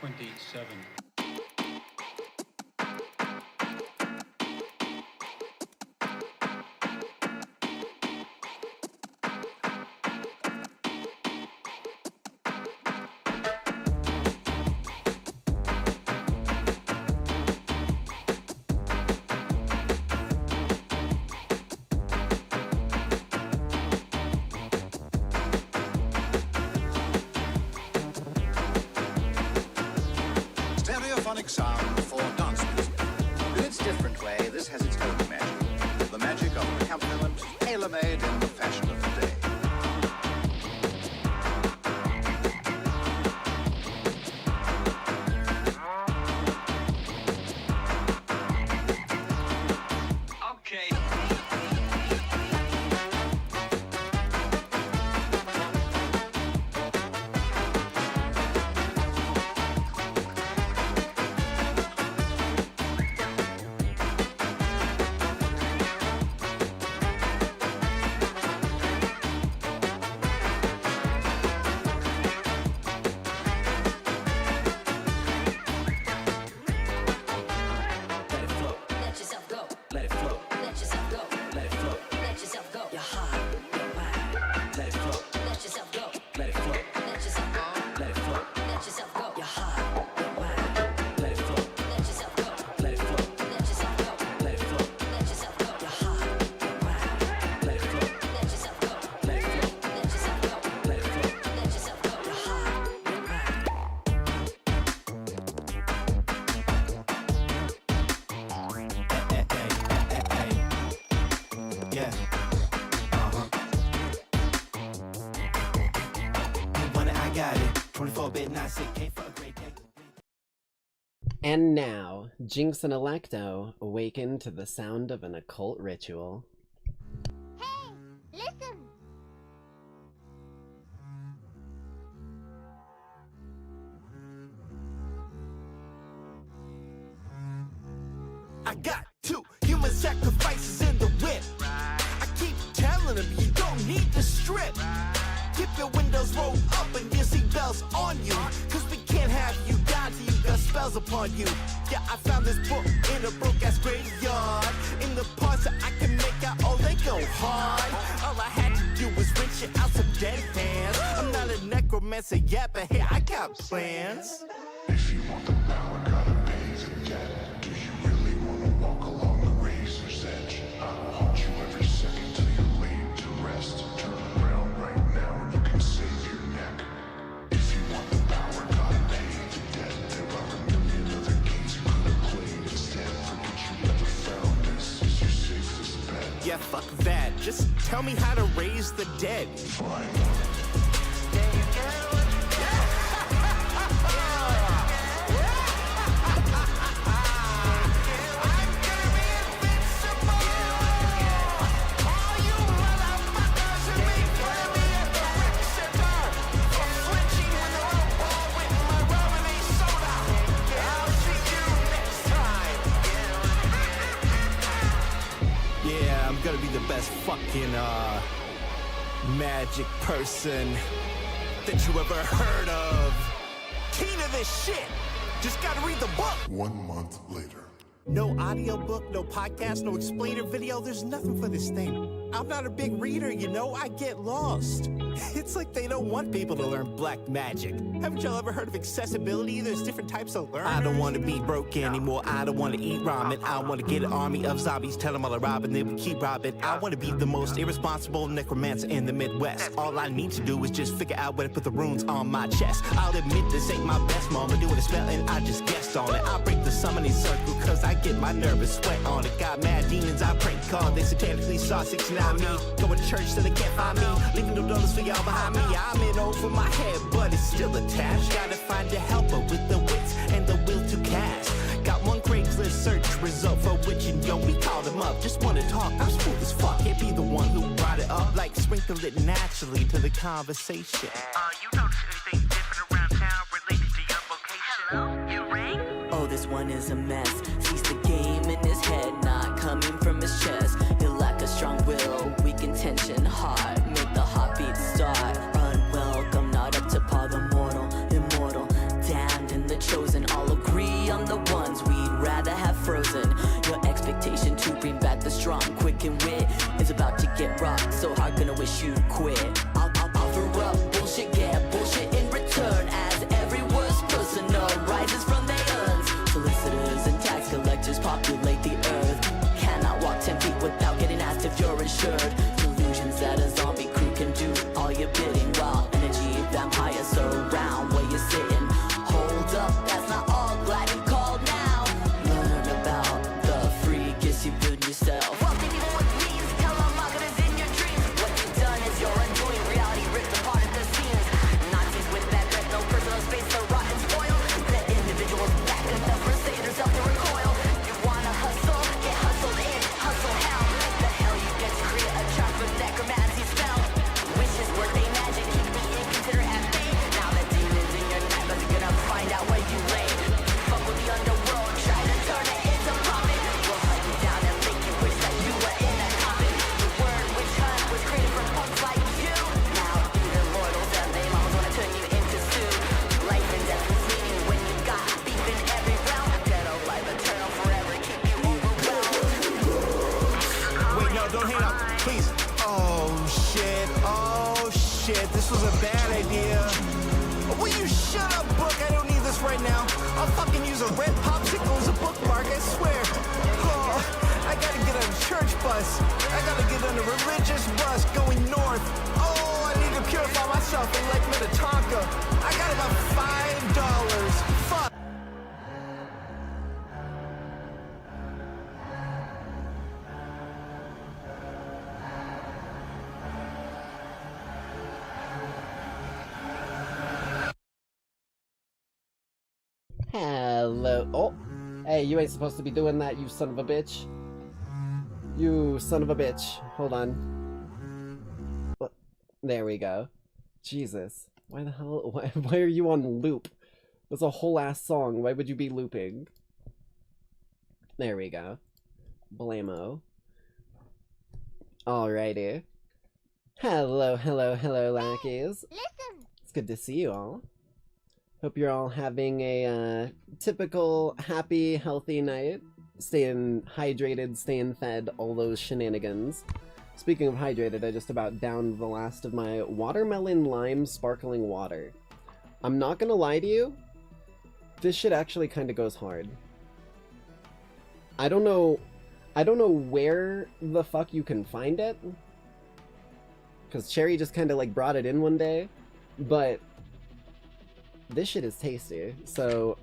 27. Sound for dance music. In its different way, this has its own magic. The magic of an accompaniment tailor-made in the fashion of the day. And now, Jinx and Electo awaken to the sound of an occult ritual. Hey, listen! I got 2 human sacrifices in the whip. I keep telling them you don't need to strip. Keep your windows rolled up and your seatbelts on you, cause we can't have you die till you got spells upon you. Yeah, I found this book in a broke-ass graveyard. In the parts that I can make out, oh, they go hard. All I had to do was rinse it out some dead hands. I'm not a necromancer yet, but hey, I got plans. If you want the power, gotta pay the debt. Do you really wanna walk along the razor's edge? I will haunt you every second till you're laid to rest. Turn around right now and you can save your neck. If you want the power, gotta pay the debt. There are a million other games you could have played instead. Forget you ever found this is your safest bet. Yeah, fuck that. Just tell me how to raise the dead. Fine. Gonna be the best fucking magic person that you ever heard of. Key to this shit. Just gotta read the book. 1 month later. No audiobook, no podcast, no explainer video. There's nothing for this thing. I'm not a big reader, you know, I get lost. It's like they don't want people to learn black magic. Haven't y'all ever heard of accessibility? There's different types of learners. I don't want to be broke anymore. I don't want to eat ramen. I want to get an army of zombies, tell them all to rob and they will keep robbing. I want to be the most irresponsible necromancer in the Midwest. All I need to do is just figure out where to put the runes on my chest. I'll admit this ain't my best moment doing a spell and I just guessed on it. I break the summoning circle cause I get my nervous sweat on it. Got mad demons I prank call. They satanically saw 69 me. Going to church so they can't find me. Leaving no dollars for y'all behind me. I'm in over my head but it's still attached. Gotta find a helper with the wits and the will to cast. Got one Craigslist search result for which and yo, we called him up. Just wanna talk, I'm smooth as fuck. Can't be the one who brought it up. Like sprinkle it naturally to the conversation. You notice anything different around town related to your vocation? Hello? You rang? Oh, this one is a mess. Sees the game in his head, not coming from his chest. He'll lack a strong will, weak intention, heart. Make the heartbeat start. Unwelcome, not up to par, the mortal, immortal. Damned in the chosen. strong, quick and wit is about to get rocked. So hard, gonna wish you'd quit. I'll offer up bullshit, get bullshit in return. As every worst person rises from their urns. Solicitors and tax collectors populate the earth. Cannot walk 10 feet without getting asked if you're insured. Delusions that a zombie crew can do all your bidding, while energy vampires surround where you're sitting. Hold up, that's not all. Glad you called now. Learn about the freakiest you build yourself. Wealthy people with means, tell them marketers in your dreams. What you've done is your undoing. Reality ripped apart at the seams. Nazis with bad breath, no personal space to rot and spoil. Let individuals back enough for saving yourself to recoil. You wanna hustle, get hustled in, hustle hell. The hell you get to create a chart for necromancy spell. Wishes work they magic, keep me inconsiderate at bay. Now the demons in your night, but they're gonna find out where you lay. Fuck with the underworld, try to turn it into profit. We'll hunt you down and make you wish that you were in a coffin. The word witch hunt was created for punks like you. Now even mortals and they mamas wanna turn you into stew. Life and death is meaning when you got beef in every realm. Dead or alive, eternal forever, keep you overwhelmed. Wait, no, don't hang up, please. Oh shit, this was a bad idea. Will you shut up, book? I don't need this right now. I'll fucking use a red popsicle as a bookmark, I swear. Oh, I gotta get on a church bus. I gotta get on a religious bus going north. Oh, I need to purify myself in Lake Minnetonka. I got about $5. Fuck. Hello. Oh, hey, you ain't supposed to be doing that, you son of a bitch. You son of a bitch. Hold on. What? There we go. Jesus. Why the hell? Why are you on loop? That's a whole ass song. Why would you be looping? There we go. Blammo. Alrighty. Hello, Lackeys. Listen. It's good to see you all. Hope you're all having a typical happy, healthy night. Staying hydrated, staying fed, all those shenanigans. Speaking of hydrated, I just about downed the last of my watermelon lime sparkling water. I'm not gonna lie to you, this shit actually kind of goes hard. I don't know where the fuck you can find it, because Cherry just kind of like brought it in one day, but this shit is tasty. So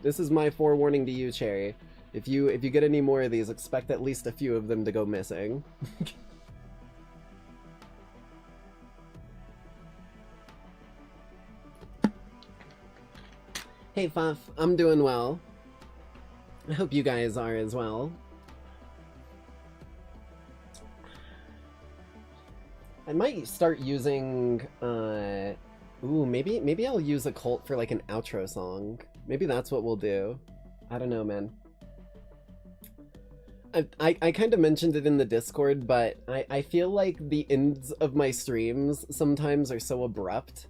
this is my forewarning to you, Cherry. If you get any more of these, expect at least a few of them to go missing. Hey Fuff, I'm doing well. I hope you guys are as well. I might start using ooh, maybe I'll use a cult for like an outro song. Maybe that's what we'll do. I don't know, man. I kind of mentioned it in the Discord, but I feel like the ends of my streams sometimes are so abrupt.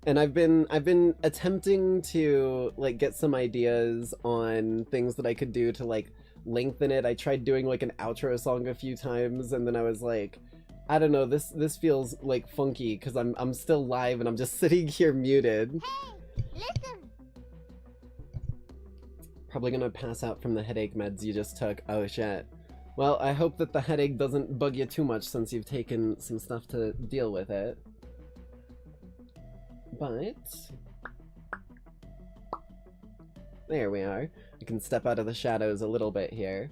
And I've been attempting to like get some ideas on things that I could do to like lengthen it. I tried doing like an outro song a few times, and then I was like, I don't know, this feels like funky because I'm still live and I'm just sitting here muted. Hey, listen. Probably gonna pass out from the headache meds you just took. Oh shit. Well, I hope that the headache doesn't bug you too much since you've taken some stuff to deal with it. But there we are. I can step out of the shadows a little bit here.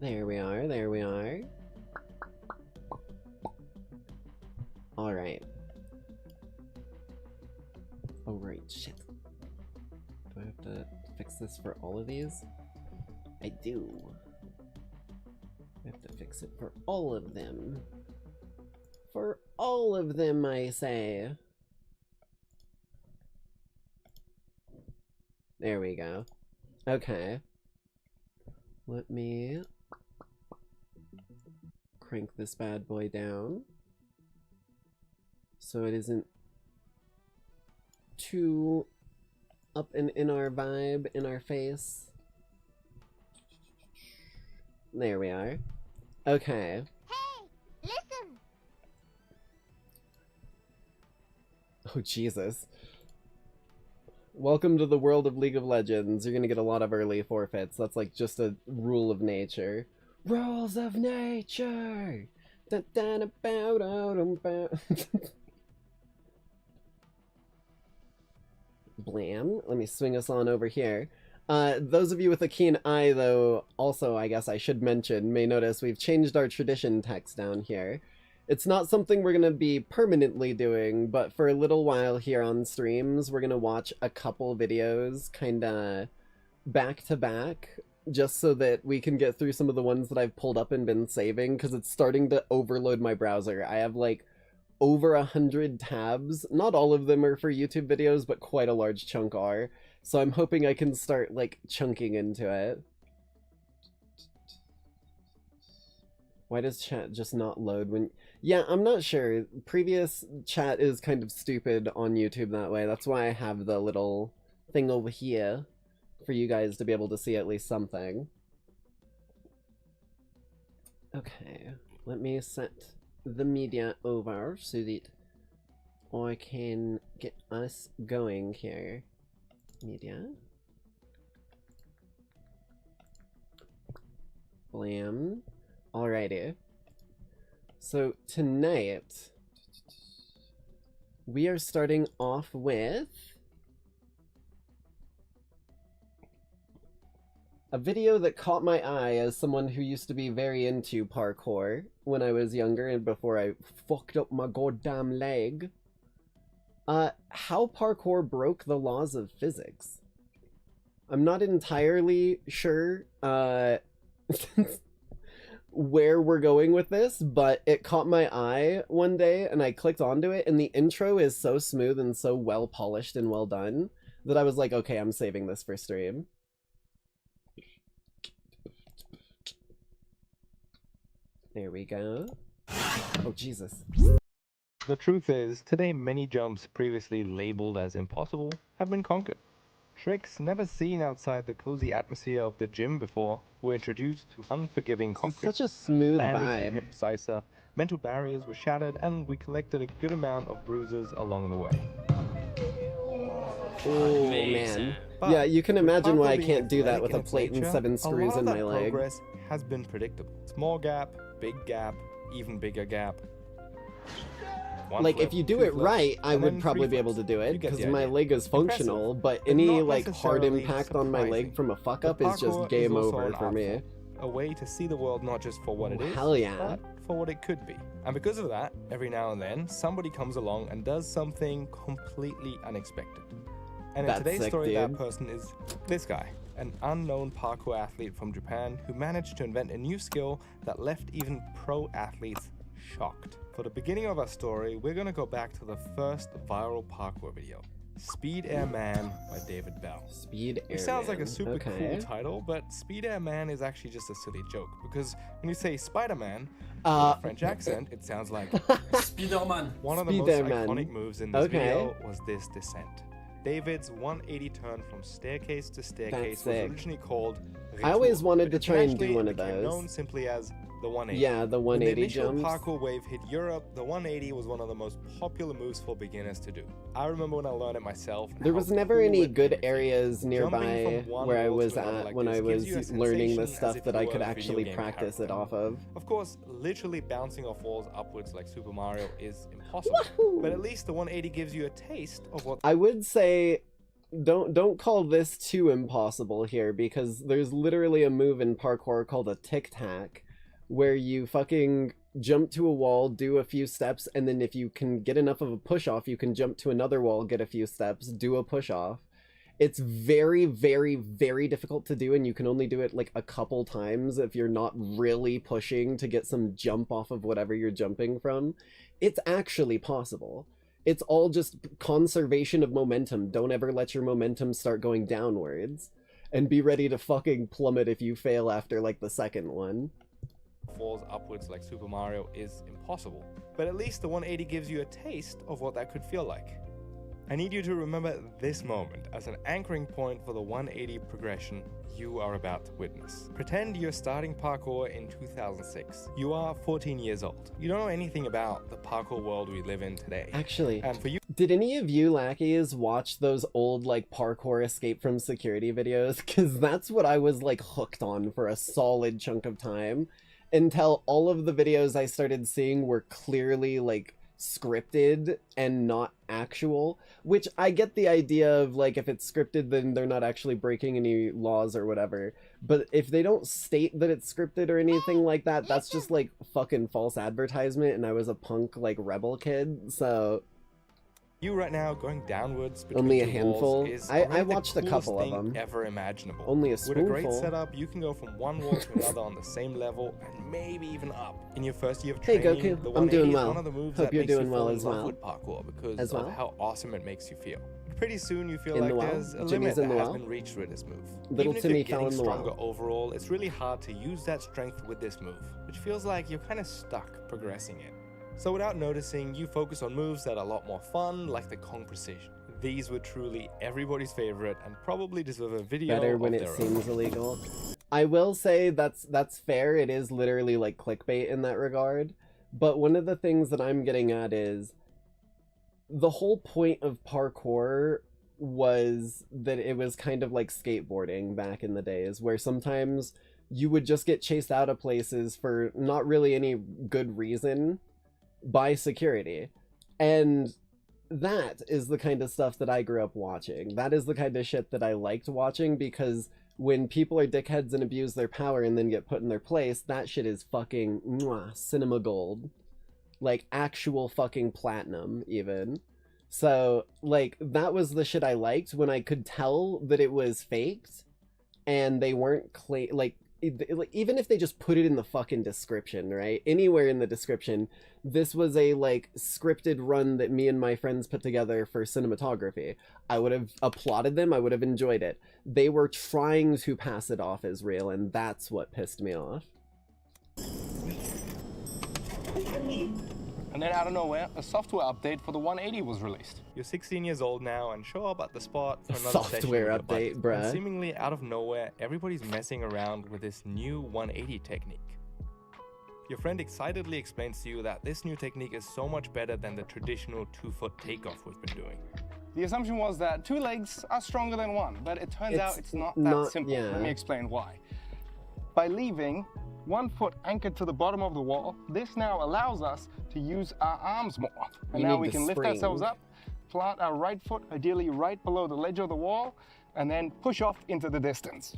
There we are, there we are. Alright. Oh right, shit. Do I have to fix this for all of these? I do. I have to fix it for all of them. For all of them, I say. There we go. Okay. Let me crank this bad boy down so it isn't too up and in our vibe, in our face. There we are. Okay. Hey, listen. Oh, Jesus. Welcome to the world of League of Legends. You're gonna get a lot of early forfeits. That's like just a rule of nature. Rules of nature! Blam. Let me swing us on over here. Those of you with a keen eye, though, also, I guess I should mention, may notice we've changed our tradition text down here. It's not something we're going to be permanently doing, but for a little while here on streams, we're going to watch a couple videos kind of back to back, just so that we can get through some of the ones that I've pulled up and been saving, because it's starting to overload my browser. I have like over 100 tabs. Not all of them are for YouTube videos, but quite a large chunk are. So I'm hoping I can start like chunking into it. Why does chat just not load when... Yeah, I'm not sure. Previous chat is kind of stupid on YouTube that way. That's why I have the little thing over here for you guys to be able to see at least something. Okay, let me set the media over so that I can get us going here. Media. Blam. Alrighty. So tonight we are starting off with a video that caught my eye as someone who used to be very into parkour when I was younger and before I fucked up my goddamn leg. How parkour broke the laws of physics. I'm not entirely sure, where we're going with this, but it caught my eye one day and I clicked onto it, and the intro is so smooth and so well polished and well done that I was like, okay, I'm saving this for stream. There we go. Oh, Jesus. The truth is, today many jumps previously labeled as impossible have been conquered. Tricks never seen outside the cozy atmosphere of the gym before were introduced to unforgiving concrete. Such a smooth Landed vibe. hip sizer, mental barriers were shattered, and we collected a good amount of bruises along the way. Oh, man. But Yeah, you can imagine why I being can't do that with a athletic in its plate and nature, 7 screws in my leg. Progress has been predictable. Small gap, big gap, even bigger gap. One Like, flip, if you do two it flips, right, I and would then probably three be able flips. to do You it, get because the my idea. leg is functional, but but any, not like, hard necessarily impact on my leg surprising. from a fuck The up is parkour just is game also over an for art me. form, a way to see the world not just for what it is, Hell yeah. but for what it could be. And because of that, every now and then, somebody comes along and does something completely unexpected. And in That's today's sick, story, dude. that person is this guy, an unknown parkour athlete from Japan who managed to invent a new skill that left even pro athletes shocked. For the beginning of our story, we're gonna go back to the first viral parkour video, Speed Air Man by David Bell. Speed Air It sounds like a Man. super Okay. cool title, but Speed Air Man is actually just a silly joke, because when you say Spider-Man, with Uh, a French accent, it sounds like Spider-Man. one of the most Spider-Man. iconic moves in this Okay. video was this descent. David's 180 turn from staircase to staircase was sick. originally called I always Retour, wanted but to try and do internationally one it of became those. known simply as the 180. Yeah, the When the 180 initial jumps. parkour wave hit Europe, the 180 was one of the most popular moves for beginners to do. I remember when I learned it myself. There how was never cool any it good made me feel. areas nearby Jumping from one where I wall to was another at like when this I gives you a was learning the sensation stuff as if that you I were could a video actually game practice it character. off of. Of course, literally bouncing off walls upwards like Super Mario is impossible. But at least the 180 gives you a taste of what I would say don't call this too impossible here, because there's literally a move in parkour called a tic-tac where you fucking jump to a wall, do a few steps, and then if you can get enough of a push-off, you can jump to another wall, get a few steps, do a push-off. It's very, very, very difficult to do, and you can only do it like a couple times if you're not really pushing to get some jump off of whatever you're jumping from. It's actually possible. It's all just conservation of momentum. Don't ever let your momentum start going downwards. And be ready to fucking plummet if you fail after like the second one. falls upwards like Super Mario is impossible. But at least the 180 gives you a taste of what that could feel like. I need you to remember this moment as an anchoring point for the 180 progression you are about to witness. Pretend you're starting parkour in 2006. You are 14 years old. You don't know anything about the parkour world we live in today. Actually, And for you, did any of you Lackeys watch those old like parkour escape from security videos? Because that's what I was like hooked on for a solid chunk of time, until all of the videos I started seeing were clearly like scripted and not actual, which I get the idea of, like, if it's scripted then they're not actually breaking any laws or whatever, but if they don't state that it's scripted or anything like that, that's just like fucking false advertisement, and I was a punk like rebel kid, so you right now going downwards between only a two handful. walls is I already the watched a coolest couple of thing them. ever imaginable. Only a With a great spoonful. setup, you can go from one wall to another on the same level and maybe even up. In your first year of Hey, training, Goku, the I'm 180 doing is well. one of the moves Hope that you're makes you doing well fall in as love well. with parkour because As well? of how awesome it makes you feel. Pretty soon you feel In like the well? there's a Jimmy's limit in that the has well? been reached with this move. Little Even if Timmy you're fell getting in the stronger well. overall, it's really hard to use that strength with this move, which feels like you're kind of stuck progressing it. So without noticing, you focus on moves that are a lot more fun, like the Kong Precision. These were truly everybody's favorite and probably deserve a video Better of when it their own. seems illegal. I will say that's fair. It is literally like clickbait in that regard. But one of the things that I'm getting at is the whole point of parkour was that it was kind of like skateboarding back in the days, where sometimes you would just get chased out of places for not really any good reason by security. And that is the kind of stuff that I grew up watching. That is the kind of shit that I liked watching, because when people are dickheads and abuse their power and then get put in their place, that shit is fucking cinema gold. Like actual fucking platinum even. So like that was the shit I liked, when I could tell that it was faked and they weren't even if they just put it in the fucking description, right? Anywhere in the description, this was a like scripted run that me and my friends put together for cinematography. I would have applauded them. I would have enjoyed it. They were trying to pass it off as real, and that's what pissed me off. And then out of nowhere, a software update for the 180 was released. You're 16 years old now and show up at the spot for another Software session with your update, buddies. bruh. And seemingly out of nowhere, everybody's messing around with this new 180 technique. Your friend excitedly explains to you that this new technique is so much better than the traditional 2-foot takeoff we've been doing. The assumption was that 2 legs are stronger than 1, but it turns out it's not that not- simple. yeah. Let me explain why. By leaving 1 foot anchored to the bottom of the wall, this now allows us to use our arms more. And You now need we the can lift spring. ourselves up, plant our right foot ideally right below the ledge of the wall, and then push off into the distance.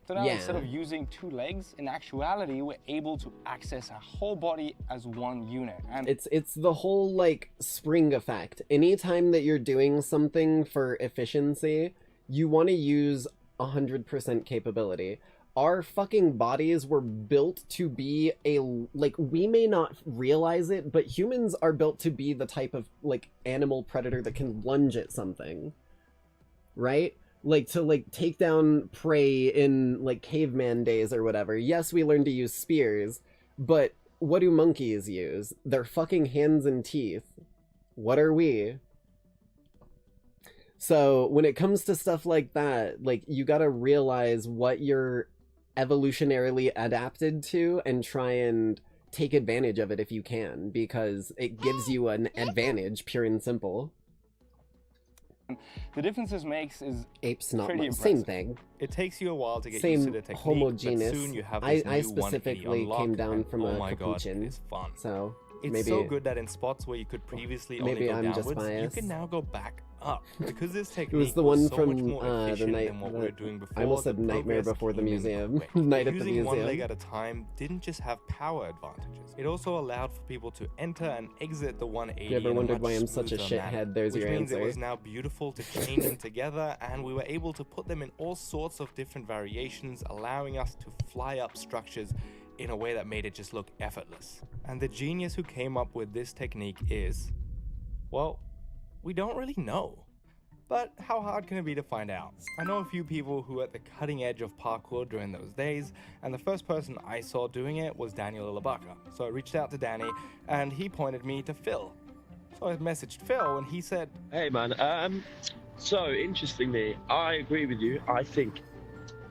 So now Yeah. instead of using 2 legs, in actuality, we're able to access our whole body as one unit. And It's the whole like spring effect. Anytime that you're doing something for efficiency, you want to use 100% capability. Our fucking bodies were built to be we may not realize it, but humans are built to be the type of like animal predator that can lunge at something, right? Like to like take down prey in like caveman days or whatever. Yes, we learned to use spears, but what do monkeys use? Their fucking hands and teeth. What are we? So when it comes to stuff like that, like you gotta realize what you're evolutionarily adapted to and try and take advantage of it if you can, because it gives you an advantage, pure and simple. the difference this makes is Apes not pretty same impressive. thing. It takes you a while to get Same used to the technique, homogeneous. but soon you have I this new 180 specifically unlocked, came down and from oh a my god, capuchin, it is fun. So It's maybe so good that in spots where you could previously maybe only go I'm just downwards, you biased. can now go back up. Because this technique it was the was one so from much more the efficient night. than what we were doing before. I almost said the Nightmare progress Before the came in Museum. quick. Night at the Using one leg Museum. at a time didn't just have power advantages. It also allowed for people to enter and exit the 180 You ever in a wondered much why I'm such a smoother shithead? manner, There's which your means answer. it was now beautiful to chain them together, and we were able to put them in all sorts of different variations, allowing us to fly up structures in a way that made it just look effortless. And the genius who came up with this technique is, well, we don't really know. But how hard can it be to find out? I know a few people who were at the cutting edge of parkour during those days, and the first person I saw doing it was Daniel Ilabaka. So I reached out to Danny, and he pointed me to Phil. So I messaged Phil, and he said, "Hey man, so interestingly, I agree with you.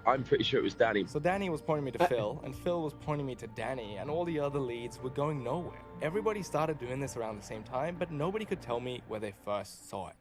I'm pretty sure it was Danny." So Danny was pointing me to Phil, and Phil was pointing me to Danny, and all the other leads were going nowhere. Everybody started doing this around the same time, but nobody could tell me where they first saw it.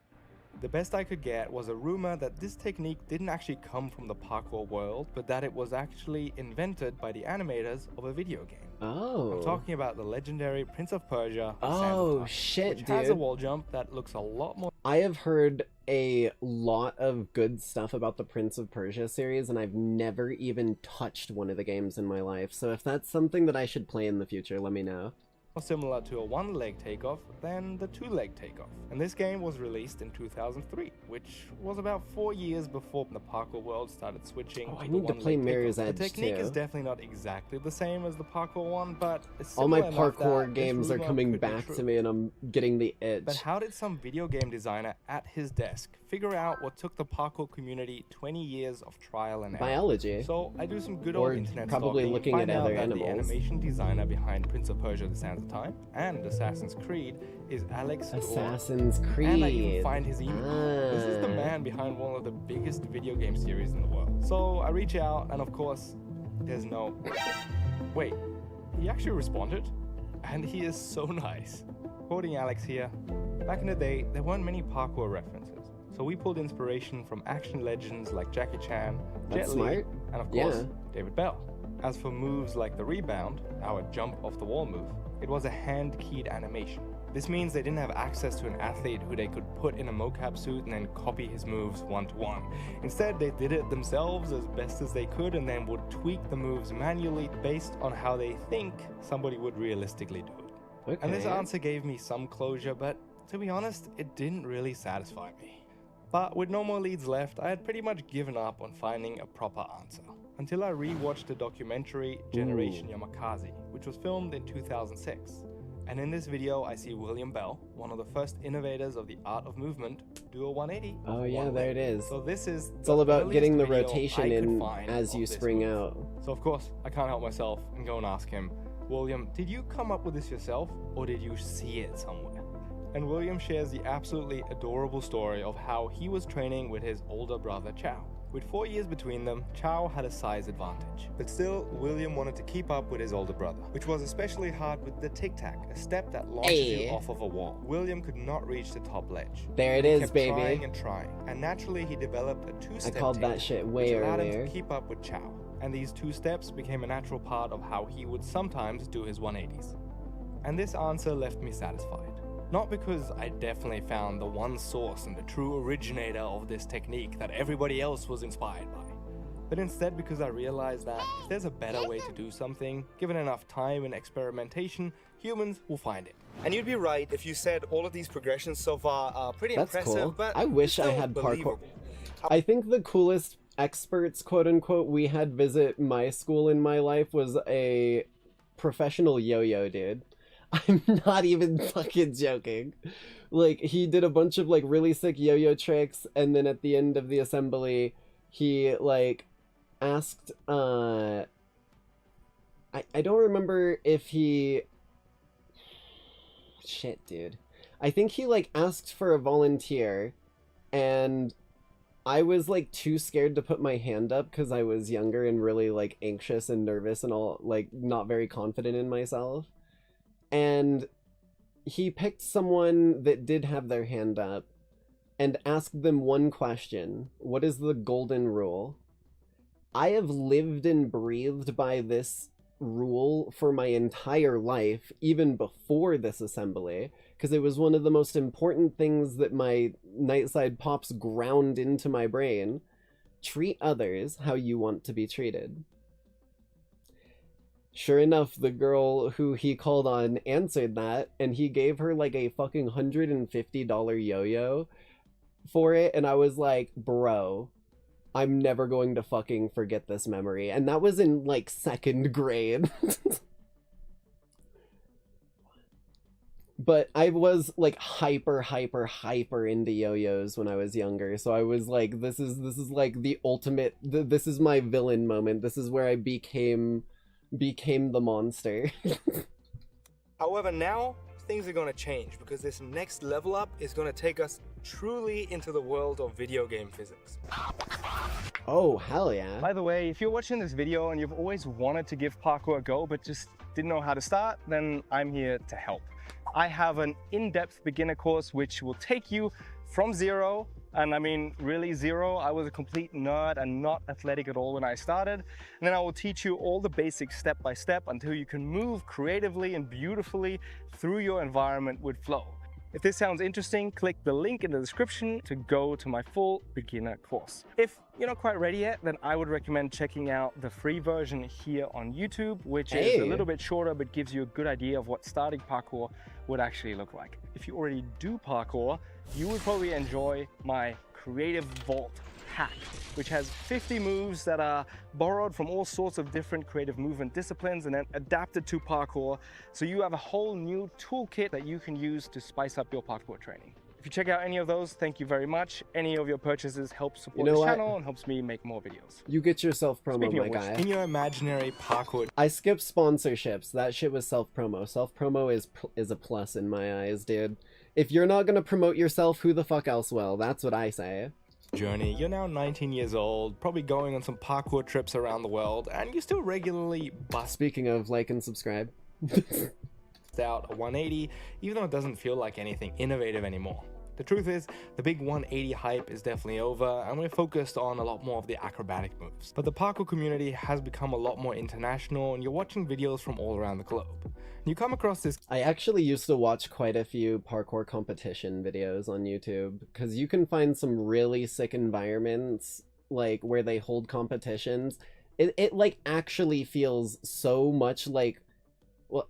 The best I could get was a rumor that this technique didn't actually come from the parkour world, but that it was actually invented by the animators of a video game. Oh. I'm talking about the legendary Prince of Persia. Oh, Sands shit, which dude. has a wall jump that looks a lot more. I have heard a lot of good stuff about the Prince of Persia series, and I've never even touched one of the games in my life. So if that's something that I should play in the future, let me know. Similar to a one-leg takeoff than the two-leg takeoff. And this game was released in 2003, which was about 4 years before the parkour world started switching. Oh, I need to play Mirror's Edge too. The technique too. is definitely not exactly the same as the parkour one, but it's all my similar enough parkour that games this are rumor coming could be back true. to me, and I'm getting the itch. But how did some video game designer at his desk figure out what took the parkour community 20 years of trial and error? Biology. So I do some good Or old internet probably stalking, looking find at out other that animals. the animation designer behind Prince of Persia: The Sands of Time and Assassin's Creed is Alex Gore. Assassin's Creed. And I even find his email. This is the man behind one of the biggest video game series in the world. So I reach out, and of course, there's no... Wait, he actually responded? And he is so nice. Quoting Alex here, "Back in the day, there weren't many parkour references. So we pulled inspiration from action legends like Jackie Chan, That's Jet Li, smart. and of course, Yeah. David Bell. As for moves like the rebound, our jump off the wall move, it was a hand-keyed animation. This means they didn't have access to an athlete who they could put in a mocap suit and then copy his moves one-to-one. Instead, they did it themselves as best as they could and then would tweak the moves manually based on how they think somebody would realistically do it." Okay. And this answer gave me some closure, but to be honest, it didn't really satisfy me. But with no more leads left, I had pretty much given up on finding a proper answer. Until I rewatched the documentary Generation Yamakaze, which was filmed in 2006. And in this video, I see William Bell, one of the first innovators of the art of movement, do a 180. Oh yeah, there it is. So this is It's all about getting the video rotation I could in find as of you this spring move. out. So of course, I can't help myself and go and ask him, "William, did you come up with this yourself, or did you see it somewhere?" And William shares the absolutely adorable story of how he was training with his older brother Chow. With 4 years between them, Chow had a size advantage. But still, William wanted to keep up with his older brother, which was especially hard with the tic-tac, a step that launches you off of a wall. William could not reach the top ledge. There it He is, kept baby. trying and trying, and naturally he developed a two-step I called that technique, shit way which allowed him earlier. to keep up with Chow. And these two steps became a natural part of how he would sometimes do his 180s. And this answer left me satisfied. Not because I definitely found the one source and the true originator of this technique that everybody else was inspired by, but instead because I realized that if there's a better way to do something, given enough time and experimentation, humans will find it. And you'd be right if you said all of these progressions so far are pretty That's impressive, cool. but I wish I still had parkour. believable. I think the coolest experts, quote unquote, we had visit my school in my life was a professional yo-yo dude. I'm not even fucking joking. Like, he did a bunch of like really sick yo-yo tricks, and then at the end of the assembly, he like asked I don't remember if he shit, dude. I think he like asked for a volunteer, and I was like too scared to put my hand up because I was younger and really like anxious and nervous and all, like not very confident in myself. And he picked someone that did have their hand up and asked them one question: what is the golden rule? I have lived and breathed by this rule for my entire life, even before this assembly, because it was one of the most important things that my Nightside Pops ground into my brain. Treat others how you want to be treated. Sure enough, the girl who he called on answered that, and he gave her like a fucking $150 yo-yo for it, and I was like, bro, I'm never going to fucking forget this memory. And that was in like 2nd grade. but I was like hyper into yo-yos when I was younger. So I was like, this is like the ultimate. This is my villain moment. This is where I became the monster. However, now things are going to change because this next level up is going to take us truly into the world of video game physics. Oh, hell yeah. By the way, if you're watching this video and you've always wanted to give parkour a go but just didn't know how to start, then I'm here to help. I have an in-depth beginner course which will take you from zero, and I mean really zero. I was a complete nerd and not athletic at all when I started. And then I will teach you all the basics step by step until you can move creatively and beautifully through your environment with flow. If this sounds interesting, click the link in the description to go to my full beginner course. If you're not quite ready yet, then I would recommend checking out the free version here on YouTube, which is a little bit shorter but gives you a good idea of what starting parkour would actually look like. If you already do parkour, you would probably enjoy my creative vault hack, which has 50 moves that are borrowed from all sorts of different creative movement disciplines and then adapted to parkour. So you have a whole new toolkit that you can use to spice up your parkour training. If you check out any of those, thank you very much. Any of your purchases help support the channel and helps me make more videos. You get your self-promo, my guy. In your imaginary parkour... I skipped sponsorships. That shit was self-promo. Self-promo is a plus in my eyes, dude. If you're not gonna promote yourself, who the fuck else will? That's what I say. Journey. You're now 19 years old, probably going on some parkour trips around the world, and you still regularly bust. Speaking of, like and subscribe. Out a 180, even though it doesn't feel like anything innovative anymore. The truth is, the big 180 hype is definitely over, and we're focused on a lot more of the acrobatic moves. But the parkour community has become a lot more international, and you're watching videos from all around the globe. You come across this... I actually used to watch quite a few parkour competition videos on YouTube, because you can find some really sick environments, like, where they hold competitions. It like, actually feels so much like... well,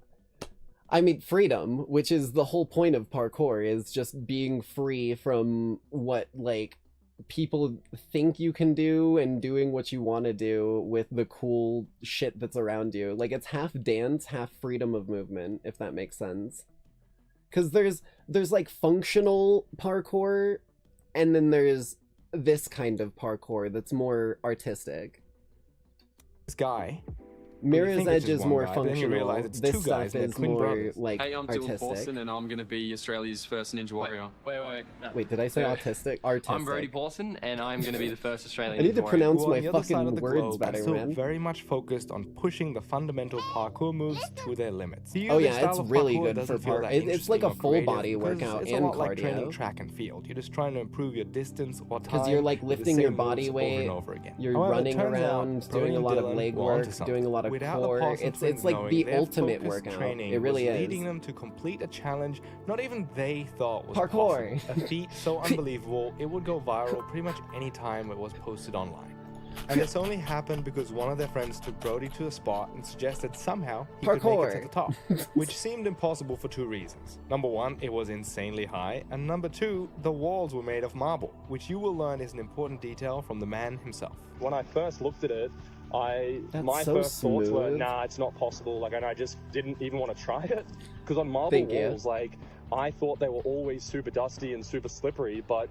I mean, freedom, which is the whole point of parkour, is just being free from what, like, people think you can do and doing what you want to do with the cool shit that's around you. Like, it's half dance, half freedom of movement, if that makes sense. Because there's like functional parkour, and then there's this kind of parkour that's more artistic. This guy... Mirror's Edge is more functional. This stuff is more brothers. like hey, I'm artistic. Dylan Paulson, and I'm going to be Australia's first Ninja Warrior. Wait, did I say autistic? Artistic. I'm Brody Paulson, and I'm going to be the first Australian. I need to Ninja pronounce Warrior. my fucking words better, still man. Very much focused on pushing the fundamental parkour moves to their limits. Oh yeah, it's really good for parkour. It's like a full body workout it's and a lot cardio. Like training track and field. You're just trying to improve your distance or time. Because you're like lifting your body weight, you're running around, doing a lot of leg work, doing a lot of core. It's like the ultimate workout. It really is. Leading them to complete a challenge not even they thought was parkour. Possible. A feat so unbelievable it would go viral pretty much any time it was posted online. And this only happened because one of their friends took Brody to a spot and suggested somehow he could make it to the top, which seemed impossible for two reasons. Number one, it was insanely high, and number two, the walls were made of marble, which you will learn is an important detail from the man himself. When I first looked at it, my first thoughts were, nah, it's not possible. Like, and I just didn't even want to try it because on marble walls, like, I thought they were always super dusty and super slippery, but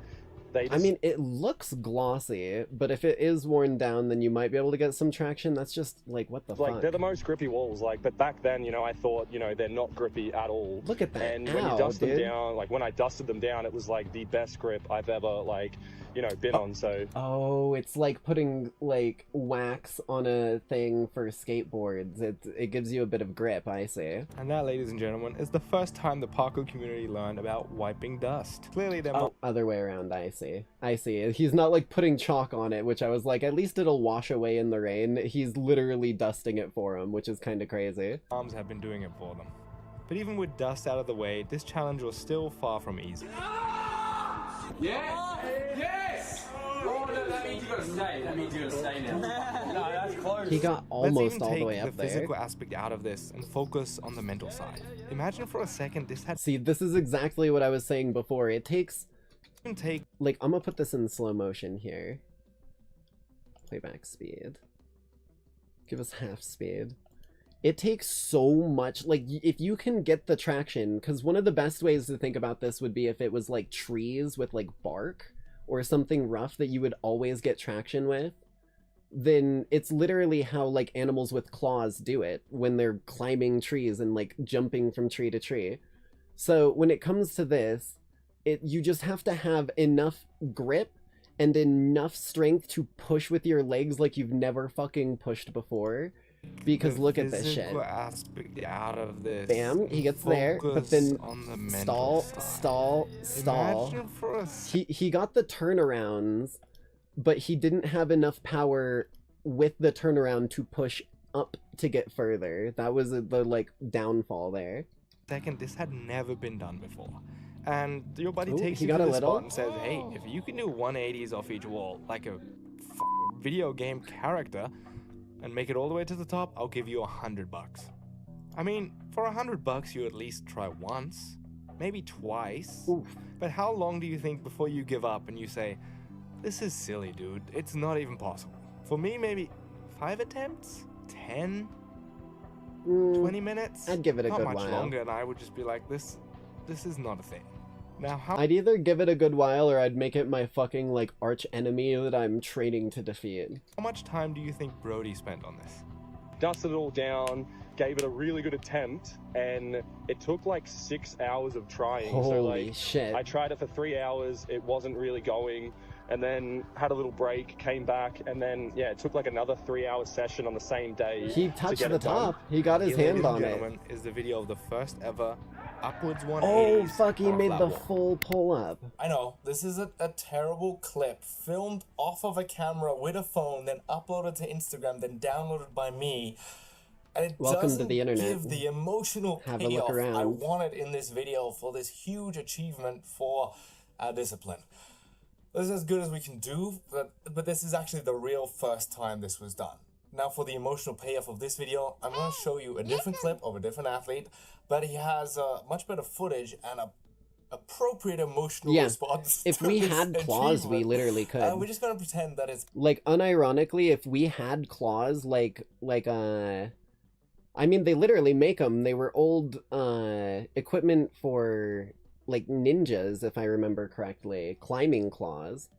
they just... I mean, it looks glossy, but if it is worn down, then you might be able to get some traction. That's just like, what the fuck? Like, they're the most grippy walls. Like, but back then, you know, I thought, you know, they're not grippy at all. Look at that. And when you dust them down, like when I dusted them down, it was like the best grip I've ever like, you know, been on. So it's like putting like wax on a thing for skateboards. It gives you a bit of grip, I see. And that, ladies and gentlemen, is the first time the parkour community learned about wiping dust. Clearly they're other way around. I see. He's not like putting chalk on it, which I was like, at least it'll wash away in the rain. He's literally dusting it for him, which is kind of crazy. Arms have been doing it for them. But even with dust out of the way, this challenge was still far from easy. Yes! Oh no, that means you gotta stay. That means you gotta stay now. No, that's close. He got almost all the way up there. Let's even take the there. physical aspect out of this and focus on the mental side. Imagine for a second this had... See, this is exactly what I was saying before. It takes... Like, I'm gonna put this in slow motion here. Playback speed. Give us half speed. it takes so much, like, if you can get the traction, because one of the best ways to think about this would be if it was like trees with like bark or something rough that you would always get traction with, then it's literally how like animals with claws do it when they're climbing trees and like jumping from tree to tree. So when it comes to this, you just have to have enough grip and enough strength to push with your legs like you've never fucking pushed before. Because look at this shit. Out of this. Bam, he gets there, but then stall. He got the turnarounds, but he didn't have enough power with the turnaround to push up to get further. That was the like downfall there. Second, this had never been done before. And your buddy takes he you got to a the little? spot and says, hey, if you can do 180s off each wall, like a video game character, and make it all the way to the top, I'll give you $100. I mean, for $100, you at least try once, maybe twice. Oof. But how long do you think before you give up and you say, this is silly, dude, it's not even possible? For me, maybe 5 attempts? 10? 20 minutes? I'd give it a not good much while. longer, and I would just be like, this is not a thing. Now, how I'd either give it a good while or I'd make it my fucking like arch enemy that I'm training to defeat. much time do you think Brody spent on this? Dusted it all down, gave it a really good attempt, and it took like 6 hours of trying. So Holy like, shit. I tried it for 3 hours, it wasn't really going, and then had a little break, came back, and then yeah, it took like another 3-hour session on the same day. He to touched get the it done. top. He got his Here, hand ladies on and it. gentlemen, is the video of the first ever upwards 180s. Oh, fuck, he off made that the wall. full pull up. I know, this is a terrible clip filmed off of a camera with a phone, then uploaded to Instagram, then downloaded by me. And it Welcome to doesn't the internet. give the emotional Have a look payoff I around. wanted in this video for this huge achievement for our discipline. This is as good as we can do, but this is actually the real first time this was done. Now for the emotional payoff of this video, I'm going to show you a different clip of a different athlete, but he has much better footage and a appropriate emotional Yeah, response. if to we this had claws, we achievement. literally could. We're just going to pretend that it's Like, unironically, if we had claws, I mean, they literally make them. They were old, equipment for, like, ninjas, if I remember correctly. Climbing claws.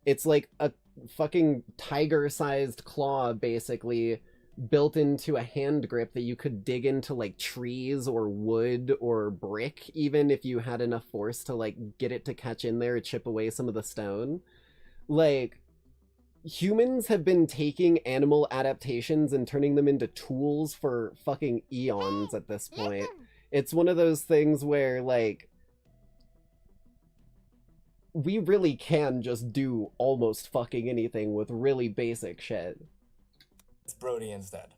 It's like a fucking tiger-sized claw, basically, built into a hand grip that you could dig into, like, trees or wood or brick, even if you had enough force to, like, get it to catch in there and chip away some of the stone. Like, humans have been taking animal adaptations and turning them into tools for fucking eons at this point. It's one of those things where, like, we really can just do almost fucking anything with really basic shit. It's Brody instead.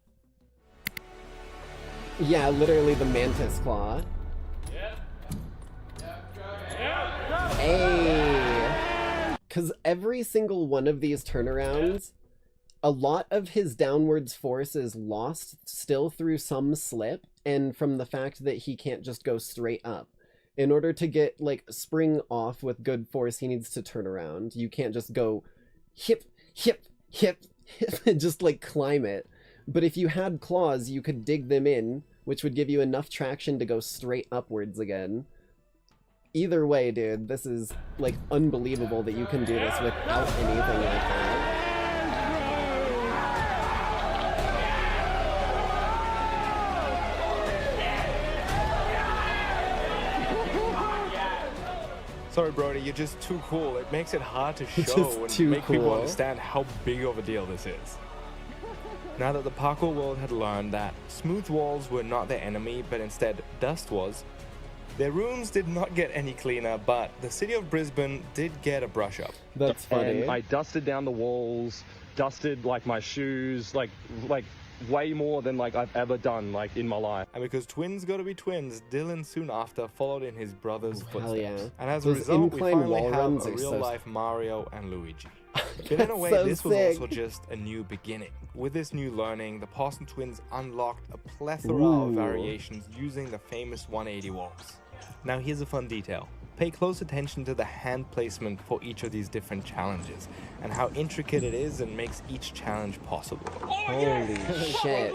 Yeah, literally the mantis claw. Hey! Because every single one of these turnarounds, a lot of his downwards force is lost still through some slip, and from the fact that he can't just go straight up. In order to get, like, spring off with good force, he needs to turn around. You can't just go hip, hip, hip, hip, and just, like, climb it. But if you had claws, you could dig them in, which would give you enough traction to go straight upwards again. Either way, dude, this is, like, unbelievable that you can do this without anything like that. Sorry, Brody, you're just too cool. It makes it hard to show Just and too make people cool. understand how big of a deal this is. Now that the parkour world had learned that smooth walls were not their enemy, but instead dust was, their rooms did not get any cleaner, but the city of Brisbane did get a brush up. That's funny. And I dusted down the walls, dusted like my shoes, like way more than like I've ever done like in my life. And because twins gotta be twins, Dylan soon after followed in his brother's footsteps. yeah. And as a Those result, we incline finally wall have runs a are so- real-life Mario and Luigi. But in a That's way, so this was sick. also just a new beginning. With this new learning, the Parson twins unlocked a plethora of Ooh. variations using the famous 180 walls. Now here's a fun detail. Pay close attention to the hand placement for each of these different challenges and how intricate it is and makes each challenge possible. Holy shit.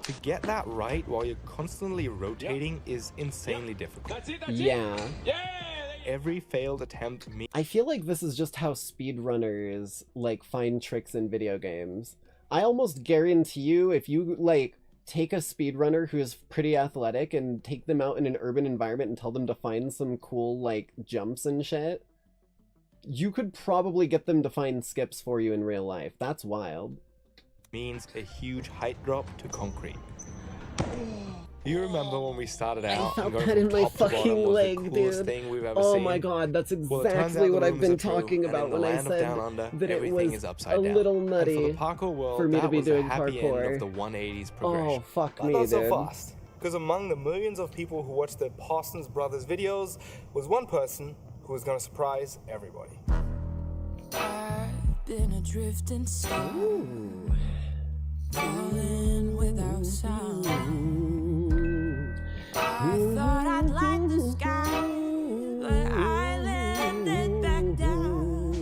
To get that right while you're constantly rotating is insanely difficult. Yeah. Every failed attempt I feel like this is just how speedrunners like find tricks in video games. I almost guarantee you if you like take a speedrunner who is pretty athletic and take them out in an urban environment and tell them to find some cool like jumps and shit, you could probably get them to find skips for you in real life. That's wild. Means a huge height drop to concrete. Do you remember when we started out? I felt that in my fucking leg, dude. Oh my god, that's exactly what I've been talking about when I said that it was a little nutty for me to be doing parkour. The 180s progression. Oh, fuck me, not so dude. fast. Because among the millions of people who watched the Parsons Brothers videos was one person who was going to surprise everybody. I've been adrift and falling without sound. I thought I'd light the sky, but I landed back down.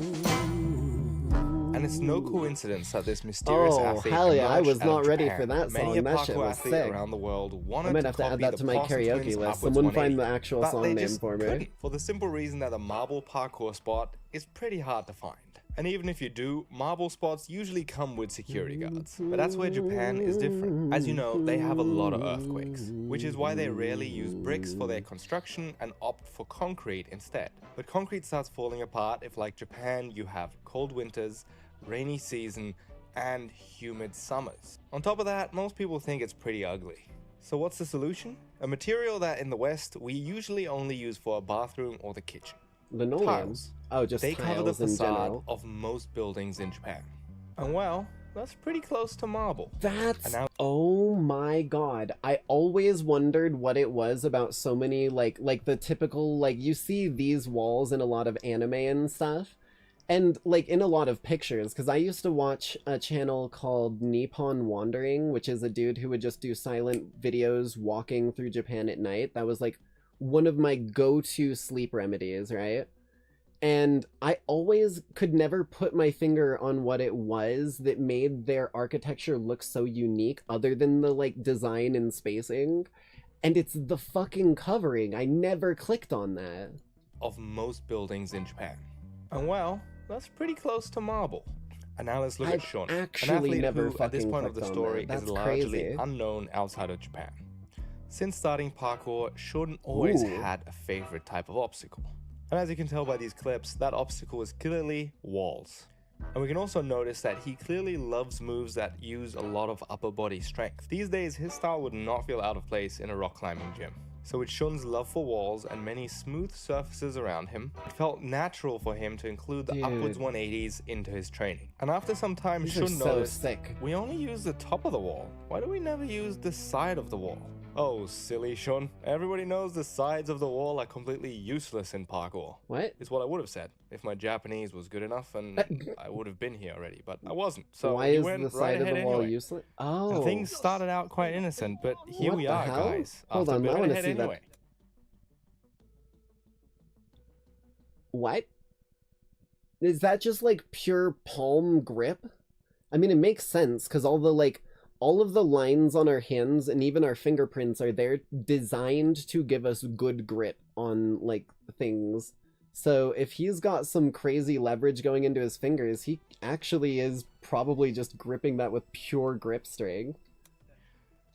And it's no coincidence that this mysterious athlete hell yeah, I was emerged out not of ready Japan. for that Many song. a That shit parkour was athlete sick. around the world I wanted might to have to add copy that the to my Parsons karaoke twins' list. upwards Someone find 180, the actual but song they name just for me. couldn't, for the simple reason that a marble parkour spot is pretty hard to find. And even if you do, marble spots usually come with security guards. But that's where Japan is different. As you know, they have a lot of earthquakes, which is why they rarely use bricks for their construction and opt for concrete instead. But concrete starts falling apart if, like Japan, you have cold winters, rainy season, and humid summers. On top of that, most people think it's pretty ugly. So what's the solution? A material that in the West, we usually only use for a bathroom or the kitchen. Linoleum? Tiles. Oh, just they cover the tiles in facade general. of most buildings in Japan. And well, that's pretty close to marble. That's oh my god. I always wondered what it was about so many like the typical like you see these walls in a lot of anime and stuff. And like in a lot of pictures, because I used to watch a channel called Nippon Wandering, which is a dude who would just do silent videos walking through Japan at night. That was like one of my go-to sleep remedies, right? And I always could never put my finger on what it was that made their architecture look so unique other than the like design and spacing. And it's the fucking covering. I never clicked on that. Of most buildings in Japan. And well, that's pretty close to marble. And now let's look at Shun, an athlete who, at this point of the story, is largely unknown outside of Japan. Since starting parkour, Shun always had a favorite type of obstacle. And as you can tell by these clips, that obstacle is clearly walls. And we can also notice that he clearly loves moves that use a lot of upper body strength. These days, his style would not feel out of place in a rock climbing gym. So with Shun's love for walls and many smooth surfaces around him, it felt natural for him to include the upwards 180s into his training. And after some time, Shun noticed, we only use the top of the wall. Why do we never use the side of the wall? Oh, silly Shun. Everybody knows the sides of the wall are completely useless in parkour. What? Is what I would have said if my Japanese was good enough, and I would have been here already, but I wasn't. So why is the side of the wall useless? Oh. And things started out quite innocent, but here we are, guys. Hold on, I want to see that. What? Is that just like pure palm grip? I mean, it makes sense because all of the lines on our hands and even our fingerprints are there designed to give us good grip on like things. So if he's got some crazy leverage going into his fingers, he actually is probably just gripping that with pure grip strength.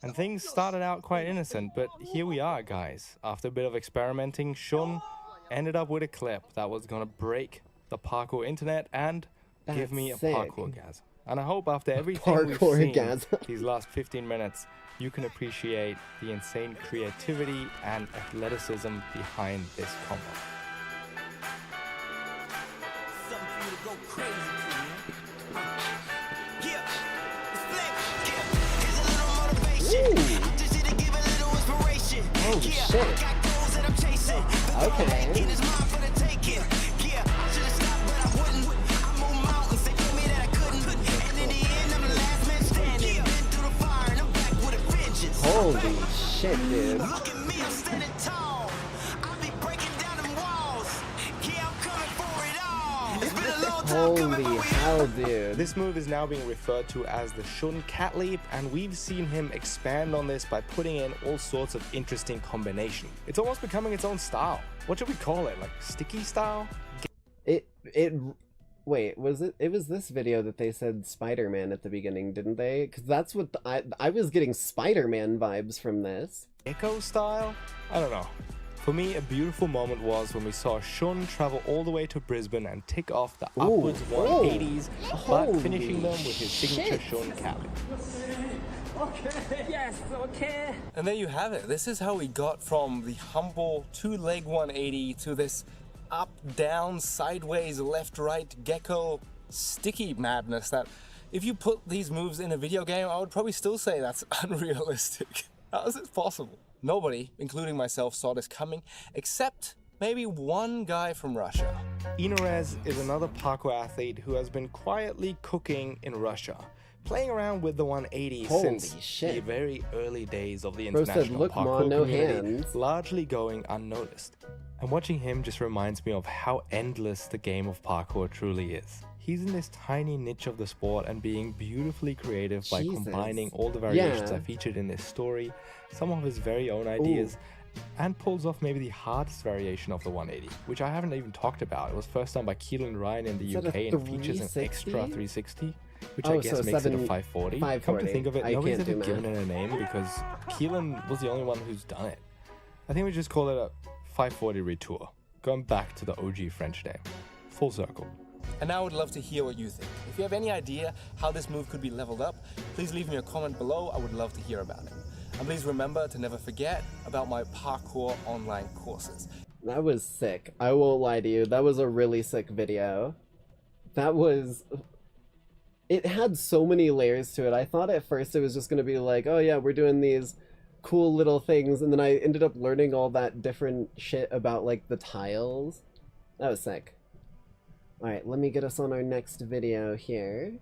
And things started out quite innocent, but here we are, guys. After a bit of experimenting, Shun ended up with a clip that was gonna break the parkour internet and give me a parkour-gasm. And I hope after everything we've seen these last 15 minutes, you can appreciate the insane creativity and athleticism behind this combo. Oh shit. Okay. Holy shit, dude. Holy hell, dude. This move is now being referred to as the Shun Cat Leap, and we've seen him expand on this by putting in all sorts of interesting combination. It's almost becoming its own style. What should we call it? Like sticky style? Wait, was it? It was this video that they said Spider-Man at the beginning, didn't they? Because that's what I was getting Spider-Man vibes from this. Gecko style? I don't know. For me, a beautiful moment was when we saw Shun travel all the way to Brisbane and tick off the upwards 180s, but finishing them with his signature Shun Cat Leap. Okay, yes, okay. And there you have it. This is how we got from the humble two-leg 180 to this up, down, sideways, left, right, gecko, sticky madness that if you put these moves in a video game, I would probably still say that's unrealistic. How is it possible? Nobody, including myself, saw this coming, except maybe one guy from Russia. Inorez is another parkour athlete who has been quietly cooking in Russia, playing around with the 180 since the very early days of the international parkour community, largely going unnoticed. And watching him just reminds me of how endless the game of parkour truly is. He's in this tiny niche of the sport and being beautifully creative by combining all the variations I featured in this story, some of his very own ideas, and pulls off maybe the hardest variation of the 180, which I haven't even talked about. It was first done by Keelan Ryan in the UK and features an extra 360, which I guess makes it a 540. Come to think of it, nobody's ever given it a name because Keelan was the only one who's done it. I think we just call it a 540 retour, going back to the OG French name. Full circle. And now I would love to hear what you think. If you have any idea how this move could be leveled up, please leave me a comment below. I would love to hear about it. And please remember to never forget about my parkour online courses. That was sick. I won't lie to you. That was a really sick video. That was... It had so many layers to it. I thought at first it was just going to be like, oh yeah, we're doing these cool little things, and then I ended up learning all that different shit about like the tiles. That was sick. Alright, let me get us on our next video here.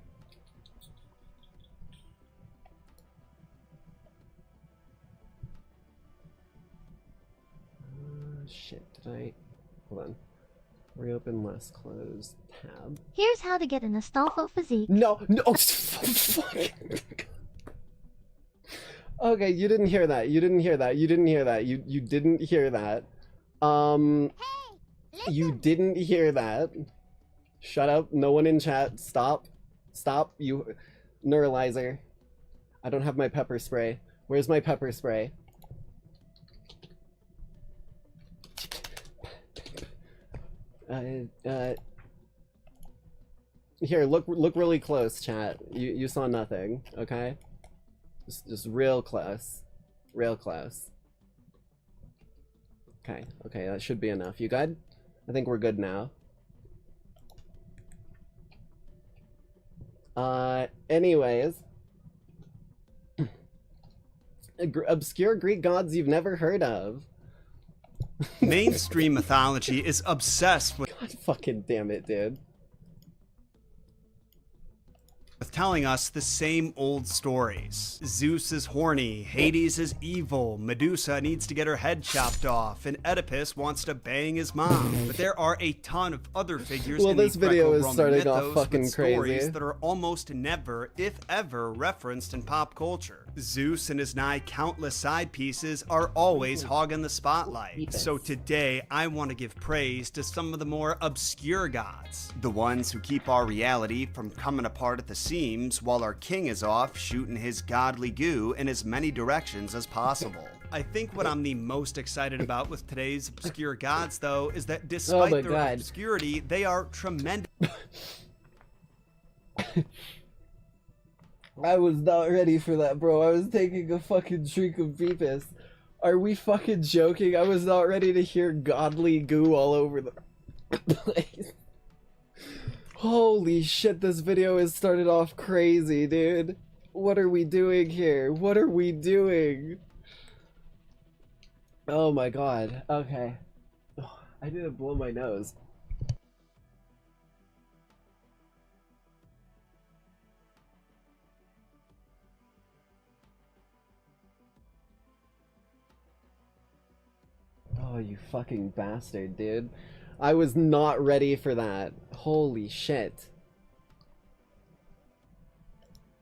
Shit, did I... Hold on. Reopen less closed tab. Here's how to get an Astolfo physique. No, no, fuck. Okay, you didn't hear that. You didn't hear that. You didn't hear that. You didn't hear that. You didn't hear that. Shut up. No one in chat. Stop. Stop. You neuralizer. I don't have my pepper spray. Where's my pepper spray? Here, look really close, chat. You saw nothing, okay? Just real close. Real close. Okay, okay, that should be enough. You good? I think we're good now. Anyways. Obscure Greek gods you've never heard of. Mainstream mythology is obsessed with... God fucking damn it, dude. With telling us the same old stories. Zeus is horny, Hades is evil, Medusa needs to get her head chopped off, and Oedipus wants to bang his mom. But there are a ton of other figures in this the video is Greco-Roman starting off mythos fucking with stories crazy. that are almost never, if ever, referenced in pop culture. Zeus and his nigh countless side pieces are always hogging the spotlight. So today, I want to give praise to some of the more obscure gods. The ones who keep our reality from coming apart at the seams while our king is off shooting his godly goo in as many directions as possible. I think what I'm the most excited about with today's obscure gods, though, is that despite their obscurity, they are tremendous. I was not ready for that, bro. I was taking a fucking drink of Beepus. Are we fucking joking? I was not ready to hear godly goo all over the place. Holy shit, this video has started off crazy, dude. What are we doing here? What are we doing? Oh my god. Okay. Oh, I didn't blow my nose. Oh, you fucking bastard, dude. I was not ready for that. Holy shit.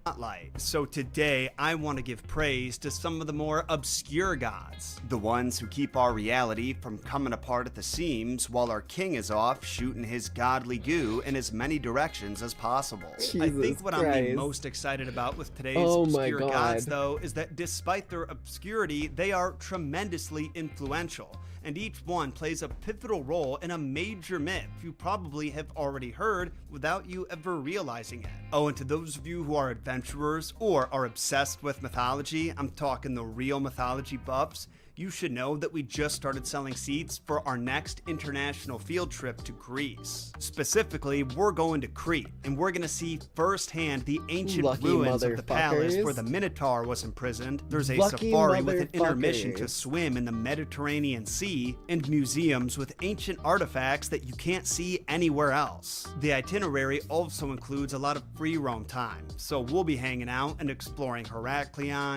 Spotlight. So today I want to give praise to some of the more obscure gods, the ones who keep our reality from coming apart at the seams while our king is off shooting his godly goo in as many directions as possible. I think what I'm the most excited about with today's obscure gods, though, is that despite their obscurity, they are tremendously influential, and each one plays a pivotal role in a major myth you probably have already heard without you ever realizing it. Oh, and to those of you who are adventurers or are obsessed with mythology, I'm talking the real mythology buffs, you should know that we just started selling seats for our next international field trip to Greece. Specifically, we're going to Crete, and we're gonna see firsthand the ancient ruins of the palace where the Minotaur was imprisoned. There's a safari with an intermission to swim in the Mediterranean Sea, and museums with ancient artifacts that you can't see anywhere else. The itinerary also includes a lot of free roam time, so we'll be hanging out and exploring Heraklion.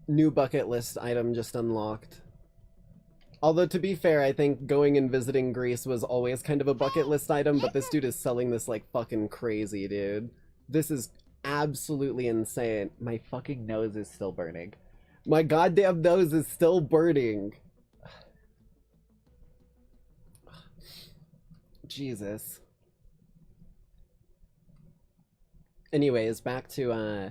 New bucket list item just unlocked. Although, to be fair, I think going and visiting Greece was always kind of a bucket list item, but this dude is selling this like fucking crazy, dude. This is absolutely insane. My fucking nose is still burning. My goddamn nose is still burning. Jesus. Anyways, back to,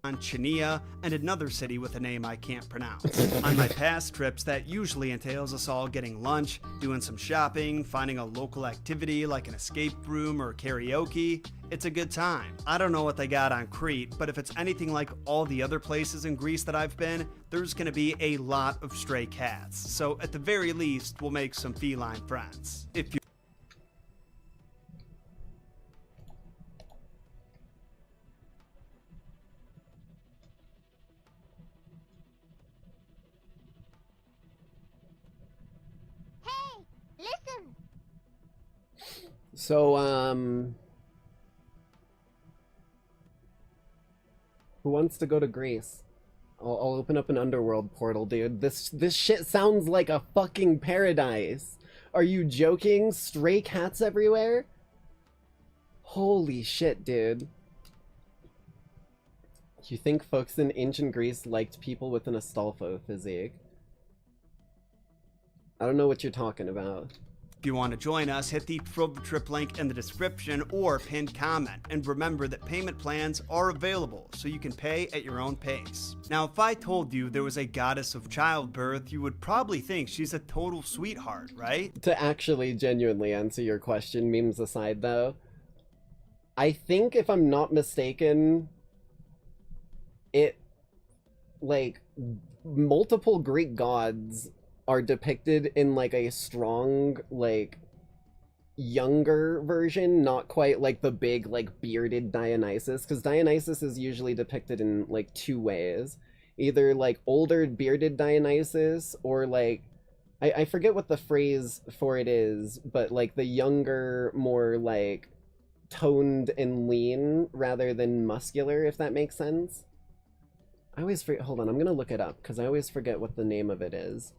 Chania, and another city with a name I can't pronounce. On my past trips, that usually entails us all getting lunch, doing some shopping, finding a local activity like an escape room or karaoke. It's a good time. I don't know what they got on Crete, but if it's anything like all the other places in Greece that I've been, there's gonna be a lot of stray cats. So at the very least, we'll make some feline friends. If you So, who wants to go to Greece? I'll open up an underworld portal, dude. This shit sounds like a fucking paradise. Are you joking? Stray cats everywhere? Holy shit, dude. You think folks in ancient Greece liked people with an Astolfo physique? I don't know what you're talking about. If you want to join us, hit the trip link in the description or pinned comment. And remember that payment plans are available, so you can pay at your own pace. Now, if I told you there was a goddess of childbirth, you would probably think she's a total sweetheart, right? To actually genuinely answer your question, memes aside though, I think if I'm not mistaken, like, multiple Greek gods are depicted in like a strong, like, younger version, not quite like the big, like, bearded Dionysus, because Dionysus is usually depicted in like two ways. Either like older bearded Dionysus, or like, I forget what the phrase for it is, but like the younger, more like toned and lean rather than muscular, if that makes sense. I always forget, hold on, I'm gonna look it up, because I always forget what the name of it is.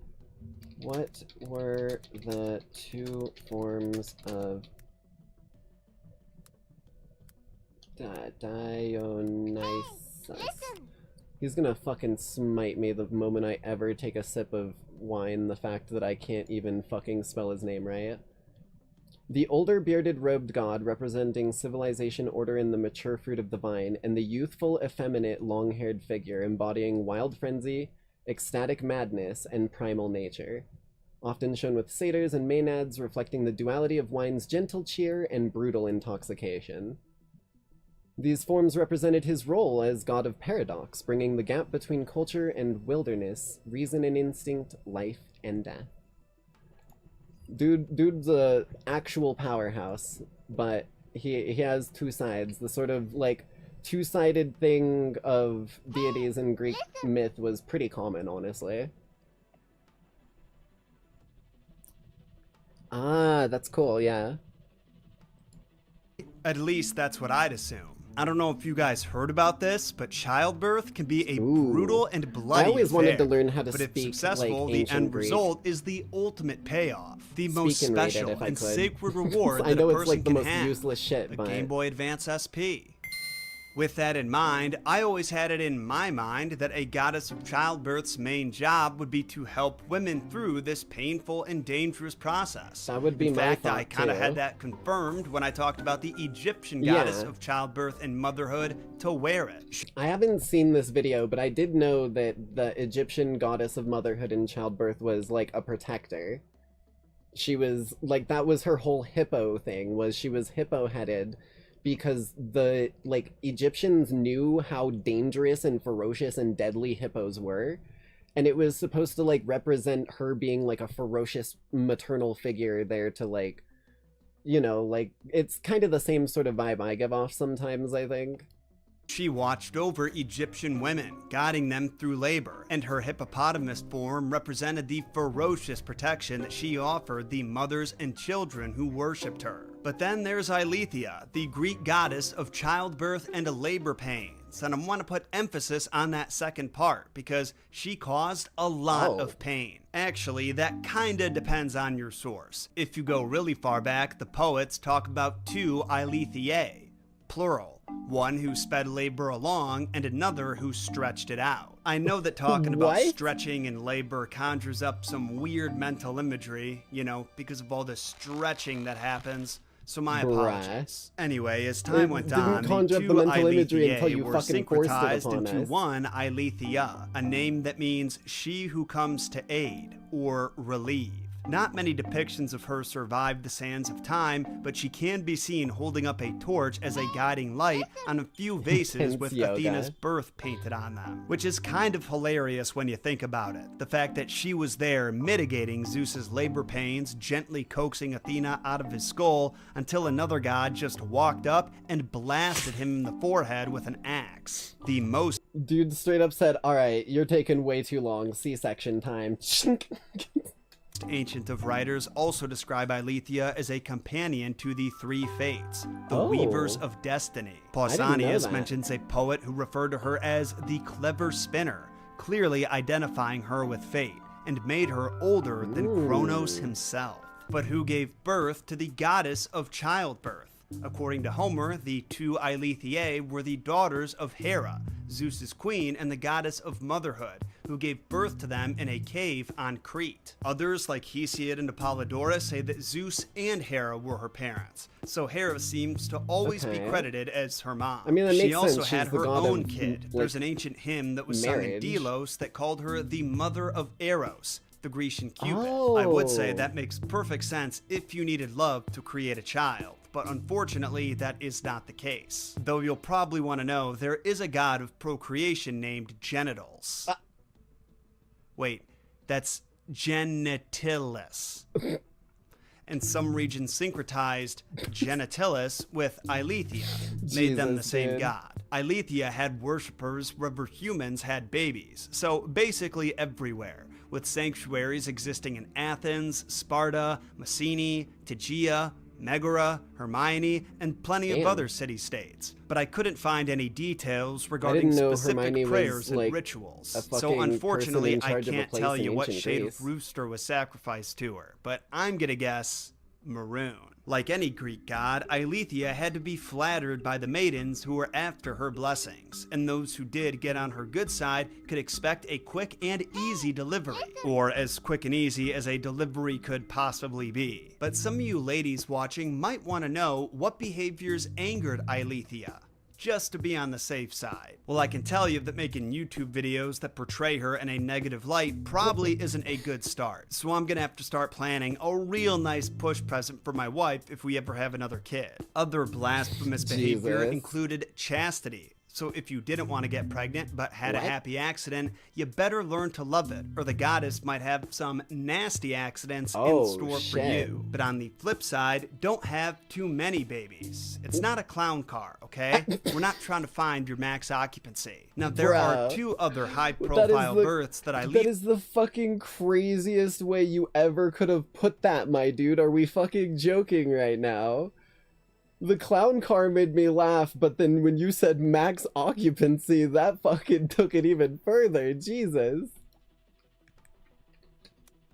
What were the two forms of Dionysus? He's gonna fucking smite me the moment I ever take a sip of wine, the fact that I can't even fucking spell his name right. The older bearded robed god representing civilization, order, and the mature fruit of the vine, and the youthful, effeminate, long-haired figure embodying wild frenzy, ecstatic madness, and primal nature, often shown with satyrs and maenads reflecting the duality of wine's gentle cheer and brutal intoxication. These forms represented his role as god of paradox, bringing the gap between culture and wilderness, reason and instinct, life and death. Dude's a actual powerhouse, but he has two sides. The sort of like two-sided thing of deities in Greek myth was pretty common, honestly. Ah, that's cool, yeah. At least that's what I'd assume. I don't know if you guys heard about this, but childbirth can be a brutal and bloody I always wanted to affair. learn how to But if speak successful, like the ancient end Greek. result is the ultimate payoff. The most Speak and read it special if I and could. sacred reward I that know a it's person like the can most have. useless shit, The but Game Boy Advance SP. With that in mind, I always had it in my mind that a goddess of childbirth's main job would be to help women through this painful and dangerous process. That would be in my fact, thought, I kind of too. had that confirmed when I talked about the Egyptian goddess Yeah. of childbirth and motherhood, Taweret. I haven't seen this video, but I did know that the Egyptian goddess of motherhood and childbirth was like a protector. She was like, that was her whole hippo thing, was she was hippo-headed because the like Egyptians knew how dangerous and ferocious and deadly hippos were. And it was supposed to like represent her being like a ferocious maternal figure there to like, you know, like it's kind of the same sort of vibe I give off sometimes, I think. She watched over Egyptian women, guiding them through labor, and her hippopotamus form represented the ferocious protection that she offered the mothers and children who worshipped her. But then there's Eileithyia, the Greek goddess of childbirth and labor pains, and I want to put emphasis on that second part because she caused a lot of pain. Actually, that kinda depends on your source. If you go really far back, the poets talk about two Eileithyia, plural. One who sped labor along, and another who stretched it out. I know that talking about stretching and labor conjures up some weird mental imagery, you know, because of all the stretching that happens. So my apologies. Anyway, as time went on, the conjure up two the mental imagery until Eileithyia you were fucking forced it syncretized upon into us. one Eileithyia, a name that means she who comes to aid or relieve. Not many depictions of her survived the sands of time, but she can be seen holding up a torch as a guiding light on a few vases with Intense yoga. Athena's birth painted on them, which is kind of hilarious when you think about it. The fact that she was there mitigating Zeus's labor pains, gently coaxing Athena out of his skull until another god just walked up and blasted him in the forehead with an axe. The most Dude straight up said, alright, you're taking way too long, C-section time. ancient of writers also describe Eileithyia as a companion to the three fates, the Oh. weavers of destiny. I didn't know Pausanias that. mentions a poet who referred to her as the clever spinner, clearly identifying her with fate, and made her older than Kronos himself, but who gave birth to the goddess of childbirth. According to Homer, the two Eileithyia were the daughters of Hera, Zeus's queen and the goddess of motherhood, who gave birth to them in a cave on Crete. Others, like Hesiod and Apollodorus, say that Zeus and Hera were her parents, so Hera seems to always be Okay. credited as her mom. I mean, that she makes also sense. had She's the her god own of, kid. like, There's an ancient hymn that was sung in marriage. Delos that called her the mother of Eros, the Grecian Cupid. I would say Oh. that makes perfect sense if you needed love to create a child, but unfortunately that is not the case. Though you'll probably want to know, there is a god of procreation named Genitals. Wait, that's Genitilis. And some regions syncretized Genitilis with Eileithyia, made them the Jesus, same dude. god. Eileithyia had worshippers wherever humans had babies, so basically everywhere, with sanctuaries existing in Athens, Sparta, Messene, Tegea, Megara, Hermione, and plenty of Damn. other city-states. But I couldn't find any details regarding know specific Hermione was, prayers and like, rituals. a So fucking unfortunately, person in I charge of a can't place tell in you what ancient shade Greece. of rooster was sacrificed to her, but I'm gonna guess maroon. Like any Greek god, Eileithyia had to be flattered by the maidens who were after her blessings, and those who did get on her good side could expect a quick and easy delivery, or as quick and easy as a delivery could possibly be. But some of you ladies watching might want to know what behaviors angered Eileithyia, just to be on the safe side. Well, I can tell you that making YouTube videos that portray her in a negative light probably isn't a good start. So I'm gonna have to start planning a real nice push present for my wife if we ever have another kid. Other blasphemous behavior Jesus. included chastity. So if you didn't want to get pregnant but had a What? happy accident, you better learn to love it, or the goddess might have some nasty accidents in Oh, store for shit. you. But on the flip side, don't have too many babies. It's not a clown car, okay? We're not trying to find your max occupancy. Now, there are Bruh. two other That is high-profile the- births that I That is the fucking craziest way you ever could have put that, my dude. Are we fucking joking right now? The clown car made me laugh, but then when you said max occupancy, that fucking took it even further. Jesus.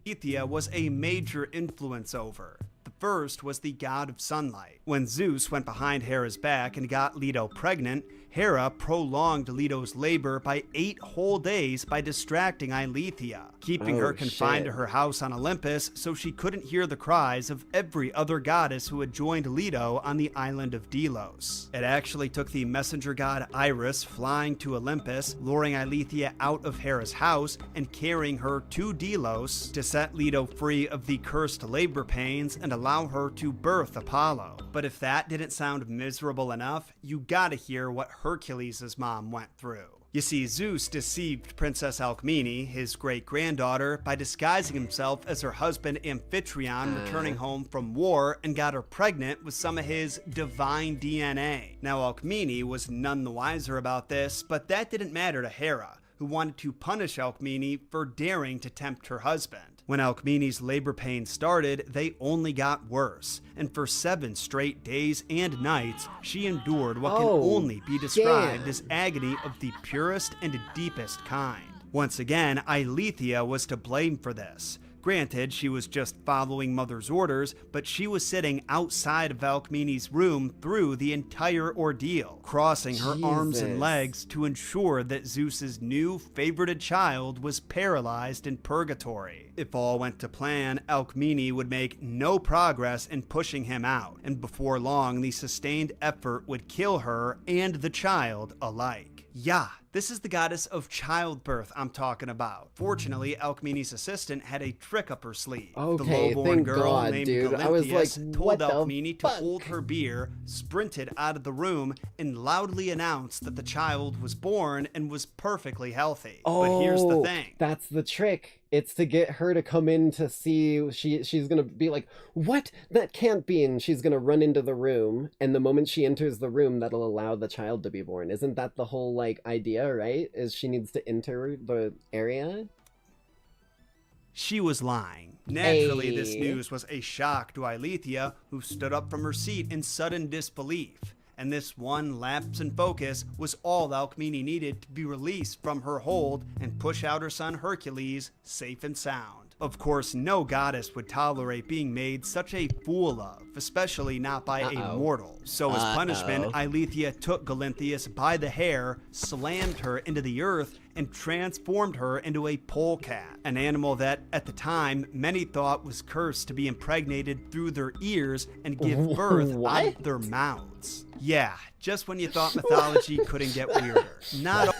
Heyya was a major influence over. The first was the god of sunlight. When Zeus went behind Hera's back and got Leto pregnant, Hera prolonged Leto's labor by 8 whole days by distracting Eileithyia, keeping her confined to her house on Olympus so she couldn't hear the cries of every other goddess who had joined Leto on the island of Delos. It actually took the messenger god Iris flying to Olympus, luring Eileithyia out of Hera's house, and carrying her to Delos to set Leto free of the cursed labor pains and allow her to birth Apollo. But if that didn't sound miserable enough, you gotta hear what Hercules' mom went through. You see, Zeus deceived Princess Alcmene, his great-granddaughter, by disguising himself as her husband Amphitryon returning home from war, and got her pregnant with some of his divine DNA. Now, Alcmene was none the wiser about this, but that didn't matter to Hera, who wanted to punish Alcmene for daring to tempt her husband. When Alcmene's labor pains started, they only got worse, and for 7 straight days and nights, she endured what can only be described as agony of the purest and deepest kind. Once again, Eileithyia was to blame for this. Granted, she was just following Mother's orders, but she was sitting outside of Alcmene's room through the entire ordeal, crossing her arms and legs to ensure that Zeus's new favorited child was paralyzed in purgatory. If all went to plan, Alcmene would make no progress in pushing him out, and before long, the sustained effort would kill her and the child alike. Yeah, this is the goddess of childbirth I'm talking about. Fortunately, Alcmene's assistant had a trick up her sleeve. Okay, the lowborn thank girl God, named dude. Galinthius I was like, told what the Alcmene to fuck? hold her beer, sprinted out of the room, and loudly announced that the child was born and was perfectly healthy. But here's the thing. That's the trick. It's to get her to come in to see. She's gonna be like, what? That can't be. And she's gonna run into the room. And the moment she enters the room, that'll allow the child to be born. Isn't that the whole like idea, right? Is she needs to enter the area? She was lying. Naturally, this news was a shock to Eileithyia, who stood up from her seat in sudden disbelief. And this one lapse in focus was all Alcmene needed to be released from her hold and push out her son Hercules safe and sound. Of course, no goddess would tolerate being made such a fool of, especially not by a mortal. So as punishment, Eileithyia took Galinthius by the hair, slammed her into the earth, and transformed her into a polecat, an animal that, at the time, many thought was cursed to be impregnated through their ears and give birth out of their mouths. Yeah, just when you thought mythology couldn't get weirder. Not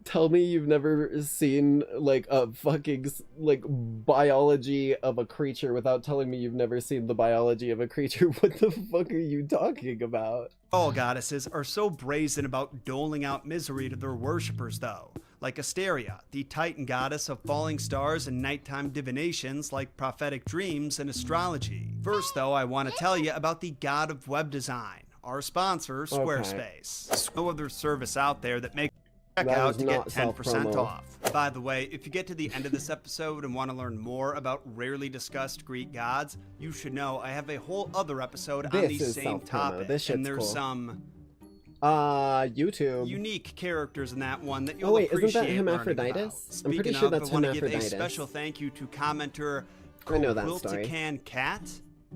Tell me you've never seen like a fucking like biology of a creature without telling me you've never seen the biology of a creature. What the fuck are you talking about? all goddesses are so brazen about doling out misery to their worshippers, though. Like Asteria, the Titan goddess of falling stars and nighttime divinations like prophetic dreams and astrology. First, though, I want to tell you about the god of web design, our sponsor, Squarespace. There's no other service out there that makes check out to get 10% off. By the way, if you get to the end of this episode and want to learn more about rarely discussed Greek gods, you should know I have a whole other episode on the same topic. And there's some YouTube unique characters in that one that you'll appreciate. Isn't that Hermaphroditus? I'm pretty sure that's I want to Hermaphroditus. give a special thank you to commenter Quiltican Cat,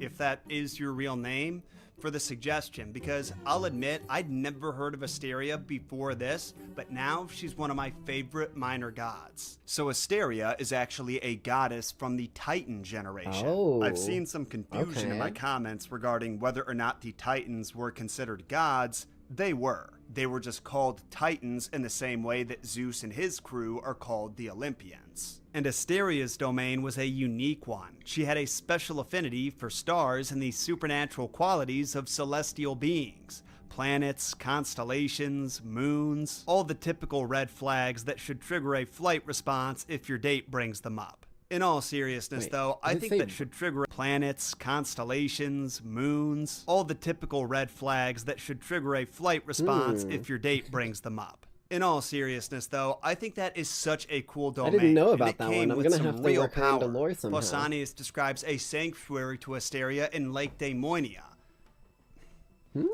if that is your real name, for the suggestion, because I'll admit I'd never heard of Asteria before this, but now she's one of my favorite minor gods. So Asteria is actually a goddess from the Titan generation. I've seen some confusion in my comments regarding whether or not the Titans were considered gods. They were. They were just called Titans in the same way that Zeus and his crew are called the Olympians. And Asteria's domain was a unique one. She had a special affinity for stars and the supernatural qualities of celestial beings. Planets, constellations, moons, all the typical red flags that should trigger a flight response if your date brings them up. In all seriousness, though, I think that should trigger planets, constellations, moons, all the typical red flags that should trigger a flight response if your date brings them up. In all seriousness, though, I think that is such a cool domain. I didn't know about that came one. I'm with gonna some have to real work around the power. lore somehow. Pausanias describes a sanctuary to Asteria in Lake Daemonia.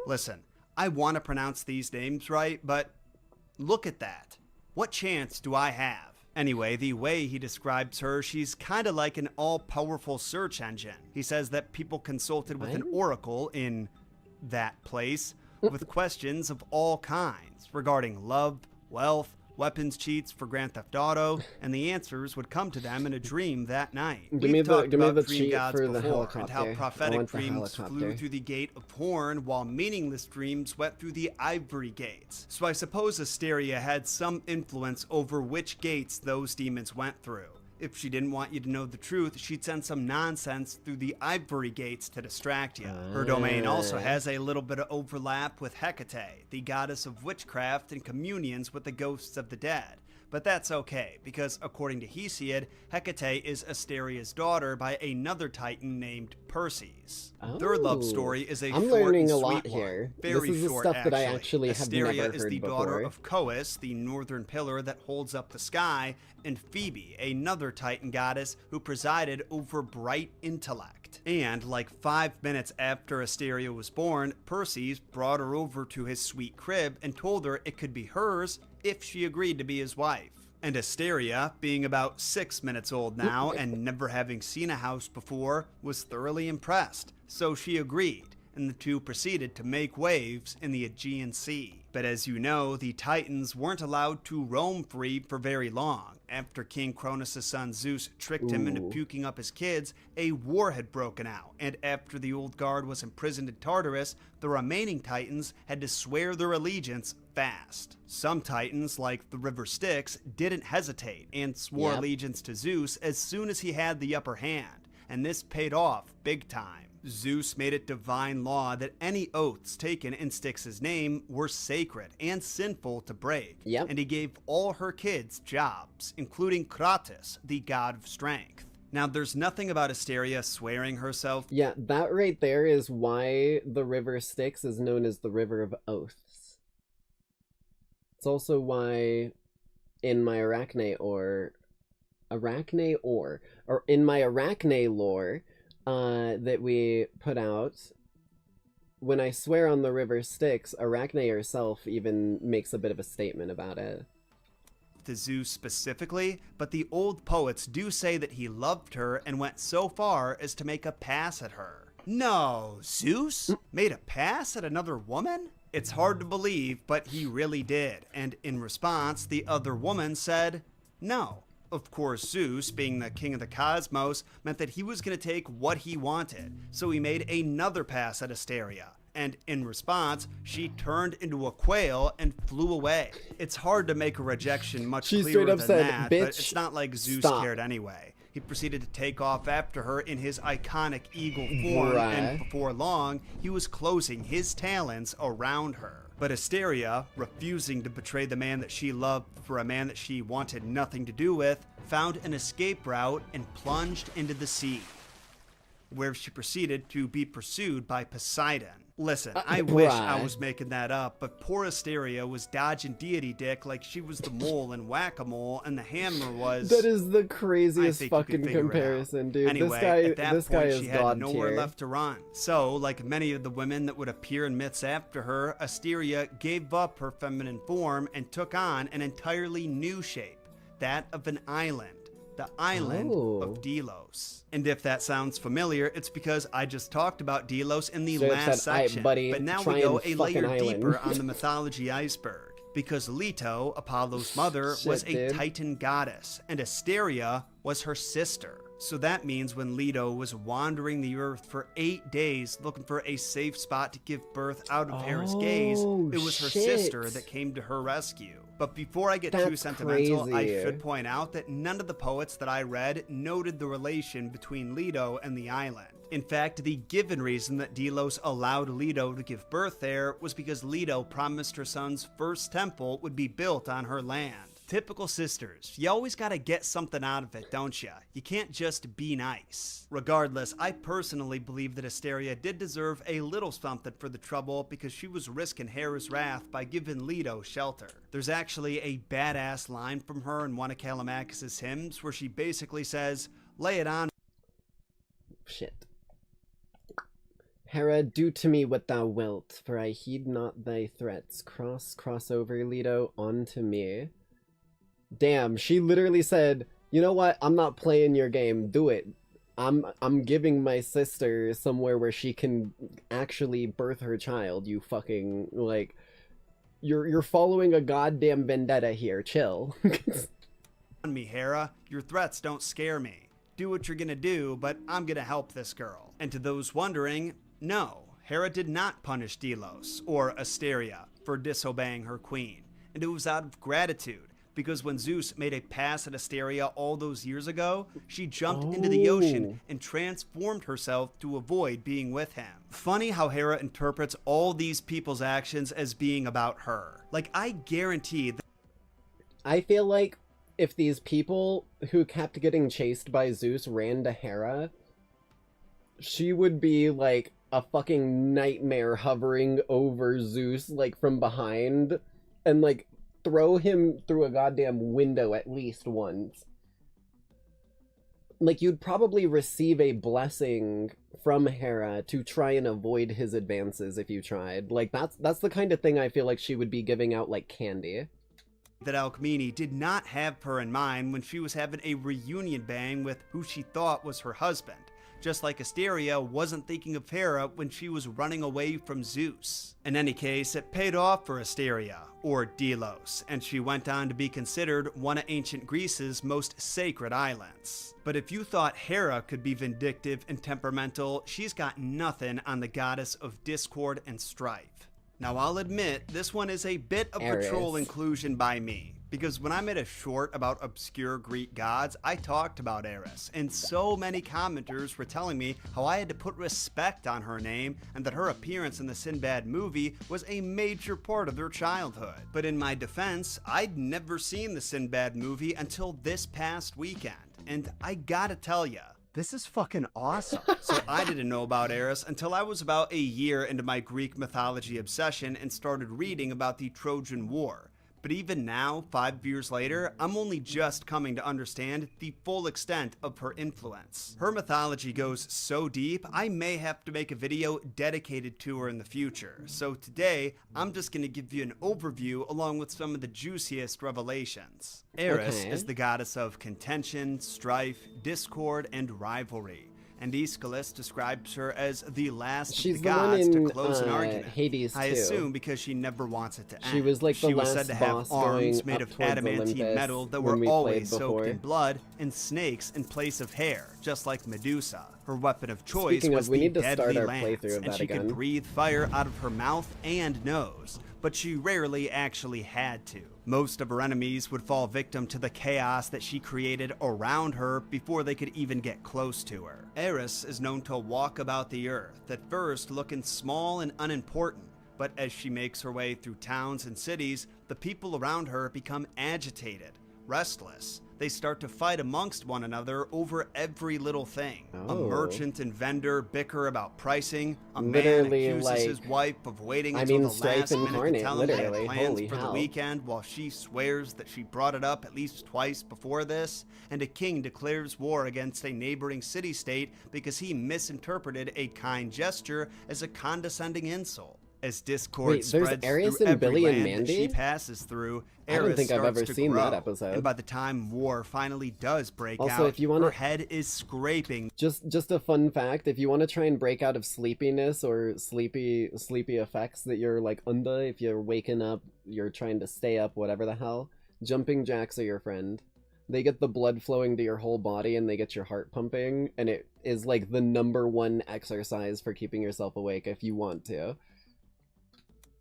Listen, I want to pronounce these names right, but look at that. What chance do I have? Anyway, the way he describes her, she's kind of like an all-powerful search engine. He says that people consulted with an oracle in that place with questions of all kinds regarding love, wealth, weapons cheats for Grand Theft Auto, and the answers would come to them in a dream that night. We've talked about dream gods before, and how prophetic dreams flew through the gate of horn, while meaningless dreams went through the ivory gates. So I suppose Asteria had some influence over which gates those demons went through. If she didn't want you to know the truth, she'd send some nonsense through the ivory gates to distract you. Her domain also has a little bit of overlap with Hecate, the goddess of witchcraft and communions with the ghosts of the dead. But that's okay, because according to Hesiod, Hecate is Asteria's daughter by another titan named Perses. Their love story is a I'm short learning and a sweet lot one. here. Very this is short, the stuff that I actually. actually have Asteria never is heard the before. daughter of Coes, the northern pillar that holds up the sky, and Phoebe, another titan goddess who presided over bright intellect. And like 5 minutes after Asteria was born, Perses brought her over to his sweet crib and told her it could be hers if she agreed to be his wife. And Asteria, being about 6 minutes old now and never having seen a house before, was thoroughly impressed, so she agreed, and the two proceeded to make waves in the Aegean Sea. But as you know, the Titans weren't allowed to roam free for very long. After King Cronus' son Zeus tricked him into puking up his kids, a war had broken out, and after the old guard was imprisoned in Tartarus, the remaining Titans had to swear their allegiance fast. Some Titans, like the River Styx, didn't hesitate and swore allegiance to Zeus as soon as he had the upper hand, and this paid off big time. Zeus made it divine law that any oaths taken in Styx's name were sacred and sinful to break, and he gave all her kids jobs, including Kratos, the god of strength. Now, there's nothing about Asteria swearing herself. Yeah, that right there is why the River Styx is known as the River of Oaths. It's also why in my Arachne lore, that we put out, when I swear on the River Styx, Arachne herself even makes a bit of a statement about it. To Zeus specifically, but the old poets do say that he loved her and went so far as to make a pass at her. No, Zeus made a pass at another woman? It's hard to believe, but he really did, and in response, the other woman said no. Of course, Zeus, being the king of the cosmos, meant that he was going to take what he wanted, so he made another pass at Asteria, and in response, she turned into a quail and flew away. It's hard to make a rejection much clearer than that, but it's not like Zeus cared anyway. He proceeded to take off after her in his iconic eagle form, and before long, he was closing his talons around her. But Asteria, refusing to betray the man that she loved for a man that she wanted nothing to do with, found an escape route and plunged into the sea, where she proceeded to be pursued by Poseidon. Listen, I wish I was making that up, but poor Asteria was dodging deity dick like she was the mole in Whack-A-Mole and the hammer was... That is the craziest fucking comparison, dude. Anyway, at that this guy point, is she had god nowhere tier. left to run. So, like many of the women that would appear in myths after her, Asteria gave up her feminine form and took on an entirely new shape, that of an island. The island of Delos. And if that sounds familiar, it's because I just talked about Delos in the last section. But now we go a layer deeper on the mythology iceberg. Because Leto, Apollo's mother, was a Titan goddess, and Asteria was her sister. So that means when Leto was wandering the earth for 8 days looking for a safe spot to give birth out of Hera's gaze, it was her sister that came to her rescue. But before I get too sentimental, I should point out that none of the poets that I read noted the relation between Leto and the island. In fact, the given reason that Delos allowed Leto to give birth there was because Leto promised her son's first temple would be built on her land. Typical sisters. You always gotta get something out of it, don't ya? You can't just be nice. Regardless, I personally believe that Asteria did deserve a little something for the trouble because she was risking Hera's wrath by giving Leto shelter. There's actually a badass line from her in one of Callimachus' hymns where she basically says, "Lay it on." Shit. Hera, do to me what thou wilt, for I heed not thy threats. Cross over, Leto, onto me. Damn, she literally said, you know what, I'm not playing your game, do it. I'm giving my sister somewhere where she can actually birth her child, you fucking, like, you're following a goddamn vendetta here, chill. On me, Hera, your threats don't scare me. Do what you're gonna do, but I'm gonna help this girl. And to those wondering, no, Hera did not punish Delos, or Asteria, for disobeying her queen, and it was out of gratitude. Because when Zeus made a pass at Asteria all those years ago, she jumped into the ocean and transformed herself to avoid being with him. Funny how Hera interprets all these people's actions as being about her. Like, I guarantee that I feel like if these people who kept getting chased by Zeus ran to Hera, she would be like a fucking nightmare hovering over Zeus, like from behind, and like throw him through a goddamn window at least once. Like, you'd probably receive a blessing from Hera to try and avoid his advances if you tried. Like, that's the kind of thing I feel like she would be giving out like candy. That Alcmene did not have her in mind when she was having a reunion bang with who she thought was her husband. Just like Asteria wasn't thinking of Hera when she was running away from Zeus. In any case, it paid off for Asteria, or Delos, and she went on to be considered one of ancient Greece's most sacred islands. But if you thought Hera could be vindictive and temperamental, she's got nothing on the goddess of discord and strife. Now I'll admit, this one is a bit of patrol inclusion by me. Because when I made a short about obscure Greek gods, I talked about Eris, and so many commenters were telling me how I had to put respect on her name and that her appearance in the Sinbad movie was a major part of their childhood. But in my defense, I'd never seen the Sinbad movie until this past weekend, and I gotta tell ya, this is fucking awesome. So I didn't know about Eris until I was about a year into my Greek mythology obsession and started reading about the Trojan War. But even now, 5 years later, I'm only just coming to understand the full extent of her influence. Her mythology goes so deep, I may have to make a video dedicated to her in the future. So today, I'm just going to give you an overview along with some of the juiciest revelations. Eris is the goddess of contention, strife, discord, and rivalry. And Aeschylus describes her as the last of the gods to close an argument. Hades I assume because she never wants it to end. She was like the last said to have boss arms going made up of towards adamantine Olympus metal that when were we always played soaked before. in blood, and snakes in place of hair, just like Medusa. Her weapon of choice Speaking was of, we the need to deadly start our lance, playthrough of and that she again. could breathe fire out of her mouth and nose. But she rarely actually had to. Most of her enemies would fall victim to the chaos that she created around her before they could even get close to her. Eris is known to walk about the earth, at first looking small and unimportant, but as she makes her way through towns and cities, the people around her become agitated, restless. They start to fight amongst one another over every little thing. A merchant and vendor bicker about pricing. A man accuses his wife of waiting until the last minute to tell him they had plans for the weekend while she swears that she brought it up at least twice before this. And a king declares war against a neighboring city-state because he misinterpreted a kind gesture as a condescending insult. As discord spreads through every land that she passes through, Eris starts to grow, that episode. and by the time war finally does break Also, out, if you wanna, her head is scraping. Just a fun fact: if you want to try and break out of sleepiness or sleepy effects that you're like under, if you're waking up, you're trying to stay up, whatever the hell, jumping jacks are your friend. They get the blood flowing to your whole body and they get your heart pumping, and it is like the #1 exercise for keeping yourself awake if you want to.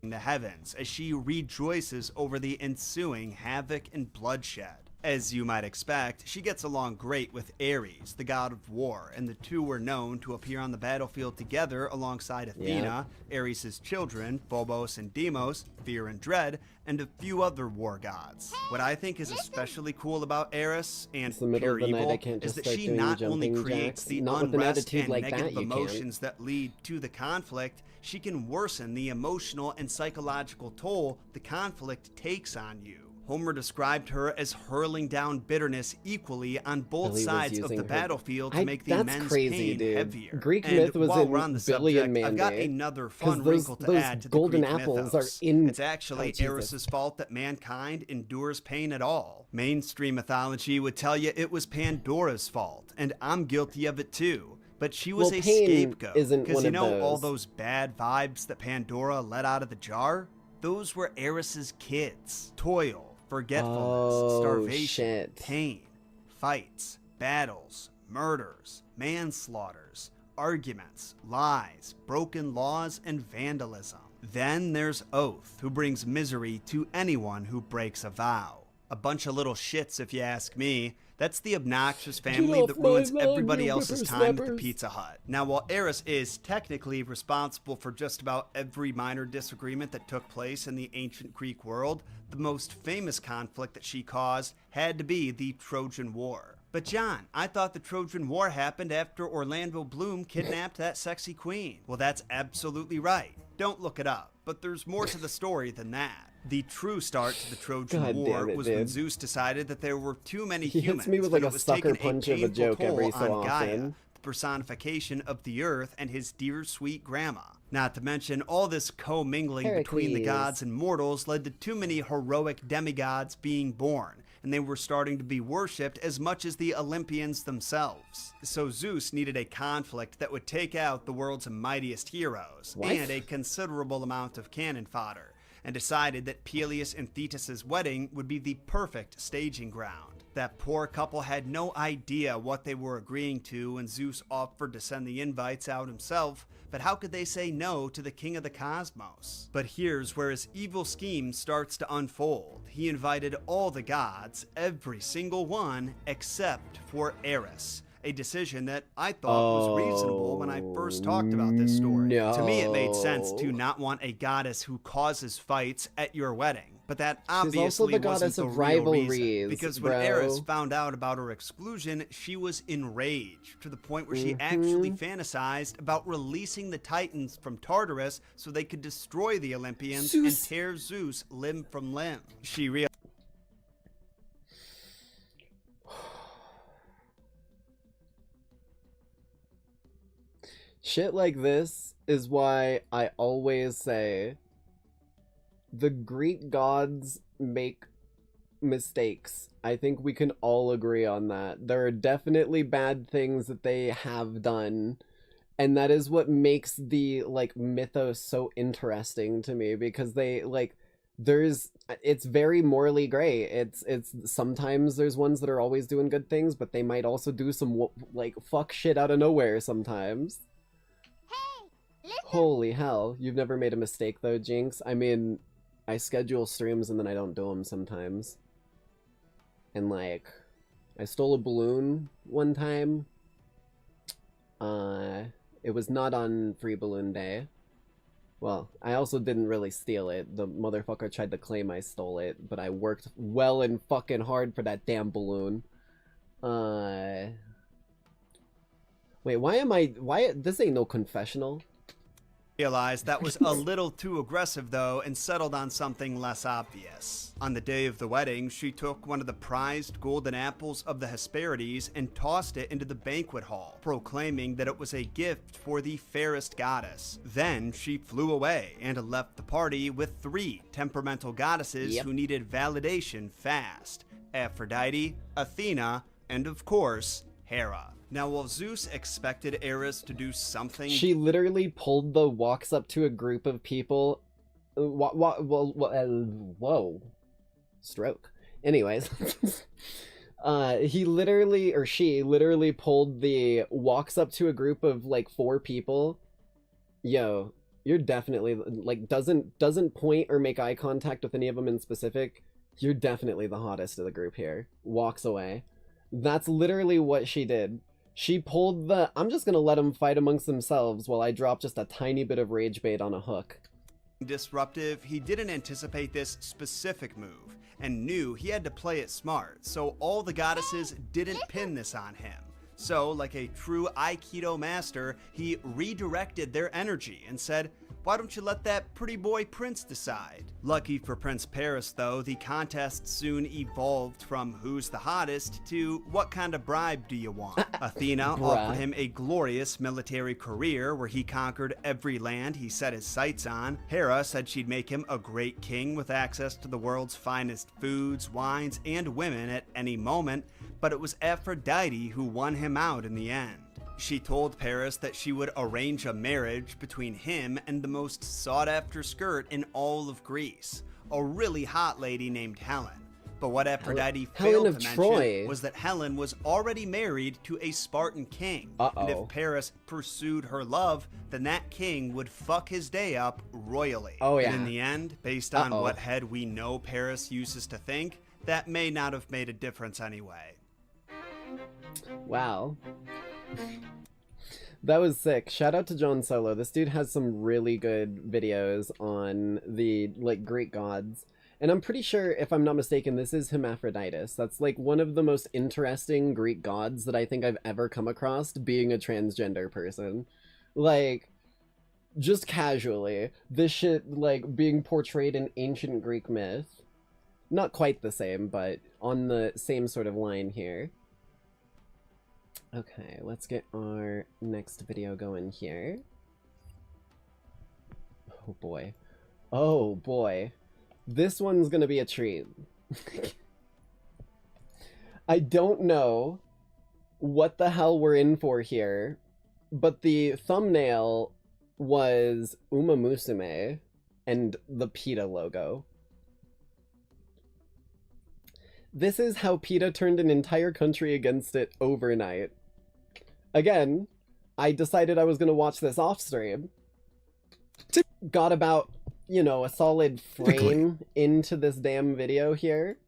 The heavens as she rejoices over the ensuing havoc and bloodshed. As you might expect, she gets along great with Ares, the god of war, and the two were known to appear on the battlefield together alongside Athena, Ares' children, Phobos and Deimos, Fear and Dread, and a few other war gods. What I think is especially cool about Ares and pure evil is that she not only creates the unrest and negative emotions that lead to the conflict, she can worsen the emotional and psychological toll the conflict takes on you. Homer described her as hurling down bitterness equally on both sides of the battlefield to make the immense pain heavier. Greek myth was while in we're on the Billion subject, Man I've got Day, another fun 'cause wrinkle to those add to the golden Greek apples mythos. are in- It's actually Oh, Jesus. Ares' fault that mankind endures pain at all. Mainstream mythology would tell you it was Pandora's fault, and I'm guilty of it too. But she was Well, a pain scapegoat. isn't Because one you of know all those. those bad vibes that Pandora let out of the jar? Those were Ares' kids. Toil, forgetfulness, starvation, pain, fights, battles, murders, manslaughters, arguments, lies, broken laws, and vandalism. Then there's Oath, who brings misery to anyone who breaks a vow. A bunch of little shits, if you ask me. That's the obnoxious family that ruins everybody else's time at the Pizza Hut. Now, while Ares is technically responsible for just about every minor disagreement that took place in the ancient Greek world, the most famous conflict that she caused had to be the Trojan War. But John, I thought the Trojan War happened after Orlando Bloom kidnapped that sexy queen. Well, that's absolutely right. Don't look it up, but there's more to the story than that. The true start to the Trojan War was when Zeus decided that there were too many humans. Hits me with like and a it was sucker taking punch of a painful joke every toll so on Gaia, often. the personification of the earth, and his dear sweet grandma. Not to mention, all this co-mingling between the Heracles. gods and mortals led to too many heroic demigods being born, and they were starting to be worshipped as much as the Olympians themselves. So Zeus needed a conflict that would take out the world's mightiest heroes, What? and a considerable amount of cannon fodder, and decided that Peleus and Thetis' wedding would be the perfect staging ground. That poor couple had no idea what they were agreeing to when Zeus offered to send the invites out himself, but how could they say no to the king of the cosmos? But here's where his evil scheme starts to unfold. He invited all the gods, every single one, except for Eris. A decision that I thought was reasonable when I first talked about this story. To me, it made sense to not want a goddess who causes fights at your wedding. But that obviously also the wasn't goddess the of real reason. rivalries, Because when bro. Eris found out about her exclusion, she was enraged to the point where she actually fantasized about releasing the Titans from Tartarus so they could destroy the Olympians and tear Zeus limb from limb. She realized Shit like this is why I always say the Greek gods make mistakes. I think we can all agree on that. There are definitely bad things that they have done, and that is what makes the like mythos so interesting to me, because they like it's very morally gray. It's sometimes there's ones that are always doing good things, but they might also do some like fuck shit out of nowhere sometimes. Holy hell, you've never made a mistake though, Jinx? I mean, I schedule streams and then I don't do them sometimes. And like, I stole a balloon one time. It was not on Free Balloon Day. Well, I also didn't really steal it. The motherfucker tried to claim I stole it, but I worked well and fucking hard for that damn balloon. Wait, why this ain't no confessional. that was a little too aggressive though and settled on something less obvious. On the day of the wedding, she took one of the prized golden apples of the Hesperides and tossed it into the banquet hall, proclaiming that it was a gift for the fairest goddess. Then she flew away and left the party with 3 temperamental goddesses who needed validation fast: Aphrodite, Athena, and of course, Hera. Now, while Zeus expected Eris to do something... She literally pulled the walks up to a group of people... Whoa. Stroke. Anyways. She literally pulled the walks up to a group of, like, 4 people. Yo, you're definitely, like, doesn't point or make eye contact with any of them in specific. You're definitely the hottest of the group here. Walks away. That's literally what she did. She pulled the, I'm just gonna let them fight amongst themselves while I drop just a tiny bit of rage bait on a hook. Disruptive, he didn't anticipate this specific move and knew he had to play it smart, so all the goddesses didn't pin this on him. So, like a true Aikido master, he redirected their energy and said, why don't you let that pretty boy Prince decide? Lucky for Prince Paris, though, the contest soon evolved from who's the hottest to what kind of bribe do you want? Athena offered him a glorious military career where he conquered every land he set his sights on. Hera said she'd make him a great king with access to the world's finest foods, wines, and women at any moment, but it was Aphrodite who won him out in the end. She told Paris that she would arrange a marriage between him and the most sought-after skirt in all of Greece, a really hot lady named Helen. But what Aphrodite failed to mention was that Helen was already married to a Spartan king. And if Paris pursued her love, then that king would fuck his day up royally. And in the end, based on what head we know Paris uses to think, that may not have made a difference anyway. Wow. That was sick. Shout out to John Solo. This dude has some really good videos on the, like, Greek gods. And I'm pretty sure, if I'm not mistaken, this is Hermaphroditus. That's, like, one of the most interesting Greek gods that I think I've ever come across, being a transgender person. Like, just casually, this shit, like, being portrayed in ancient Greek myth. Not quite the same, but on the same sort of line here. Okay, let's get our next video going here. Oh boy. Oh boy. This one's gonna be a treat. I don't know what the hell we're in for here, but the thumbnail was Uma Musume and the PETA logo. This is how PETA turned an entire country against it overnight. Again, I decided I was going to watch this off stream. Got about, you know, a solid frame into this damn video here.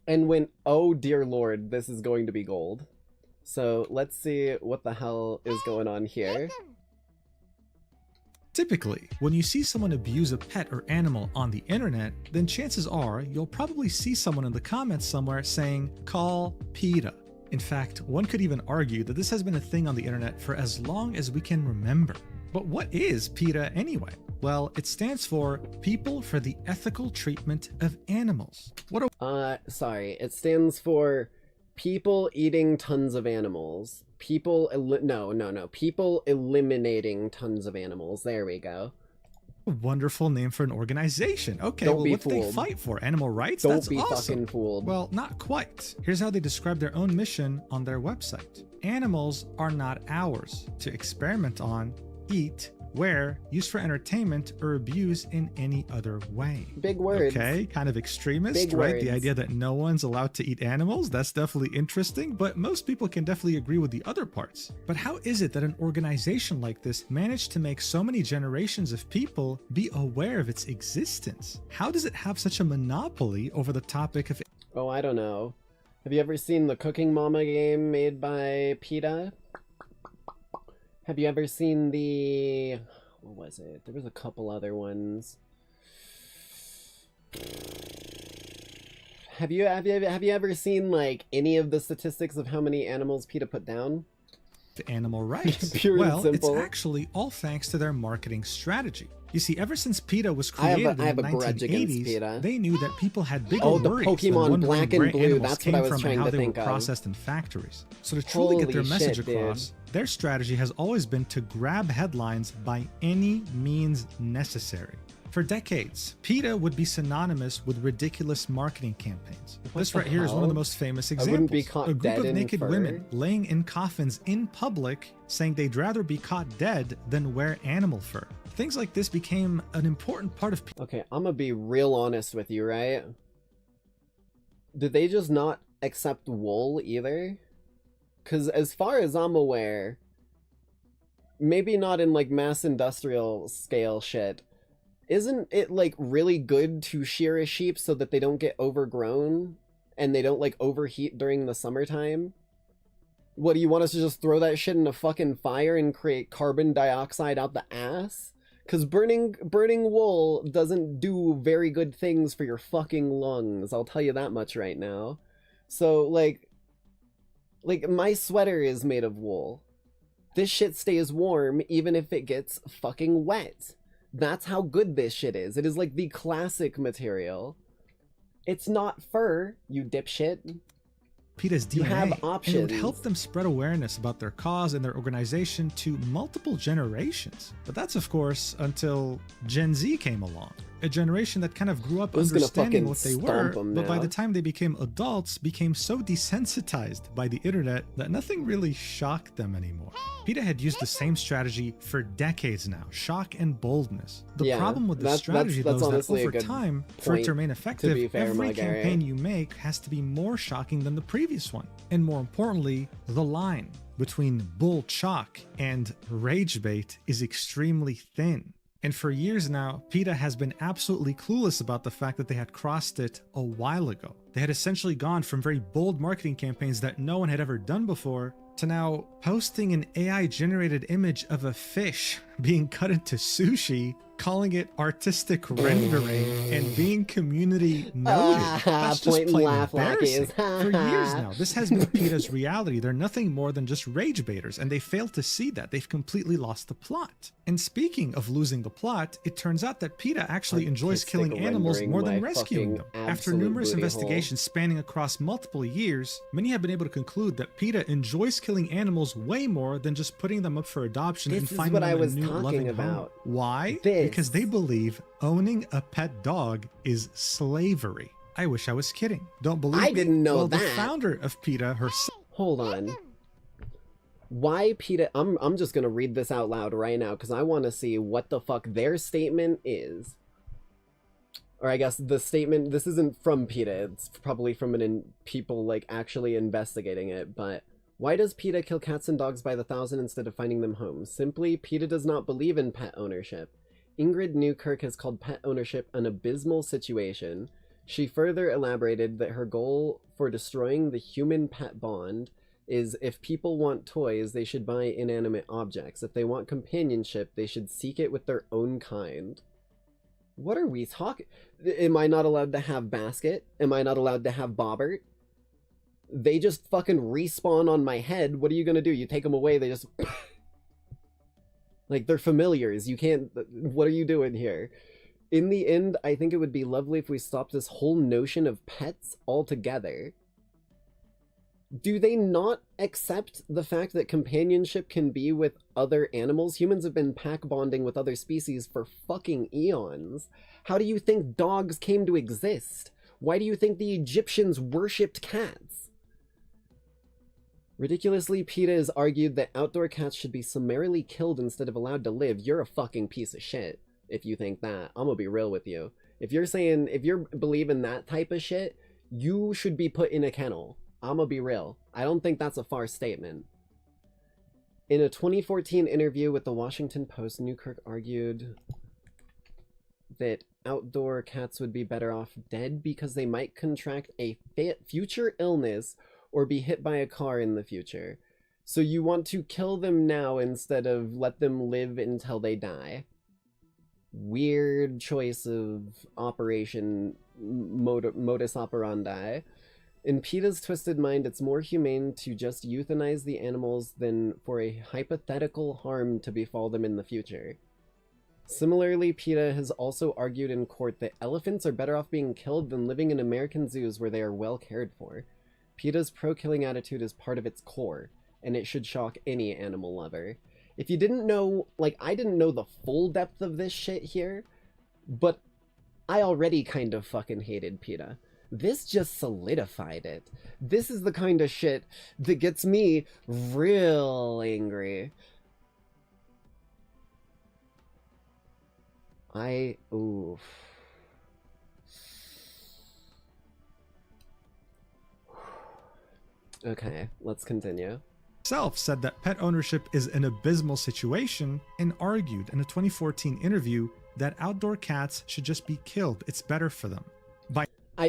And went, oh dear lord, this is going to be gold. So let's see what the hell is going on here. Typically, when you see someone abuse a pet or animal on the internet, then chances are you'll probably see someone in the comments somewhere saying, call PETA. In fact, one could even argue that this has been a thing on the internet for as long as we can remember. But what is PETA anyway? Well, it stands for People for the Ethical Treatment of Animals. Sorry, it stands for People Eating Tons of Animals. People People eliminating tons of animals. There we go. A wonderful name for an organization. Okay, Don't well, be what do they fooled. fight for? Animal rights? Don't That's be awesome. fucking fooled. Well, not quite. Here's how they describe their own mission on their website. Animals are not ours to experiment on, eat, wear, use for entertainment, or abuse in any other way. Big words. Okay, kind of extremist, Big right? words. The idea that no one's allowed to eat animals, that's definitely interesting, but most people can definitely agree with the other parts. But how is it that an organization like this managed to make so many generations of people be aware of its existence? How does it have such a monopoly over the topic of... Oh, I don't know. Have you ever seen the Cooking Mama game made by PETA? Have you ever seen the... what was it? There was a couple other ones. Have you ever seen, like, any of the statistics of how many animals PETA put down? Animal rights. Pure well, and simple. it's actually all thanks to their marketing strategy. You see, ever since PETA was created I have in a the grudge against 1980s, PETA. they knew that people had bigger Oh, the worries Pokemon than wondering Black and where Blue, animals that's what came I was from trying and how to they think were of. processed in factories. So to truly get their Holy message shit, across, their strategy has always been to grab headlines by any means necessary. For decades, PETA would be synonymous with ridiculous marketing campaigns. This the right here is one of hell? the most famous I wouldn't be examples. caught A group dead of in naked fur. women laying in coffins in public saying they'd rather be caught dead than wear animal fur. Things like this became an important part of... Okay, I'm gonna be real honest with you, right? Did they just not accept wool either? Because as far as I'm aware, maybe not in like mass industrial scale shit, isn't it like really good to shear a sheep so that they don't get overgrown and they don't like overheat during the summertime? What, do you want us to just throw that shit in a fucking fire and create carbon dioxide out the ass? Because burning wool doesn't do very good things for your fucking lungs, I'll tell you that much right now. So, like my sweater is made of wool. This shit stays warm even if it gets fucking wet. That's how good this shit is. It is like the classic material. It's not fur, you dipshit. PETA's DNA, you have options. And it would help them spread awareness about their cause and their organization to multiple generations. But that's, of course, until Gen Z came along. A generation that kind of grew up understanding what they were, but by the time they became adults, became so desensitized by the internet that nothing really shocked them anymore. PETA had used the same strategy for decades now, shock and boldness. The problem with the strategy, though, is that over time, for it to remain effective, every campaign you make has to be more shocking than the previous one. And more importantly, the line between bull chalk and rage bait is extremely thin. And for years now, PETA has been absolutely clueless about the fact that they had crossed it a while ago. They had essentially gone from very bold marketing campaigns that no one had ever done before to now posting an AI-generated image of a fish being cut into sushi, calling it artistic rendering, and being community noted. That's just plain embarrassing. For years now, this has been PETA's reality. They're nothing more than just rage baiters, and they failed to see that. They've completely lost the plot. And speaking of losing the plot, it turns out that PETA actually enjoys killing animals more than rescuing them. After numerous investigations spanning across multiple years, many have been able to conclude that PETA enjoys killing animals way more than just putting them up for adoption and finding them a new loving home. Why? Because they believe owning a pet dog is slavery. I wish I was kidding. Don't believe me? I didn't know that. The founder of PETA herself. Hold on. Why PETA? I'm just gonna read this out loud right now because I want to see what the fuck their statement is. Or I guess the statement, this isn't from PETA, it's probably from people like actually investigating it, but why does PETA kill cats and dogs by the thousand instead of finding them homes? Simply, PETA does not believe in pet ownership. Ingrid Newkirk has called pet ownership an abysmal situation. She further elaborated that her goal for destroying the human-pet bond is if people want toys, they should buy inanimate objects. If they want companionship, they should seek it with their own kind. What are we talking? Am I not allowed to have Basket? Am I not allowed to have Bobbert? They just fucking respawn on my head. What are you gonna do? You take them away, they just... Like, they're familiars. You can't... What are you doing here? In the end, I think it would be lovely if we stopped this whole notion of pets altogether. Do they not accept the fact that companionship can be with other animals? Humans have been pack bonding with other species for fucking eons. How do you think dogs came to exist? Why do you think the Egyptians worshipped cats? Ridiculously, PETA has argued that outdoor cats should be summarily killed instead of allowed to live. You're a fucking piece of shit if you think that. I'm gonna be real with you. If you're believing that type of shit, you should be put in a kennel. I'm gonna be real. I don't think that's a far statement. In a 2014 interview with the Washington Post, Newkirk argued that outdoor cats would be better off dead because they might contract a future illness or be hit by a car in the future. So you want to kill them now instead of let them live until they die. Weird choice of operation modus operandi. In PETA's twisted mind, it's more humane to just euthanize the animals than for a hypothetical harm to befall them in the future. Similarly, PETA has also argued in court that elephants are better off being killed than living in American zoos where they are well cared for. PETA's pro-killing attitude is part of its core, and it should shock any animal lover. If you didn't know, like, I didn't know the full depth of this shit here, but I already kind of fucking hated PETA. This just solidified it. This is the kind of shit that gets me real angry. Oof. Okay, let's continue. Self said that pet ownership is an abysmal situation and argued in a 2014 interview that outdoor cats should just be killed. It's better for them.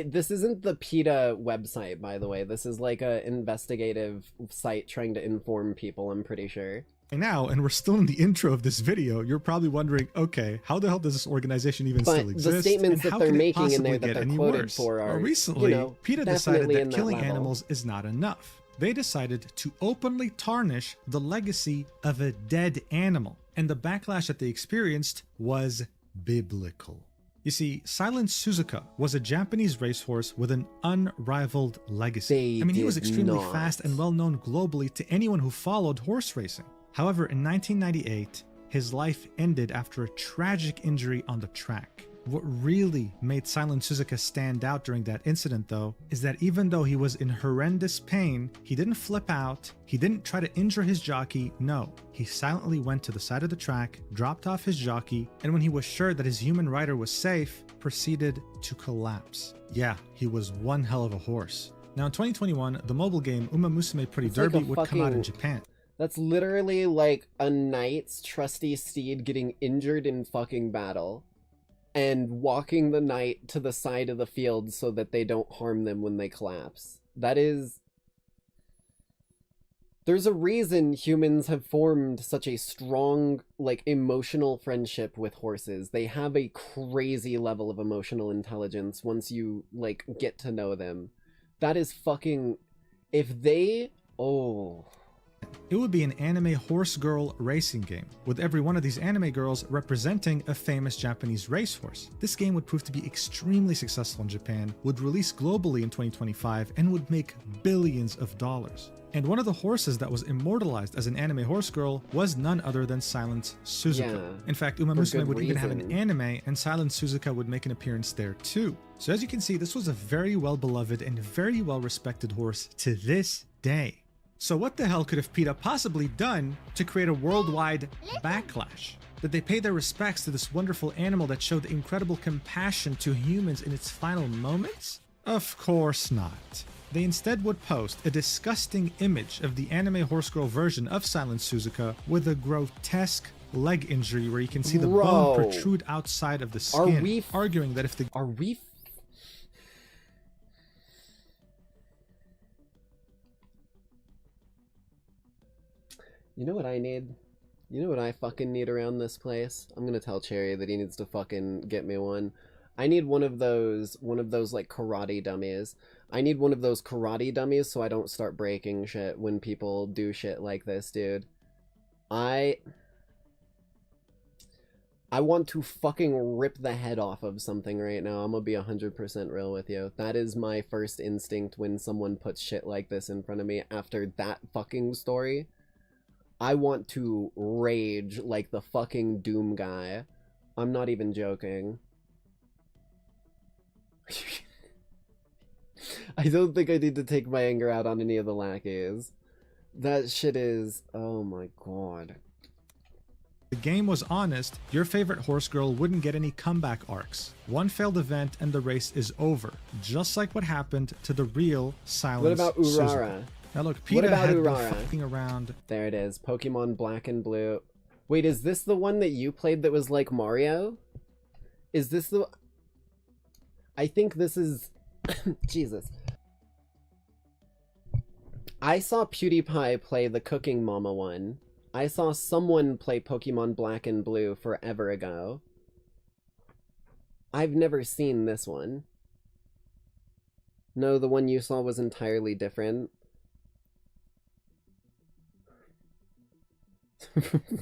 This isn't the PETA website, by the way. This is like a investigative site trying to inform people, I'm pretty sure. Now, and we're still in the intro of this video, you're probably wondering, okay, how the hell does this organization even still exist? The statements and that they're making in there that they're quoted for are, recently, PETA decided that killing level. animals is not enough. They decided to openly tarnish the legacy of a dead animal, and the backlash that they experienced was biblical. You see, Silent Suzuka was a Japanese racehorse with an unrivaled legacy. He was extremely fast and well known globally to anyone who followed horse racing. However, in 1998, his life ended after a tragic injury on the track. What really made Silent Suzuka stand out during that incident, though, is that even though he was in horrendous pain, he didn't flip out, he didn't try to injure his jockey, no. He silently went to the side of the track, dropped off his jockey, and when he was sure that his human rider was safe, proceeded to collapse. Yeah, he was one hell of a horse. Now in 2021, the mobile game Uma Musume Pretty Derby would come out in Japan. That's literally like a knight's trusty steed getting injured in fucking battle and walking the knight to the side of the field so that they don't harm them when they collapse. That is... There's a reason humans have formed such a strong, like, emotional friendship with horses. They have a crazy level of emotional intelligence once you, like, get to know them. That is fucking... If they... Oh... It would be an anime horse girl racing game, with every one of these anime girls representing a famous Japanese racehorse. This game would prove to be extremely successful in Japan, would release globally in 2025, and would make billions of dollars. And one of the horses that was immortalized as an anime horse girl was none other than Silent Suzuka. Yeah, in fact, Uma Musume would even have an anime, and Silent Suzuka would make an appearance there too. So as you can see, this was a very well beloved and very well respected horse to this day. So what the hell could have PETA possibly done to create a worldwide backlash? Did they pay their respects to this wonderful animal that showed incredible compassion to humans in its final moments? Of course not. They instead would post a disgusting image of the anime horse girl version of Silent Suzuka with a grotesque leg injury where you can see the bone protrude outside of the skin, arguing that if the... You know what I need? You know what I fucking need around this place? I'm gonna tell Cherry that he needs to fucking get me one. I need one of those like karate dummies. I need one of those karate dummies so I don't start breaking shit when people do shit like this, dude. I want to fucking rip the head off of something right now. I'm gonna be 100% real with you. That is my first instinct when someone puts shit like this in front of me after that fucking story. I want to rage like the fucking Doom guy. I'm not even joking. I don't think I need to take my anger out on any of the Lackeys. That shit is... Oh my god. The game was honest, your favorite horse girl wouldn't get any comeback arcs. One failed event and the race is over. Just like what happened to the real Silent What about Urara? Suzuka. Now look, PETA had been fucking around. There it is. Pokemon Black and Blue. Wait, is this the one that you played that was like Mario? Is this the... I think this is... Jesus. I saw PewDiePie play the Cooking Mama one. I saw someone play Pokemon Black and Blue forever ago. I've never seen this one. No, the one you saw was entirely different.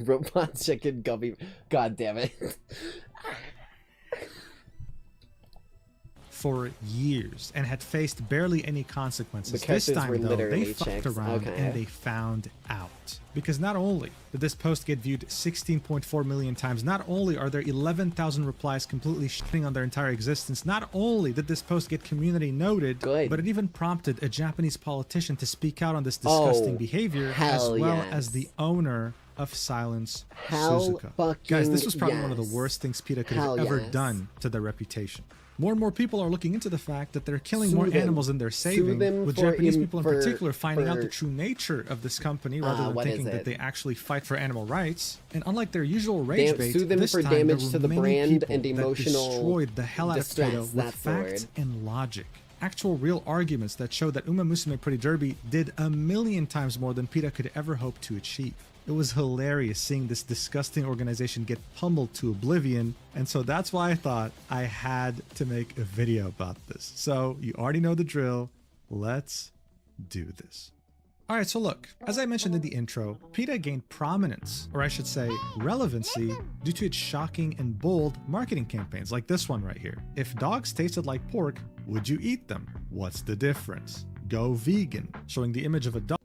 Robot chicken gummy. God damn it. For years and had faced barely any consequences. This time, though, they fucked around and they found out. Because not only did this post get viewed 16.4 million times, not only are there 11,000 replies completely shitting on their entire existence, not only did this post get community noted, but it even prompted a Japanese politician to speak out on this disgusting behavior, as well as the owner of Silent Suzuka. Guys, this was probably one of the worst things PETA could have ever done to their reputation. More and more people are looking into the fact that they're killing more animals than they're saving, with for Japanese people in for- particular finding out for- the true nature of this company rather than what is thinking that it? they actually fight for animal rights. And unlike their usual rage bait, Sue them this for time there damage were to the many brand people and that emotional destroyed the hell out of distress, Pyro with that's the facts word. and logic. Actual real arguments that show that Uma Musume Pretty Derby did a million times more than PETA could ever hope to achieve. It was hilarious seeing this disgusting organization get pummeled to oblivion, and so that's why I thought I had to make a video about this. So you already know the drill. Let's do this. Alright, so look, as I mentioned in the intro, PETA gained prominence, or I should say relevancy, due to its shocking and bold marketing campaigns like this one right here. If dogs tasted like pork, would you eat them? What's the difference? Go vegan, showing the image of a dog.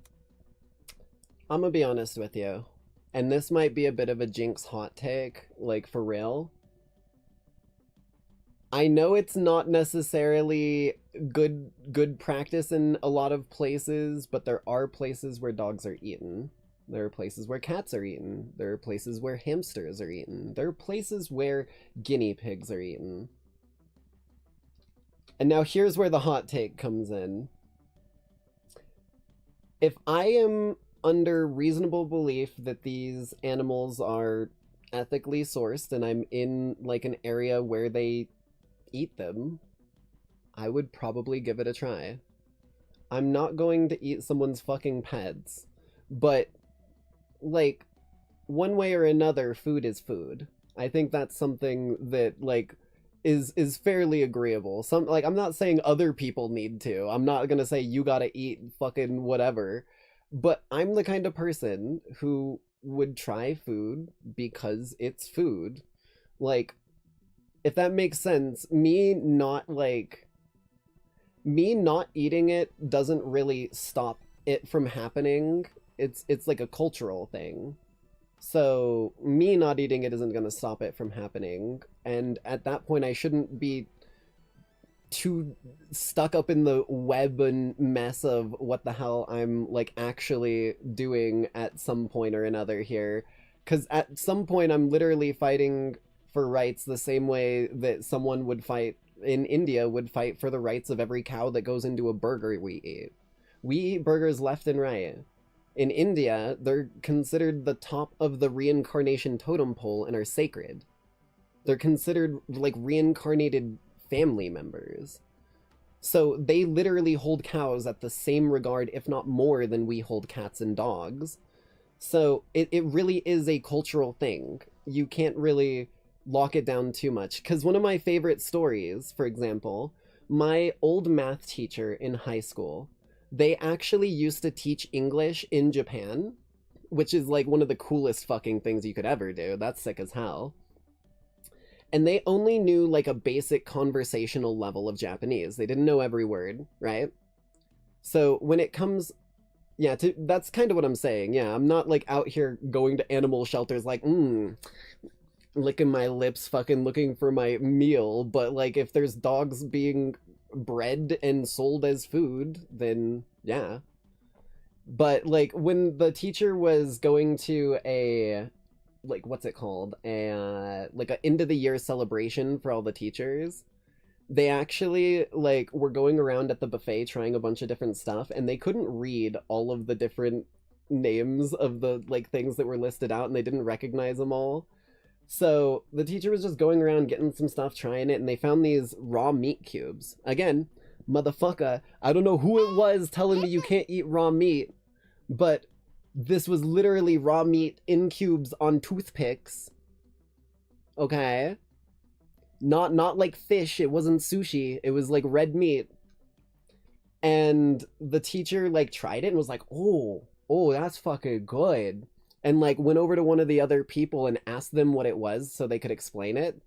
I'm gonna be honest with you, and this might be a bit of a Jinx hot take, like for real. I know it's not necessarily good practice in a lot of places, but there are places where dogs are eaten. There are places where cats are eaten. There are places where hamsters are eaten. There are places where guinea pigs are eaten. And now here's where the hot take comes in. If I am under reasonable belief that these animals are ethically sourced and I'm in like an area where they eat them, I would probably give it a try. I'm not going to eat someone's fucking pets, but like one way or another, food is food. I think that's something that like is fairly agreeable. Like I'm not saying other people need to. I'm not gonna say you gotta eat fucking whatever, but I'm the kind of person who would try food because it's food. Like, if that makes sense, me not eating it doesn't really stop it from happening. It's like a cultural thing. So me not eating it isn't going to stop it from happening. And at that point, I shouldn't be too stuck up in the web and mess of what the hell I'm like actually doing at some point or another here. Because at some point, I'm literally fighting for rights the same way that someone would fight in India would fight for the rights of every cow that goes into a burger we eat. We eat burgers left and right. In India, they're considered the top of the reincarnation totem pole and are sacred. They're considered like reincarnated family members. So they literally hold cows at the same regard, if not more, than we hold cats and dogs. So it really is a cultural thing. You can't really lock it down too much. Because one of my favorite stories, for example, my old math teacher in high school, they actually used to teach English in Japan, which is like one of the coolest fucking things you could ever do. That's sick as hell. And they only knew like a basic conversational level of Japanese. They didn't know every word, right? So when it comes... Yeah, that's kind of what I'm saying. Yeah, I'm not like out here going to animal shelters like, licking my lips fucking looking for my meal. But like if there's dogs being bred and sold as food, then yeah. But like when the teacher was going to a... like what's it called, like a end of the year celebration for all the teachers, they actually like were going around at the buffet trying a bunch of different stuff, and they couldn't read all of the different names of the like things that were listed out, and they didn't recognize them all. So the teacher was just going around getting some stuff, trying it, and they found these raw meat cubes. Again, motherfucker, I don't know who it was telling me you can't eat raw meat, but this was literally raw meat in cubes on toothpicks. Okay? Not like fish, it wasn't sushi, it was like red meat. And the teacher like tried it and was like, oh, that's fucking good. And like went over to one of the other people and asked them what it was so they could explain it.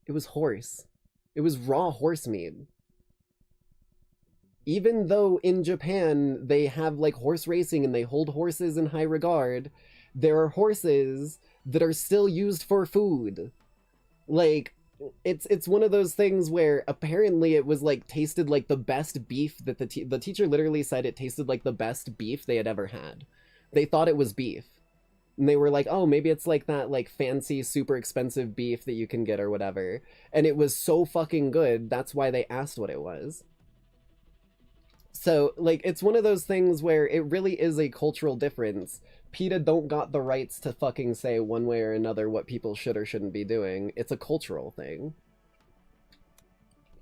It was horse. It was raw horse meat. Even though in Japan they have like horse racing and they hold horses in high regard, there are horses that are still used for food. Like, it's one of those things where apparently it was like tasted like the best beef that the teacher literally said it tasted like the best beef they had ever had. They thought it was beef. And they were like, oh, maybe it's like that like fancy, super expensive beef that you can get or whatever. And it was so fucking good, that's why they asked what it was. So, like, it's one of those things where it really is a cultural difference. PETA don't got the rights to fucking say one way or another what people should or shouldn't be doing. It's a cultural thing.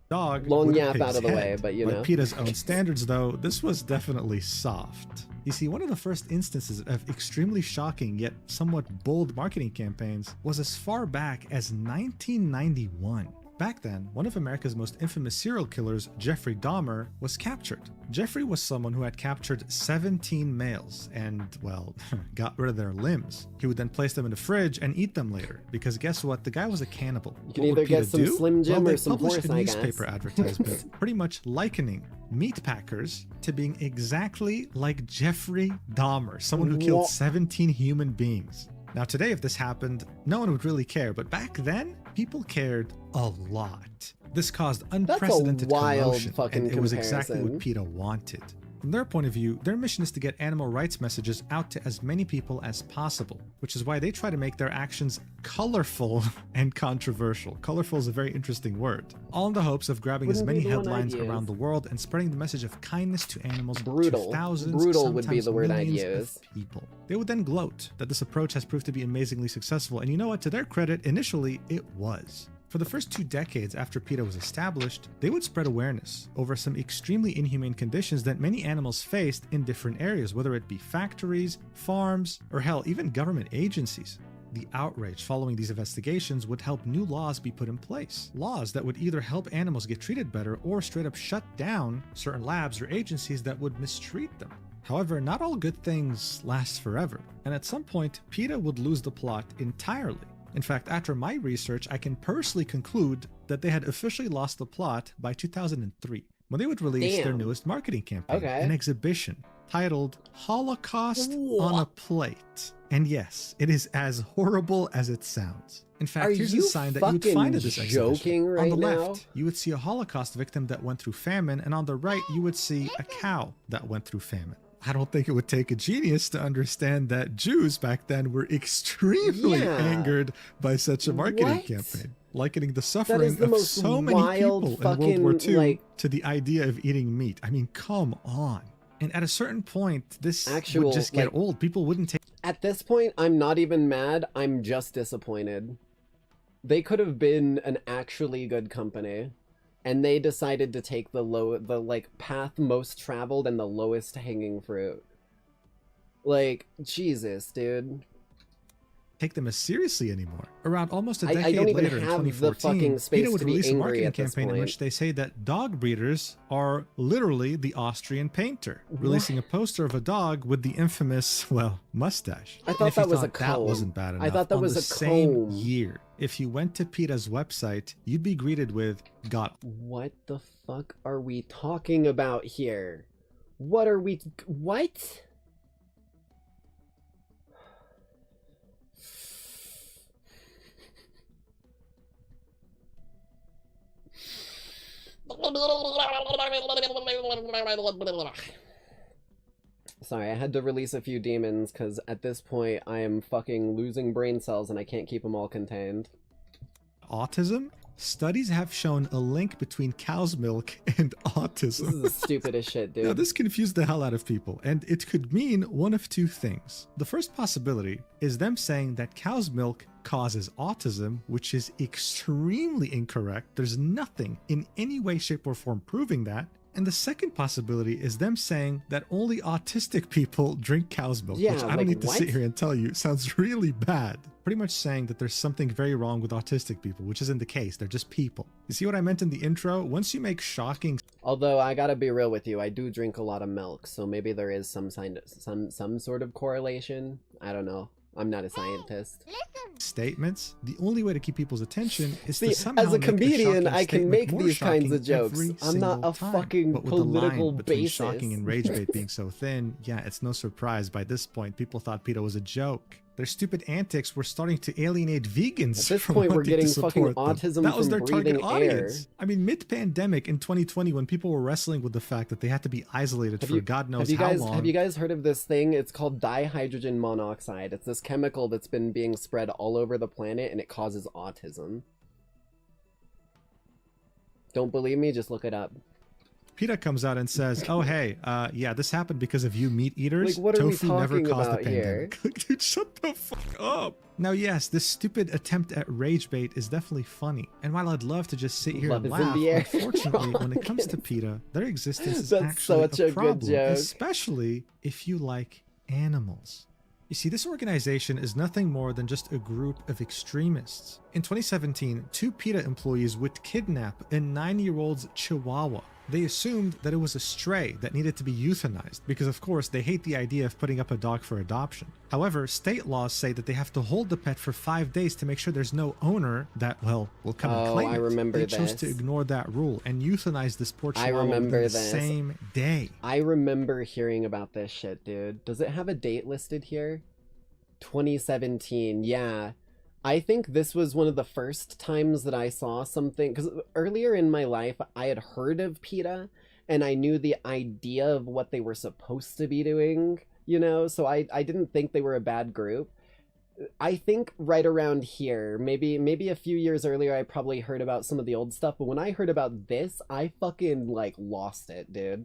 Dog long yap out of the way, but you know. By PETA's own standards, though, this was definitely soft. You see, one of the first instances of extremely shocking yet somewhat bold marketing campaigns was as far back as 1991. Back then, one of America's most infamous serial killers, Jeffrey Dahmer, was captured. Jeffrey was someone who had captured 17 males and, well, got rid of their limbs. He would then place them in the fridge and eat them later, because guess what? The guy was a cannibal. You can either get some Slim Jim or some horse, a newspaper advertisement pretty much likening meat packers to being exactly like Jeffrey Dahmer, someone who killed 17 human beings. Now today, if this happened, no one would really care, but back then, people cared a lot. This caused unprecedented commotion, and it was exactly what PETA wanted. From their point of view, their mission is to get animal rights messages out to as many people as possible, which is why they try to make their actions colorful and controversial. Colorful is a very interesting word. All in the hopes of grabbing as many headlines around the world and spreading the message of kindness to animals to thousands, brutal would be the word I'd use. Of people. They would then gloat that this approach has proved to be amazingly successful, and you know what? To their credit, initially it was. For the first 2 decades after PETA was established, they would spread awareness over some extremely inhumane conditions that many animals faced in different areas, whether it be factories, farms, or hell, even government agencies. The outrage following these investigations would help new laws be put in place. Laws that would either help animals get treated better or straight up shut down certain labs or agencies that would mistreat them. However, not all good things last forever, and at some point, PETA would lose the plot entirely. In fact, after my research, I can personally conclude that they had officially lost the plot by 2003, when they would release their newest marketing campaign, an exhibition titled Holocaust on a Plate. And yes, it is as horrible as it sounds. In fact, here's a sign that you would find at this exhibition. Right on the now? left, you would see a Holocaust victim that went through famine, and on the right, you would see a cow that went through famine. I don't think it would take a genius to understand that Jews back then were extremely angered by such a marketing campaign, likening the suffering of so many people in World War II to the idea of eating meat. I mean, come on. And at a certain point, this would just get old. People wouldn't take... At this point, I'm not even mad. I'm just disappointed. They could have been an actually good company. And they decided to take the path most traveled and the lowest hanging fruit. Like, Jesus, dude. Take them as seriously anymore. Around almost a decade later, in 2014, PETA would release a marketing campaign in which they say that dog breeders are literally the Austrian painter, releasing a poster of a dog with the infamous, well, mustache. I thought that was a comb. That wasn't bad enough. I thought that was a same year, if you went to PETA's website, you'd be greeted with "God." What the fuck are we talking about here? What are we? What? Sorry, I had to release a few demons because at this point I am fucking losing brain cells and I can't keep them all contained. Autism? Studies have shown a link between cow's milk and autism. This is the stupidest shit, dude. Now, this confused the hell out of people, and it could mean one of two things. The first possibility is them saying that cow's milk causes autism, which is extremely incorrect. There's nothing in any way, shape, or form proving that. And the second possibility is them saying that only autistic people drink cow's milk, which I don't need to sit here and tell you sounds really bad. Pretty much saying that there's something very wrong with autistic people, which isn't the case. They're just people. You see what I meant in the intro? Once you make shocking... Although, I gotta be real with you, I do drink a lot of milk, so maybe there is some sort of correlation. I don't know. I'm not a scientist. Statements, the only way to keep people's attention is to somehow as a comedian, I can make these kinds of jokes. I'm not a fucking political basis. Shocking and rage bait being so thin, yeah, it's no surprise by this point people thought PETA was a joke. Their stupid antics were starting to alienate vegans. At this from point, we're wanting to getting support fucking them. autism That was from their target breathing audience. air. I mean, mid-pandemic in 2020, when people were wrestling with the fact that they had to be isolated for God knows how long. Have you guys heard of this thing? It's called dihydrogen monoxide. It's this chemical that's been being spread all over the planet, and it causes autism. Don't believe me? Just look it up. PETA comes out and says, oh, hey, yeah, this happened because of you meat eaters. Like, what are we Tofu never talking caused about a pandemic. Dude, shut the fuck up. Now, yes, this stupid attempt at rage bait is definitely funny. And while I'd love to just sit here Love and is in laugh, the air. unfortunately, when it comes to PETA, their existence is That's actually such a good problem, joke. especially if you like animals. You see, this organization is nothing more than just a group of extremists. In 2017, 2 PETA employees would kidnap a 9-year-old's chihuahua. They assumed that it was a stray that needed to be euthanized because, of course, they hate the idea of putting up a dog for adoption. However, state laws say that they have to hold the pet for 5 days to make sure there's no owner that, well, will come and claim it. I remember They chose to this. ignore that rule and euthanize this poor I chihuahua remember within the this. same day. I remember hearing about this shit, dude. Does it have a date listed here? 2017, yeah. I think this was one of the first times that I saw something, because earlier in my life, I had heard of PETA, and I knew the idea of what they were supposed to be doing, you know, so I didn't think they were a bad group. I think right around here, maybe a few years earlier, I probably heard about some of the old stuff, but when I heard about this, I fucking, like, lost it, dude.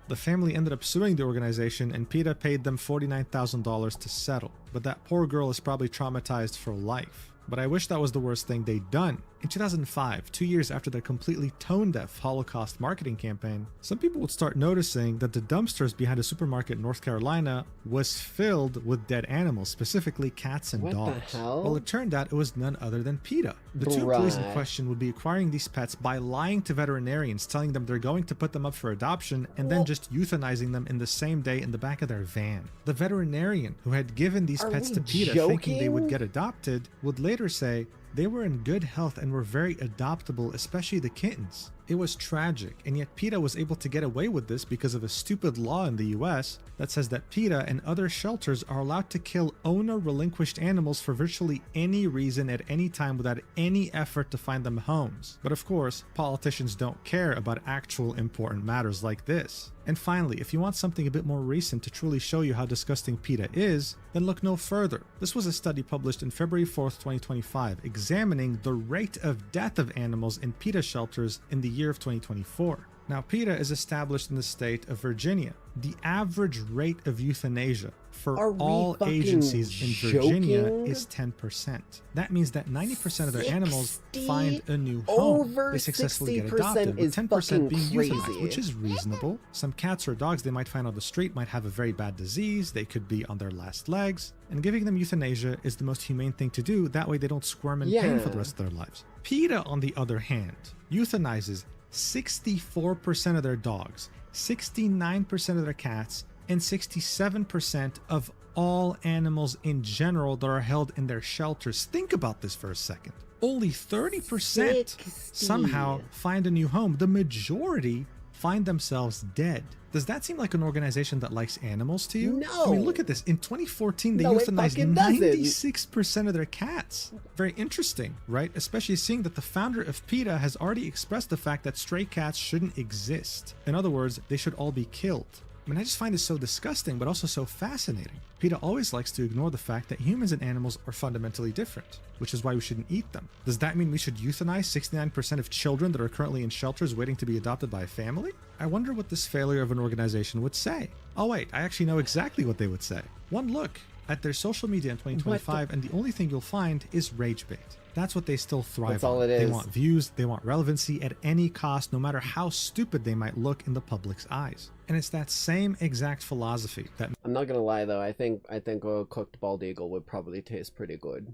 The family ended up suing the organization, and PETA paid them $49,000 to settle. But that poor girl is probably traumatized for life. But I wish that was the worst thing they'd done. In 2005, 2 years after their completely tone-deaf Holocaust marketing campaign, some people would start noticing that the dumpsters behind a supermarket in North Carolina was filled with dead animals, specifically cats and dogs. What the hell? Well, it turned out it was none other than PETA. The 2 employees in question would be acquiring these pets by lying to veterinarians, telling them they're going to put them up for adoption, and then just euthanizing them in the same day in the back of their van. The veterinarian who had given these pets to PETA thinking they would get adopted would later say they were in good health and were very adoptable, especially the kittens. It was tragic, and yet PETA was able to get away with this because of a stupid law in the US that says that PETA and other shelters are allowed to kill owner-relinquished animals for virtually any reason at any time without any effort to find them homes. But of course, politicians don't care about actual important matters like this. And finally, if you want something a bit more recent to truly show you how disgusting PETA is, then look no further. This was a study published in February 4th, 2025, examining the rate of death of animals in PETA shelters in the year of 2024. Now, PETA is established in the state of Virginia. The average rate of euthanasia for all agencies in Virginia is 10%. That means that 90% of their animals find a new home. They successfully get adopted, with 10% being euthanized, which is reasonable. Some cats or dogs they might find on the street might have a very bad disease, they could be on their last legs, and giving them euthanasia is the most humane thing to do. That way they don't squirm in pain for the rest of their lives. PETA, on the other hand, euthanizes 64% of their dogs, 69% of their cats, and 67% of all animals in general that are held in their shelters. Think about this for a second. Only 30% somehow find a new home. The majority find themselves dead. Does that seem like an organization that likes animals to you? No. I mean, look at this. In 2014, they No, it euthanized fucking doesn't. 96% of their cats. Very interesting, right? Especially seeing that the founder of PETA has already expressed the fact that stray cats shouldn't exist. In other words, they should all be killed. I mean, I just find this so disgusting, but also so fascinating. PETA always likes to ignore the fact that humans and animals are fundamentally different, which is why we shouldn't eat them. Does that mean we should euthanize 69% of children that are currently in shelters waiting to be adopted by a family? I wonder what this failure of an organization would say. Oh wait, I actually know exactly what they would say. One look at their social media in 2025, and the only thing you'll find is rage bait. That's what they still thrive on. That's all it is. They want views, they want relevancy at any cost, no matter how stupid they might look in the public's eyes. And it's that same exact philosophy that... I'm not gonna lie though, I think a cooked bald eagle would probably taste pretty good.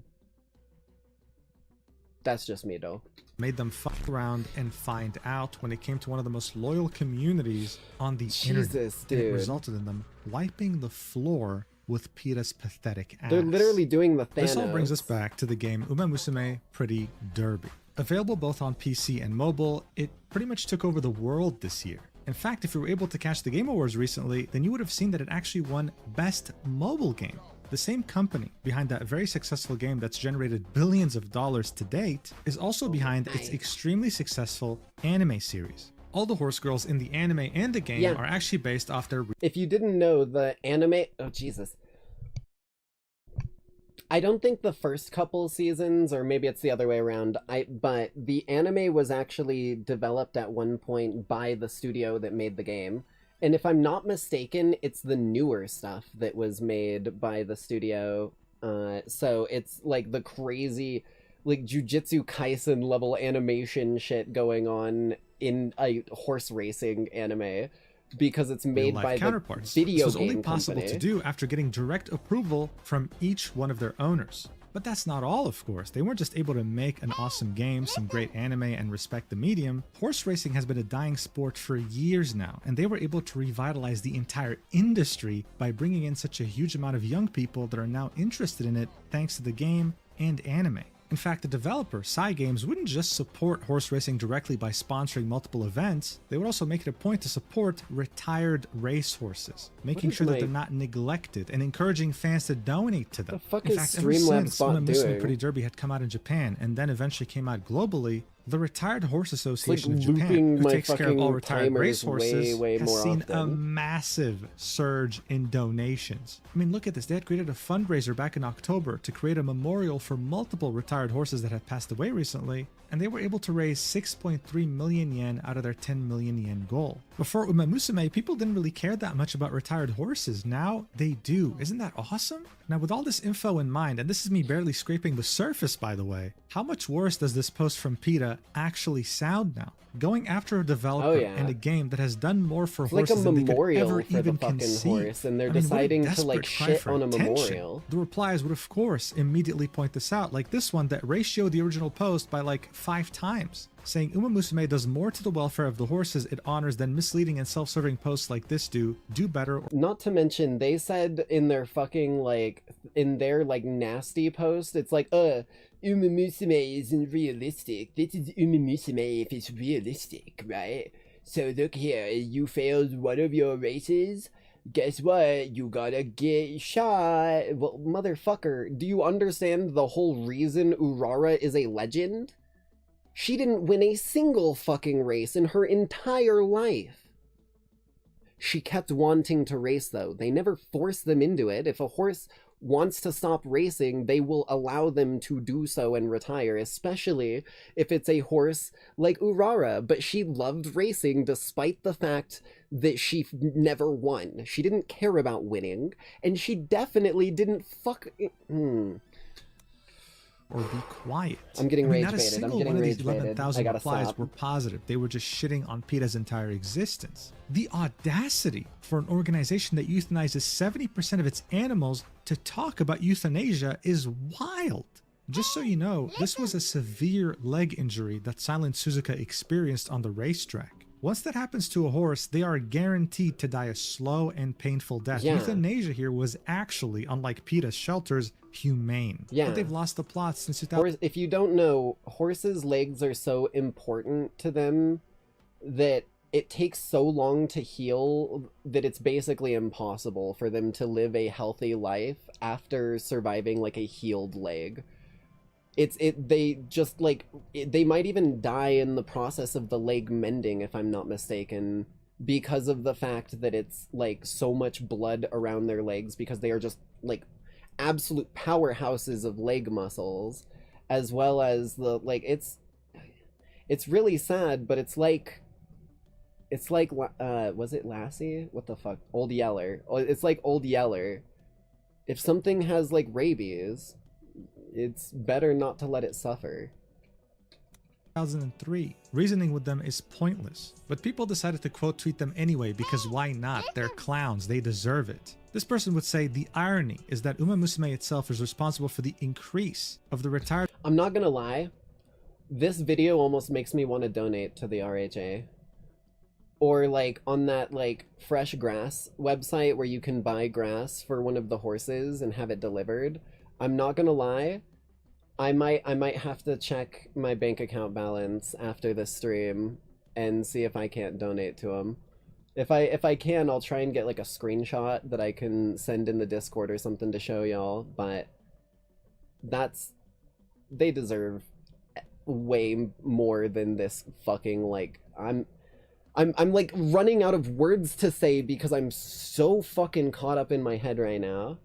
That's just me though. Made them fuck around and find out when it came to one of the most loyal communities on the internet. Jesus, And it dude. resulted in them wiping the floor with PETA's pathetic ass. They're literally doing the Thanos. This all brings us back to the game Uma Musume Pretty Derby. Available both on PC and mobile, it pretty much took over the world this year. In fact, if you were able to catch the Game Awards recently, then you would have seen that it actually won Best Mobile Game. The same company behind that very successful game that's generated billions of dollars to date is also behind its extremely successful anime series. All the horse girls in the anime and the game are actually based off their... If you didn't know, the anime... Oh, Jesus. I don't think the first couple seasons, or maybe it's the other way around, but the anime was actually developed at one point by the studio that made the game. And if I'm not mistaken, it's the newer stuff that was made by the studio. So it's like the crazy, like Jujutsu Kaisen level animation shit going on in a horse racing anime. Because it's made by counterparts. The video this was game only possible company. to do after getting direct approval from each one of their owners. But that's not all, of course. They weren't just able to make an awesome game, some great anime, and respect the medium. Horse racing has been a dying sport for years now, and they were able to revitalize the entire industry by bringing in such a huge amount of young people that are now interested in it thanks to the game and anime. In fact, the developer, Cygames, wouldn't just support horse racing directly by sponsoring multiple events, they would also make it a point to support retired racehorses, making sure that they're not neglected and encouraging fans to donate to them. The fuck in is fact, ever Streamlabs since bot Uwos doing? Pretty Derby had come out in Japan and then eventually came out globally, the Retired Horse Association like of Japan, who my takes care of all fucking retired timers racehorses, way has more seen a often. massive surge in donations. I mean, look at this. They had created a fundraiser back in October to create a memorial for multiple retired horses that have passed away recently, and they were able to raise 6.3 million yen out of their 10 million yen goal. Before Uma Musume, people didn't really care that much about retired horses. Now they do. Isn't that awesome? Now, with all this info in mind, and this is me barely scraping the surface, by the way, how much worse does this post from PETA actually sound now? Going after a developer and a game that has done more for It's horses like a than they could memorial ever for even the fucking conceive. horse, and they're I mean, what a deciding to like desperate cry shit for on a attention. memorial. The replies would of course immediately point this out, like this one that ratioed the original post by like 5 times, saying Uma Musume does more to the welfare of the horses it honors than misleading and self-serving posts like this do better. Not to mention, they said in their fucking like, in their like nasty post, it's like, Uma Musume isn't realistic. This is Uma Musume if it's realistic, right? So look here, you failed one of your races. Guess what? You gotta get shot. Well, motherfucker, do you understand the whole reason Urara is a legend? She didn't win a single fucking race in her entire life. She kept wanting to race though. They never forced them into it. If a horse wants to stop racing, they will allow them to do so and retire, especially if it's a horse like Urara. But she loved racing despite the fact that she never won. She didn't care about winning, and she definitely didn't Or be quiet. I'm getting rage not a baited. I'm single getting one of rage these baited. 11,000 I gotta replies stop. were positive. They were just shitting on PETA's entire existence. The audacity for an organization that euthanizes 70% of its animals to talk about euthanasia is wild. Just so you know, this was a severe leg injury that Silent Suzuka experienced on the racetrack. Once that happens to a horse, they are guaranteed to die a slow and painful death. Yeah. Euthanasia here was actually, unlike PETA's shelters, humane. Yeah. But they've lost the plot since 2000. If you don't know, horses' legs are so important to them that it takes so long to heal that it's basically impossible for them to live a healthy life after surviving like a healed leg. They might even die in the process of the leg mending, if I'm not mistaken, because of the fact that it's like so much blood around their legs, because they are just like absolute powerhouses of leg muscles, as well as the like it's really sad, but it's like was it Lassie? What the fuck? Old Yeller. It's like Old Yeller. If something has like rabies, it's better not to let it suffer. 2003. Reasoning with them is pointless, but people decided to quote tweet them anyway because why not? They're clowns, they deserve it. This person would say the irony is that Uma Musume itself is responsible for the increase of the retired... I'm not gonna lie, this video almost makes me want to donate to the RHA. Or like on that like Fresh Grass website where you can buy grass for one of the horses and have it delivered. I'm not gonna lie, I might have to check my bank account balance after the stream and see if I can't donate to him. If I can, I'll try and get like a screenshot that I can send in the Discord or something to show y'all, but they deserve way more than this fucking, like, I'm like running out of words to say because I'm so fucking caught up in my head right now.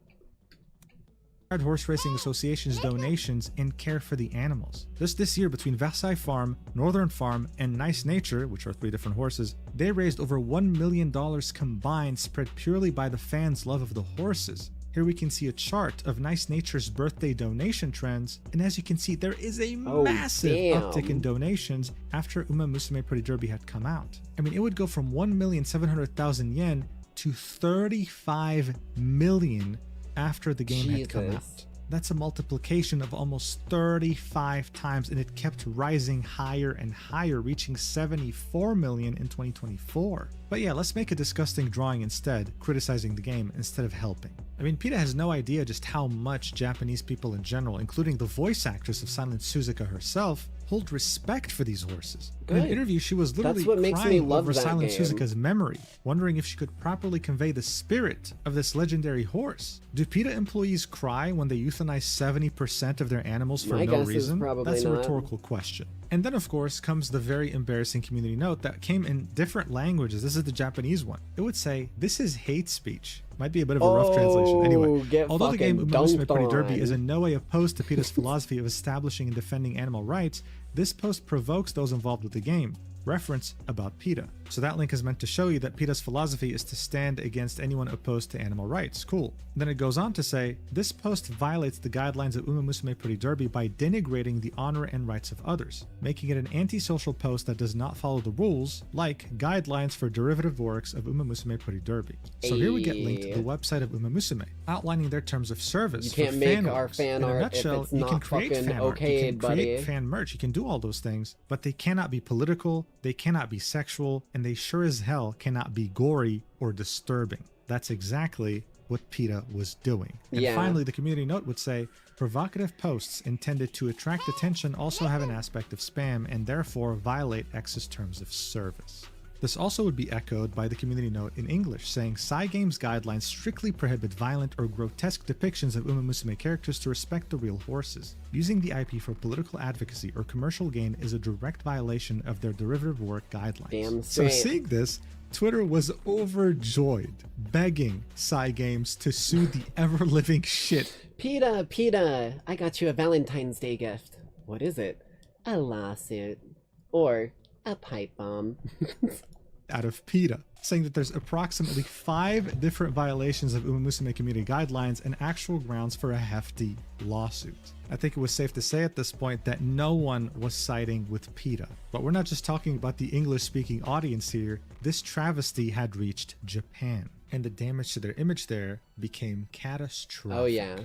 Horse Racing Association's donations and care for the animals. Just this year, between Versailles Farm, Northern Farm, and Nice Nature, which are 3 different horses, they raised over $1 million combined, spread purely by the fans' love of the horses. Here we can see a chart of Nice Nature's birthday donation trends, and as you can see, there is a massive uptick in donations after Uma Musume Pretty Derby had come out. I mean, it would go from 1,700,000 yen to 35 million after the game had come out. That's a multiplication of almost 35 times, and it kept rising higher and higher, reaching 74 million in 2024. But yeah, let's make a disgusting drawing instead, criticizing the game instead of helping. I mean, PETA has no idea just how much Japanese people in general, including the voice actress of Silent Suzuka herself, hold respect for these horses. In an interview, she was literally crying over Silent Suzuka's memory, wondering if she could properly convey the spirit of this legendary horse. Do PETA employees cry when they euthanize 70% of their animals for no reason? That's a rhetorical question. And then, of course, comes the very embarrassing community note that came in different languages. This is the Japanese one. It would say, "This is hate speech." Might be a bit of a rough translation. Anyway, although the game Uma Musume Pretty Derby is in no way opposed to PETA's philosophy of establishing and defending animal rights, this post provokes those involved with the game. Reference about PETA. So that link is meant to show you that PETA's philosophy is to stand against anyone opposed to animal rights. Cool. Then it goes on to say, this post violates the guidelines of Uma Musume Pretty Derby by denigrating the honor and rights of others, making it an antisocial post that does not follow the rules, like guidelines for derivative works of Uma Musume Pretty Derby. So here we get linked to the website of Uma Musume, outlining their terms of service. You can't make our fan art. In a nutshell, you can create fan art, you can create fan merch, you can do all those things, but they cannot be political, they cannot be sexual, and they sure as hell cannot be gory or disturbing. That's exactly what PETA was doing. And finally, the community note would say, provocative posts intended to attract attention also have an aspect of spam and therefore violate X's terms of service. This also would be echoed by the community note in English, saying Cygames guidelines strictly prohibit violent or grotesque depictions of Uma Musume characters to respect the real horses. Using the IP for political advocacy or commercial gain is a direct violation of their derivative work guidelines. So seeing this, Twitter was overjoyed, begging Cygames to sue the ever-living shit. PETA, I got you a Valentine's Day gift. What is it? A lawsuit. Or a pipe bomb. Out of PETA, saying that there's approximately 5 different violations of Uma Musume community guidelines and actual grounds for a hefty lawsuit. I think it was safe to say at this point that no one was siding with PETA. But we're not just talking about the English-speaking audience here. This travesty had reached Japan, and the damage to their image there became catastrophic. Oh yeah.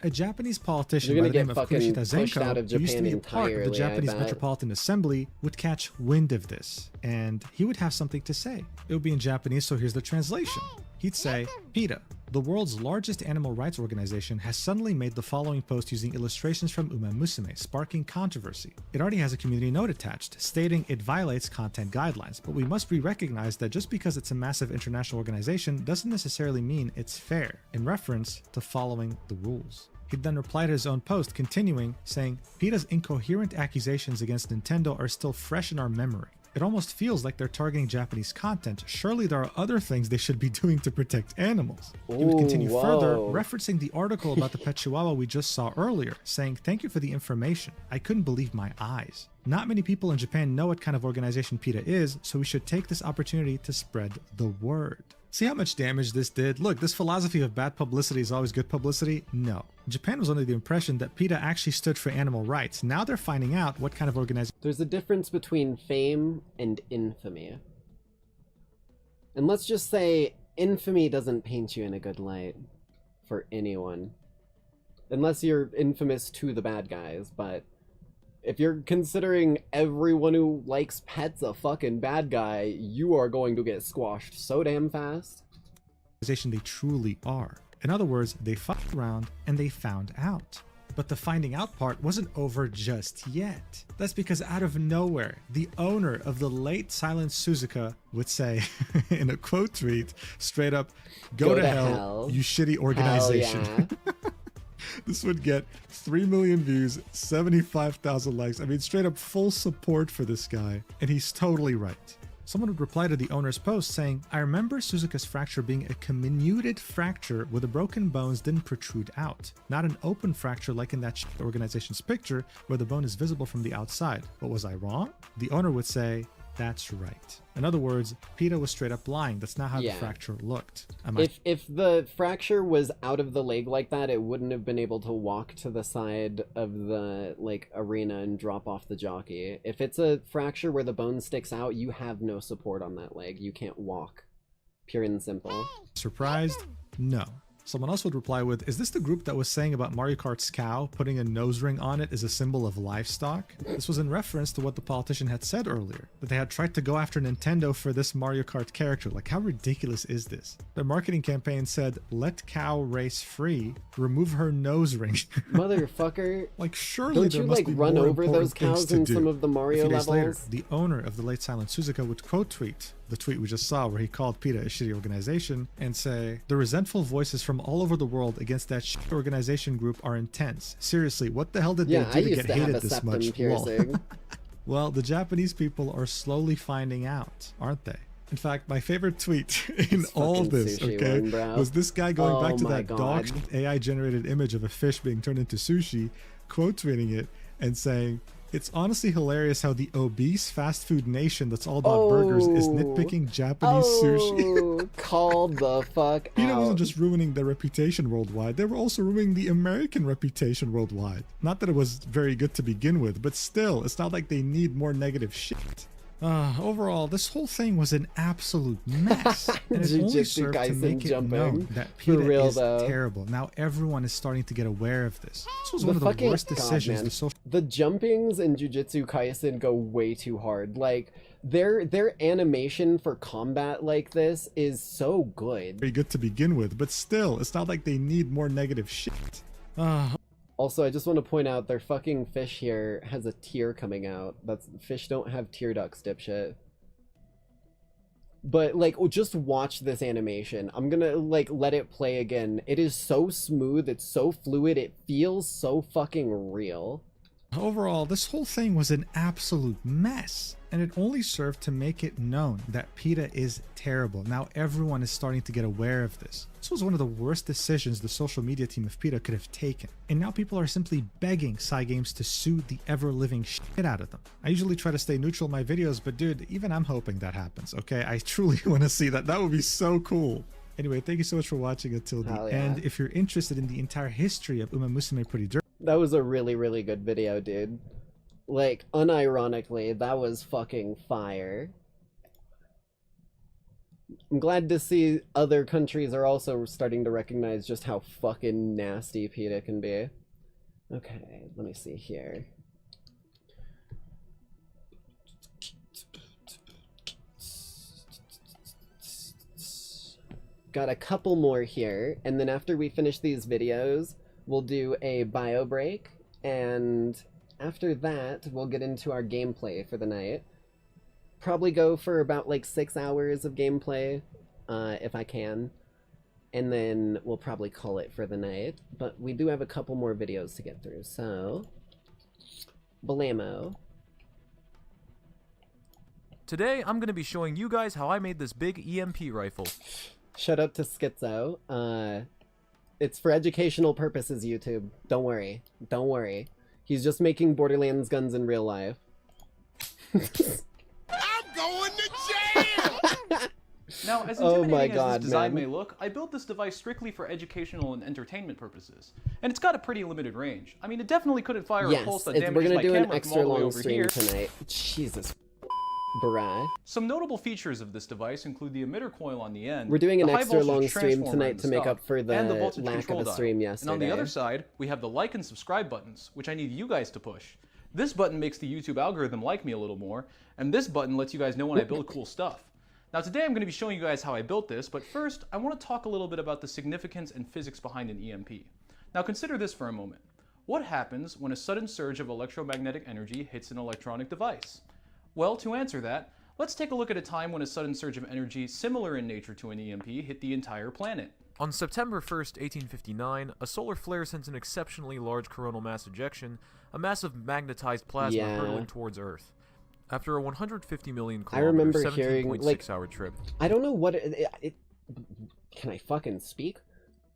A Japanese politician by the name of Kurishita Zenko, who used to be a part of the Japanese Metropolitan Assembly, would catch wind of this, and he would have something to say. It would be in Japanese, so here's the translation. He'd say, PETA, the world's largest animal rights organization, has suddenly made the following post using illustrations from Uma Musume, sparking controversy. It already has a community note attached, stating it violates content guidelines, but we must recognize that just because it's a massive international organization doesn't necessarily mean it's fair, in reference to following the rules. He'd then reply to his own post, continuing, saying, PETA's incoherent accusations against Nintendo are still fresh in our memory. It almost feels like they're targeting Japanese content. Surely there are other things they should be doing to protect animals. He would continue further, referencing the article about the pet chihuahua we just saw earlier, saying, thank you for the information. I couldn't believe my eyes. Not many people in Japan know what kind of organization PETA is, so we should take this opportunity to spread the word. See how much damage this did? Look, this philosophy of bad publicity is always good publicity? No. Japan was under the impression that PETA actually stood for animal rights. Now they're finding out what kind of organization. There's a difference between fame and infamy. And let's just say infamy doesn't paint you in a good light for anyone. Unless you're infamous to the bad guys, but if you're considering everyone who likes pets a fucking bad guy, you are going to get squashed so damn fast. They truly are. In other words, they fucked around and they found out. But the finding out part wasn't over just yet. That's because out of nowhere, the owner of the late silent Suzuka would say, in a quote tweet, straight up, go to hell, you shitty organization. Hell yeah. This would get 3 million views, 75,000 likes. I mean, straight up full support for this guy. And he's totally right. Someone would reply to the owner's post saying, I remember Suzuka's fracture being a comminuted fracture where the broken bones didn't protrude out. Not an open fracture like in that shit organization's picture where the bone is visible from the outside. But was I wrong? The owner would say, that's right. In other words, PETA was straight up lying. That's not how the fracture looked. If the fracture was out of the leg like that, it wouldn't have been able to walk to the side of the arena and drop off the jockey. If it's a fracture where the bone sticks out, you have no support on that leg. You can't walk. Pure and simple. Surprised? No. Someone else would reply with, is this the group that was saying about Mario Kart's cow putting a nose ring on it as a symbol of livestock? This was in reference to what the politician had said earlier, that they had tried to go after Nintendo for this Mario Kart character. Like, how ridiculous is this? Their marketing campaign said, let cow race free, remove her nose ring. Motherfucker. Like, surely don't there you must be run more over those cows in some of the Mario a few days levels? Later, the owner of the late silent Suzuka would quote tweet the tweet we just saw where he called PETA a shitty organization and say, the resentful voices from all over the world against that shit organization group are intense. Seriously, what the hell did they do to get hated this much? Well, the Japanese people are slowly finding out, aren't they? In fact, my favorite tweet in all this, was this guy going back to that dog AI-generated image of a fish being turned into sushi, quote tweeting it and saying, it's honestly hilarious how the obese fast food nation that's all about burgers is nitpicking Japanese sushi. Called the fuck out. PETA wasn't just ruining their reputation worldwide, they were also ruining the American reputation worldwide. Not that it was very good to begin with, but still, it's not like they need more negative shit. Overall, this whole thing was an absolute mess. And it only served to make it known that PETA is terrible. Now everyone is starting to get aware of this. This was one of the worst decisions. The jumpings in Jujutsu Kaisen go way too hard. Like, their animation for combat like this is so good. Very good to begin with, but still, it's not like they need more negative shit. Also, I just want to point out their fucking fish here has a tear coming out. Fish don't have tear ducts, dipshit. But, like, just watch this animation. I'm gonna, like, let it play again. It is so smooth, it's so fluid, it feels so fucking real. Overall, this whole thing was an absolute mess, and it only served to make it known that PETA is terrible. Now everyone is starting to get aware of this. This was one of the worst decisions the social media team of PETA could have taken, and now people are simply begging Cygames to sue the ever-living shit out of them. I usually try to stay neutral in my videos, but dude, even I'm hoping that happens, okay? I truly want to see that. That would be so cool. Anyway, thank you so much for watching until the end. If you're interested in the entire history of Uma Musume Pretty Derby, that was a really, really good video, dude. Like, unironically, that was fucking fire. I'm glad to see other countries are also starting to recognize just how fucking nasty PETA can be. Okay, let me see here. Got a couple more here, and then after we finish these videos, we'll do a bio break, and after that, we'll get into our gameplay for the night. Probably go for about like 6 hours of gameplay, if I can. And then we'll probably call it for the night. But we do have a couple more videos to get through, so... Blammo. Today, I'm going to be showing you guys how I made this big EMP rifle. Shout out to Schizo. It's for educational purposes, YouTube. Don't worry. Don't worry. He's just making Borderlands guns in real life. I'm going to jail! Now, as intimidating as this design may look, I built this device strictly for educational and entertainment purposes. And it's got a pretty limited range. I mean, it definitely couldn't fire a pulse that damages my camera from all the way over here. Tonight. Jesus. Bruh. Some notable features of this device include the emitter coil on the end. We're doing an the extra long stream transformer tonight to make up for the and the voltage lack control of a dial. stream yesterday. And on the other side, we have the like and subscribe buttons, which I need you guys to push. This button makes the YouTube algorithm like me a little more, and this button lets you guys know when I build cool stuff. Now today I'm going to be showing you guys how I built this, but first I want to talk a little bit about the significance and physics behind an EMP. Now consider this for a moment. What happens when a sudden surge of electromagnetic energy hits an electronic device? Well, to answer that, let's take a look at a time when a sudden surge of energy similar in nature to an EMP hit the entire planet. On September 1st, 1859, a solar flare sent an exceptionally large coronal mass ejection, a mass of magnetized plasma hurtling towards Earth. After a 150 million kilometer, 17.6-hour trip. I don't know what can I fucking speak?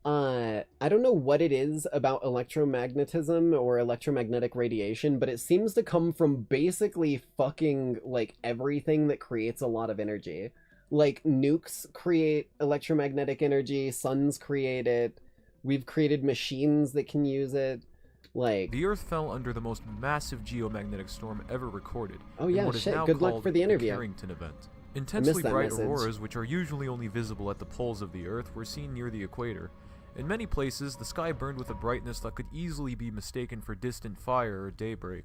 I don't know what it is about electromagnetism or electromagnetic radiation, but it seems to come from basically fucking, like, everything that creates a lot of energy. Like, nukes create electromagnetic energy, suns create it, we've created machines that can use it, like... The Earth fell under the most massive geomagnetic storm ever recorded. Oh yeah, shit, good luck for the interview. Carrington event. Intensely bright auroras, which are usually only visible at the poles of the Earth, were seen near the equator. In many places, the sky burned with a brightness that could easily be mistaken for distant fire or daybreak.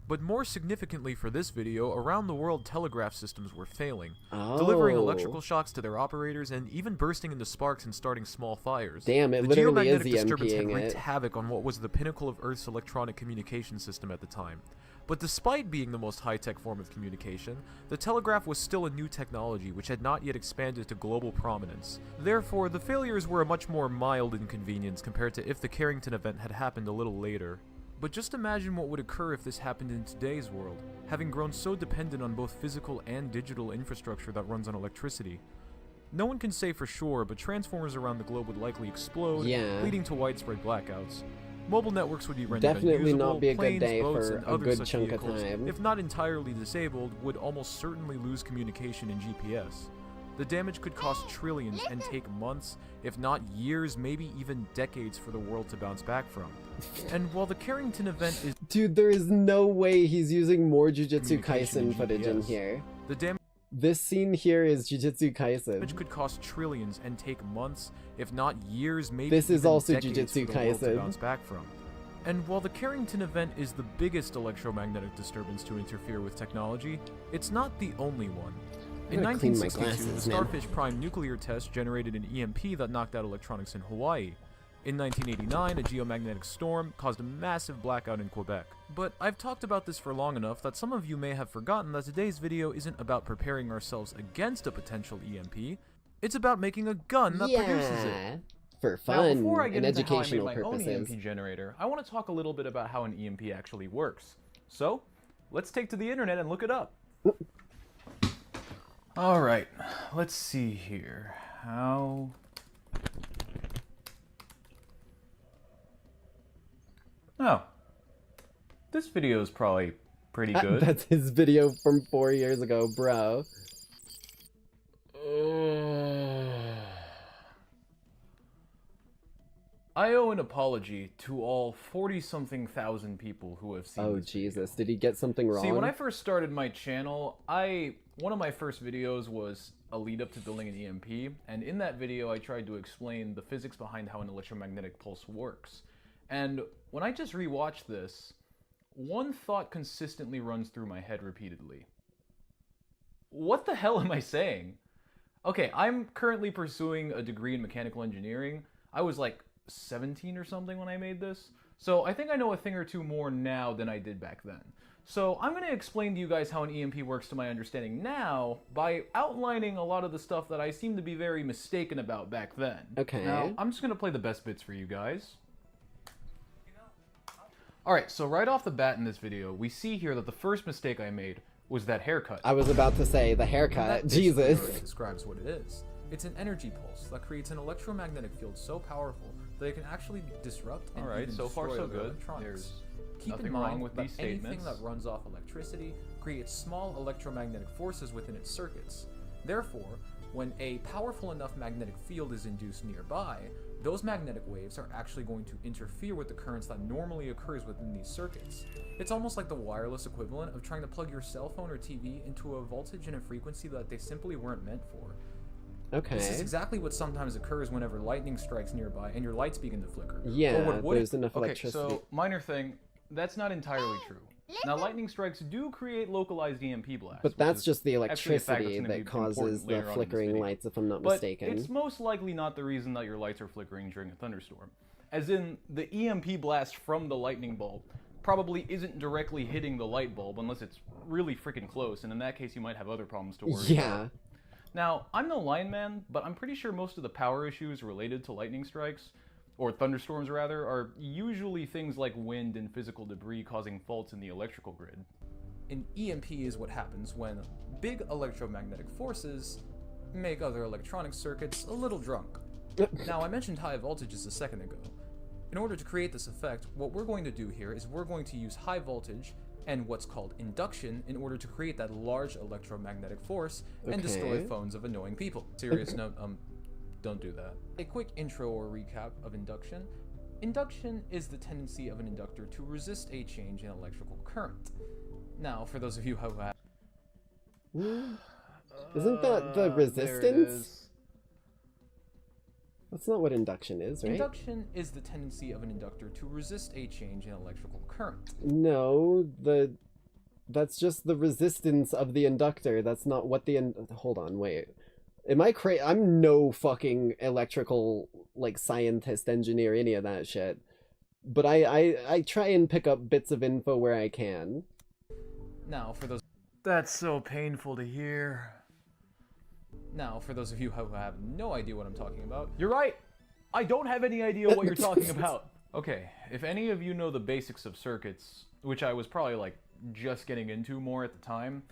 But more significantly for this video, around the world telegraph systems were failing, delivering electrical shocks to their operators and even bursting into sparks and starting small fires. Damn, it the literally is geomagnetic disturbance had wreaked EMPing it. havoc on what was the pinnacle of Earth's electronic communication system at the time. But despite being the most high-tech form of communication, the telegraph was still a new technology which had not yet expanded to global prominence. Therefore, the failures were a much more mild inconvenience compared to if the Carrington event had happened a little later. But just imagine what would occur if this happened in today's world, having grown so dependent on both physical and digital infrastructure that runs on electricity. No one can say for sure, but transformers around the globe would likely explode, leading to widespread blackouts. Mobile networks would be rendered Definitely unusable, not be a good planes, day boats, for and a other good such chunk of vehicles, time. if not entirely disabled, would almost certainly lose communication and GPS. The damage could cost trillions and take months, if not years, maybe even decades for the world to bounce back from. And while the Carrington event is... Dude, there is no way he's using more Jujutsu Kaisen footage in here. The damage... This scene here is Jujutsu Kaisen. Which could cost trillions and take months, if not years, maybe This is even also decades Jujutsu for the world to Kaisen. bounce back from. And while the Carrington event is the biggest electromagnetic disturbance to interfere with technology, it's not the only one. In 1962, the Starfish Prime nuclear test generated an EMP that knocked out electronics in Hawaii. In 1989, a geomagnetic storm caused a massive blackout in Quebec. But I've talked about this for long enough that some of you may have forgotten that today's video isn't about preparing ourselves against a potential EMP, it's about making a gun that produces it. For fun now, before I get and into educational how I made my purposes. own EMP generator, I want to talk a little bit about how an EMP actually works. So, let's take to the internet and look it up. Alright, let's see here. How... Oh. This video is probably pretty good. That's his video from 4 years ago, bro. I owe an apology to all 40-something thousand people who have seen this Jesus, did he get something wrong? See, when I first started my channel, one of my first videos was a lead up to building an EMP, and in that video I tried to explain the physics behind how an electromagnetic pulse works. And when I just rewatched this, one thought consistently runs through my head repeatedly. What the hell am I saying? Okay, I'm currently pursuing a degree in mechanical engineering. I was like 17 or something when I made this, so I think I know a thing or two more now than I did back then. So I'm going to explain to you guys how an EMP works to my understanding now by outlining a lot of the stuff that I seem to be very mistaken about back then. Okay. Now, I'm just going to play the best bits for you guys. Alright, so right off the bat in this video, we see here that the first mistake I made was that haircut. I was about to say, the haircut. That Jesus. describes what it is. It's an energy pulse that creates an electromagnetic field so powerful that it can actually disrupt and even so far destroy so good. electronics. There's Keep nothing in wrong mind with that these anything statements. that runs off electricity creates small electromagnetic forces within its circuits. Therefore, when a powerful enough magnetic field is induced nearby, those magnetic waves are actually going to interfere with the currents that normally occurs within these circuits. It's almost like the wireless equivalent of trying to plug your cell phone or TV into a voltage and a frequency that they simply weren't meant for. Okay. This is exactly what sometimes occurs whenever lightning strikes nearby and your lights begin to flicker. Yeah, there's enough electricity. Okay, so minor thing, that's not entirely true. Now, lightning strikes do create localized EMP blasts. But that's just the actually a fact electricity that's gonna that be causes important the later on in this flickering video. lights, if I'm not But mistaken. it's most likely not the reason that your lights are flickering during a thunderstorm. as in the EMP blast from the lightning bulb probably isn't directly hitting the light bulb unless it's really freaking close, and in that case you might have other problems to worry about. Now, I'm no lineman, but I'm pretty sure most of the power issues related to lightning strikes, or thunderstorms rather, are usually things like wind and physical debris causing faults in the electrical grid. An EMP is what happens when big electromagnetic forces make other electronic circuits a little drunk. Now, I mentioned high voltages a second ago. In order to create this effect, what we're going to do here is we're going to use high voltage and what's called induction in order to create that large electromagnetic force and destroy phones of annoying people. Serious note, don't do that. A quick intro or recap of induction. Induction is the tendency of an inductor to resist a change in electrical current. Now, for those of you who have... Isn't that the resistance? That's not what induction is, right? Induction is the tendency of an inductor to resist a change in electrical current. No, that's just the resistance of the inductor. That's not what the hold on, wait. Am I crazy? I'm no fucking electrical, like, scientist, engineer, any of that shit. But I try and pick up bits of info where I can. Now, for those... That's so painful to hear. Now, for those of you who have no idea what I'm talking about... You're right! I don't have any idea what you're talking about! Okay, if any of you know the basics of circuits, which I was probably, like, just getting into more at the time,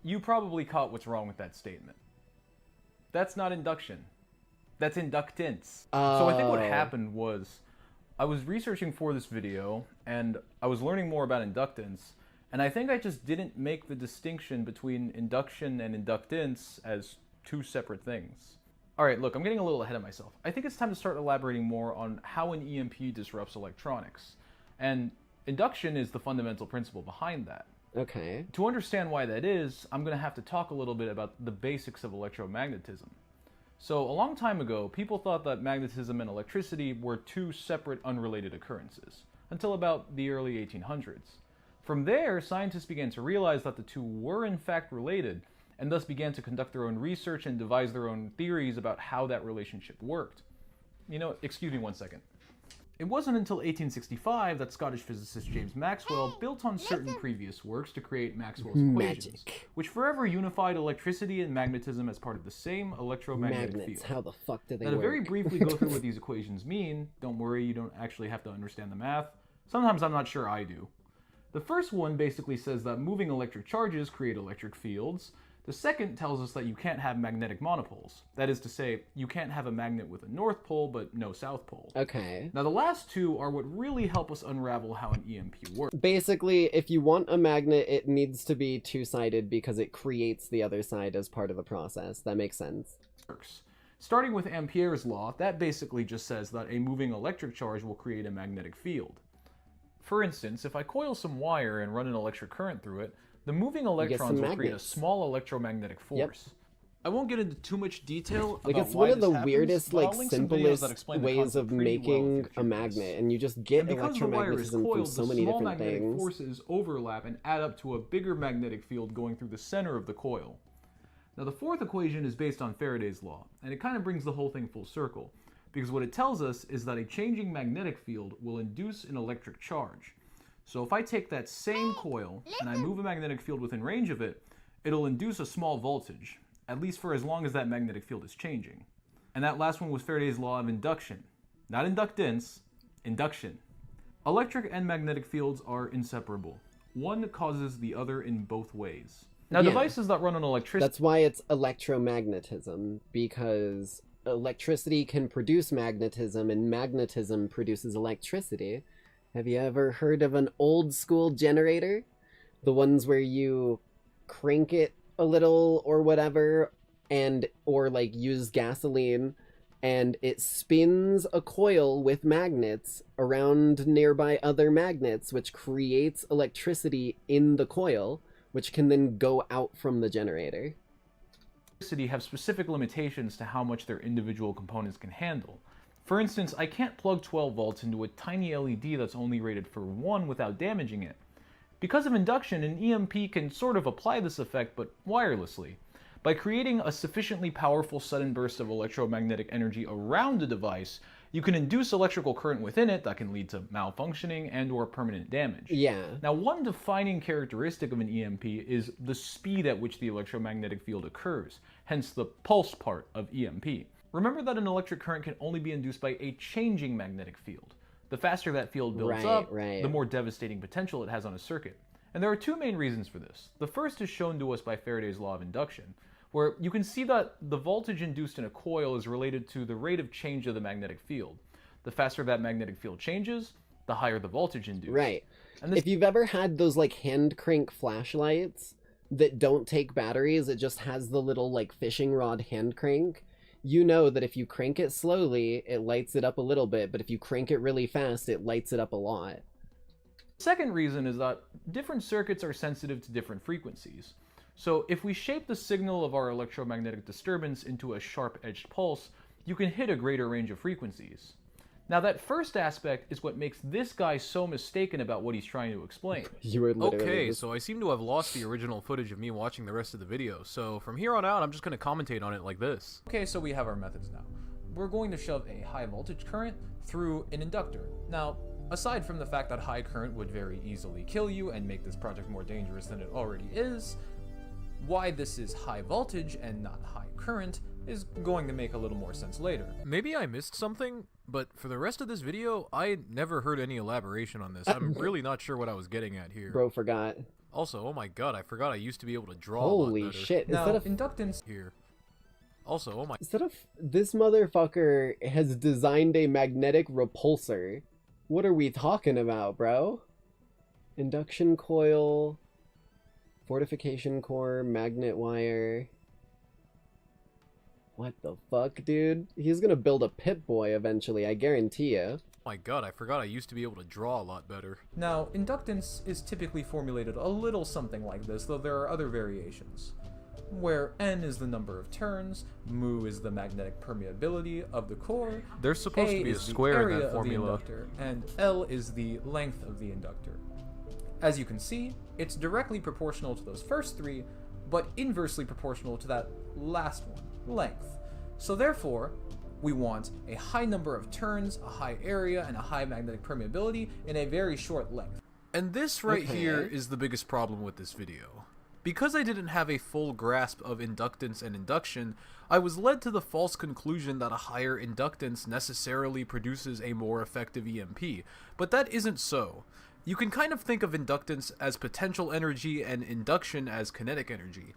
you probably caught what's wrong with that statement. That's not induction. That's inductance. So I think what happened was, I was researching for this video, and I was learning more about inductance, and I think I just didn't make the distinction between induction and inductance as two separate things. Alright, look, I'm getting a little ahead of myself. I think it's time to start elaborating more on how an EMP disrupts electronics. And induction is the fundamental principle behind that. Okay. To understand why that is, I'm going to have to talk a little bit about the basics of electromagnetism. So, a long time ago, people thought that magnetism and electricity were two separate, unrelated occurrences, until about the early 1800s. From there, scientists began to realize that the two were in fact related, and thus began to conduct their own research and devise their own theories about how that relationship worked. You know, excuse me one second. It wasn't until 1865 that Scottish physicist James Maxwell built on certain previous works to create Maxwell's equations, which forever unified electricity and magnetism as part of the same electromagnetic field. How the fuck do they work? work? To very briefly go through what these equations mean, don't worry, you don't actually have to understand the math. Sometimes I'm not sure I do. The first one basically says that moving electric charges create electric fields. The second tells us that you can't have magnetic monopoles. That is to say, you can't have a magnet with a north pole but no south pole. Okay. Now the last two are what really help us unravel how an EMP works. Basically, if you want a magnet, it needs to be two-sided because it creates the other side as part of the process. That makes sense. Starting with Ampere's law, that basically just says that a moving electric charge will create a magnetic field. For instance, if I coil some wire and run an electric current through it, the moving electrons will create a small electromagnetic force. I won't get into too much detail about it's why one of the this happens, weirdest, but I'll like, link some videos that explain the ways of concept pretty making well a magnet, and you just get because the wire is electromagnetism from coiled, so the many small different magnetic things. forces overlap and add up to a bigger magnetic field going through the center of the coil. Now the fourth equation is based on Faraday's law, and it kind of brings the whole thing full circle, because what it tells us is that a changing magnetic field will induce an electric charge. So if I take that same coil and I move a magnetic field within range of it, it'll induce a small voltage, at least for as long as that magnetic field is changing. And that last one was Faraday's law of induction. Not inductance, induction. Electric and magnetic fields are inseparable. One causes the other in both ways. Now devices that run on electricity... That's why it's electromagnetism, because electricity can produce magnetism and magnetism produces electricity. Have you ever heard of an old school generator? The ones where you crank it a little or whatever, or like use gasoline, and it spins a coil with magnets around nearby other magnets, which creates electricity in the coil, which can then go out from the generator. Electricity have specific limitations to how much their individual components can handle. For instance, I can't plug 12 volts into a tiny LED that's only rated for 1 without damaging it. Because of induction, an EMP can sort of apply this effect, but wirelessly. By creating a sufficiently powerful sudden burst of electromagnetic energy around the device, You can induce electrical current within it that can lead to malfunctioning and or permanent damage. Yeah. Now, one defining characteristic of an EMP is the speed at which the electromagnetic field occurs, hence the pulse part of EMP. Remember that an electric current can only be induced by a changing magnetic field. The faster that field builds up, the more devastating potential it has on a circuit. And there are two main reasons for this. The first is shown to us by Faraday's law of induction, where you can see that the voltage induced in a coil is related to the rate of change of the magnetic field. The faster that magnetic field changes, the higher the voltage induced. Right. And if you've ever had those like hand crank flashlights that don't take batteries, it just has the little like fishing rod hand crank, you know that if you crank it slowly, it lights it up a little bit, but if you crank it really fast, it lights it up a lot. Second reason is that different circuits are sensitive to different frequencies. So if we shape the signal of our electromagnetic disturbance into a sharp-edged pulse, you can hit a greater range of frequencies. Now that first aspect is what makes this guy so mistaken about what he's trying to explain. Okay, so I seem to have lost the original footage of me watching the rest of the video, so from here on out I'm just going to commentate on it like this. Okay, so we have our methods now. We're going to shove a high voltage current through an inductor. Now, aside from the fact that high current would very easily kill you and make this project more dangerous than it already is, why this is high voltage and not high current is going to make a little more sense later. Maybe I missed something, but for the rest of this video, I never heard any elaboration on this. I'm really not sure what I was getting at here. Bro forgot. Also, oh my god, I forgot I used to be able to draw Holy a lot better. shit, now, inductance here. Also, oh my... Instead of... This motherfucker has designed a magnetic repulsor. What are we talking about, bro? Induction coil... Fortification core, magnet wire. What the fuck, dude? He's gonna build a Pip-Boy eventually, I guarantee you. Oh my god, I forgot I used to be able to draw a lot better. Now, inductance is typically formulated a little something like this, though there are other variations, where N is the number of turns, mu is the magnetic permeability of the core, there's supposed to be a square in that formula, of the inductor, and L is the length of the inductor. As you can see, it's directly proportional to those first three, but inversely proportional to that last one, length. So therefore, we want a high number of turns, a high area, and a high magnetic permeability in a very short length. And this right here is the biggest problem with this video. Because I didn't have a full grasp of inductance and induction, I was led to the false conclusion that a higher inductance necessarily produces a more effective EMP, but that isn't so. You can kind of think of inductance as potential energy and induction as kinetic energy.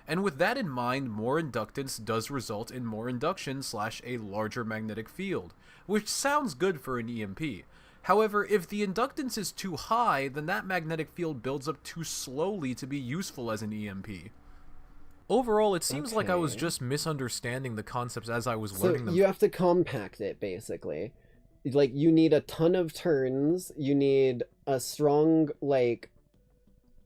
And with that in mind, more inductance does result in more induction / a larger magnetic field, which sounds good for an EMP. However, if the inductance is too high, then that magnetic field builds up too slowly to be useful as an EMP. Overall, it seems like I was just misunderstanding the concepts as I was learning them. So you have to compact it, basically. Like, you need a ton of turns, you need a strong, like,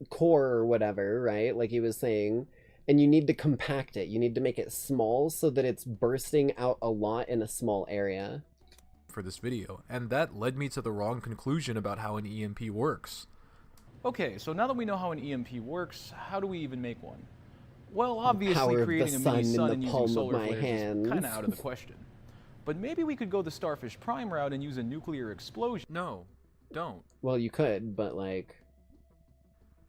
core or whatever, right? Like he was saying. And you need to compact it. You need to make it small so that it's bursting out a lot in a small area. For this video, and that led me to the wrong conclusion about how an EMP works. Okay, so now that we know how an EMP works, how do we even make one? Well, obviously creating a mini sun and using solar flares is kind of out of the question. But maybe we could go the Starfish Prime route and use a nuclear explosion. No, don't. Well, you could, but like...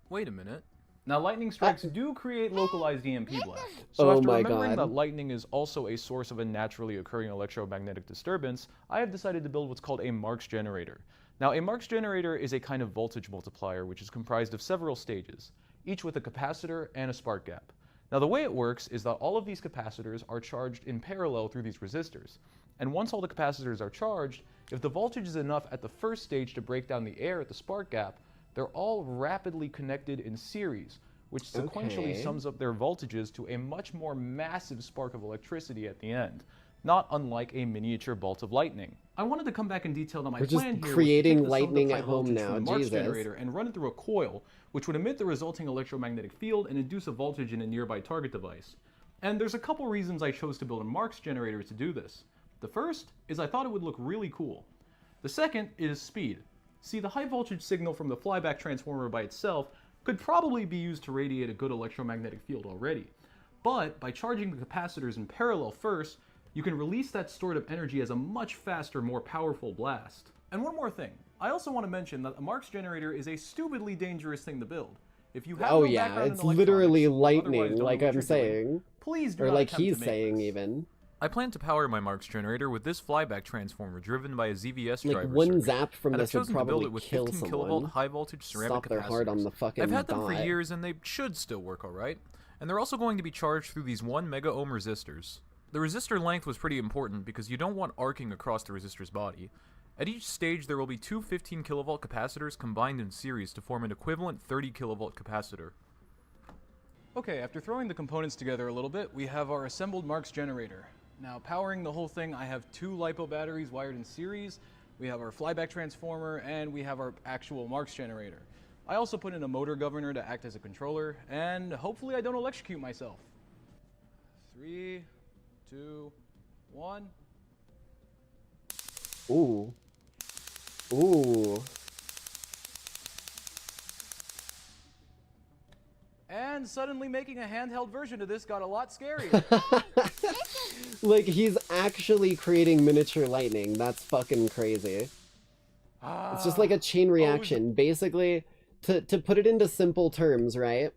Wait a minute. Now, lightning strikes do create localized EMP blasts. So after remembering that lightning is also a source of a naturally occurring electromagnetic disturbance, I have decided to build what's called a Marx generator. Now, a Marx generator is a kind of voltage multiplier which is comprised of several stages, each with a capacitor and a spark gap. Now, the way it works is that all of these capacitors are charged in parallel through these resistors. And once all the capacitors are charged, if the voltage is enough at the first stage to break down the air at the spark gap, they're all rapidly connected in series, which sequentially sums up their voltages to a much more massive spark of electricity at the end, not unlike a miniature bolt of lightning. I wanted to come back in detail to my plan here. Creating lightning at home now, Jesus. Generator and run it through a coil, which would emit the resulting electromagnetic field and induce a voltage in a nearby target device. And there's a couple reasons I chose to build a Marx generator to do this. The first is I thought it would look really cool. The second is speed. See, the high voltage signal from the flyback transformer by itself could probably be used to radiate a good electromagnetic field already. But by charging the capacitors in parallel first, you can release that stored up energy as a much faster, more powerful blast. And one more thing, I also want to mention that a Marks generator is a stupidly dangerous thing to build. If you have no background in it's electronics, literally or otherwise lightning, don't know like what I'm you're saying. doing, please do or not like attempt he's to make saying this. even. I plan to power my Marks generator with this flyback transformer driven by a ZVS Like driver one circuit, zap from and I've this would chosen to build probably it with kill 15 someone. kilovolt high voltage ceramic Stop their heart on the fucking I've had them for dot. years and they should still work alright. And they're also going to be charged through these 1 mega ohm resistors. The resistor length was pretty important because you don't want arcing across the resistor's body. At each stage there will be two 15 kilovolt capacitors combined in series to form an equivalent 30 kilovolt capacitor. Okay, after throwing the components together a little bit, we have our assembled Marks generator. Now, powering the whole thing, I have 2 LiPo batteries wired in series, we have our flyback transformer, and we have our actual Marks generator. I also put in a motor governor to act as a controller, and hopefully I don't electrocute myself. 3, 2, 1. Ooh. Ooh. And suddenly making a handheld version of this got a lot scarier. Like, he's actually creating miniature lightning. That's fucking crazy. It's just like a chain reaction. Basically, to put it into simple terms, right?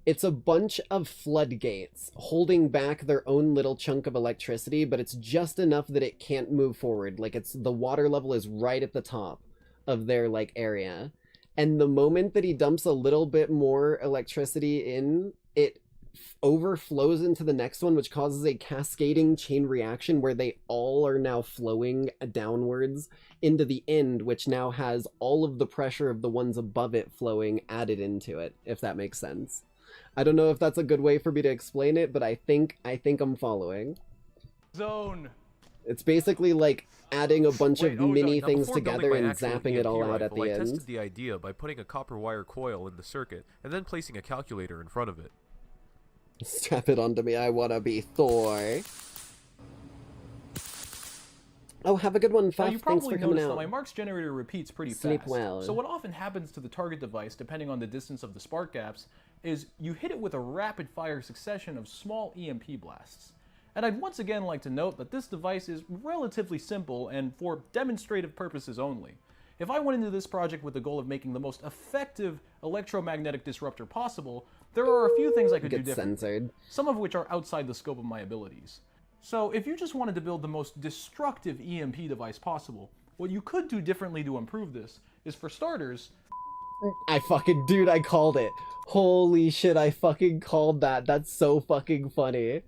It's a bunch of floodgates holding back their own little chunk of electricity, but it's just enough that it can't move forward. Like, the water level is right at the top of their, like, area. And the moment that he dumps a little bit more electricity in, it overflows into the next one, which causes a cascading chain reaction where they all are now flowing downwards into the end, which now has all of the pressure of the ones above it flowing added into it, if that makes sense. I don't know if that's a good way for me to explain it, but I think I'm following. Zone. It's basically like adding a bunch of mini Now, things before building together my and actual zapping it all EMP out at rifle, the I end. tested the idea by putting a copper wire coil in the circuit and then placing a calculator in front of it. Strap it onto me, I wanna be Thor. Oh, have a good one, Now, Fuff. you Thanks probably for coming noticed that out. my Marks generator repeats pretty Sleep fast. well. So what often happens to the target device, depending on the distance of the spark gaps, is you hit it with a rapid-fire succession of small EMP blasts. And I'd once again like to note that this device is relatively simple and for demonstrative purposes only. If I went into this project with the goal of making the most effective electromagnetic disruptor possible, there are a few things I could do Get differently, censored. some of which are outside the scope of my abilities. So if you just wanted to build the most destructive EMP device possible, what you could do differently to improve this is, for starters, Dude, I called it. Holy shit, I fucking called that. That's so fucking funny.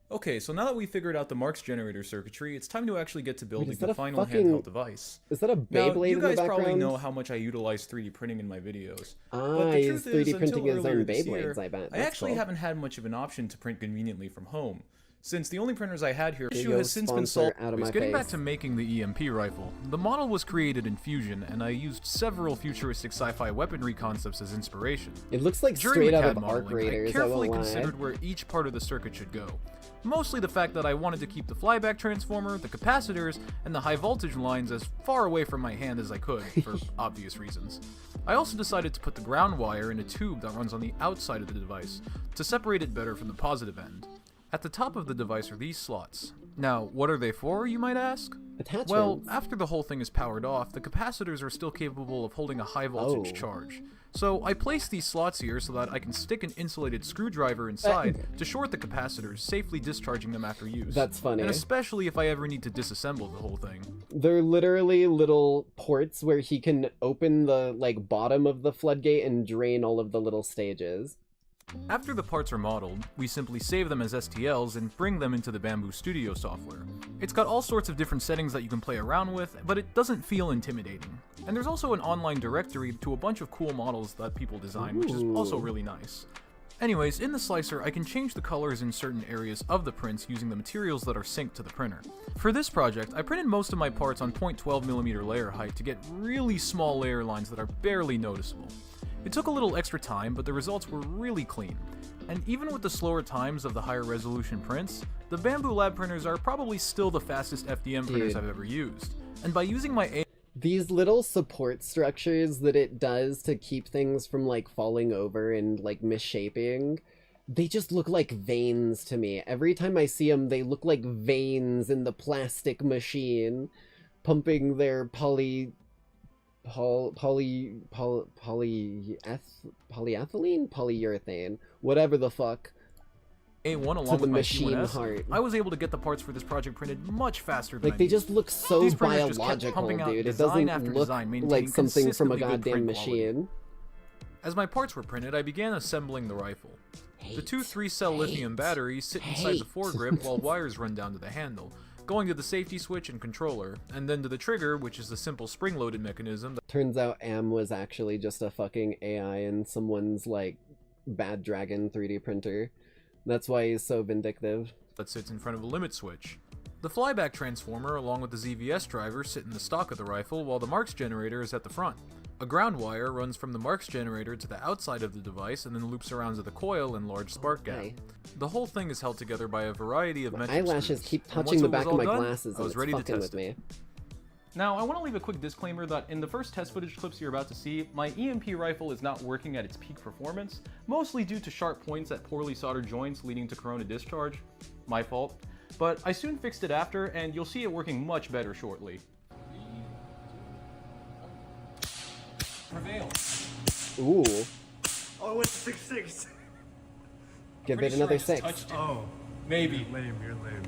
Okay, so now that we figured out the Marks generator circuitry, it's time to actually get to building is that the a final fucking- handheld device. Is that a Now, Beyblade you in the guys probably background? know how much I utilize 3D printing in my videos. Ah, but the he's truth 3D is, printing until his earlier own this Beyblades, year, I bet. I That's actually cool. haven't had much of an option to print conveniently from home, since the only printers I had here Here you issue go, has since been sponsor solved. out of my Getting back face. to making the EMP rifle, the model was created in Fusion, and I used several futuristic sci-fi weaponry concepts as inspiration. It looks like During straight the out CAD of Arc modeling, Raiders, I carefully I won't lie. considered where each part of the circuit should go. Mostly the fact that I wanted to keep the flyback transformer, the capacitors, and the high voltage lines as far away from my hand as I could, for obvious reasons. I also decided to put the ground wire in a tube that runs on the outside of the device, to separate it better from the positive end. At the top of the device are these slots. Now, what are they for, you might ask? Attachments. Well, after the whole thing is powered off, the capacitors are still capable of holding a high voltage charge. So I placed these slots here so that I can stick an insulated screwdriver inside to short the capacitors, safely discharging them after use. That's funny. And especially if I ever need to disassemble the whole thing. They're literally little ports where he can open the, like, bottom of the floodgate and drain all of the little stages. After the parts are modeled, we simply save them as STLs and bring them into the Bamboo Studio software. It's got all sorts of different settings that you can play around with, but it doesn't feel intimidating. And there's also an online directory to a bunch of cool models that people design, which is also really nice. Anyways, in the slicer, I can change the colors in certain areas of the prints using the materials that are synced to the printer. For this project, I printed most of my parts on 0.12mm layer height to get really small layer lines that are barely noticeable. It took a little extra time, but the results were really clean. And even with the slower times of the higher resolution prints, the Bamboo Lab printers are probably still the fastest FDM printers I've ever used. And by using my These little support structures that it does to keep things from, like, falling over and, like, misshaping, they just look like veins to me. Every time I see them, they look like veins in the plastic machine, pumping their polyethylene? Polyurethane? Whatever the fuck. A1 to along the with my machine T1S, heart. I was able to get the parts for this project printed much faster than Like, they just look so These printers just kept biological, pumping out dude. It design doesn't after look design, like maintaining something from a consistently good goddamn print quality. machine. As my parts were printed, I began assembling the rifle. The two 3-cell lithium batteries sit inside the foregrip while wires run down to the handle, going to the safety switch and controller, and then to the trigger, which is the simple spring-loaded mechanism. Turns out Am was actually just a fucking AI in someone's, like, bad dragon 3D printer. That's why he's so vindictive. That sits in front of a limit switch. The flyback transformer along with the ZVS driver sit in the stock of the rifle, while the Marks generator is at the front. A ground wire runs from the Marks generator to the outside of the device and then loops around to the coil and large spark gap. The whole thing is held together by a variety of metric Eyelashes screws. keep And once touching the it was back of all my done, glasses I and was it's ready to fucking test with it. me. Now, I want to leave a quick disclaimer that in the first test footage clips you're about to see, my EMP rifle is not working at its peak performance, mostly due to sharp points at poorly soldered joints leading to corona discharge. My fault. But I soon fixed it after, and you'll see it working much better shortly. Prevail. Ooh. Oh, it's 6-6. Give it another 6. Oh. Maybe. Lame, you're lame.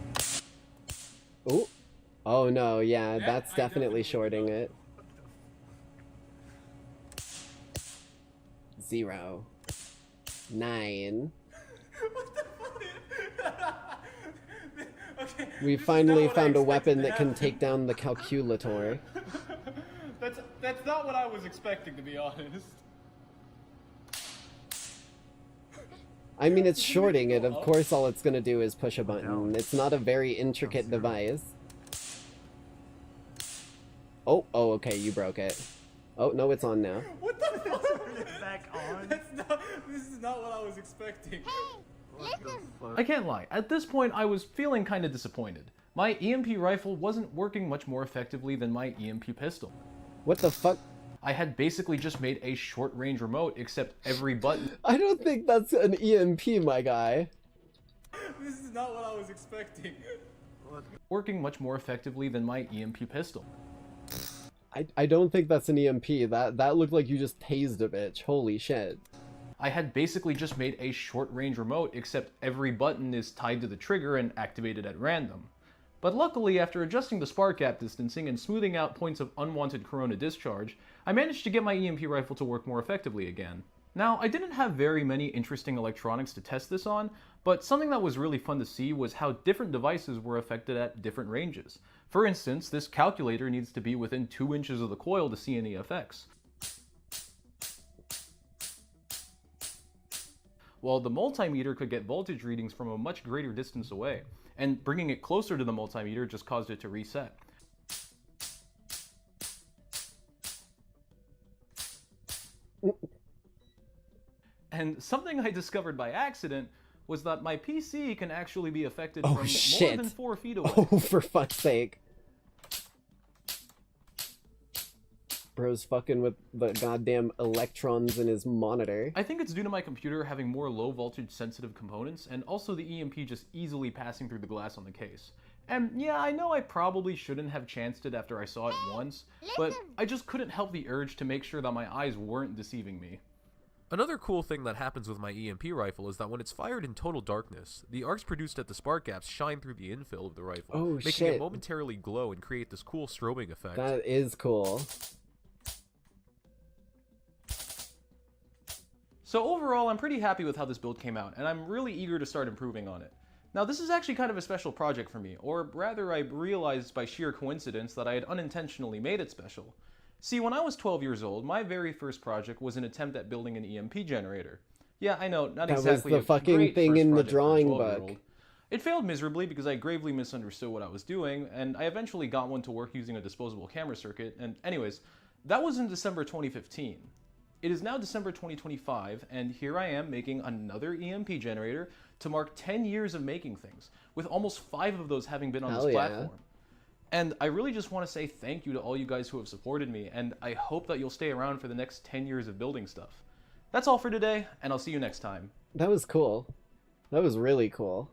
Ooh. Oh no, yeah, that's definitely shorting it. 0. 9. Okay, We finally found a weapon that can take down the calculator. That's not what I was expecting, to be honest. I mean, it's shorting it. Of course, all it's gonna do is push a button. It's not a very intricate device. Oh, okay, you broke it. Oh, no, it's on now. What the fuck? Back on? This is not what I was expecting. I can't lie, at this point I was feeling kinda disappointed. My EMP rifle wasn't working much more effectively than my EMP pistol. What the fuck? I had basically just made a short-range remote, except every button... I don't think that's an EMP, my guy. This is not what I was expecting. Working much more effectively than my EMP pistol. I don't think that's an EMP. That looked like you just tased a bitch. Holy shit. I had basically just made a short-range remote, except every button is tied to the trigger and activated at random. But luckily, after adjusting the spark gap distancing and smoothing out points of unwanted corona discharge, I managed to get my EMP rifle to work more effectively again. Now, I didn't have very many interesting electronics to test this on, but something that was really fun to see was how different devices were affected at different ranges. For instance, this calculator needs to be within 2 inches of the coil to see any effects, while the multimeter could get voltage readings from a much greater distance away, and bringing it closer to the multimeter just caused it to reset. And something I discovered by accident was that my PC can actually be affected from more than 4 feet away. Oh, for fuck's sake. Bro's fucking with the goddamn electrons in his monitor. I think it's due to my computer having more low voltage sensitive components, and also the EMP just easily passing through the glass on the case. And yeah, I know I probably shouldn't have chanced it after I saw it once, but I just couldn't help the urge to make sure that my eyes weren't deceiving me. Another cool thing that happens with my EMP rifle is that when it's fired in total darkness, the arcs produced at the spark gaps shine through the infill of the rifle, making it momentarily glow and create this cool strobing effect. That is cool. So overall, I'm pretty happy with how this build came out, and I'm really eager to start improving on it. Now, this is actually kind of a special project for me, or rather I realized by sheer coincidence that I had unintentionally made it special. See, when I was 12 years old, my very first project was an attempt at building an EMP generator. Yeah, I know, not exactly that was the fucking thing in the drawing book. It failed miserably because I gravely misunderstood what I was doing, and I eventually got one to work using a disposable camera circuit, and anyways, that was in December 2015. It is now December 2025, and here I am making another EMP generator to mark 10 years of making things, with almost 5 of those having been on this platform. And I really just want to say thank you to all you guys who have supported me, and I hope that you'll stay around for the next 10 years of building stuff. That's all for today, and I'll see you next time. That was cool. That was really cool.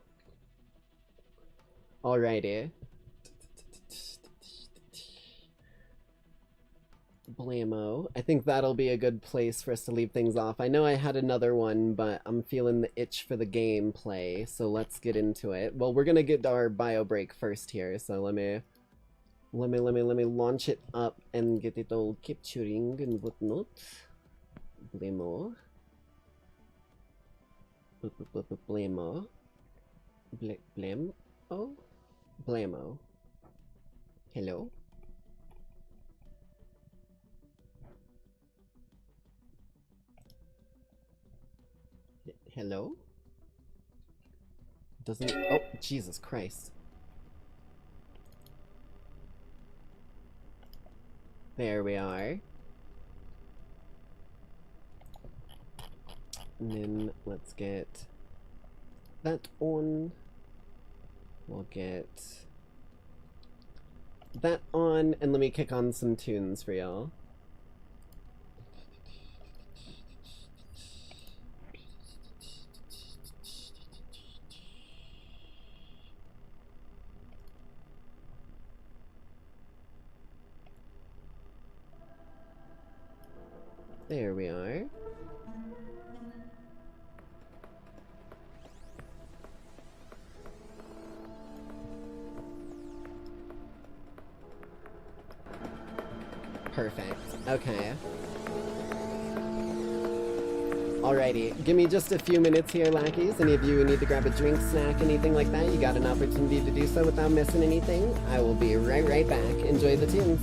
Alrighty. Blammo. I think that'll be a good place for us to leave things off. I know I had another one, but I'm feeling the itch for the gameplay, so let's get into it. Well, we're gonna get our bio break first here, so let me launch it up and get it all capturing and whatnot. Blammo. Blammo. Blammo. Blammo. Hello? Hello? Doesn't... Oh, Jesus Christ. There we are. And then let's get that on. We'll get that on, and let me kick on some tunes for y'all. There we are. Perfect. Okay. Alrighty. Give me just a few minutes here, Lackeys. Any of you need to grab a drink, snack, anything like that, you got an opportunity to do so without missing anything. I will be right back. Enjoy the tunes.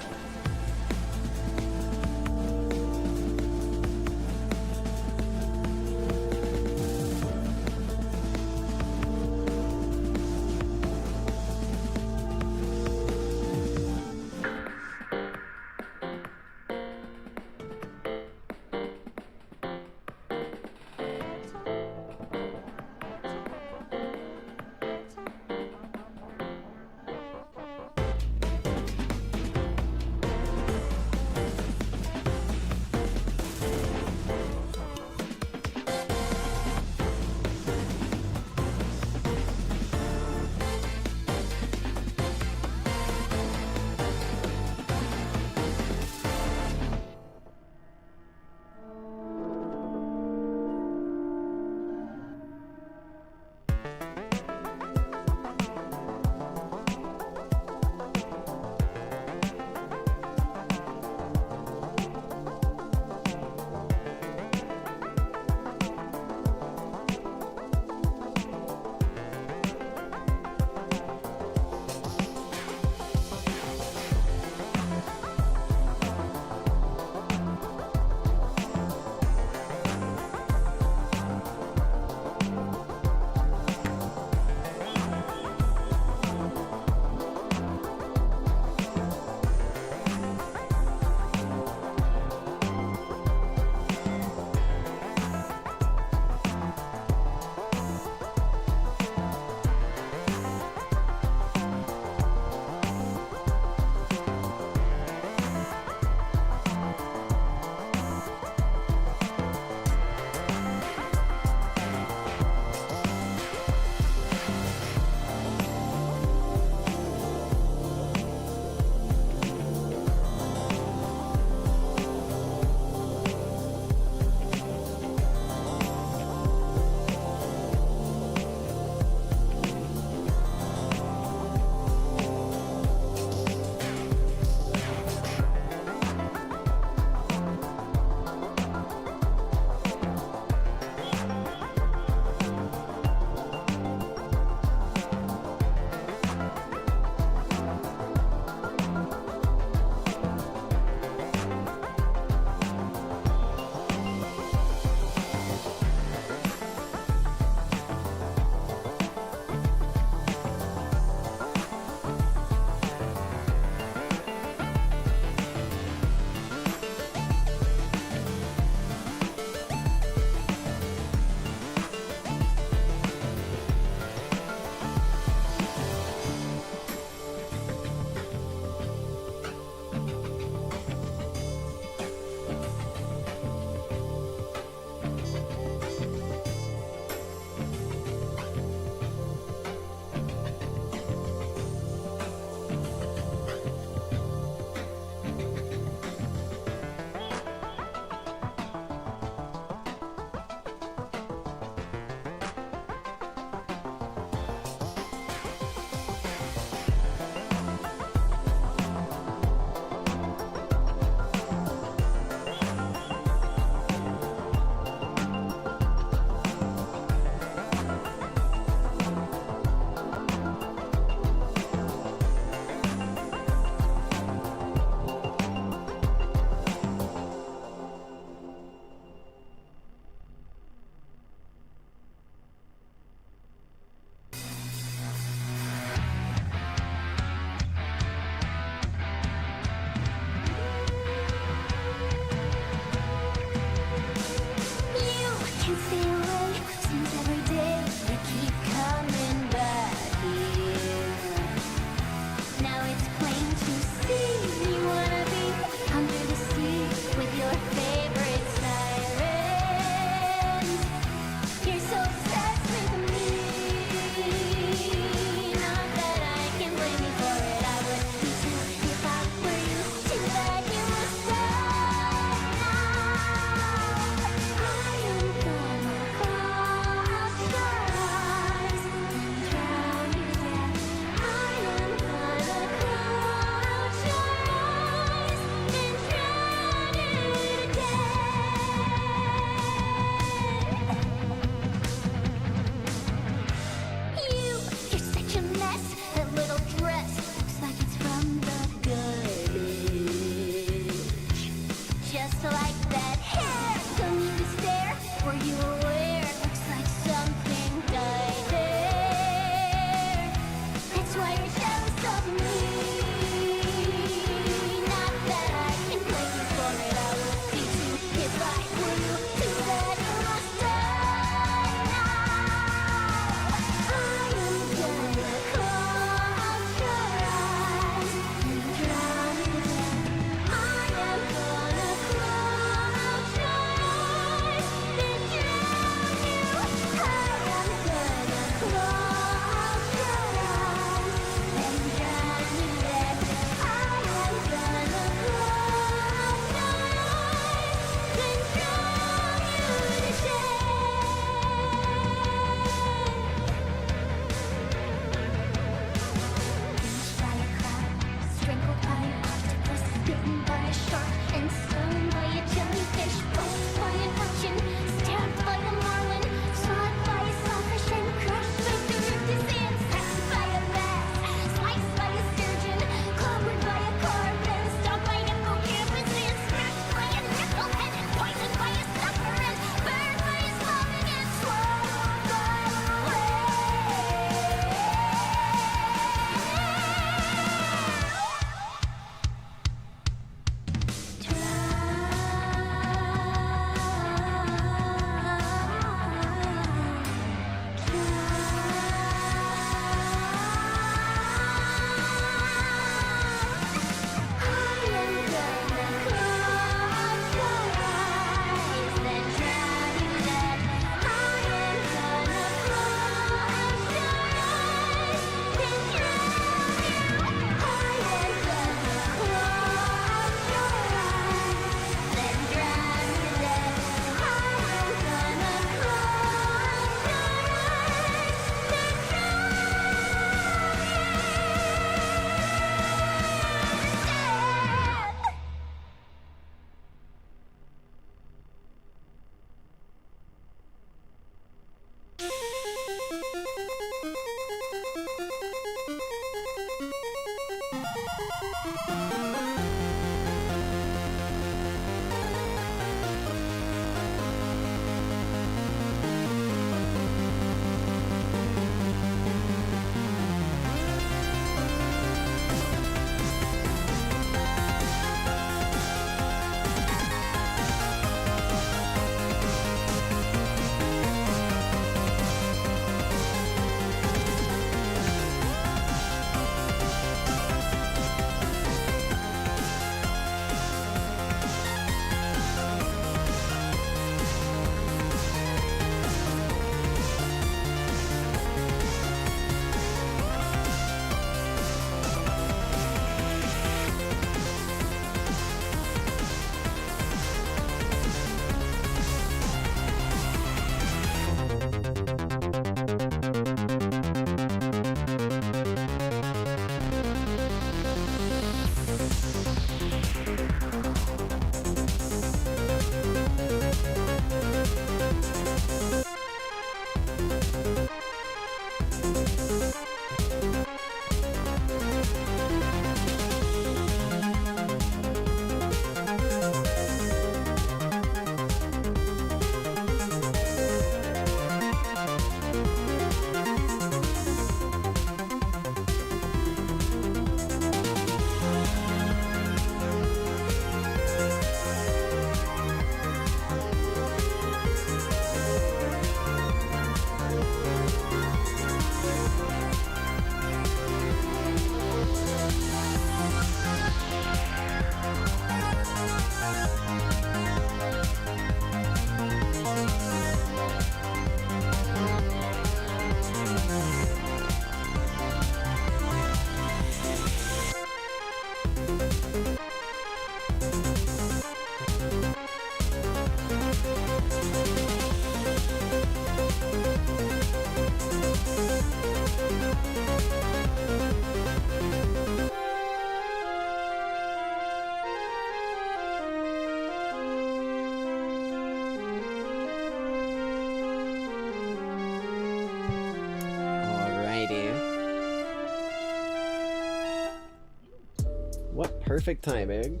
Perfect timing.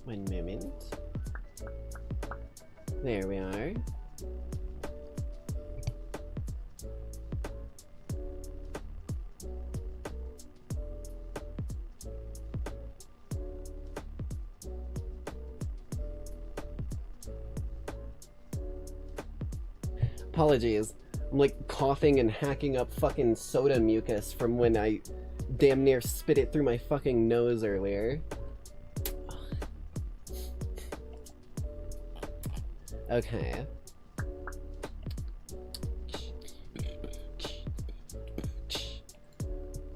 One moment. There we are. Apologies. I'm like coughing and hacking up fucking soda mucus from when I damn near spit it through my fucking nose earlier. Okay.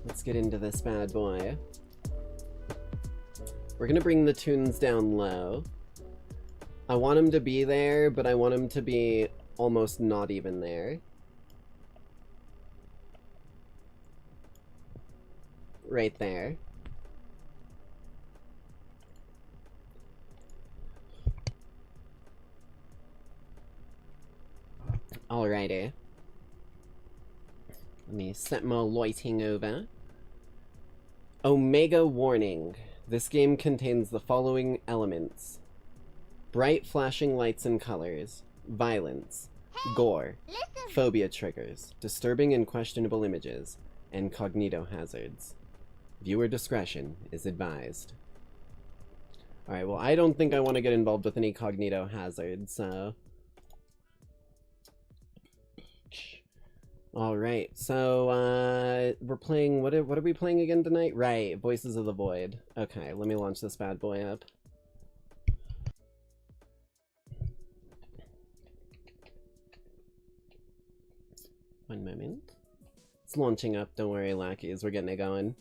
Let's get into this bad boy. We're gonna bring the tunes down low. I want them to be there, but I want them to be almost not even there. Right there. Alrighty. Let me set my lighting over. Omega warning. This game contains the following elements: bright flashing lights and colors, violence, gore, phobia triggers, disturbing and questionable images, and cognito-hazards. Viewer discretion is advised. Alright, well, I don't think I want to get involved with any cognito-hazards, so... Alright, so, we're playing... What are we playing again tonight? Right, Voices of the Void. Okay, let me launch this bad boy up. One moment. It's launching up, don't worry, Lackeys, we're getting it going.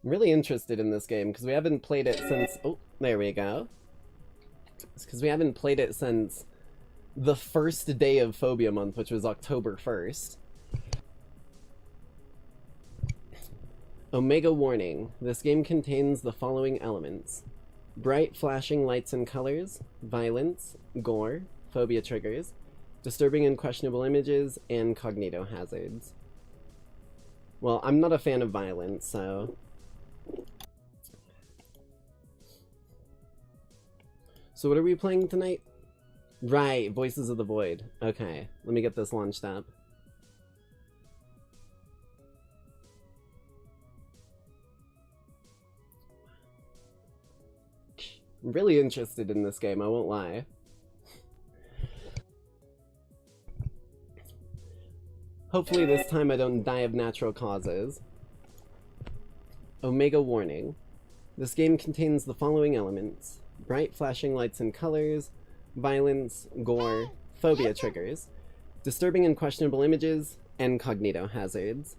I'm really interested in this game, because we haven't played it since... Oh, there we go. It's because we haven't played it since the first day of Phobia Month, which was October 1st. Omega warning. This game contains the following elements. Bright flashing lights and colors, violence, gore, phobia triggers, disturbing and questionable images, and cognito hazards. Well, I'm not a fan of violence, so... So what are we playing tonight? Right, Voices of the Void. Okay, let me get this launched up. I'm really interested in this game, I won't lie. Hopefully this time I don't die of natural causes. Omega warning. This game contains the following elements. Bright flashing lights and colors, violence, gore, phobia triggers, disturbing and questionable images, and cognito hazards.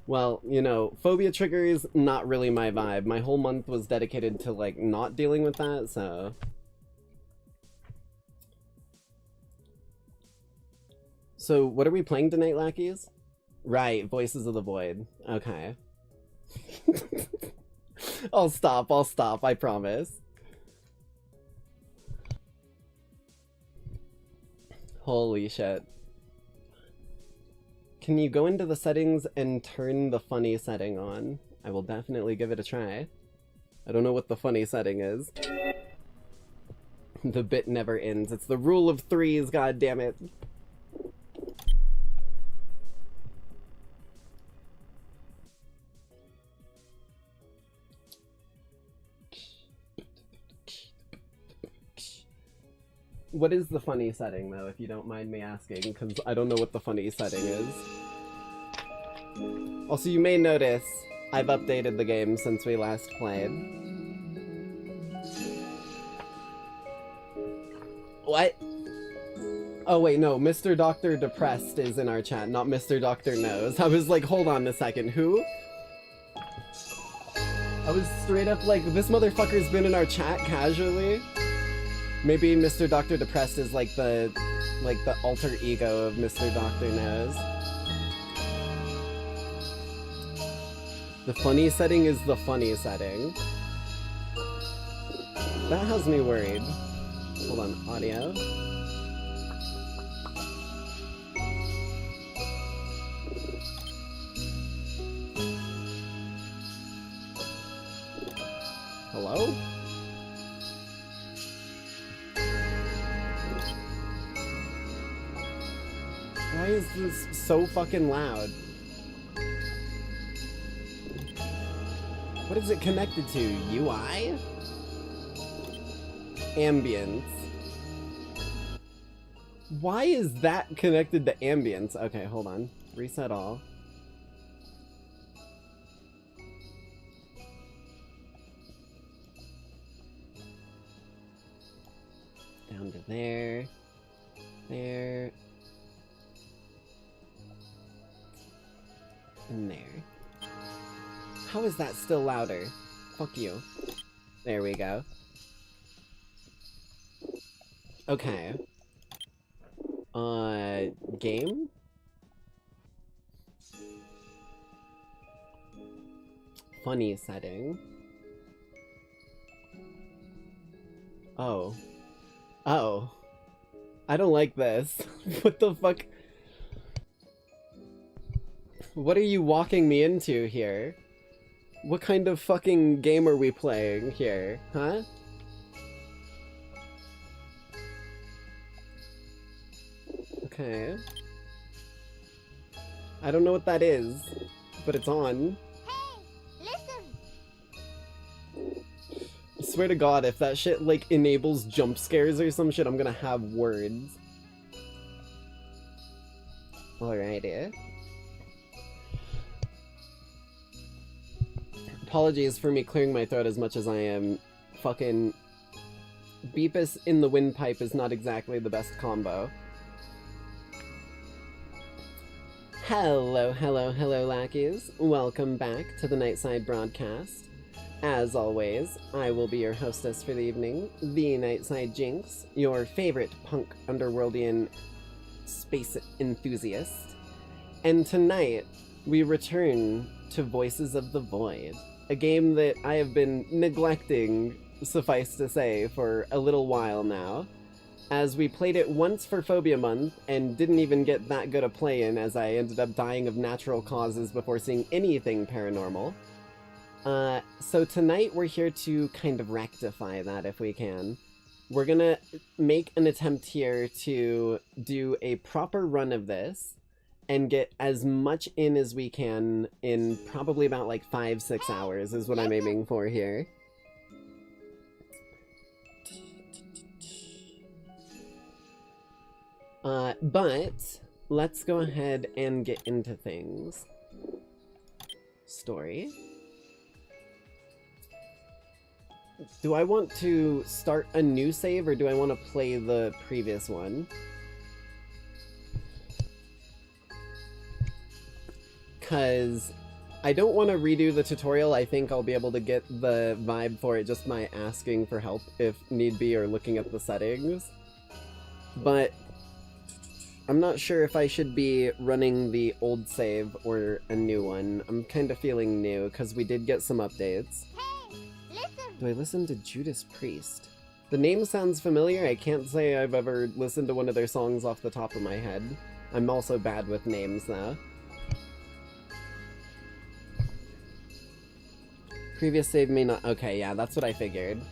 Well, you know, phobia triggers, not really my vibe. My whole month was dedicated to, like, not dealing with that, so... So, what are we playing tonight, Lackeys? Right, Voices of the Void. Okay. I'll stop, I promise. Holy shit. Can you go into the settings and turn the funny setting on? I will definitely give it a try. I don't know what the funny setting is. The bit never ends. It's the rule of threes, goddammit. What is the funny setting, though, if you don't mind me asking? Because I don't know what the funny setting is. Also, you may notice I've updated the game since we last played. What? Oh wait, no, Mr. Dr. Depressed is in our chat, not Mr. Dr. Knows. I was like, hold on a second, who? I was straight up like, this motherfucker's been in our chat casually? Maybe Mr. Dr. Depressed is like the alter ego of Mr. Dr. Knows. The funny setting is the funny setting. That has me worried. Hold on, audio. Hello? Why is this so fucking loud? What is it connected to? UI? Ambience. Why is that connected to ambience? Okay, hold on. Reset all. Down to there. There. And there. How is that still louder? Fuck you. There we go. Okay. Game? Funny setting. Oh. Oh. I don't like this. What the fuck? What are you walking me into here? What kind of fucking game are we playing here, huh? Okay. I don't know what that is, but it's on. Hey, listen! I swear to God, if that shit, like, enables jump scares or some shit, I'm gonna have words. Alrighty. Apologies for me clearing my throat as much as I am. Fucking... Beepus in the windpipe is not exactly the best combo. Hello, hello, hello, Lackeys. Welcome back to the Nightside broadcast. As always, I will be your hostess for the evening, the Nightside Jinx, your favorite punk underworldian space enthusiast. And tonight, we return to Voices of the Void, a game that I have been neglecting, suffice to say, for a little while now, as we played it once for Phobia Month and didn't even get that good a play in, as I ended up dying of natural causes before seeing anything paranormal. So tonight we're here to kind of rectify that if we can. We're gonna make an attempt here to do a proper run of this and get as much in as we can in probably about like 5-6 hours is what I'm aiming for here. But let's go ahead and get into things. Story. Do I want to start a new save or do I want to play the previous one? Because I don't want to redo the tutorial. I think I'll be able to get the vibe for it just by asking for help if need be or looking at the settings. But I'm not sure if I should be running the old save or a new one. I'm kind of feeling new because we did get some updates. Do I listen to Judas Priest? The name sounds familiar. I can't say I've ever listened to one of their songs off the top of my head. I'm also bad with names, though. Previous save may not... Okay, yeah, that's what I figured.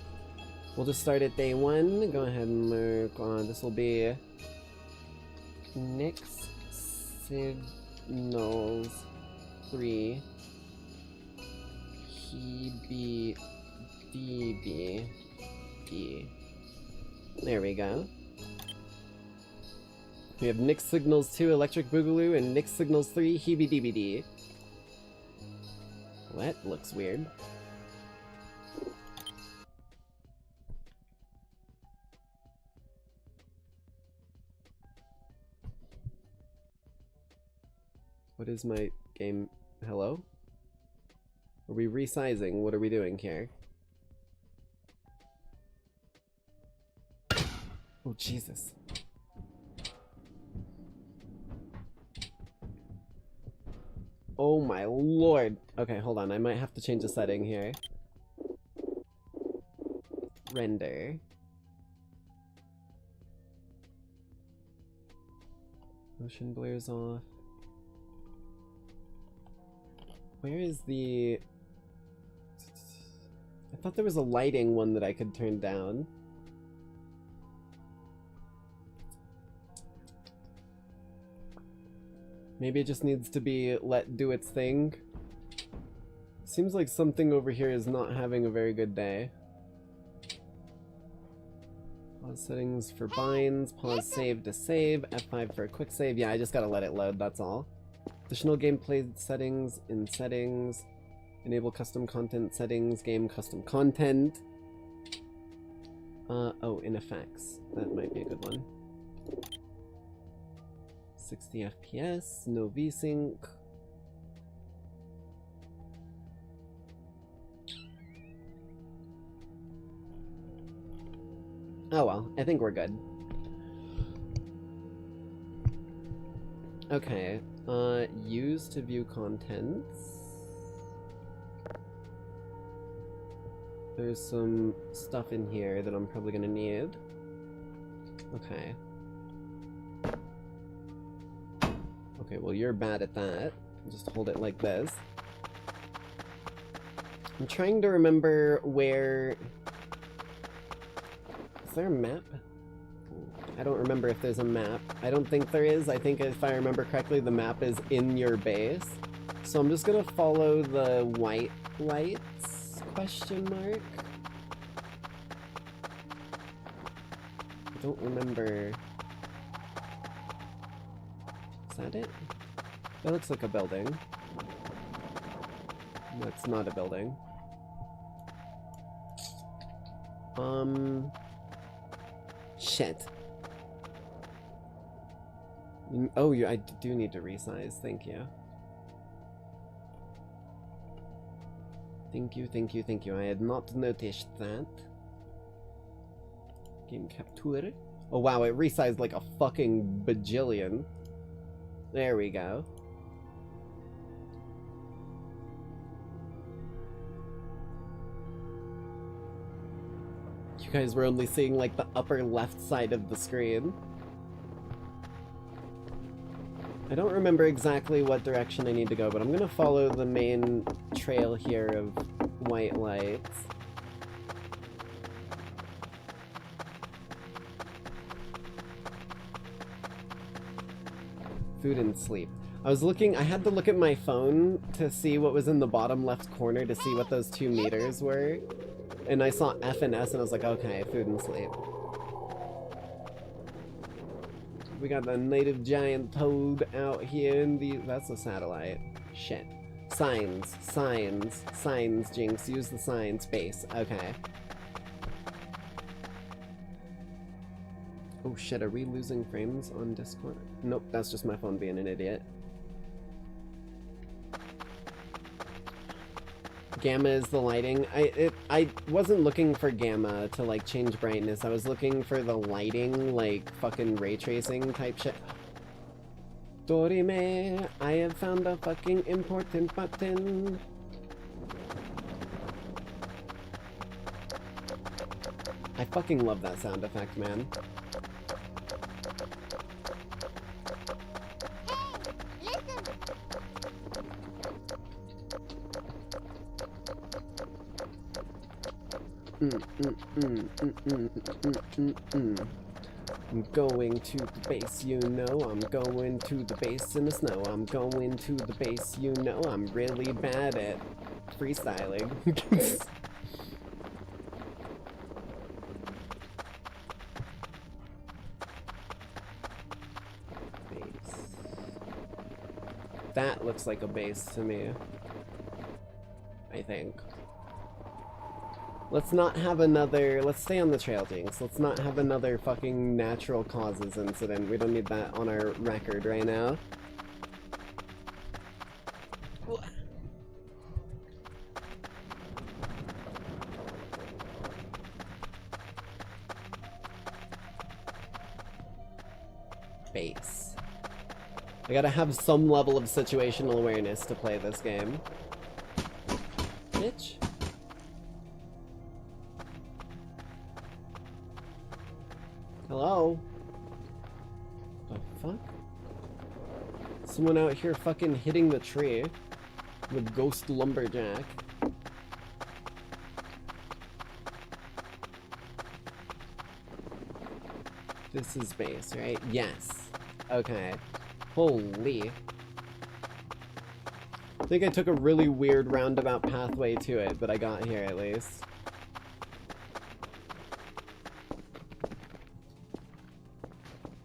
We'll just start at day 1. Go ahead and mark on... This will be... Nix Signals 3 DB. There we go. We have Nix Signals 2 Electric Boogaloo and Nix Signals 3 Heebie-DBD. Well, that looks weird. What is my game? Hello? Are we resizing? What are we doing here? Oh, Jesus. Oh my lord. Okay, hold on. I might have to change the setting here. Render. Motion blur's off. Where is the... I thought there was a lighting one that I could turn down. Maybe it just needs to be let do its thing. Seems like something over here is not having a very good day. Pause settings for binds, pause save to save, F5 for a quick save. Yeah, I just gotta let it load, that's all. Additional gameplay settings in settings. Enable custom content settings, game custom content. Oh, in effects. That might be a good one. 60 FPS, no VSync. Oh well, I think we're good. Okay, use to view contents. There's some stuff in here that I'm probably gonna need. Okay. Okay, well you're bad at that. Just hold it like this. I'm trying to remember where... Is there a map? I don't remember if there's a map. I don't think there is. I think if I remember correctly, the map is in your base. So I'm just gonna follow the white lights, question mark. I don't remember. Is that it? That looks like a building. That's not a building. Shit. Oh, I do need to resize. Thank you. Thank you, thank you, thank you. I had not noticed that. Game capture. Oh wow, it resized like a fucking bajillion. There we go. guys were only seeing like the upper left side of the screen. I don't remember exactly what direction I need to go, but I'm gonna follow the main trail here of white lights. Food and sleep. I had to look at my phone to see what was in the bottom left corner to see what those 2 meters were. And I saw F and S and I was like, okay, food and sleep. We got the native giant toad out here in the... That's a satellite. Shit. Signs. Signs. Signs, Jinx. Use the sign. Space. Okay. Oh shit, are we losing frames on Discord? Nope, that's just my phone being an idiot. Gamma is the lighting. I wasn't looking for gamma to like change brightness. I was looking for the lighting, like fucking ray tracing type shit. Dorime, I have found a fucking important button. I fucking love that sound effect, man. I'm going to the base, you know. I'm going to the base in the snow. I'm going to the base, you know. I'm really bad at freestyling. That looks like a base to me. I think. Let's not have another... Let's stay on the trail, Jinx. Let's not have another fucking natural causes incident. We don't need that on our record right now. Base. I gotta have some level of situational awareness to play this game. Bitch. Hello? The fuck? Someone out here fucking hitting the tree with Ghost Lumberjack. This is base, right? Yes. Okay. Holy. I think I took a really weird roundabout pathway to it, but I got here at least.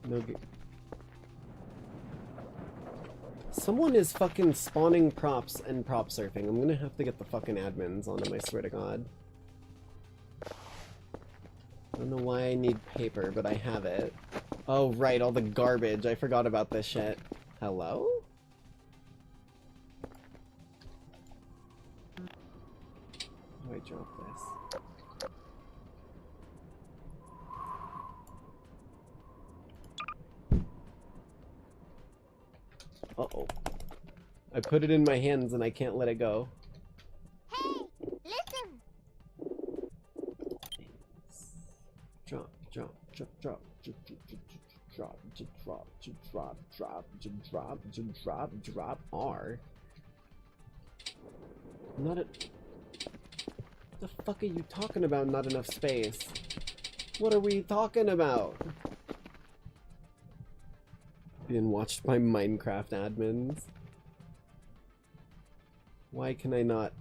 No good. Someone is fucking spawning props and prop surfing. I'm gonna have to get the fucking admins on them, I swear to God. I don't know why I need paper, but I have it. Oh, right, all the garbage. I forgot about this shit. Hello? How do I drop this? Uh-oh. I put it in my hands and I can't let it go. Hey, listen. Drop, drop, drop, drop, drop, drop, drop, drop, drop, drop, drop, drop, R. Not a... What the fuck are you talking about, not enough space? What are we talking about? Being watched by Minecraft admins. Why can I not?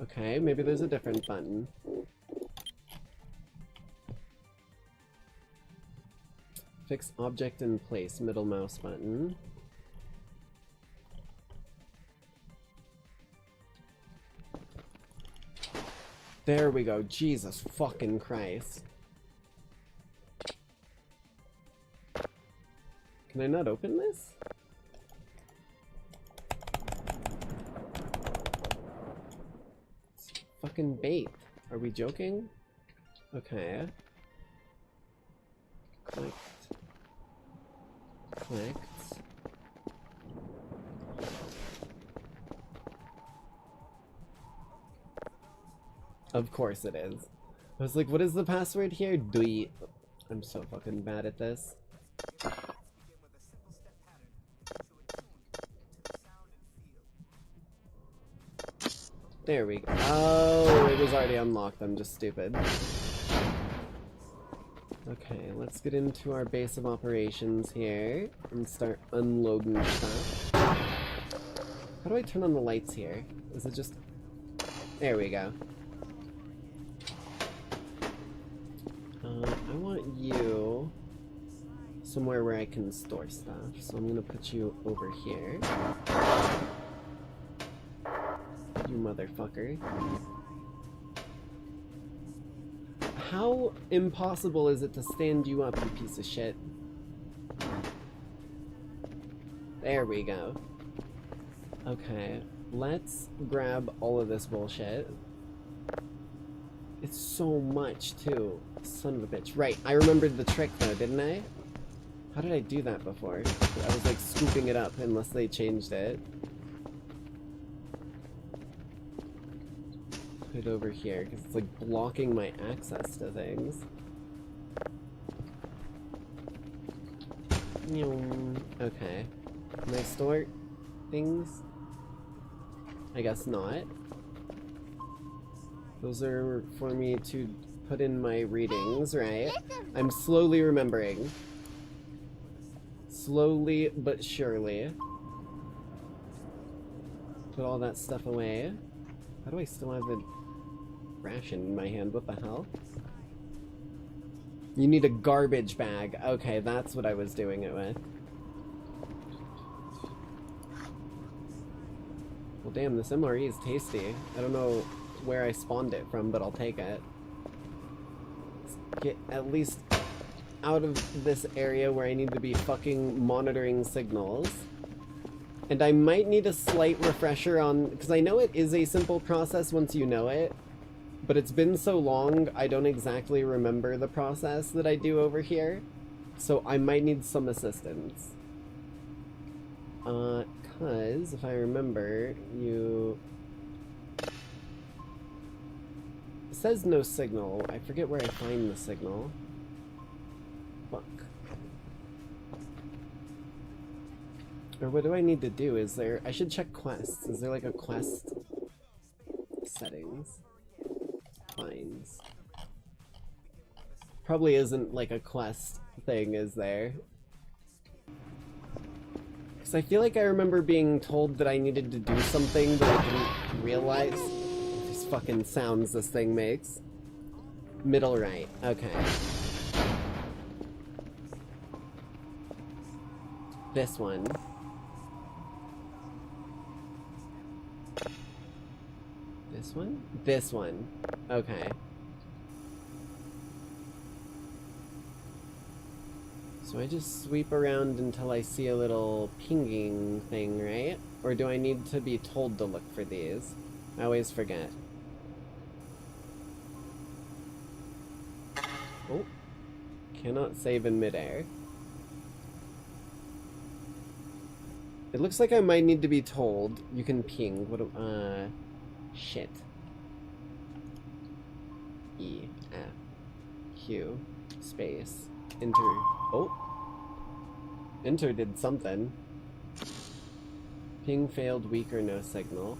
Okay, maybe there's a different button. Fix object in place, middle mouse button. There we go. Jesus fucking Christ. Can I not open this? It's fucking bait. Are we joking? Okay. Connect. Clicked. Of course it is. I was like, what is the password here? Dweet. I'm so fucking bad at this. There we go. Oh, it was already unlocked. I'm just stupid. Okay, let's get into our base of operations here and start unloading stuff. How do I turn on the lights here? Is it just... There we go. I want you somewhere where I can store stuff, so I'm gonna put you over here. You motherfucker. How impossible is it to stand you up, you piece of shit? There we go. Okay, let's grab all of this bullshit. It's so much, too. Son of a bitch. Right, I remembered the trick, though, didn't I? How did I do that before? I was, like, scooping it up, unless they changed it. Put it over here, because it's, like, blocking my access to things. Okay. Can I store things? I guess not. Those are for me to put in my readings, right? I'm slowly remembering. Slowly but surely. Put all that stuff away. How do I still have the ration in my hand? What the hell? You need a garbage bag. Okay, that's what I was doing it with. Well, damn, this MRE is tasty. I don't know where I spawned it from, but I'll take it. Let's get at least out of this area where I need to be fucking monitoring signals. And I might need a slight refresher on... because I know it is a simple process once you know it, but it's been so long, I don't exactly remember the process that I do over here. So I might need some assistance. Because, if I remember, you... It says no signal. I forget where I find the signal. Fuck. Or what do I need to do? Is there... I should check quests. Is there like a quest? Settings. Finds. Probably isn't like a quest thing, is there? Because I feel like I remember being told that I needed to do something, but I didn't realize. These fucking sounds this thing makes. Middle right. Okay. This one. This one? This one. Okay. So I just sweep around until I see a little pinging thing, right? Or do I need to be told to look for these? I always forget. Oh. Cannot save in midair. It looks like I might need to be told. You can ping. What do, shit. E, F, Q, space, enter. Oh. Enter did something. Ping failed, weak or no signal.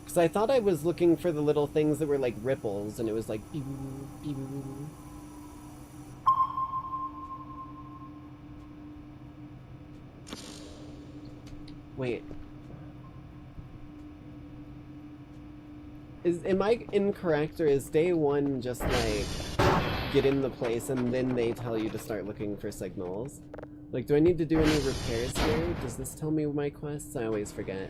Because I thought I was looking for the little things that were like ripples, and it was like... Pew, pew. Wait. Am I incorrect, or is day one just like get in the place and then they tell you to start looking for signals? Like, do I need to do any repairs here? Does this tell me my quests? I always forget.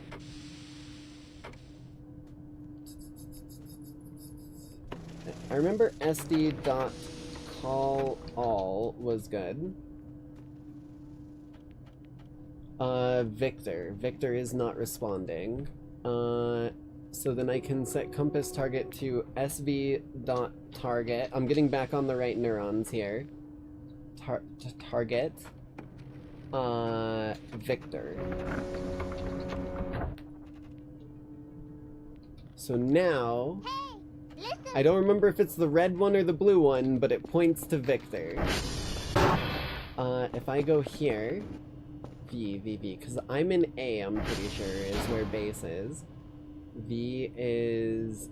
I remember sd.callall was good. Victor. Victor is not responding. So then I can set compass target to sv.target. I'm getting back on the right neurons here. Target. Victor. So now, I don't remember if it's the red one or the blue one, but it points to Victor. If I go here, V, because I'm in A, I'm pretty sure, is where base is. V is...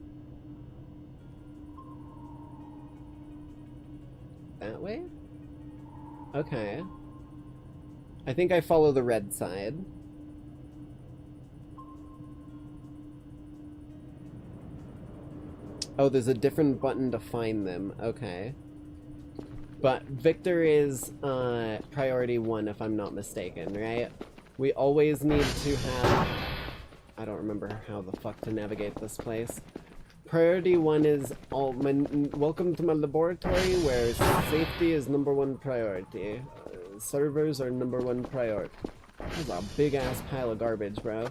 that way? Okay. I think I follow the red side. Oh, there's a different button to find them. Okay. But Victor is priority 1 if I'm not mistaken, right? We always need to have... I don't remember how the fuck to navigate this place. Priority 1 is welcome to my laboratory where safety is #1 priority. Servers are #1 priority. That's a big ass pile of garbage, bro.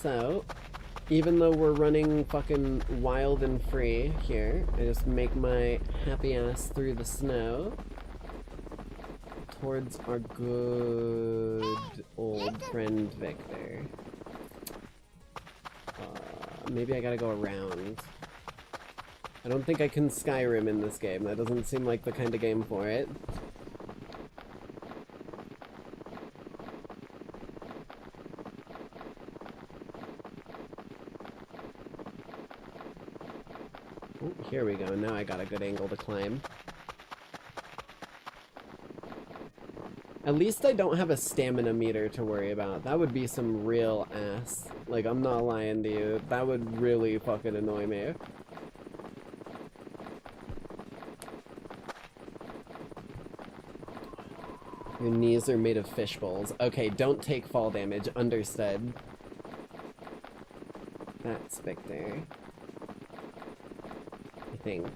So, even though we're running fucking wild and free here, I just make my happy ass through the snow towards our good old friend Victor. Maybe I gotta go around. I don't think I can Skyrim in this game. That doesn't seem like the kind of game for it. Ooh, here we go. Now I got a good angle to climb. At least I don't have a stamina meter to worry about. That would be some real ass. Like, I'm not lying to you. That would really fucking annoy me. Your knees are made of fish bowls. Okay, don't take fall damage. Understood. That's Victor. I think.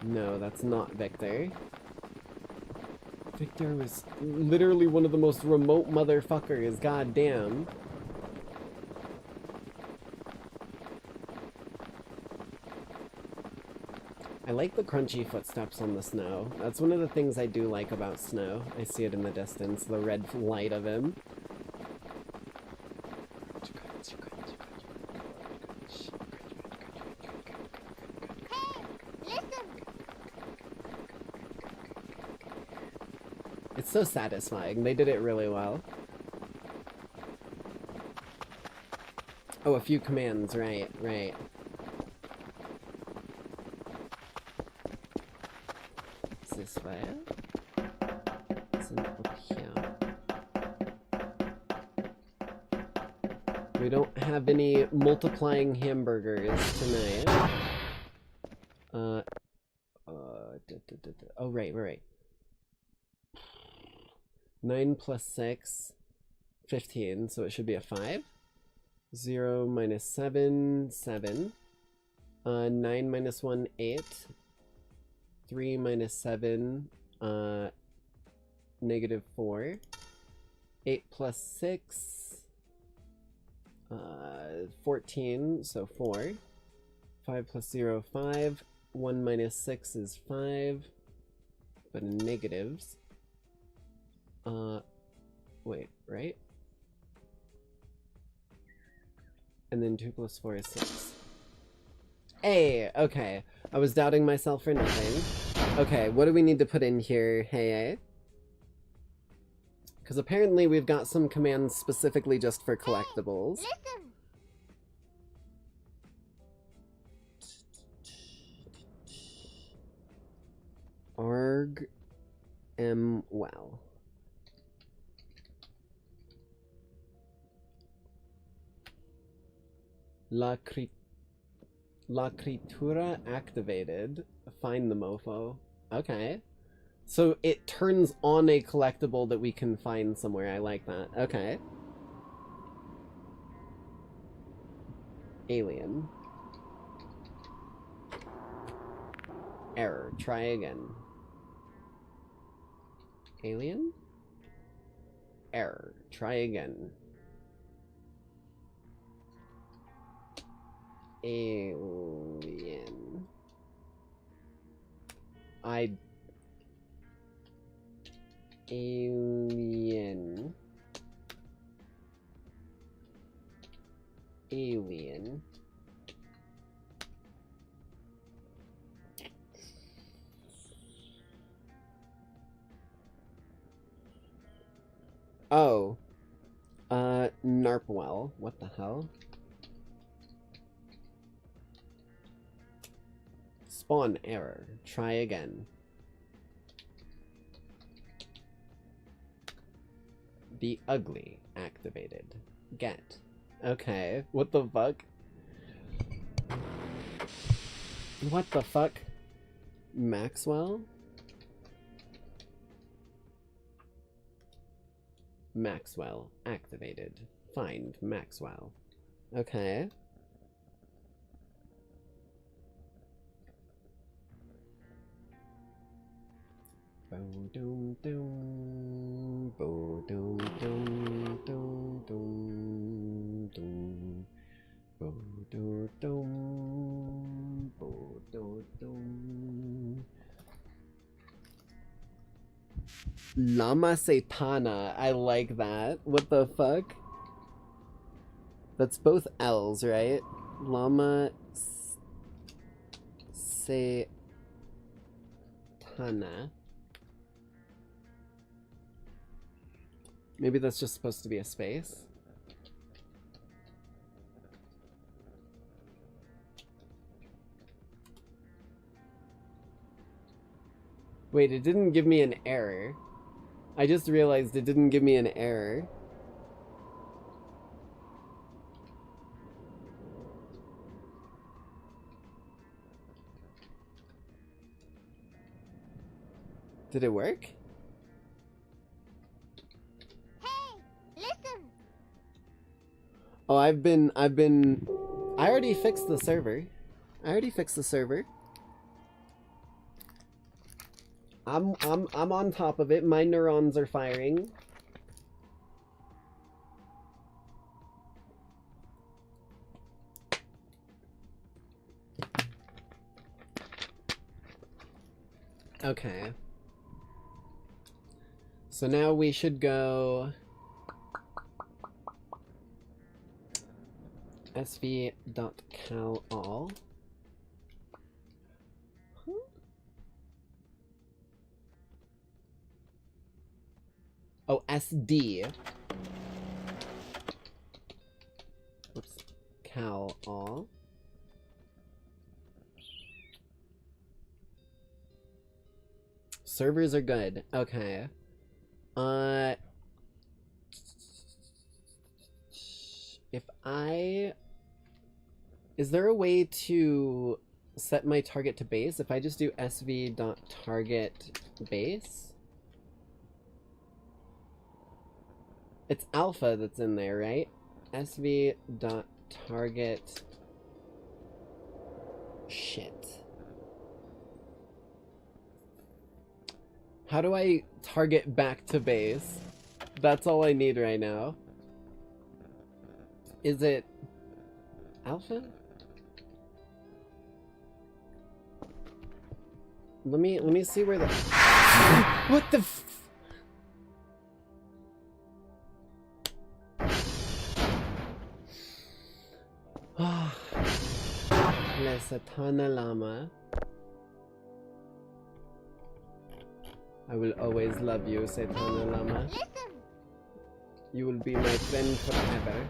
No, that's not Victor. Victor was literally one of the most remote motherfuckers, goddamn. I like the crunchy footsteps on the snow. That's one of the things I do like about snow. I see it in the distance, the red light of him. It's so satisfying. They did it really well. Oh, a few commands, right. Is this way? It's up here. We don't have any multiplying hamburgers tonight. Oh, right. 9 plus 6, 15, so it should be a 5. 0 minus 7, 7. 9 minus 1, 8. 3 minus 7, negative 4. 8 plus 6, 14, so 4. 5 plus 0, 5. 1 minus 6 is 5, but in negatives. Wait, right? And then 2 plus 4 is 6. Hey, okay. I was doubting myself for nothing. Okay, what do we need to put in here, Heyya? Because apparently we've got some commands specifically just for collectibles. Listen. Arg M well. Lacritura activated. Find the mofo. Okay. So it turns on a collectible that we can find somewhere. I like that. Okay. Alien. Error. Try again. Alien? Error. Try again. Alien. Alien. Oh. Narpwell. What the hell? Spawn error. Try again. The ugly activated. Get. Okay. What the fuck? What the fuck? Maxwell? Maxwell activated. Find Maxwell. Okay. Boom, doom, doom, boom, doom, doom, doom, doom, doom, boom, doom, doom, boom, doom, doom. Lama Satana, I like that. What the fuck? That's both L's, right? Lama Satana. Maybe that's just supposed to be a space. Wait, it didn't give me an error. I just realized it didn't give me an error. Did it work? Hey, listen. Oh, I already fixed the server. I'm on top of it. My neurons are firing. Okay. So now we should go sv.cal_all. Oh, SD. Whoops. Cal all. Servers are good. Okay. Is there a way to set my target to base? If I just do sv.target base? It's alpha that's in there, right? sv.target. Shit. How do I target back to base? That's all I need right now. Is it alpha? Let me see where the what the La Satana Lama. I will always love you, Satana Lama. You will be my friend forever.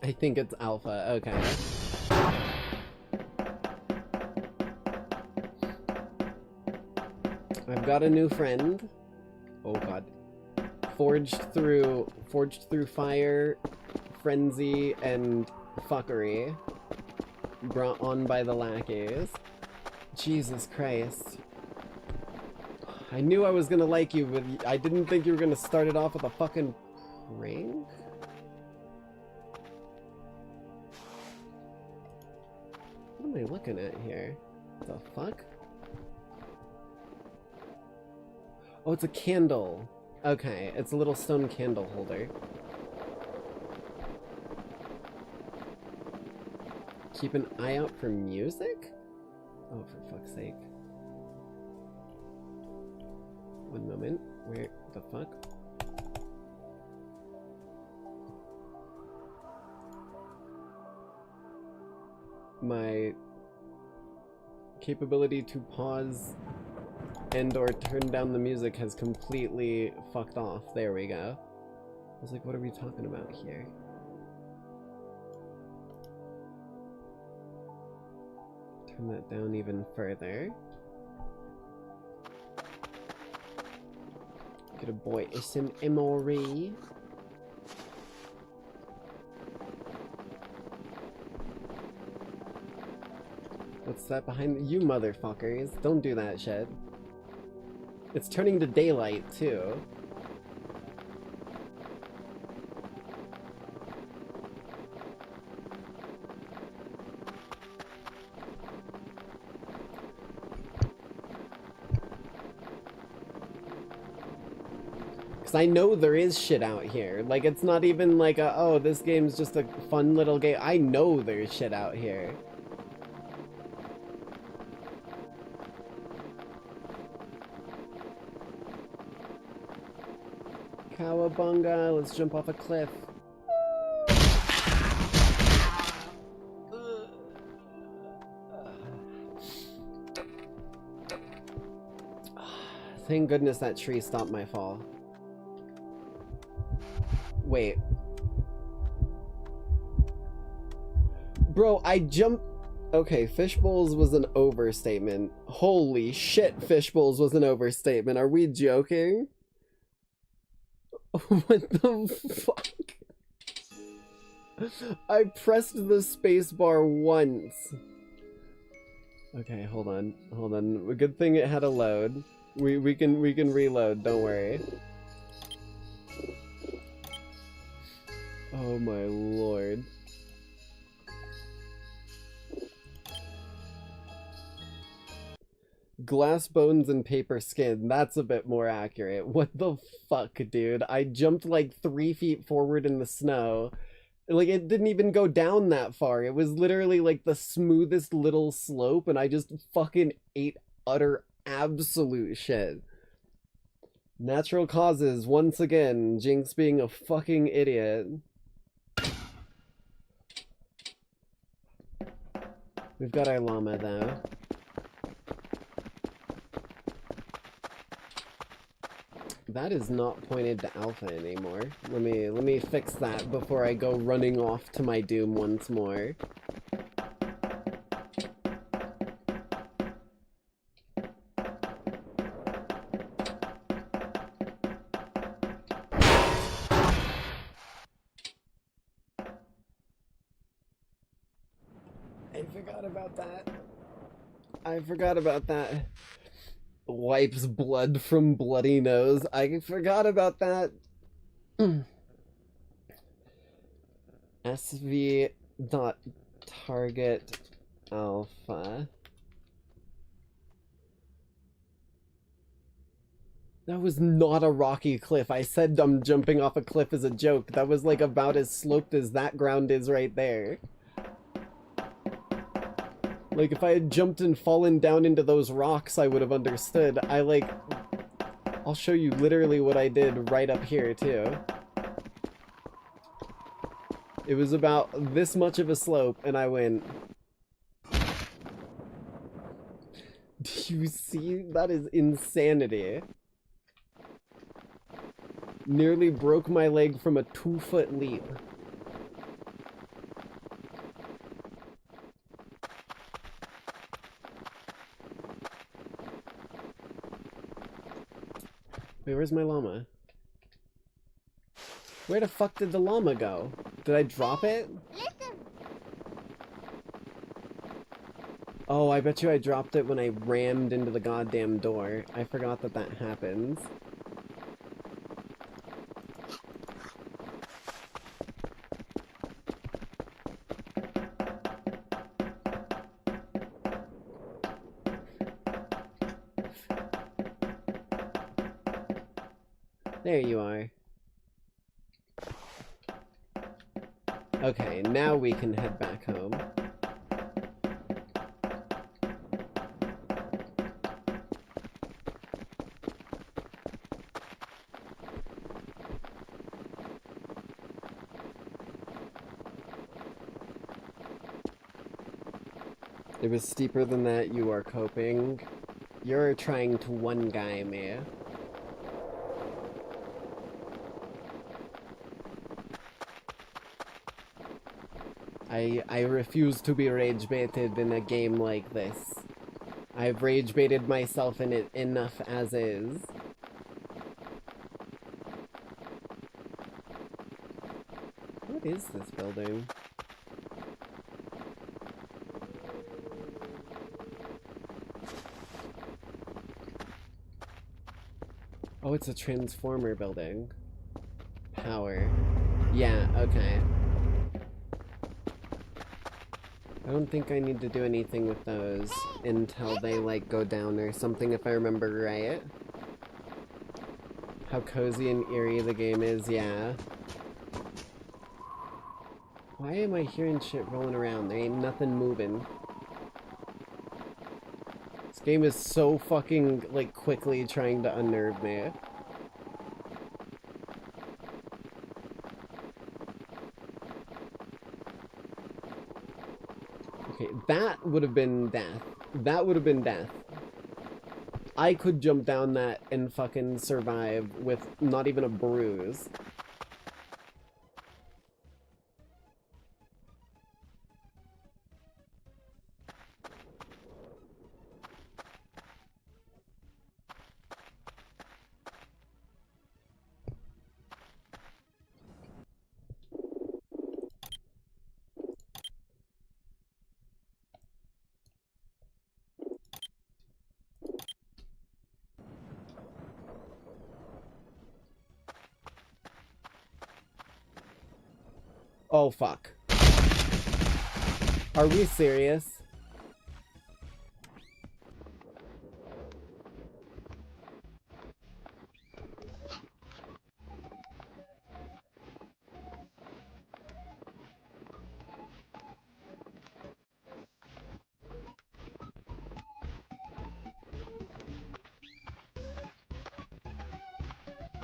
I think it's alpha, okay. I've got a new friend. Oh god. Forged through fire, frenzy, and fuckery. Brought on by the Lackeys. Jesus Christ. I knew I was gonna like you, but I didn't think you were gonna start it off with a fucking ring? What am I looking at here? The fuck? Oh, it's a candle. Okay, it's a little stone candle holder. Keep an eye out for music? Oh, for fuck's sake. One moment. Where the fuck? My capability to pause and or turn down the music has completely fucked off. There we go. I was like, what are we talking about here? Turn that down even further. Get a boy some memory. What's that behind you motherfuckers? Don't do that shit. It's turning to daylight too. Because I know there is shit out here. Like, it's not even like a, oh, this game's just a fun little game. I know there's shit out here. Cowabunga, let's jump off a cliff. Thank goodness that tree stopped my fall. Wait. Bro, I jumped... Okay, fishbowls was an overstatement. Holy shit, fishbowls was an overstatement. Are we joking? What the fuck? I pressed the space bar once. Okay, hold on. Hold on. Good thing it had a load. We can reload, don't worry. Oh my lord. Glass bones and paper skin, that's a bit more accurate. What the fuck, dude? I jumped like 3 feet forward in the snow. Like, it didn't even go down that far. It was literally like the smoothest little slope, and I just fucking ate utter absolute shit. Natural causes, once again. Jinx being a fucking idiot. We've got our llama, though. That is not pointed to alpha anymore. Let me fix that before I go running off to my doom once more. I forgot about that. I forgot about that. Wipes blood from bloody nose. I forgot about that. SV.target alpha. That was not a rocky cliff. I said I'm jumping off a cliff as a joke. That was like about as sloped as that ground is right there. Like, if I had jumped and fallen down into those rocks, I would have understood. I'll show you literally what I did right up here, too. It was about this much of a slope, and I went... Do you see? That is insanity. Nearly broke my leg from a 2-foot leap. Wait, where's my llama? Where the fuck did the llama go? Did I drop it? Listen. Oh, I bet you I dropped it when I rammed into the goddamn door. I forgot that that happens. There you are. Okay, now we can head back home. It was steeper than that, you are coping. You're trying to one guy me. I refuse to be rage baited in a game like this. I've rage baited myself in it enough as is. What is this building? Oh, it's a transformer building. Power. Yeah, okay. I don't think I need to do anything with those until they, like, go down or something, if I remember right. How cozy and eerie the game is, yeah. Why am I hearing shit rolling around? There ain't nothing moving. This game is so fucking, like, quickly trying to unnerve me. Okay, that would have been death. That would have been death. I could jump down that and fucking survive with not even a bruise. Oh, fuck. Are we serious?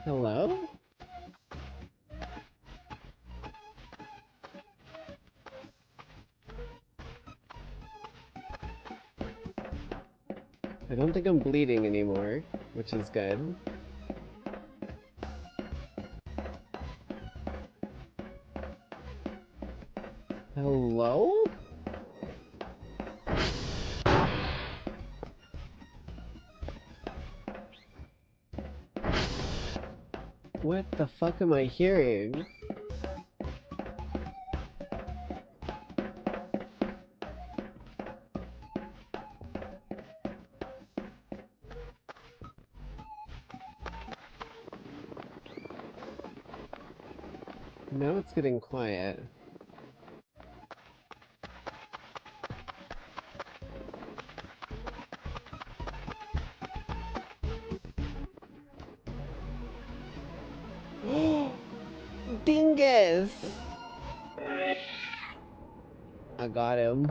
Hello? I don't think I'm bleeding anymore, which is good. Hello? What the fuck am I hearing? Now it's getting quiet. Dingus! I got him.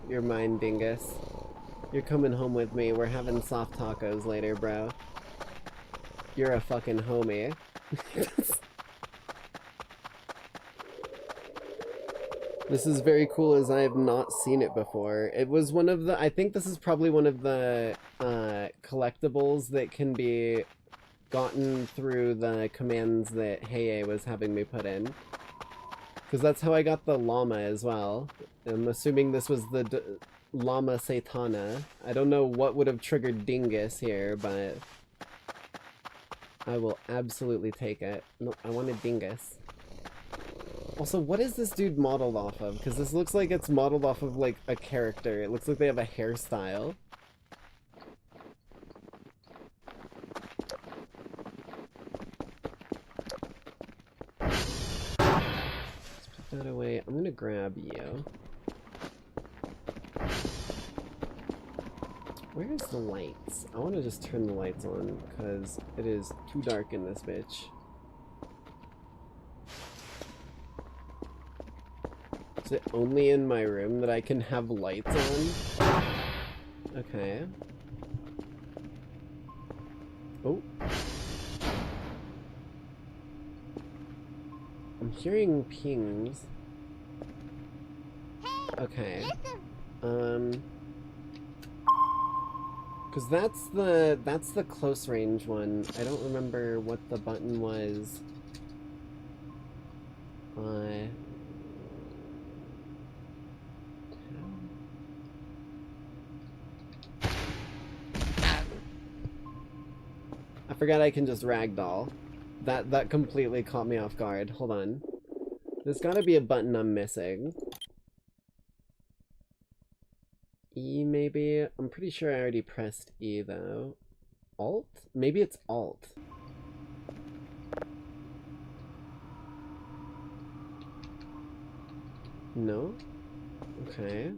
You're mine, Dingus. You're coming home with me. We're having soft tacos later, bro. You're a fucking homie. This is very cool as I have not seen it before. It was one of the... I think this is probably one of the collectibles that can be gotten through the commands that Heyya was having me put in. Because that's how I got the llama as well. I'm assuming this was the llama Satana. I don't know what would have triggered Dingus here, but I will absolutely take it. No, I want a Dingus. Also, what is this dude modeled off of? Because this looks like it's modeled off of, like, a character. It looks like they have a hairstyle. Let's put that away. I'm gonna grab you. Where's the lights? I want to just turn the lights on, because it is too dark in this bitch. Is it only in my room that I can have lights on? Okay. Oh. I'm hearing pings. Hey, Okay. Because that's the close range one. I don't remember what the button was. I forgot I can just ragdoll. That completely caught me off guard. Hold on. There's gotta be a button I'm missing. E, maybe? I'm pretty sure I already pressed E, though. Alt? Maybe it's Alt. No? Okay.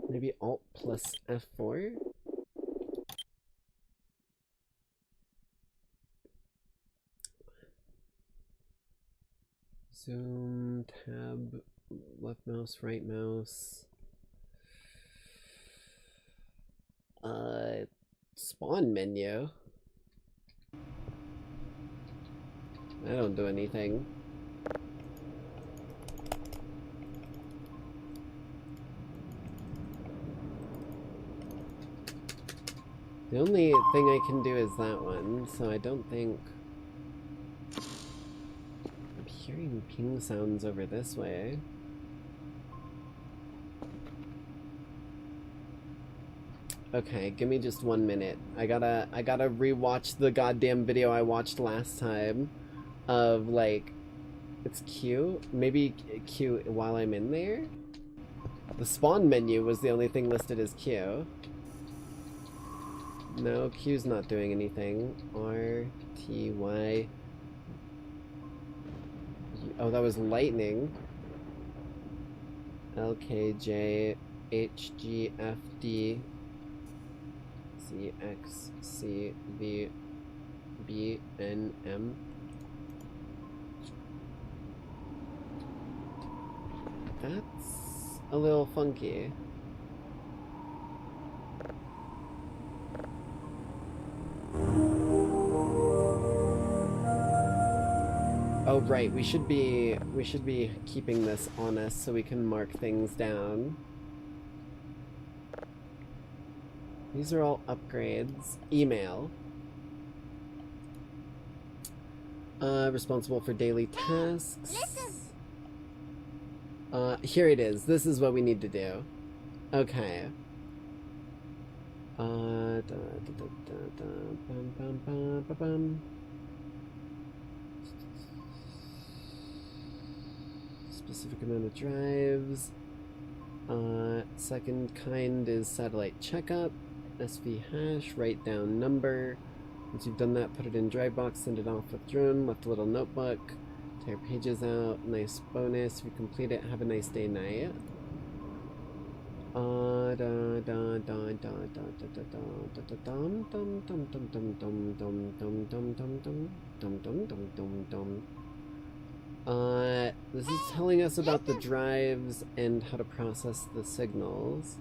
Maybe Alt plus F4? Zoom, tab, left mouse, right mouse. Spawn menu. I don't do anything. The only thing I can do is that one, so I don't think... I'm hearing ping sounds over this way. Okay, give me just 1 minute. I gotta rewatch the goddamn video I watched last time of, like, it's Q? Maybe Q while I'm in there? The spawn menu was the only thing listed as Q. No, Q's not doing anything. R, T, Y. Oh, that was lightning. L, K, J, H, G, F, D. C, X, C, V, B, N, M. That's a little funky. Oh right, we should be keeping this on us so we can mark things down. These are all upgrades. Email. Responsible for daily tasks. Here it is. This is what we need to do. Okay. Specific amount of drives. Second kind is satellite checkup. SV hash, write down number. Once you've done that, put it in drive box, send it off with drone, left a little notebook, tear pages out, nice bonus. If you complete it, have a nice day, night. This is telling us about the drives and how to process the signals.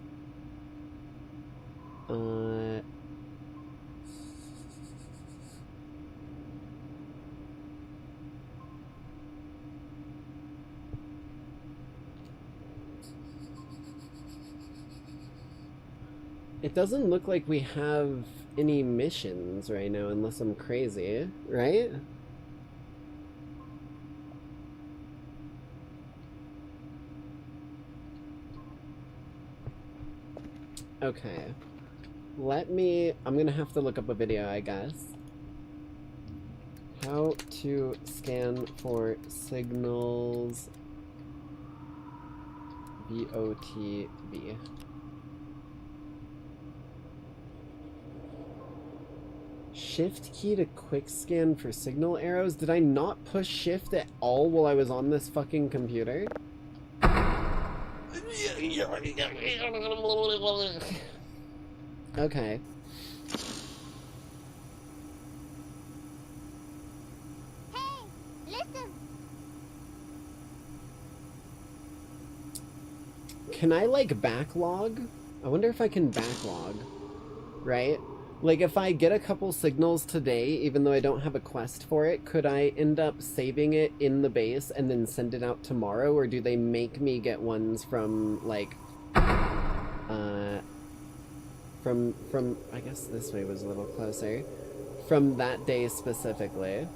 It doesn't look like we have any missions right now, unless I'm crazy, right? Okay. I'm gonna have to look up a video, I guess. How to scan for signals. VOTV. Shift key to quick scan for signal arrows? Did I not push shift at all while I was on this fucking computer? Okay. Hey, listen. Can I, like, backlog? I wonder if I can backlog. Right? Like, if I get a couple signals today, even though I don't have a quest for it, could I end up saving it in the base and then send it out tomorrow? Or do they make me get ones from, like, from, I guess this way was a little closer, from that day specifically?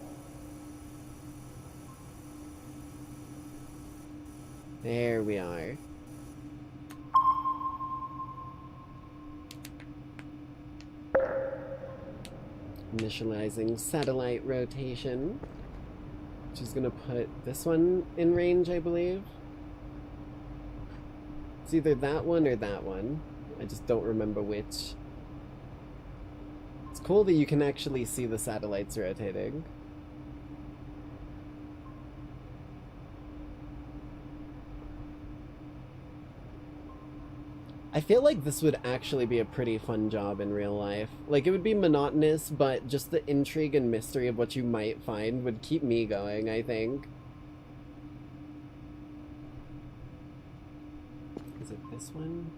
There we are. Initializing satellite rotation, which is gonna put this one in range, I believe. It's either that one or that one. I just don't remember which. It's cool that you can actually see the satellites rotating. I feel like this would actually be a pretty fun job in real life. Like, it would be monotonous, but just the intrigue and mystery of what you might find would keep me going, I think. Is it this one?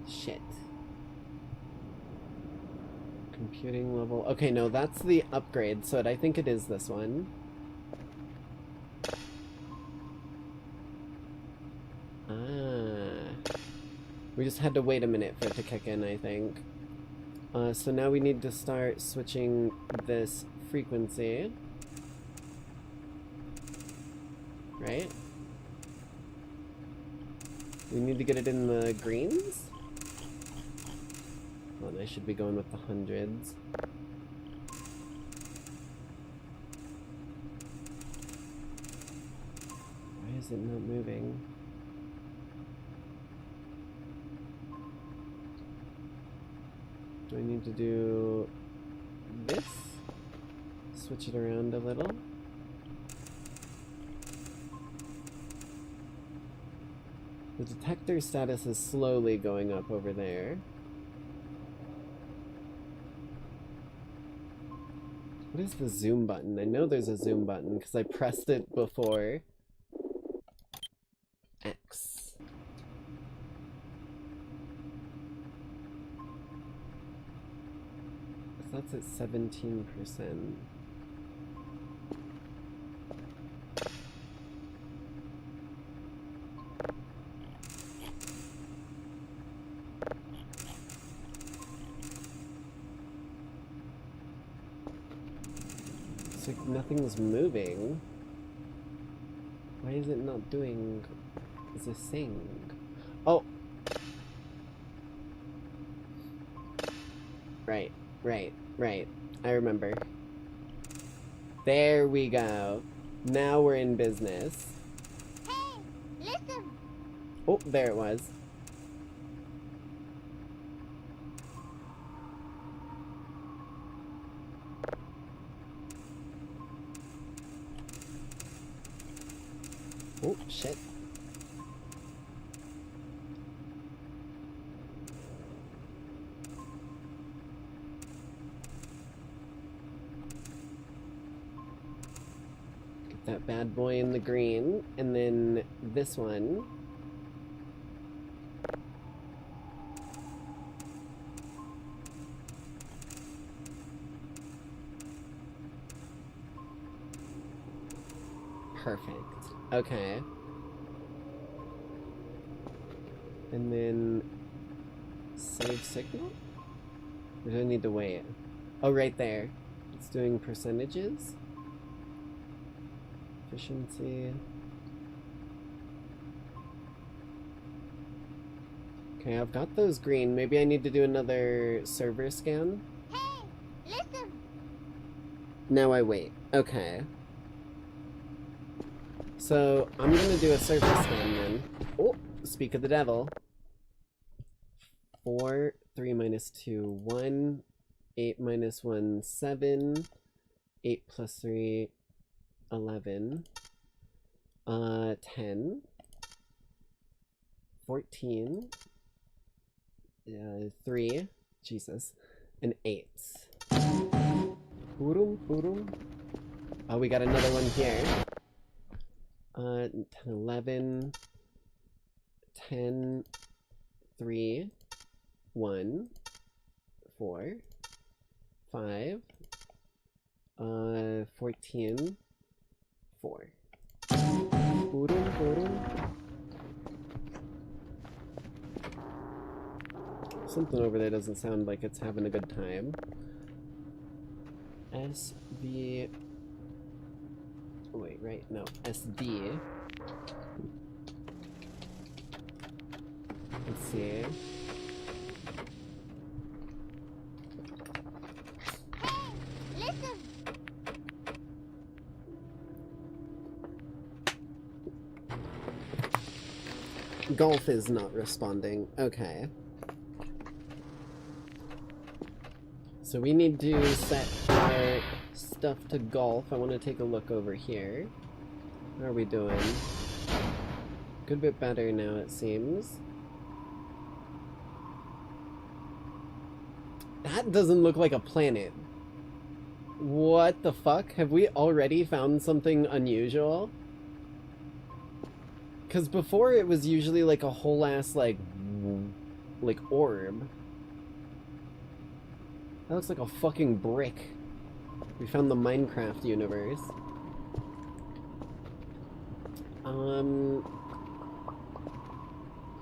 Shit. Computing level. Okay, no, that's the upgrade, so I think it is this one. Ah. We just had to wait a minute for it to kick in, I think. So now we need to start switching this frequency. Right? We need to get it in the greens? Well, I should be going with the hundreds. Why is it not moving? Do I need to do this? Switch it around a little. The detector status is slowly going up over there. What is the zoom button? I know there's a zoom button because I pressed it before. X. That's at 17%. Nothing's moving. Why is it not doing the thing? Oh! Right. I remember. There we go. Now we're in business. Hey, listen! Oh, there it was. Oh, shit. Get that bad boy in the green, and then this one. Perfect. Okay. And then save signal? Or do I need to wait? Oh, right there. It's doing percentages. Efficiency. Okay, I've got those green. Maybe I need to do another server scan. Hey, listen! Now I wait. Okay. So, I'm gonna do a server scan then. Oh, speak of the devil. 4, 3 minus 2, 1, 8 minus 1, 7, 8 plus 3, 11, 10, 14, 3, Jesus, and 8. Boom. Oh, we got another one here. 10, 11, 10, 3, 1, 4, 5, 14, 4. Something over there doesn't sound like it's having a good time. SV... Wait, right? No, SD. Let's see. Golf is not responding. Okay. So we need to set our stuff to golf. I want to take a look over here. How are we doing? Good bit better now, it seems. That doesn't look like a planet. What the fuck? Have we already found something unusual? Because before it was usually like a whole ass like orb. That looks like a fucking brick. We found the Minecraft universe. I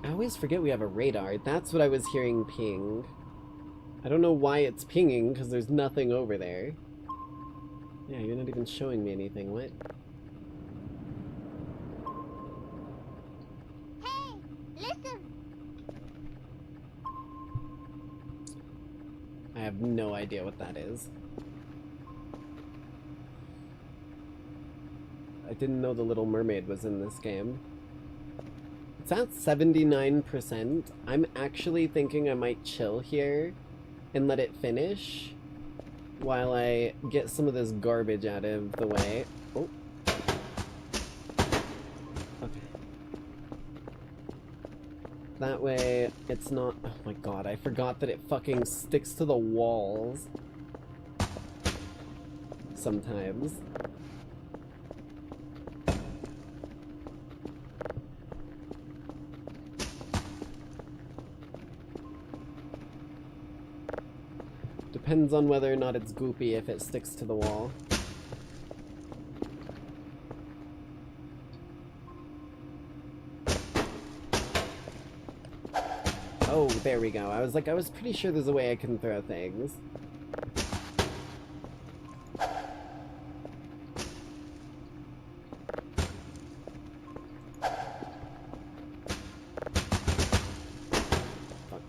always forget we have a radar. That's what I was hearing ping. I don't know why it's pinging, because there's nothing over there. Yeah, you're not even showing me anything. What? I have no idea what that is. I didn't know the Little Mermaid was in this game. It's at 79%. I'm actually thinking I might chill here and let it finish while I get some of this garbage out of the way. Oh. Okay. That way, it's not... Oh my god, I forgot that it fucking sticks to the walls. Sometimes. Depends on whether or not it's goopy if it sticks to the wall. Oh, there we go. I was pretty sure there's a way I can throw things. Fuck.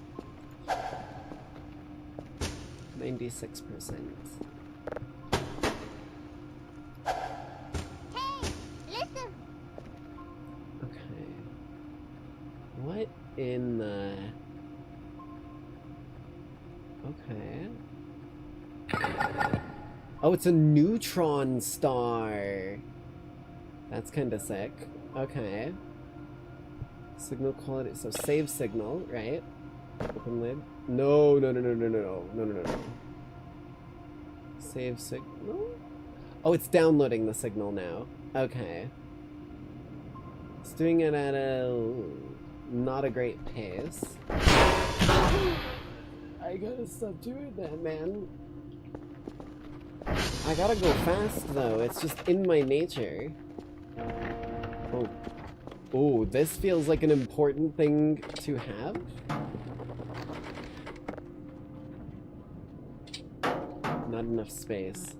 96%. Okay. What in the... Okay. Oh, it's a neutron star. That's kind of sick. Okay. Signal quality. So save signal, right? Open lid. No. Save signal. Oh, it's downloading the signal now. Okay. It's doing it at a not a great pace. I gotta stop doing that, man. I gotta go fast, though. It's just in my nature. Oh. Oh, this feels like an important thing to have. Not enough space.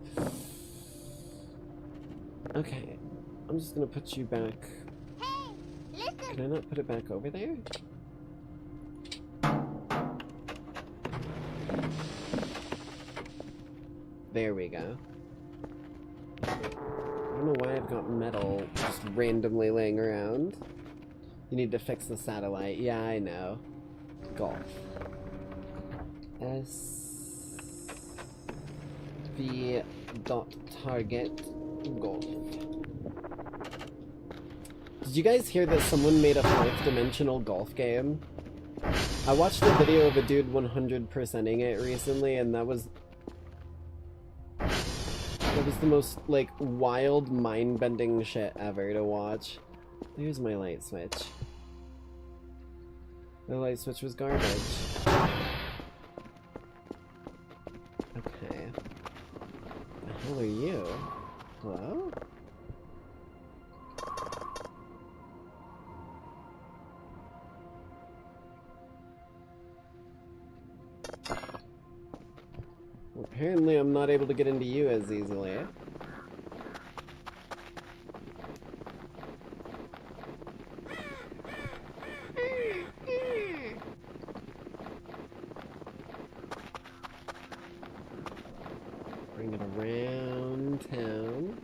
Okay. I'm just gonna put you back. Can I not put it back over there? There we go. I don't know why I've got metal just randomly laying around. You need to fix the satellite. Yeah, I know. Golf. SV dot target golf. Did you guys hear that someone made a 4th dimensional golf game? I watched a video of a dude 100%ing it recently, and that was the most, like, wild, mind-bending shit ever to watch. There's my light switch. The light switch was garbage. Okay. The hell are you? Hello? Well, apparently I'm not able to get into you as easily. Bring it around town.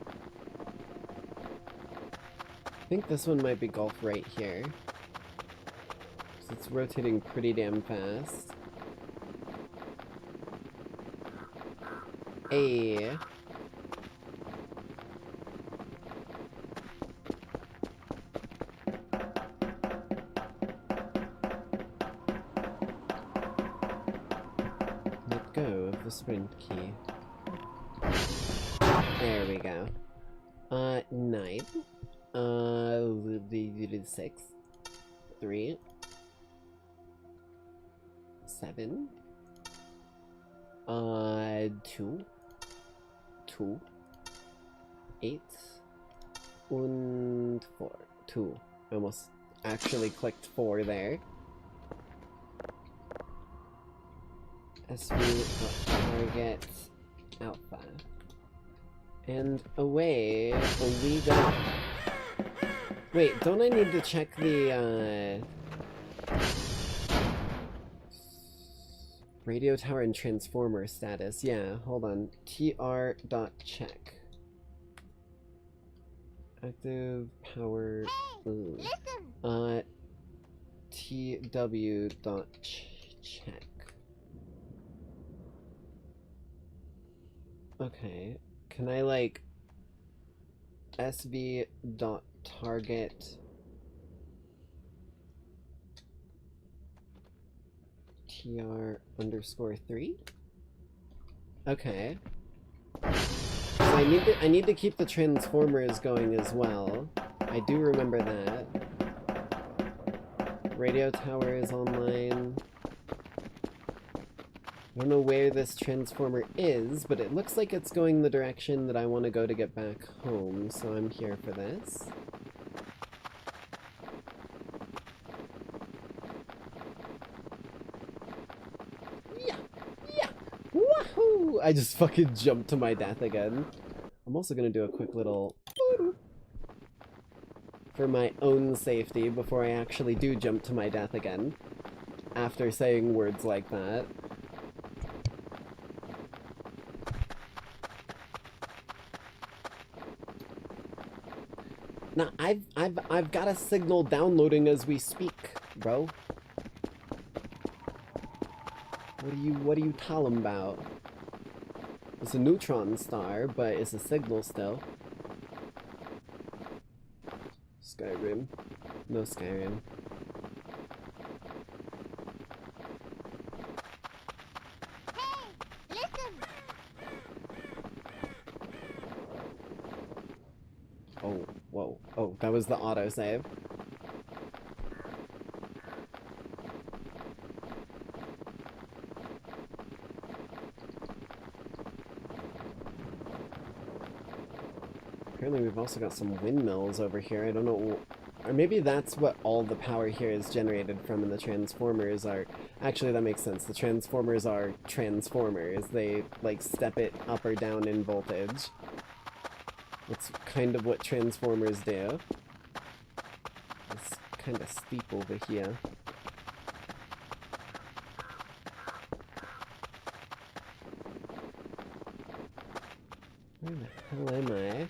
I think this one might be golf right here. 'Cause it's rotating pretty damn fast. Hey. Let go of the sprint key. There we go. 9. 6. 3. 7. 2. 2. 8. And 4. 2. I almost actually clicked 4 there. SV target alpha. And away we go. Wait, don't I need to check the, radio tower and transformer status? Yeah, hold on. tr.check. Active power. Ooh. tw.check. Okay. Can I, like, sv.target tr_3? Okay. So I need to keep the transformers going as well. I do remember that. Radio tower is online. I don't know where this transformer is, but it looks like it's going the direction that I want to go to get back home, so I'm here for this. Yeah! Yeah! Wahoo! I just fucking jumped to my death again. I'm also gonna do a quick little for my own safety before I actually do jump to my death again. After saying words like that. Nah, I've got a signal downloading as we speak, bro. What are you talking about? It's a neutron star, but it's a signal still. Skyrim. No Skyrim. Oh, whoa. Oh, that was the autosave. Apparently we've also got some windmills over here. I don't know, or maybe that's what all the power here is generated from, and the transformers are... Actually, that makes sense. The transformers are transformers. They, like, step it up or down in voltage. That's kind of what transformers do. It's kind of steep over here. Where the hell am I?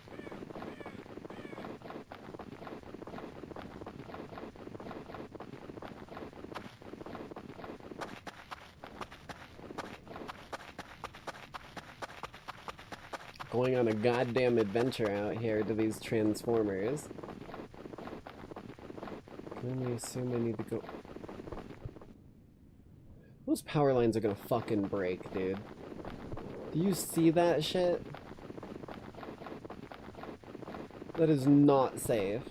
Going on a goddamn adventure out here to these transformers. Can only assume I need to go... Those power lines are gonna fucking break, dude. Do you see that shit? That is not safe.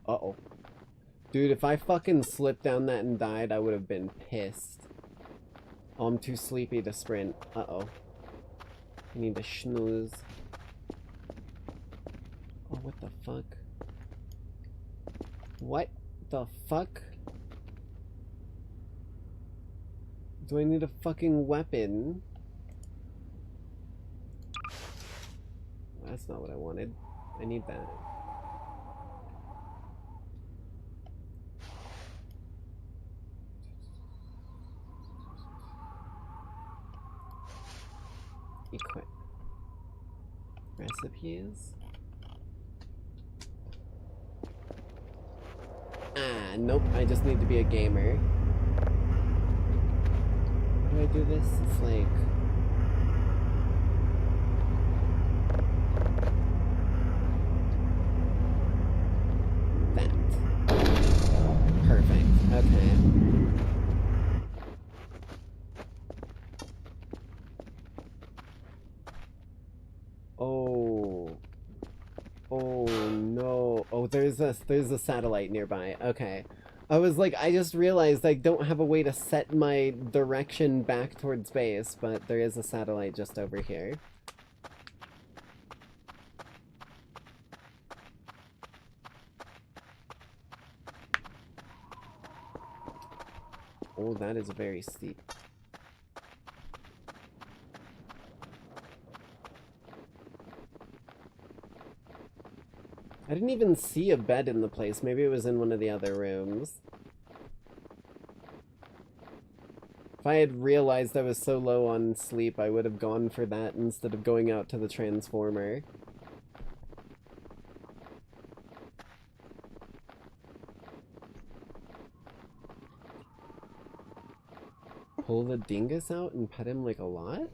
Uh-oh. Dude, if I fucking slipped down that and died, I would have been pissed. Oh, I'm too sleepy to sprint. Uh-oh. I need to snooze. Oh, what the fuck? What the fuck? Do I need a fucking weapon? That's not what I wanted. I need that. Equip. Recipes? Ah, nope, I just need to be a gamer. How do I do this? It's like... that. Perfect, okay. Oh. Oh no. Oh, there's a satellite nearby. Okay. I was like, I just realized I don't have a way to set my direction back towards base, but there is a satellite just over here. Oh, that is very steep. I didn't even see a bed in the place. Maybe it was in one of the other rooms. If I had realized I was so low on sleep, I would have gone for that instead of going out to the transformer. Pull the dingus out and pet him like a lot?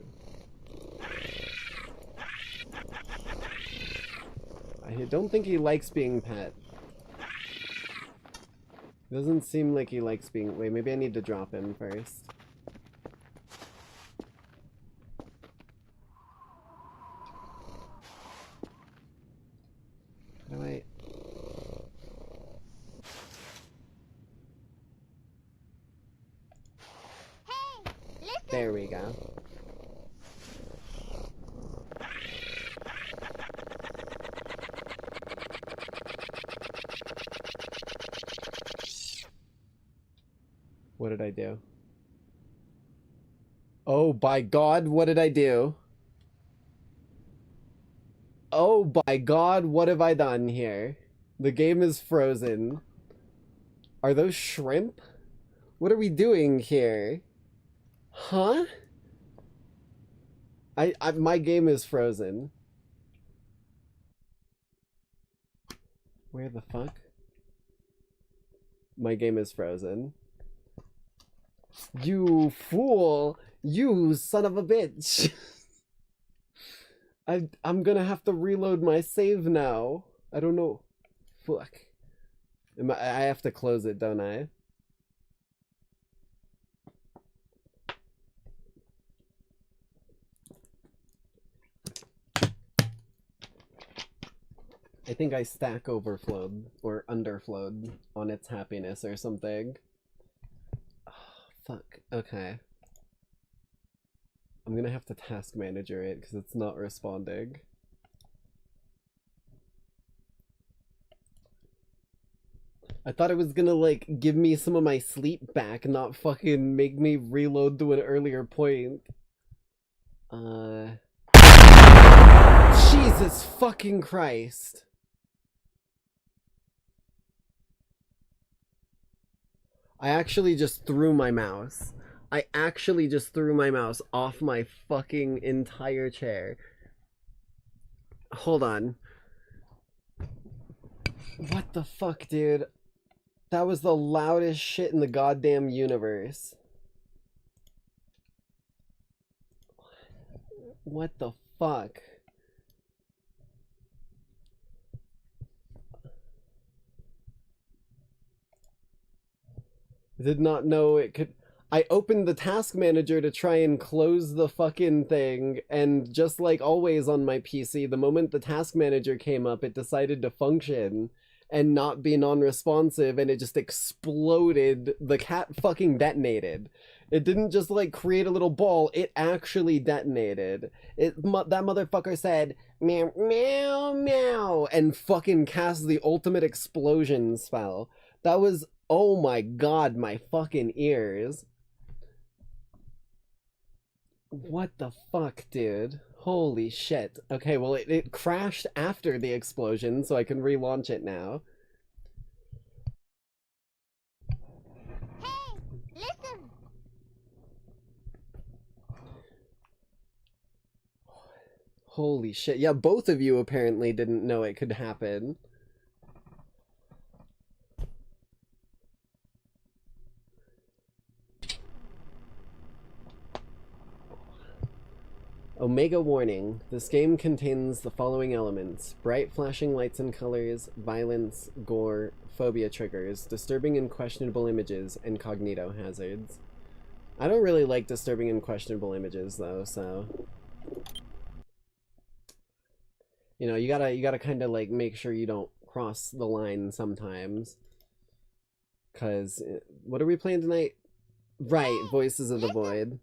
I don't think he likes being pet. Doesn't seem like he likes being... Wait, maybe I need to drop him first. How do I... There we go. What did I do? Oh, by God, what did I do? Oh, by God, what have I done here? The game is frozen. Are those shrimp? What are we doing here? Huh? My game is frozen. Where the fuck? My game is frozen. You fool! You son of a bitch! I'm gonna have to reload my save now. I don't know. Fuck. I have to close it, don't I? I think I stack overflowed or underflowed on its happiness or something. Oh, fuck. Okay. I'm gonna have to task manager it because it's not responding. I thought it was gonna like give me some of my sleep back, not fucking make me reload to an earlier point. Jesus fucking Christ. I actually just threw my mouse. I actually just threw my mouse off my fucking entire chair. Hold on. What the fuck, dude? That was the loudest shit in the goddamn universe. What the fuck? Did not know it could. I opened the task manager to try and close the fucking thing, and just like always on my PC, the moment the task manager came up, it decided to function and not be non-responsive, and it just exploded. The cat fucking detonated. It didn't just like create a little ball, it actually detonated. That motherfucker said, meow, meow, meow, and fucking cast the ultimate explosion spell. That was, oh my god, my fucking ears. What the fuck, dude? Holy shit. Okay, well, it crashed after the explosion, so I can relaunch it now. Hey, listen. Holy shit. Yeah, both of you apparently didn't know it could happen. Omega warning. This game contains the following elements: bright flashing lights and colors, violence, gore, phobia triggers, disturbing and questionable images, and cognito hazards. I don't really like disturbing and questionable images though, so you know, you gotta kind of like make sure you don't cross the line sometimes. Cause what are we playing tonight? Right, Voices of the Void.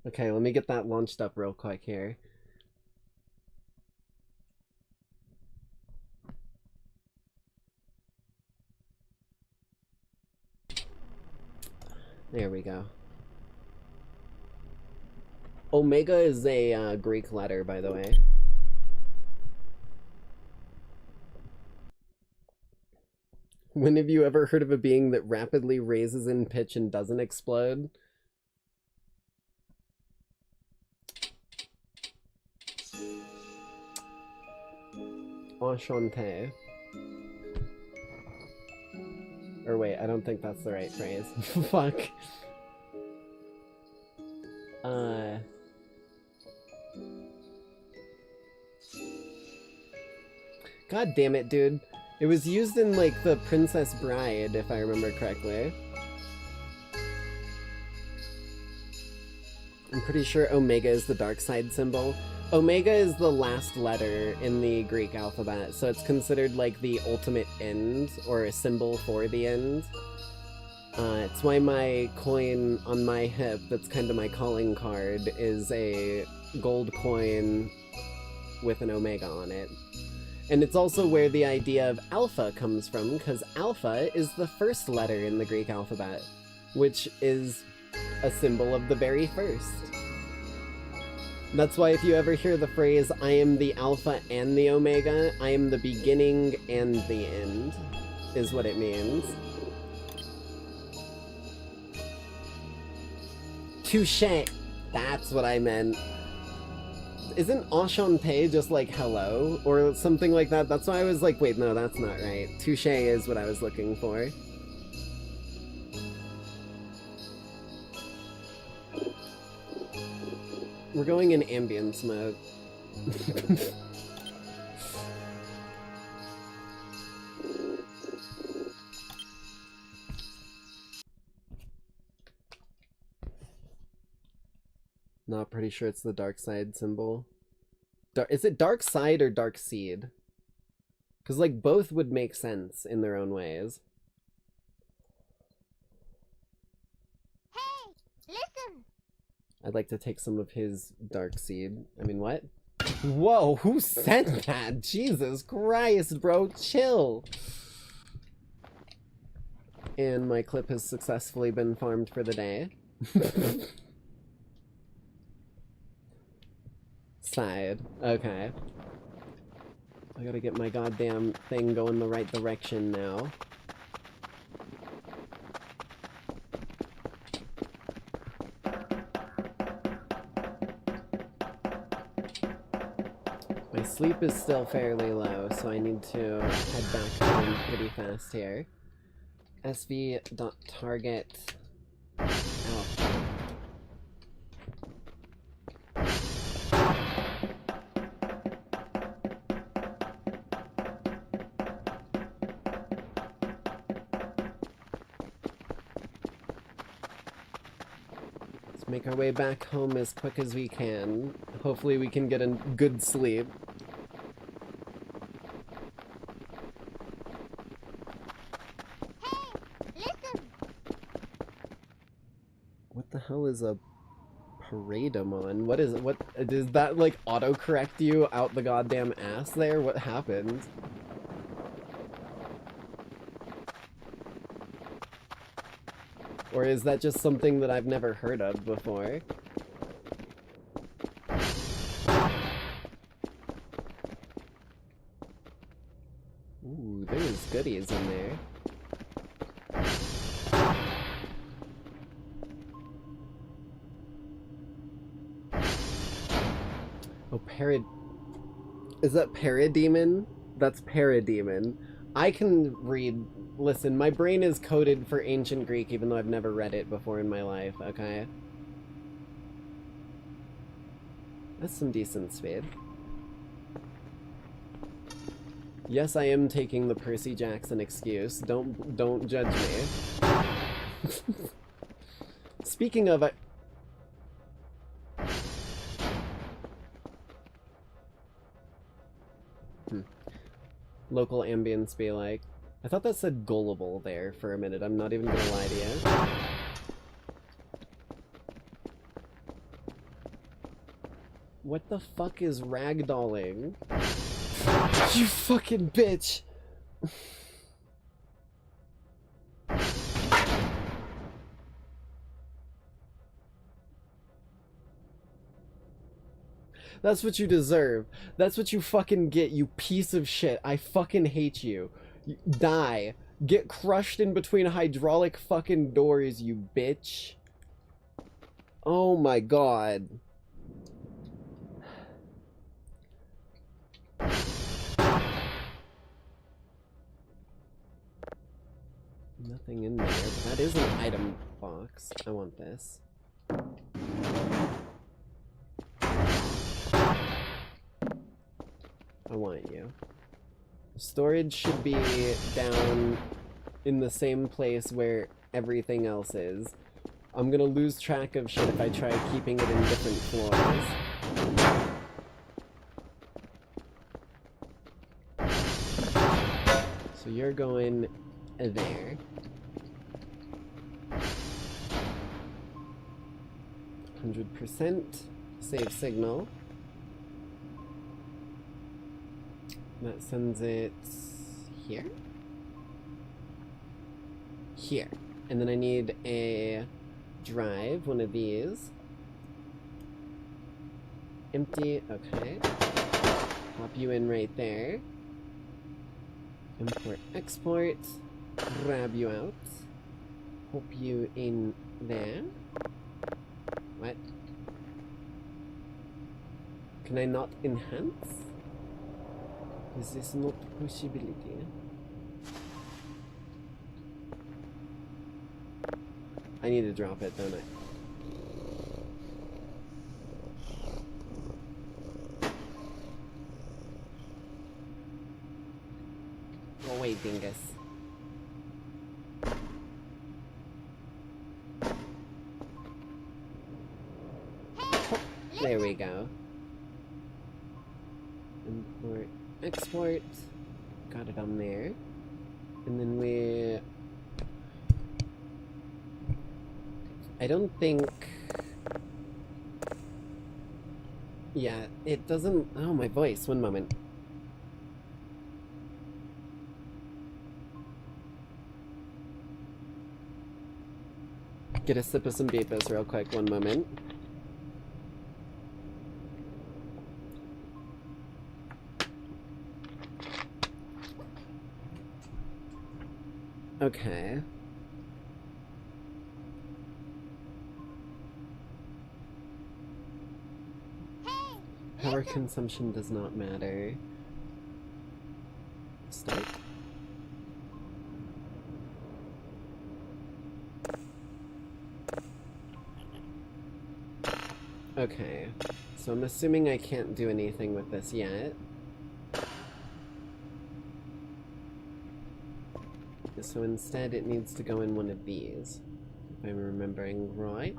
Okay, let me get that launched up real quick here. There we go. Omega is a Greek letter, by the way. When have you ever heard of a being that rapidly raises in pitch and doesn't explode? Enchanté. Or wait, I don't think that's the right phrase. Fuck. God damn it, dude. It was used in, like, The Princess Bride, if I remember correctly. I'm pretty sure Omega is the dark side symbol. Omega is the last letter in the Greek alphabet, so it's considered like the ultimate end, or a symbol for the end. It's why my coin on my hip, that's kind of my calling card, is a gold coin with an omega on it. And it's also where the idea of alpha comes from, because alpha is the first letter in the Greek alphabet, which is a symbol of the very first. That's why if you ever hear the phrase, I am the alpha and the omega, I am the beginning and the end, is what it means. Touché! That's what I meant. Isn't enchanté just like hello? Or something like that? That's why I was like, wait, no, that's not right. Touché is what I was looking for. We're going in ambience mode. Not pretty sure it's the dark side symbol. Is it dark side or dark seed? Because, like, both would make sense in their own ways. Hey, listen. I'd like to take some of his dark seed. I mean, what? Whoa, who sent that? Jesus Christ, bro, chill. And my clip has successfully been farmed for the day. Side. Okay. I gotta get my goddamn thing going the right direction now. My sleep is still fairly low, so I need to head back home pretty fast here. SV.target. Oh. Make our way back home as quick as we can. Hopefully we can get a good sleep. What the hell is a parademon? What is it? What does that like autocorrect you out the goddamn ass there? What happened? Or is that just something that I've never heard of before? Ooh, there's goodies in there. Oh, is that parademon? That's parademon. I can read. Listen, my brain is coded for ancient Greek even though I've never read it before in my life, okay? That's some decent speed. Yes, I am taking the Percy Jackson excuse. Don't judge me. Speaking of, local ambience be like. I thought that said gullible there for a minute. I'm not even gonna lie to you. What the fuck is ragdolling? You fucking bitch! That's what you deserve. That's what you fucking get, you piece of shit. I fucking hate you. Die. Get crushed in between hydraulic fucking doors, you bitch. Oh my god. Nothing in there, but that is an item box. I want this. I want you. Storage should be down in the same place where everything else is. I'm gonna lose track of shit if I try keeping it in different floors. So you're going there. 100% save signal. That sends it here? Here. And then I need a drive, one of these. Empty, okay. Pop you in right there. Import, export. Grab you out. Pop you in there. What? Can I not enhance? Is this not a possibility? I need to drop it, don't I? Go away, dingus. There we go. Import, export. Got it on there. And then we... I don't think... Yeah, it doesn't... Oh, my voice. One moment. Get a sip of some beepus real quick. One moment. Okay. Power consumption does not matter. Start. Okay, so I'm assuming I can't do anything with this yet. So instead it needs to go in one of these, if I'm remembering right.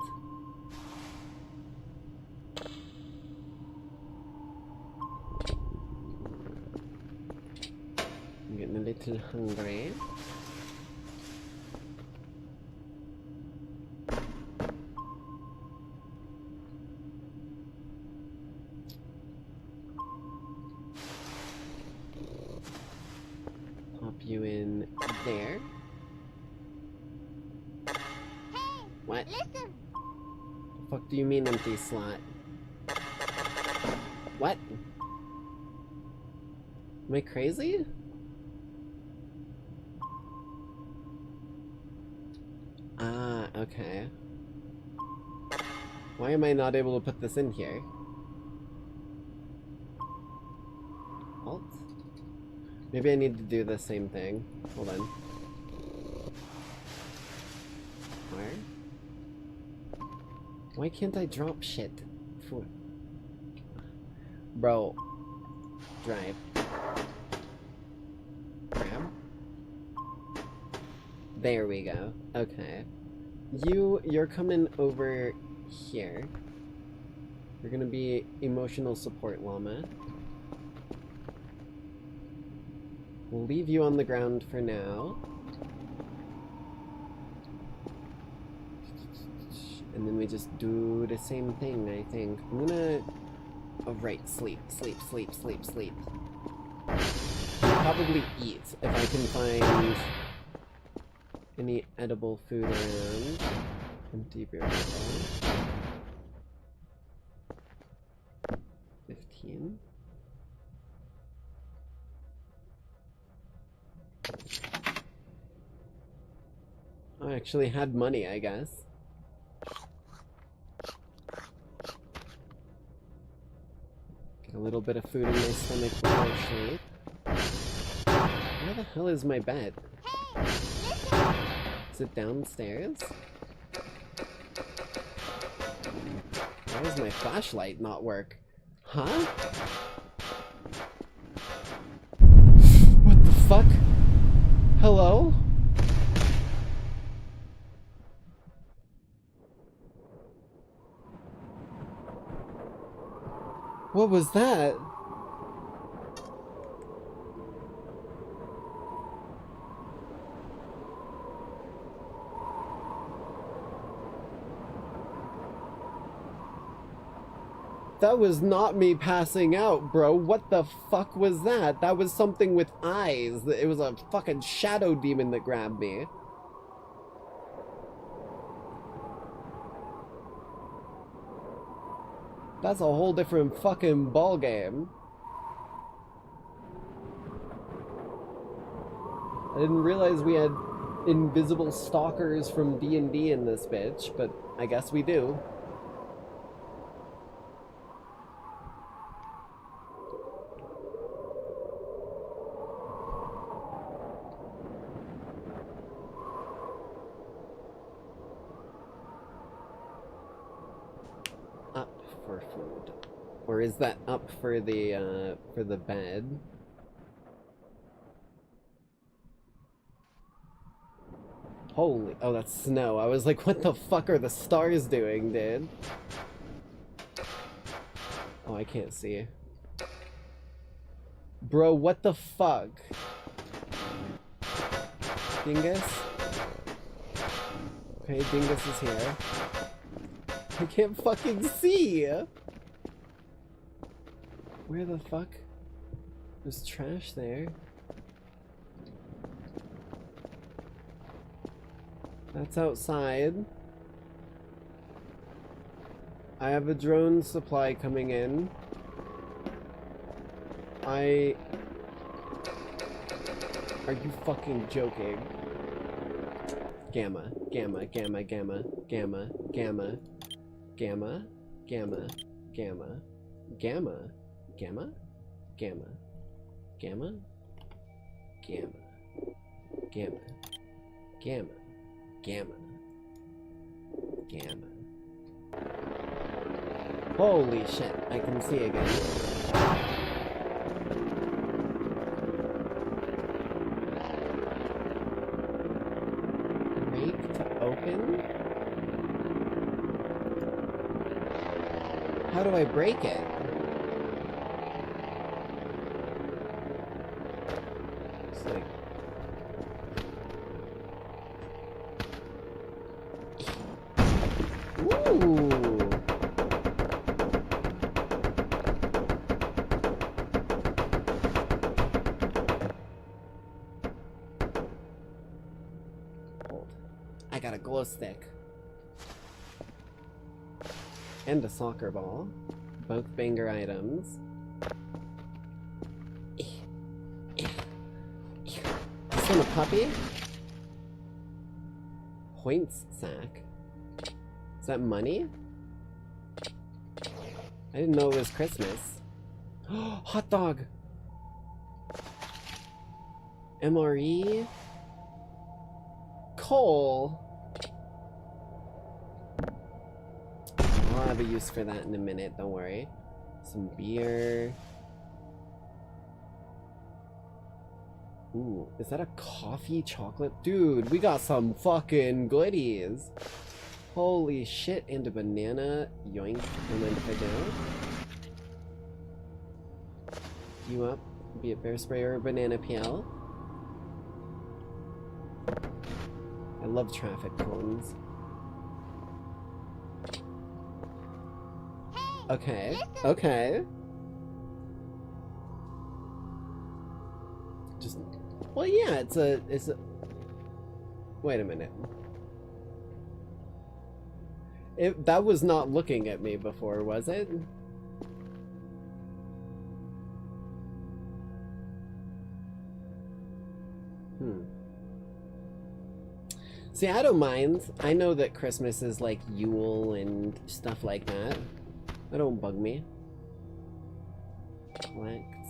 Little hungry. Pop you in there. What? Listen. The fuck do you mean empty slot? What? Am I crazy? Ah, okay. Why am I not able to put this in here? Alt? Maybe I need to do the same thing. Hold on. Where? Why can't I drop shit? Bro. Drive. Grab. There we go. Okay. You're coming over here. You're gonna be emotional support llama. We'll leave you on the ground for now. And then we just do the same thing, I think. I'm gonna... Oh, right. Sleep. Sleep, sleep, sleep, sleep. Probably eat if I can find any edible food around. Empty beer bottle. 15. I actually had money, I guess. Get a little bit of food in my stomach before sleep. Where the hell is my bed? Is it downstairs? Why does my flashlight not work? Huh? What the fuck? Hello? What was that? That was not me passing out, bro. What the fuck was that? That was something with eyes. It was a fucking shadow demon that grabbed me. That's a whole different fucking ball game. I didn't realize we had invisible stalkers from D&D in this bitch, but I guess we do. Food. Or is that up for the bed? Holy, oh, that's snow. I was like, what the fuck are the stars doing, dude? Oh, I can't see. Bro, what the fuck? Dingus? Okay, Dingus is here. I can't fucking see! Where the fuck? There's trash there. That's outside. I have a drone supply coming in. Are you fucking joking? Gamma, gamma, gamma, gamma, gamma, gamma. Gamma, gamma, gamma, gamma, gamma, gamma, gamma, gamma, gamma, gamma, gamma, gamma. Holy shit, I can see again. Break to open? How do I break it? It's like Ooh. Hold. I got a glow stick. And a soccer ball. Both banger items. This one a puppy? Points sack. Is that money? I didn't know it was Christmas. Hot dog! MRE? Coal? I'll have a use for that in a minute, don't worry. Some beer. Ooh, is that a coffee chocolate? Dude, we got some fucking goodies. Holy shit, and a banana. Yoink. Don't mind if I do. You up, be it bear spray or a banana peel. I love traffic cones. Okay, okay. Just, well, yeah, it's a, wait a minute. That was not looking at me before, was it? See, I don't mind. I know that Christmas is like Yule and stuff like that. That don't bug me. Collect.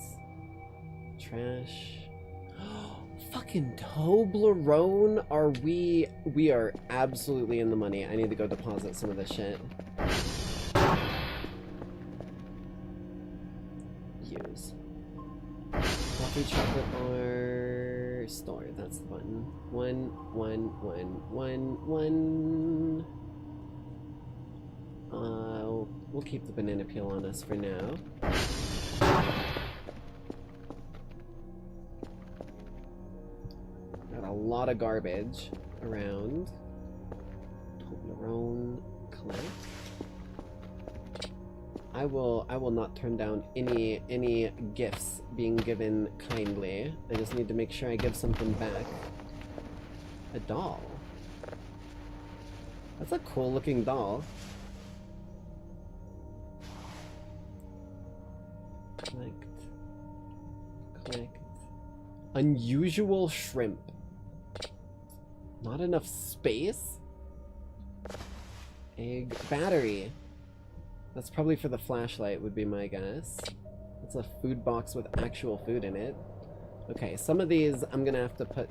Trash. Fucking Toblerone? Are we are absolutely in the money. I need to go deposit some of this shit. Use. Coffee, chocolate, or store. That's the button. 1, 1, 1, 1, 1. We'll keep the banana peel on us for now. Got a lot of garbage around. Toblerone, collect. I will not turn down any gifts being given kindly. I just need to make sure I give something back. A doll. That's a cool looking doll. Collect. Unusual shrimp. Not enough space? Egg. Battery. That's probably for the flashlight, would be my guess. It's a food box with actual food in it. Okay, some of these I'm gonna have to put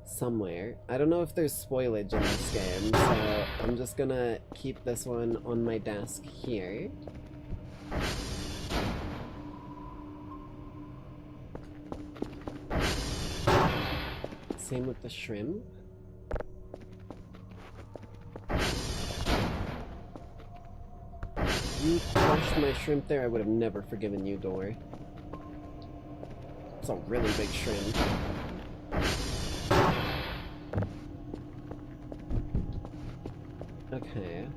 somewhere. I don't know if there's spoilage in this game, so I'm just gonna keep this one on my desk here. Same with the shrimp. You crushed my shrimp there, I would have never forgiven you, Door. It's a really big shrimp. Okay.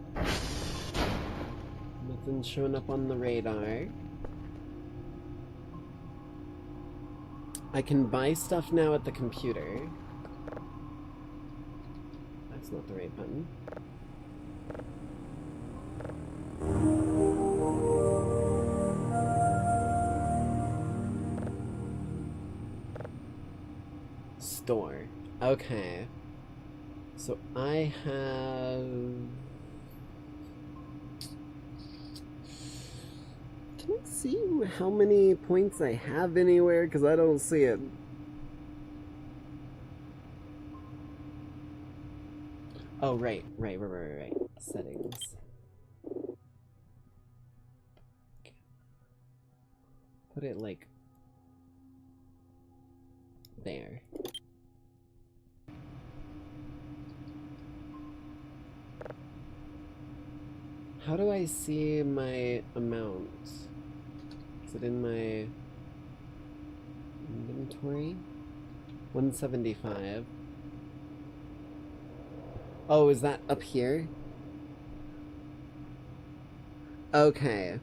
Nothing showing up on the radar. I can buy stuff now at the computer. That's not the right button. Store. Okay. So I have... Can I see how many points I have anywhere? Because I don't see it. Oh, right. Settings. Put it like... there. How do I see my amount? Is it in my inventory? 175. Oh, is that up here? Okay.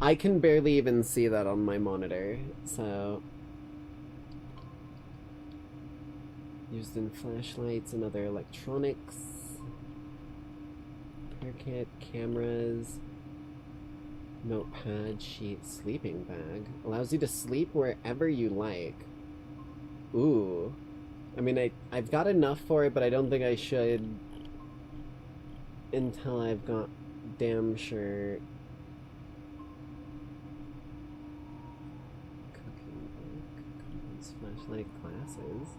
I can barely even see that on my monitor, so... Used in flashlights and other electronics. Repair kit, cameras... Notepad, sheet, sleeping bag. Allows you to sleep wherever you like. Ooh. I mean, I've got enough for it, but I don't think I should... until I've got damn sure... Cooking book, flashlight, glasses.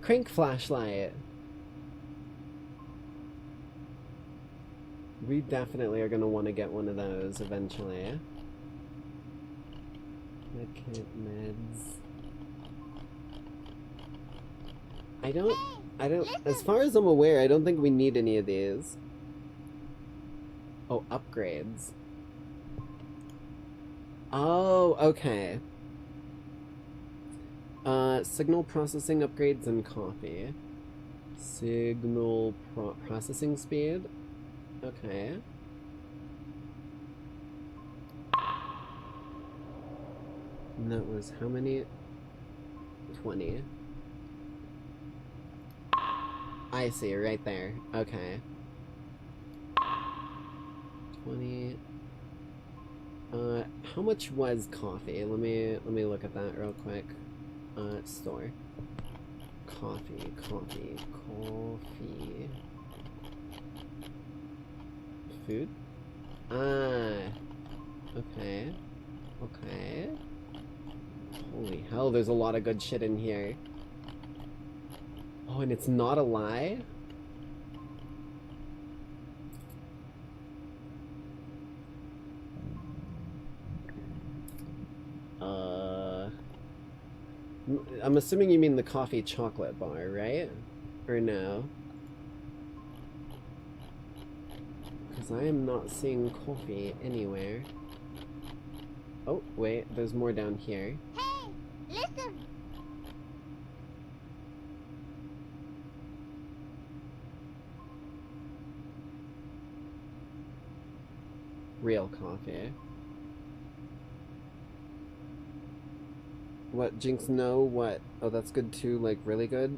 Crank flashlight! We definitely are gonna want to get one of those eventually. Medkit, meds... I don't, as far as I'm aware, I don't think we need any of these. Oh, upgrades. Oh, okay. Signal processing upgrades and coffee. Signal processing speed. Okay. And that was how many? 20. I see, right there. Okay. 20. How much was coffee? Let me look at that real quick. Store. Coffee. Food? Okay. Holy hell, there's a lot of good shit in here. Oh, and it's not a lie? I'm assuming you mean the coffee chocolate bar, right? Or no? Because I am not seeing coffee anywhere. Oh, wait, there's more down here. Hey, listen. Real coffee. What, Jinx, no? What? Oh, that's good too, like, really good?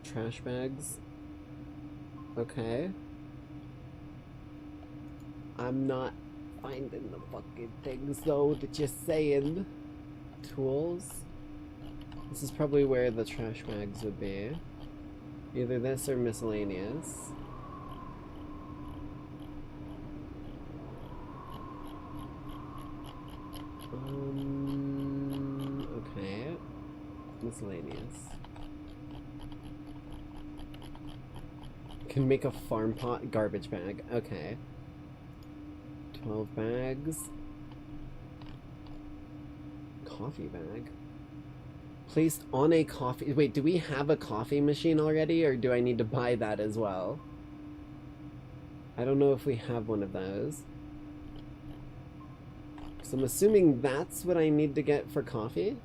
Trash bags? Okay. I'm not finding the fucking things, though, that you're saying. Tools? This is probably where the trash bags would be. Either this or miscellaneous. Okay. Miscellaneous. Can make a farm pot garbage bag. Okay. 12 bags. Coffee bag. Placed on a coffee... Wait, do we have a coffee machine already, or do I need to buy that as well? I don't know if we have one of those. So I'm assuming that's what I need to get for coffee?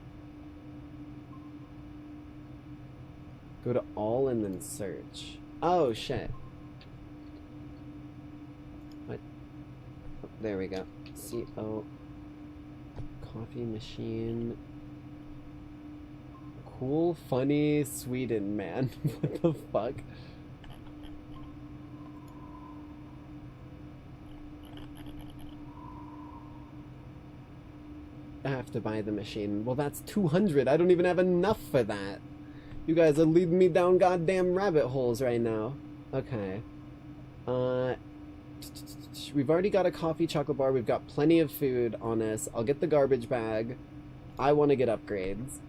Go to all and then search. Oh, shit. What? Oh, there we go. C-O... Coffee machine... Cool, funny, Sweden, man. What the fuck? I have to buy the machine. Well, that's 200. I don't even have enough for that. You guys are leading me down goddamn rabbit holes right now. Okay. We've already got a coffee chocolate bar. We've got plenty of food on us. I'll get the garbage bag. I want to get upgrades.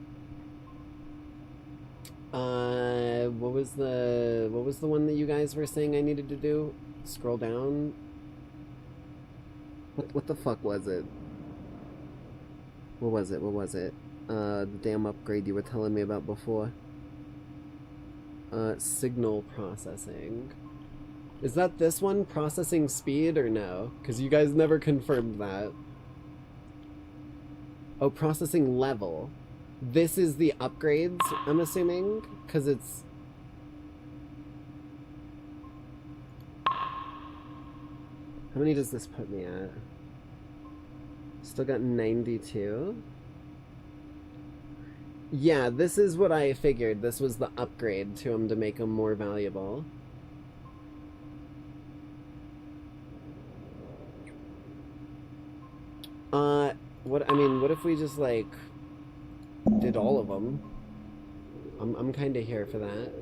What was the one that you guys were saying I needed to do? Scroll down. What the fuck was it? What was it? The damn upgrade you were telling me about before. Signal processing. Is that this one? Processing speed or no? Because you guys never confirmed that. Oh, processing level. This is the upgrades, I'm assuming? Because it's... How many does this put me at? Still got 92. Yeah, this is what I figured. This was the upgrade to him to make him more valuable. What if we just, like, did all of them? I'm kind of here for that.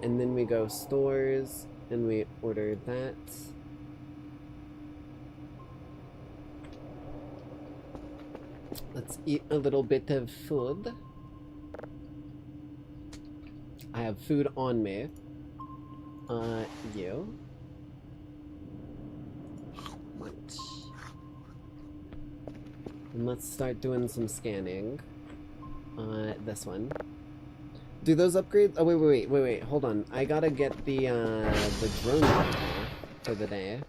And then we go stores, and we order that. Let's eat a little bit of food. I have food on me. You. Munch. And let's start doing some scanning. This one. Do those upgrades? Oh, wait, hold on. I gotta get the drone drop off for the day.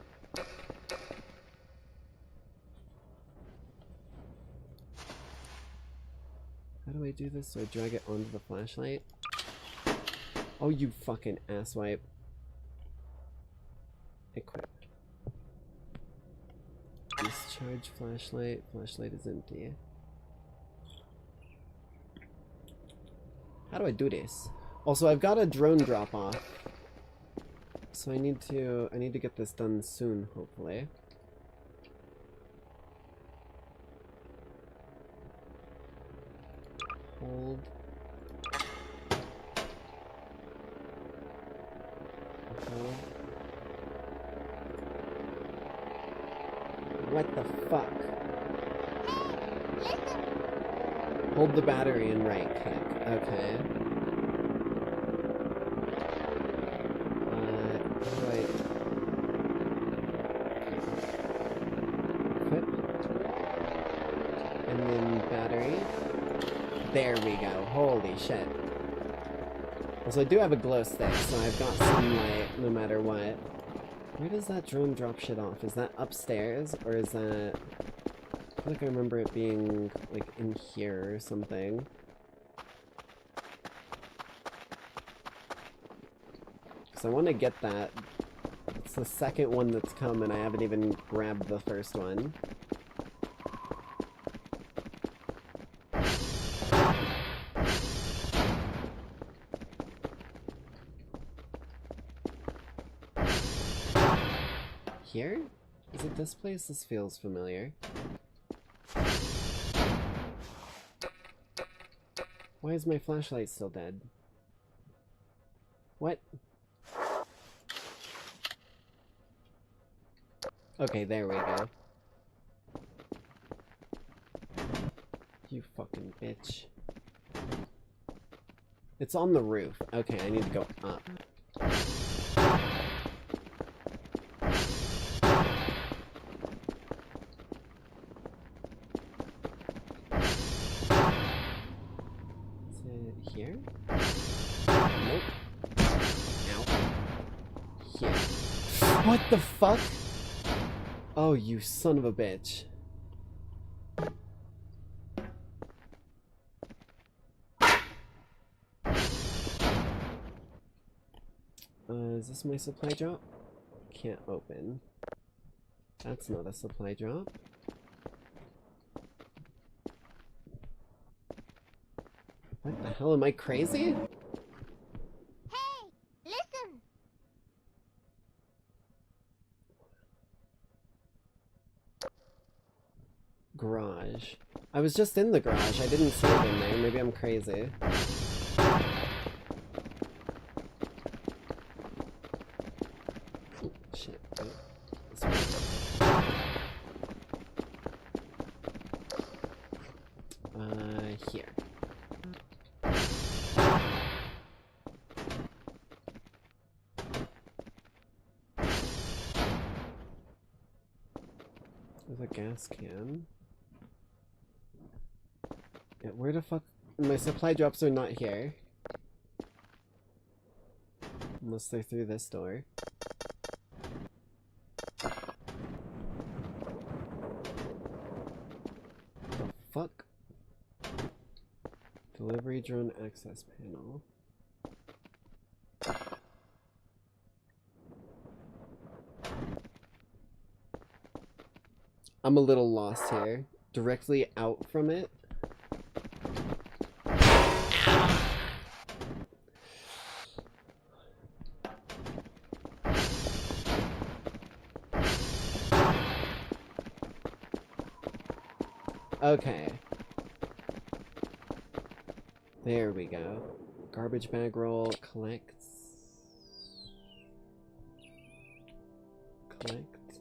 How do I do this? Do I drag it onto the flashlight? Oh, you fucking asswipe. Equip. Discharge flashlight. Flashlight is empty. How do I do this? Also, I've got a drone drop off. So I need to get this done soon, hopefully. Hold. Hold. What the fuck? Hold the battery and right click. Okay. Right. Equip. And then battery. There we go. Holy shit. Also, I do have a glow stick, so I've got some light no matter what. Where does that drone drop shit off? Is that upstairs, or is that... I feel like I remember it being, like, in here or something. Because I want to get that. It's the second one that's come, and I haven't even grabbed the first one. Here? Is it this place? This feels familiar. Why is my flashlight still dead? What? Okay, there we go. You fucking bitch. It's on the roof. Okay, I need to go up. Here? Nope. Ow. Here. What the fuck? Oh, you son of a bitch. Is this my supply drop? Can't open. That's not a supply drop. What the hell, am I crazy? Hey, listen! Garage. I was just in the garage, I didn't see it in there, maybe I'm crazy. Oh, shit. Oh, this way. Here. There's a gas can. Yeah, where the fuck? My supply drops are not here. Unless they're through this door. The fuck? Delivery drone access panel. I'm a little lost here. Directly out from it? Okay. There we go. Garbage bag roll, collect. Collect.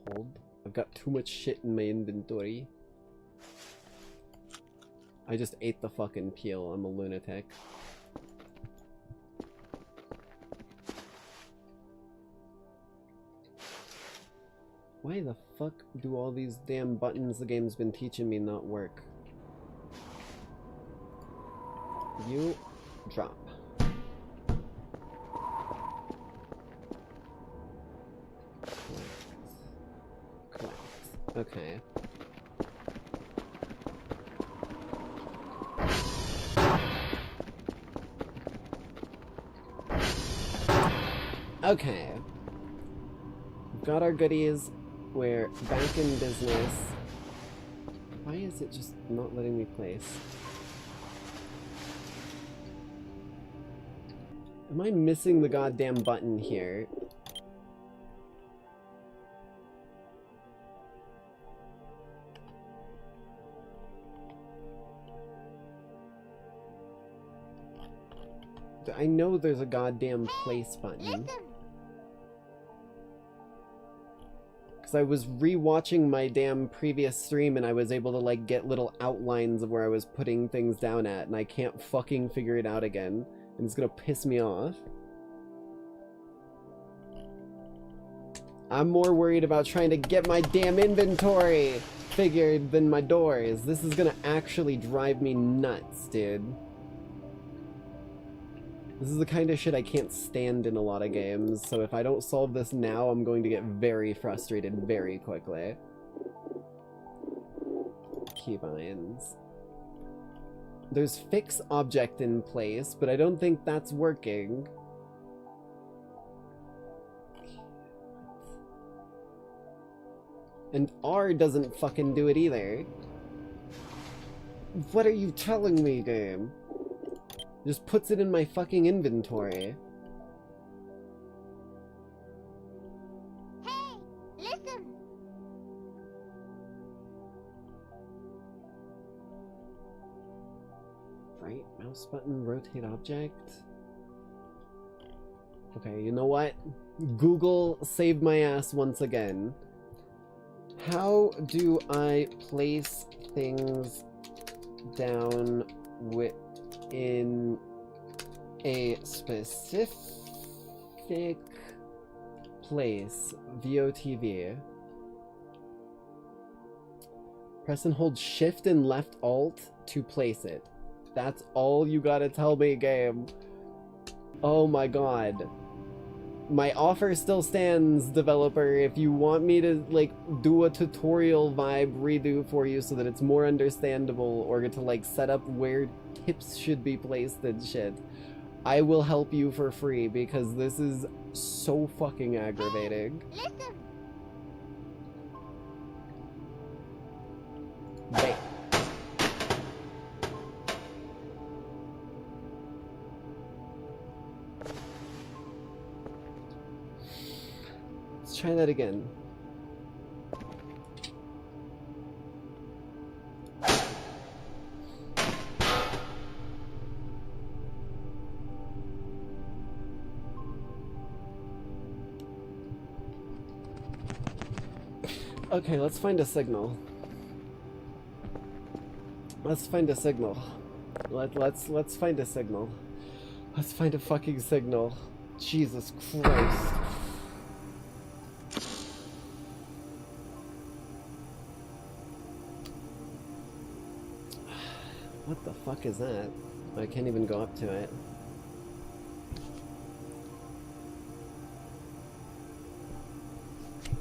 Hold. I've got too much shit in my inventory. I just ate the fucking peel. I'm a lunatic. Why the fuck do all these damn buttons the game's been teaching me not work? You drop. Collect. Okay. Okay. We've got our goodies. We're back in business. Why is it just not letting me place? Am I missing the goddamn button here? I know there's a goddamn place button. Because I was re-watching my damn previous stream and I was able to like get little outlines of where I was putting things down at, and I can't fucking figure it out again. And it's gonna piss me off. I'm more worried about trying to get my damn inventory figured than my doors. This is gonna actually drive me nuts, dude. This is the kind of shit I can't stand in a lot of games, so if I don't solve this now, I'm going to get very frustrated very quickly. Keybinds. There's fix object in place, but I don't think that's working. And R doesn't fucking do it either. What are you telling me, game? Just puts it in my fucking inventory. Hey, listen. Right mouse button, rotate object. Okay, you know what? Google saved my ass once again. How do I place things down in a specific place? VOTV. Press and hold shift and left alt to place it. That's all you gotta tell me, game. Oh my god. My offer still stands, developer. If you want me to, like, do a tutorial vibe redo for you so that it's more understandable, or to, like, set up where tips should be placed and shit, I will help you for free, because this is so fucking aggravating. Listen. Wait. Let's try that again. Okay, let's find a signal. Let's find a signal. Let's find a signal. Let's find a fucking signal. Jesus Christ. What the fuck is that? I can't even go up to it.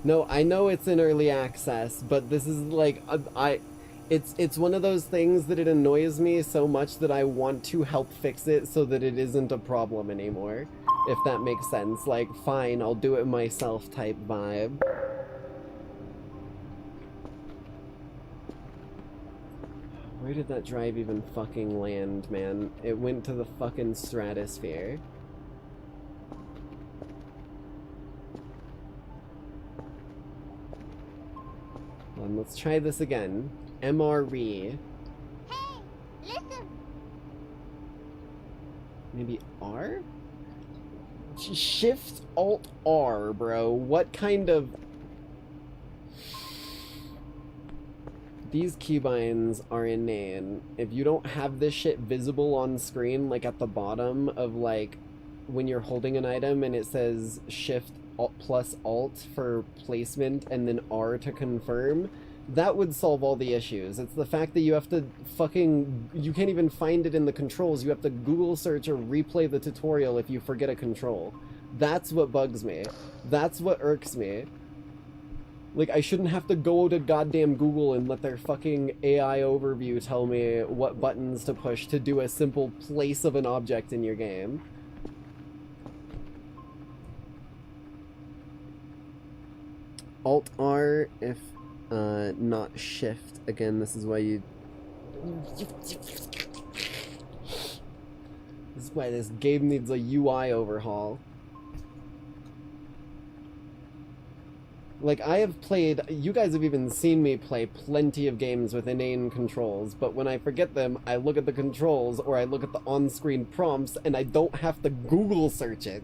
No, I know it's in early access, but this is like, it's one of those things that it annoys me so much that I want to help fix it so that it isn't a problem anymore. If that makes sense. Like, fine, I'll do it myself type vibe. Where did that drive even fucking land, man? It went to the fucking stratosphere. Let's try this again. MRE. Hey, listen. Maybe R? Shift Alt R, bro. What kind of... These keybinds are inane. If you don't have this shit visible on screen, like at the bottom of like when you're holding an item and it says Shift Alt plus Alt for placement and then R to confirm, that would solve all the issues. It's the fact that you have to fucking... You can't even find it in the controls. You have to Google search or replay the tutorial if you forget a control. That's what bugs me. That's what irks me. Like, I shouldn't have to go to goddamn Google and let their fucking AI overview tell me what buttons to push to do a simple place of an object in your game. Alt-R if not Shift. Again, this is why you... This is why this game needs a UI overhaul. Like, I have played, you guys have even seen me play plenty of games with inane controls, but when I forget them, I look at the controls, or I look at the on-screen prompts, and I don't have to Google search it.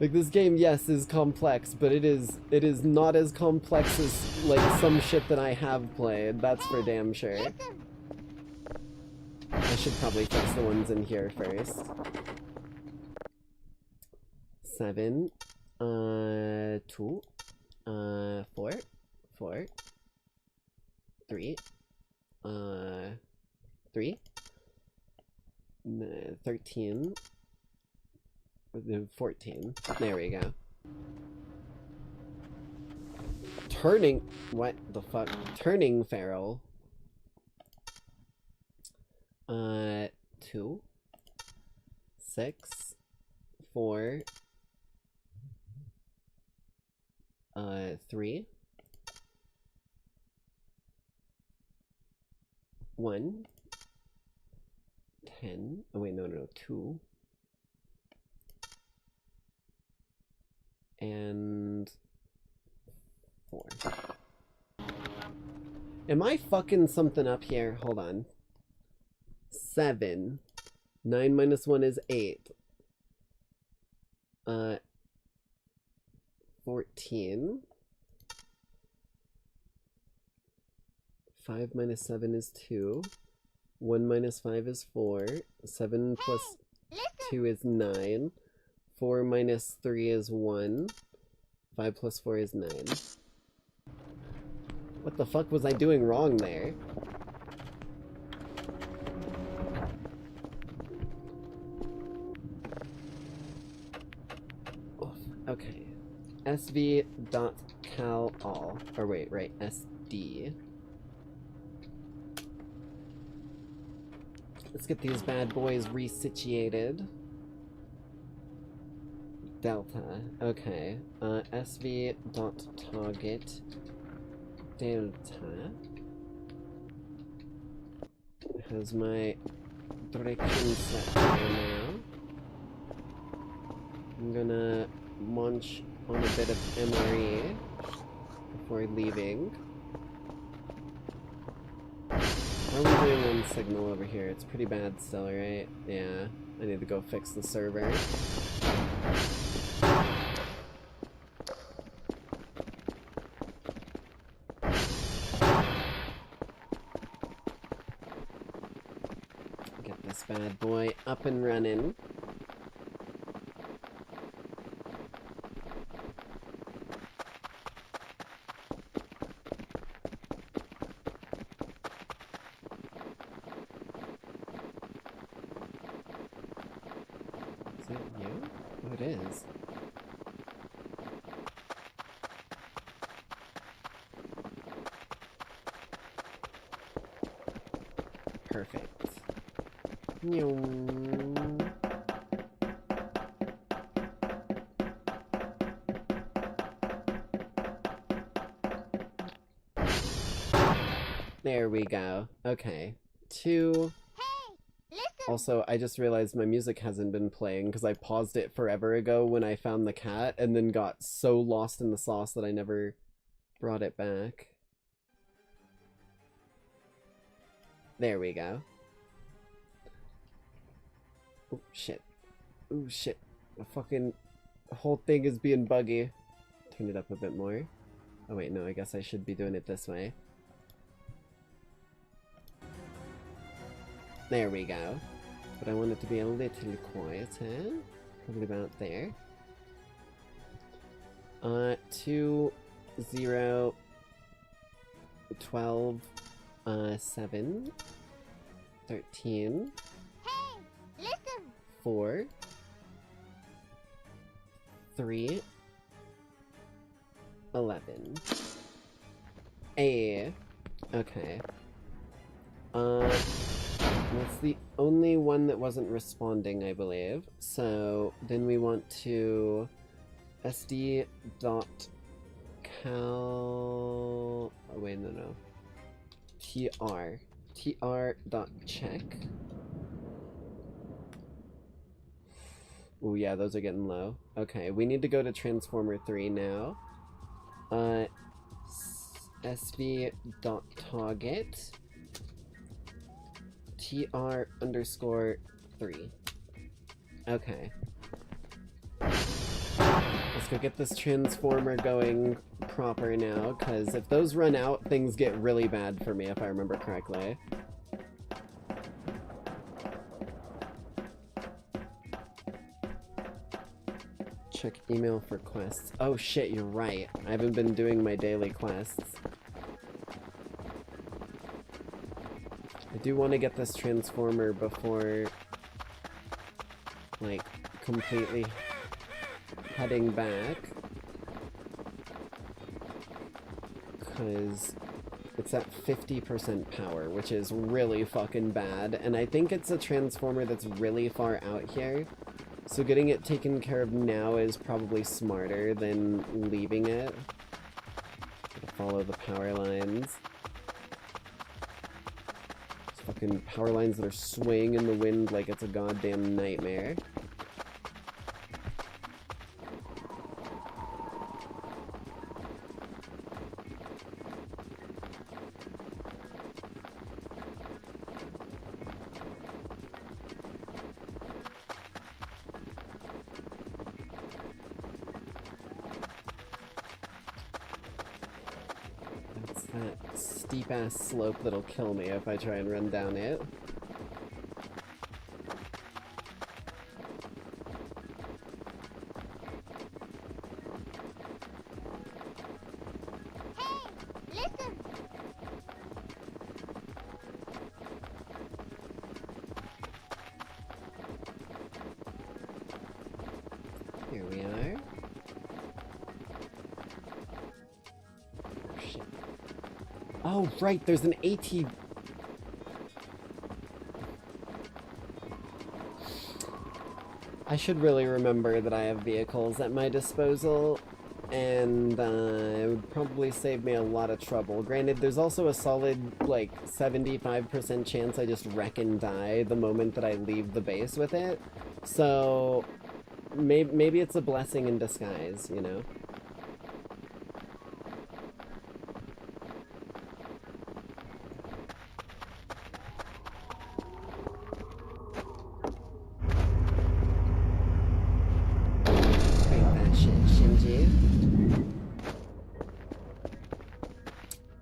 Like, this game, yes, is complex, but it is not as complex as, like, some shit that I have played, that's for damn sure. I should probably fix the ones in here first. 7. 2, 4, 3, 3, 13, 14. There we go. Turning, what the fuck? Turning feral. 2, 6, 4, 3, 1, 10, oh wait, no, 2, and 4. Am I fucking something up here? Hold on. 7. 9 minus 1 is 8. 14. 5 minus 7 is 2. 1 minus 5 is 4. 7 plus 2 is 9. 4 minus 3 is 1. 5 plus 4 is 9. What the fuck was I doing wrong there? Okay. sv.cal_all. Or wait, right, sd. Let's get these bad boys resituated. Delta. Okay. sv.target delta has my direction set there now. I'm gonna munch on a bit of MRE before leaving. How are we doing on signal over here? It's pretty bad still, right? Yeah, I need to go fix the server. Get this bad boy up and running. There we go. Okay. 2. Also, I just realized my music hasn't been playing because I paused it forever ago when I found the cat and then got so lost in the sauce that I never brought it back. There we go. Oh, shit. Oh, shit. The fucking whole thing is being buggy. Turn it up a bit more. Oh, wait, no, I guess I should be doing it this way. There we go. But I want it to be a little quieter. Probably about there. 2, 0, 12, 7, 13. Hey, listen. 4, 3, 11. A. Okay. That's the only one that wasn't responding, I believe. So then we want to sd.cal. Oh wait, no. tr.check. Oh yeah, those are getting low. Okay, we need to go to Transformer 3 now. sv.target tr_3. Okay. Let's go get this transformer going proper now, because if those run out, things get really bad for me, if I remember correctly. Check email for quests. Oh shit, you're right. I haven't been doing my daily quests. I do want to get this transformer before, like, completely heading back. Because it's at 50% power, which is really fucking bad. And I think it's a transformer that's really far out here. So getting it taken care of now is probably smarter than leaving it. Gotta follow the power lines. Fucking power lines that are swaying in the wind like it's a goddamn nightmare. Steep-ass slope that'll kill me if I try and run down it. Hey, listen. Here we are. Shit. Oh, right, there's an AT... I should really remember that I have vehicles at my disposal, and it would probably save me a lot of trouble. Granted, there's also a solid, like, 75% chance I just wreck and die the moment that I leave the base with it, so maybe it's a blessing in disguise, you know?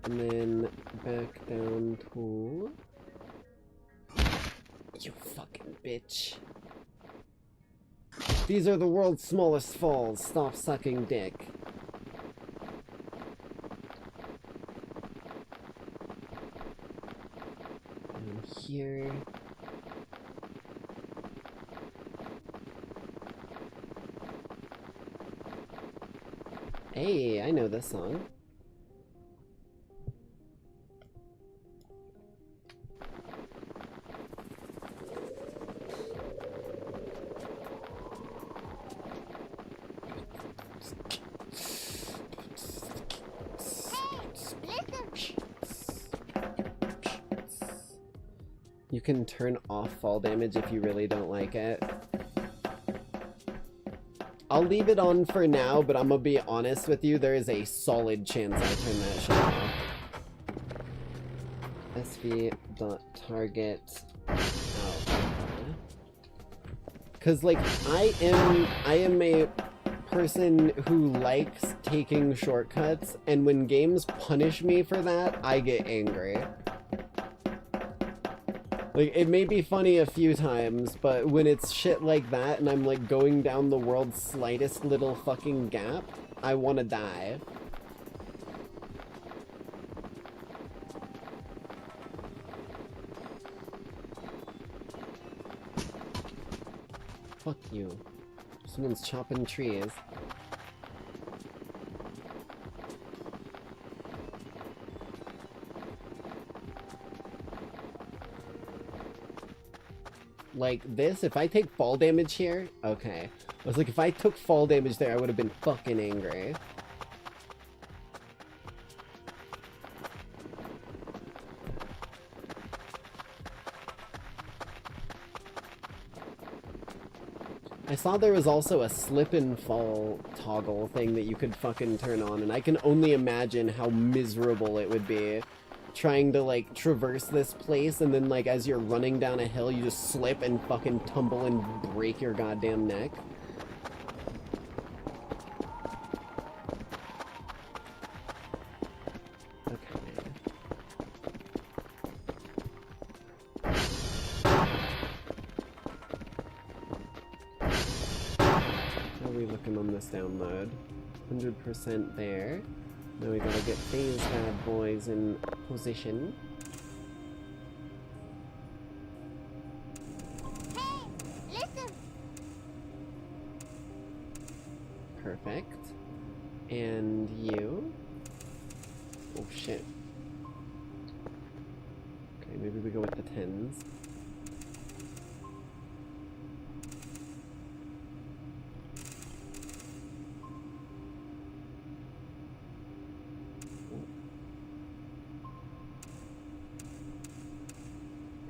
And then back down to... You fucking bitch. These are the world's smallest falls. Stop sucking dick. And here... Hey, I know this song. You can turn off fall damage if you really don't like it. I'll leave it on for now, but I'm gonna be honest with you, there is a solid chance I turn that shit off. SV.target. Cause like I am a person who likes taking shortcuts, and when games punish me for that, I get angry. Like, it may be funny a few times, but when it's shit like that and I'm like going down the world's slightest little fucking gap, I wanna die. Fuck you. Someone's chopping trees. Like this, if I take fall damage here, okay. I was like, if I took fall damage there, I would have been fucking angry. I saw there was also a slip and fall toggle thing that you could fucking turn on, and I can only imagine how miserable it would be trying to like traverse this place, and then like as you're running down a hill you just slip and fucking tumble and break your goddamn neck. How are we looking on this download? 100% there. Now we gotta get these bad boys in position. Hey, listen. Perfect. And you? Oh shit. Okay, maybe we go with the 10s.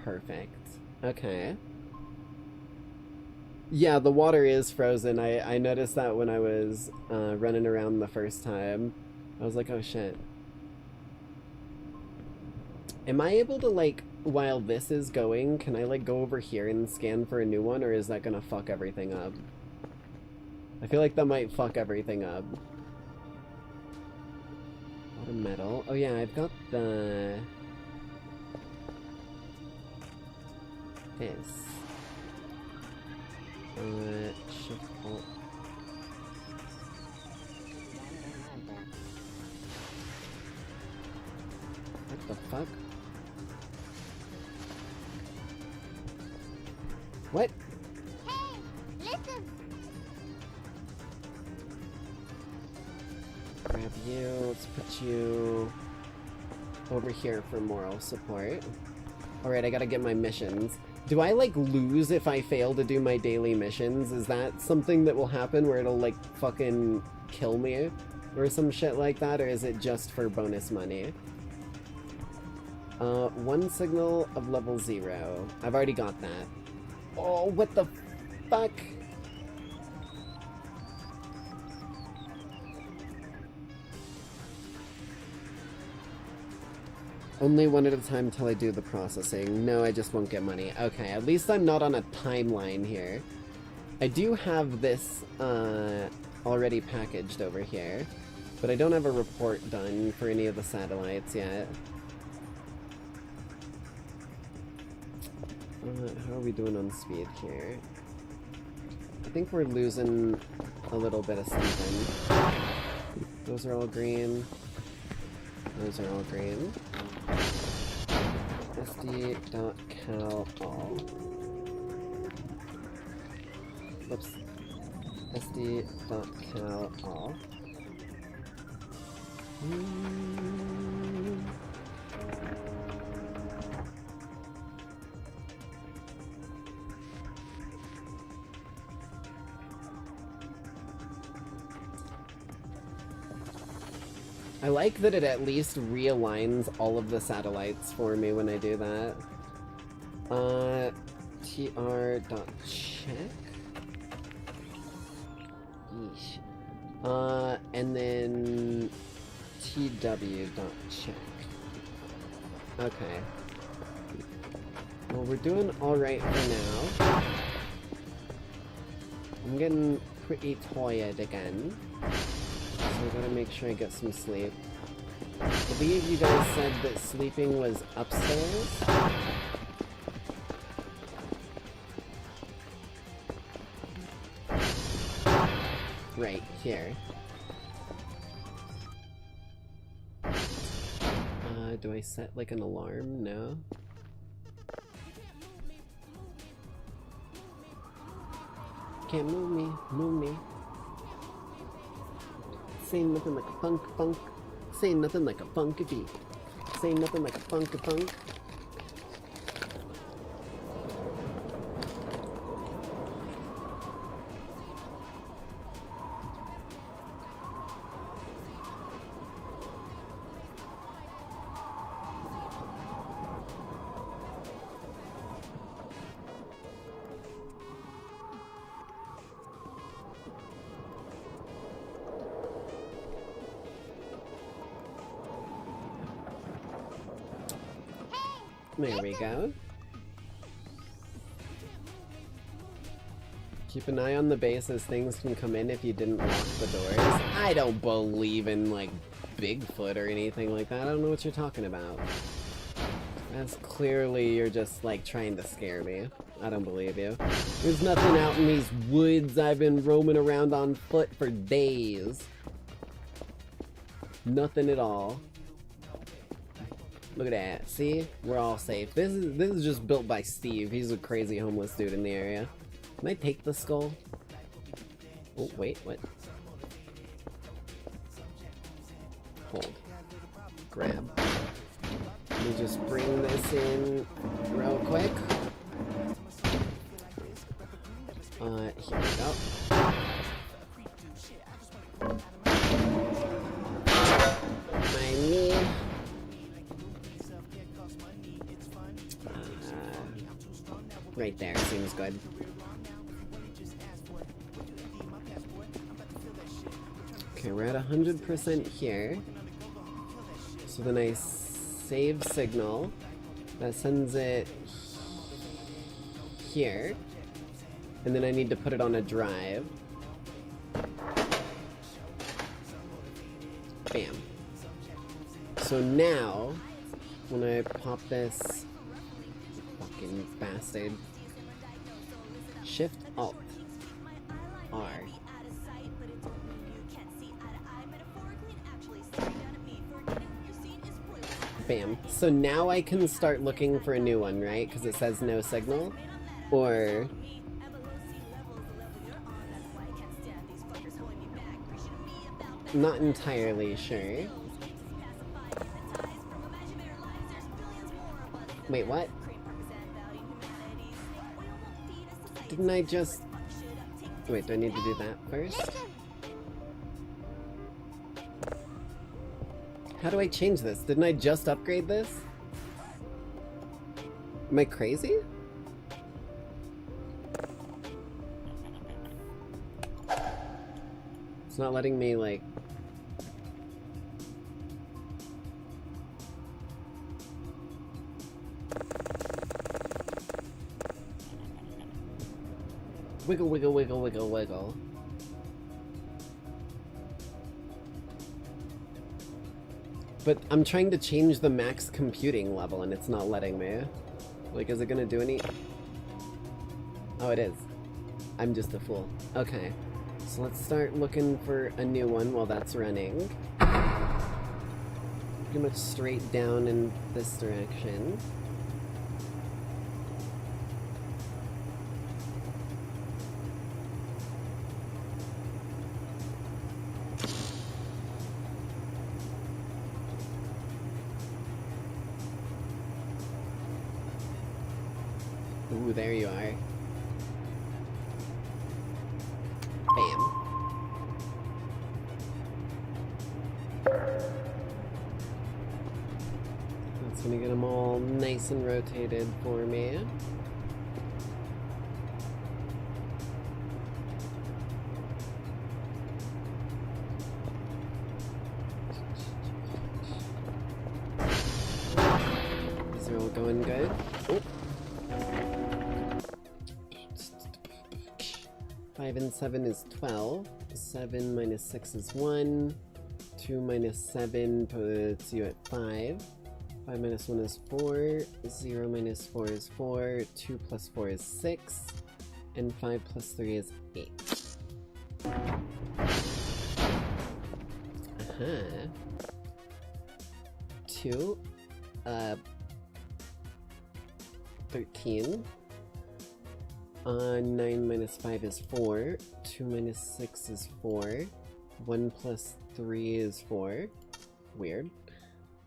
Perfect. Okay. Yeah, the water is frozen. I noticed that when I was running around the first time. I was like, oh shit. Am I able to, like, while this is going, can I, like, go over here and scan for a new one, or is that gonna fuck everything up? I feel like that might fuck everything up. A lot of metal. Oh yeah, I've got the... this. Shift alt. What the fuck? What? Hey, listen. Grab you. Let's put you over here for moral support. Alright, I gotta get my missions. Do I, like, lose if I fail to do my daily missions? Is that something that will happen where it'll, like, fucking kill me? Or some shit like that? Or is it just for bonus money? One signal of level 0. I've already got that. Oh, what the fuck? Only one at a time till I do the processing. No, I just won't get money. Okay, at least I'm not on a timeline here. I do have this already packaged over here, but I don't have a report done for any of the satellites yet. How are we doing on speed here? I think we're losing a little bit of something. Those are all green. Those are all green. SD.cal all. Whoops. SD.cal all. I like that it at least realigns all of the satellites for me when I do that. tr.check. Yeesh. And then tw.check. Okay. Well, we're doing alright for now. I'm getting pretty tired again. So I gotta make sure I get some sleep. I believe you guys said that sleeping was upstairs? Right, here. Do I set like an alarm? No. Can't move me, move me. Say nothing like a funk. Say nothing like a funky beat. Say nothing like a funky funk. There we go. Keep an eye on the base as things can come in if you didn't lock the doors. I don't believe in, like, Bigfoot or anything like that. I don't know what you're talking about. That's clearly you're just, like, trying to scare me. I don't believe you. There's nothing out in these woods. I've been roaming around on foot for days. Nothing at all. Look at that. See? We're all safe. This is just built by Steve. He's a crazy homeless dude in the area. Can I take the skull? Oh, wait, what? Hold. Grab. Let me just bring this in real quick. Here we go. My knee. Right there, seems good. Okay, we're at 100% here. So then I save signal. That sends it here. And then I need to put it on a drive. Bam. So now, when I pop this... Fucking bastard. Shift Alt R. Bam. So now I can start looking for a new one, right? Because it says no signal. Or... not entirely sure. Wait, what? Didn't I just... Wait, do I need to do that first? How do I change this? Didn't I just upgrade this? Am I crazy? It's not letting me, like... Wiggle, wiggle, wiggle, wiggle, wiggle. But I'm trying to change the max computing level and it's not letting me. Like, is it gonna do any... Oh, it is. I'm just a fool. Okay. So let's start looking for a new one while that's running. Pretty much straight down in this direction. Ooh, there you are. Bam. It's gonna get them all nice and rotated for me. These are all going good. Oh. 5 and 7 is 12. 7 minus 6 is 1. 2 minus 7 puts you at 5. 5 minus 1 is 4. 0 minus 4 is 4. 2 plus 4 is 6. And 5 plus 3 is 8. Uh-huh. 2. 13. 9 minus 5 is 4. 2 minus 6 is 4. 1 plus 3 is 4. Weird.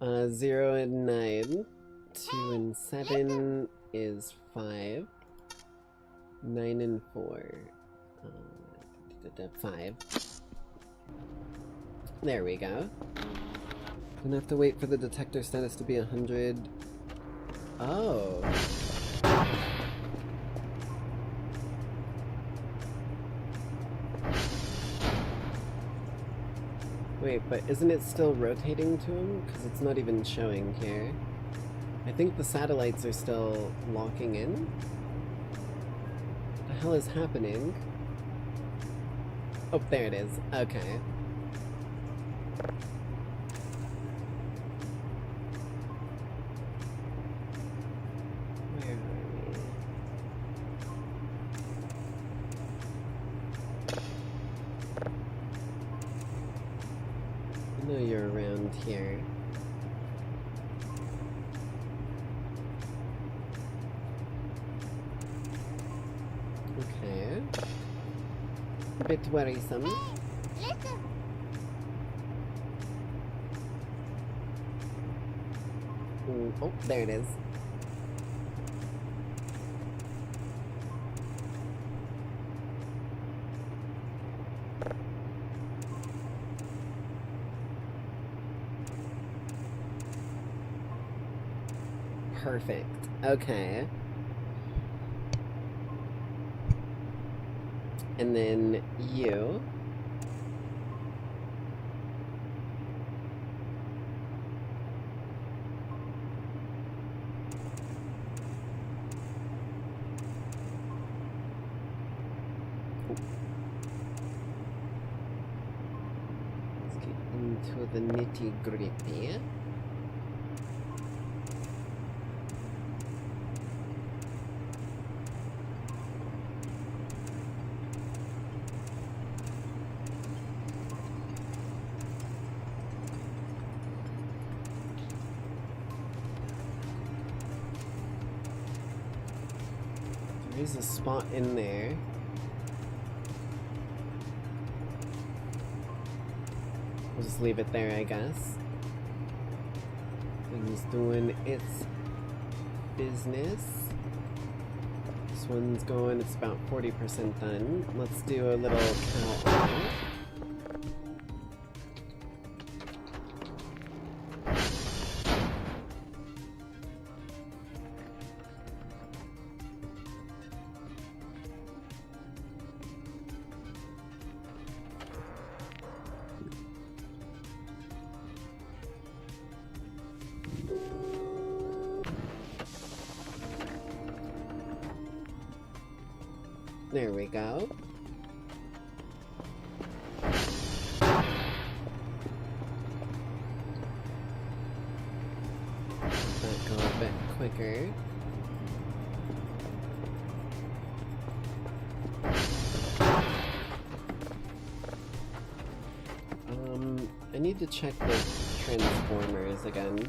0 and 9. 2 and 7 is 5. 9 and 4. 5. There we go. Gonna have to wait for the detector status to be 100. Oh. Wait, but isn't it still rotating to him? Because it's not even showing here. I think the satellites are still locking in. What the hell is happening? Oh, there it is. Okay. Where are we? I know you're around here. Okay. A bit worrisome. Listen. Oh, there it is. Perfect. Okay. And then you. Let's get into the nitty-gritty. There's a spot in there. We'll just leave it there, I guess. Thing's doing its business. This one's going, it's about 40% done. Let's do a little count on. There we go. That go a bit quicker. I need to check the transformers again.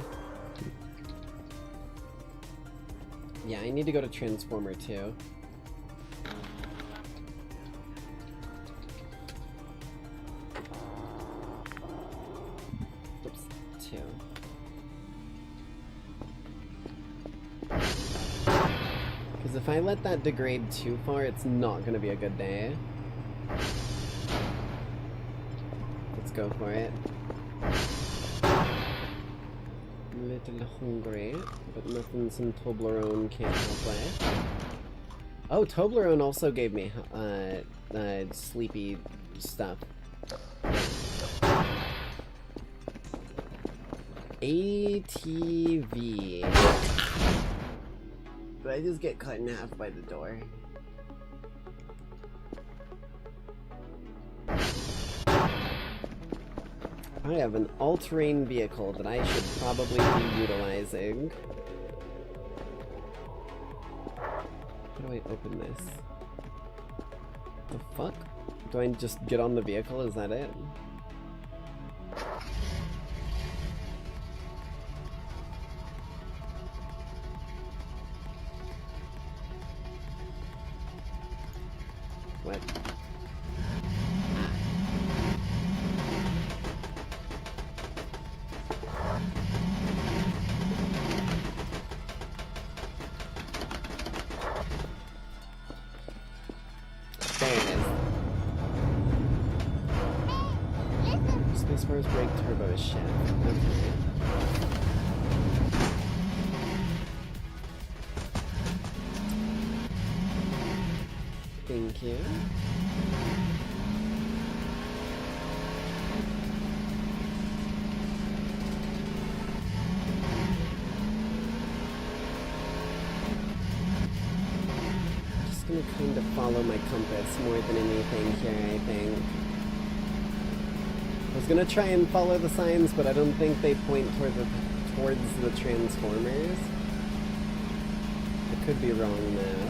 Yeah, I need to go to Transformer 2. Oops, 2. Because if I let that degrade too far, it's not going to be a good day. Let's go for it. Little hungry, but nothing some Toblerone can't help with. Oh, Toblerone also gave me sleepy stuff. ATV. Did I just get cut in half by the door? I have an all-terrain vehicle that I should probably be utilizing. How do I open this? The fuck? Do I just get on the vehicle? Is that it? What? Spacebar's brake turbo is shit. Okay. Thank you. Just gonna kind of follow my compass more than anything here, I think. I was gonna try and follow the signs, but I don't think they point towards the Transformers. I could be wrong though.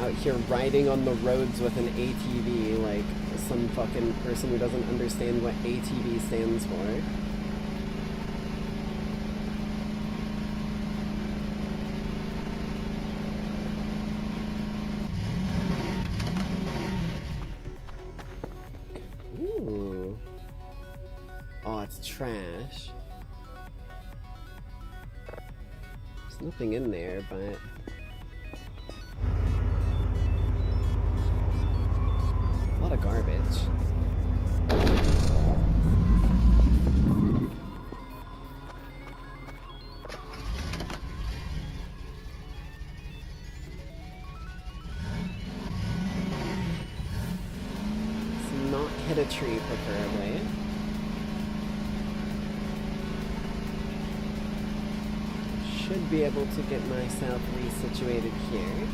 Out here riding on the roads with an ATV like some fucking person who doesn't understand what ATV stands for. Ooh. Oh, it's trash. There's nothing in there, but... a lot of garbage. Let's not hit a tree, preferably. Should be able to get myself resituated here.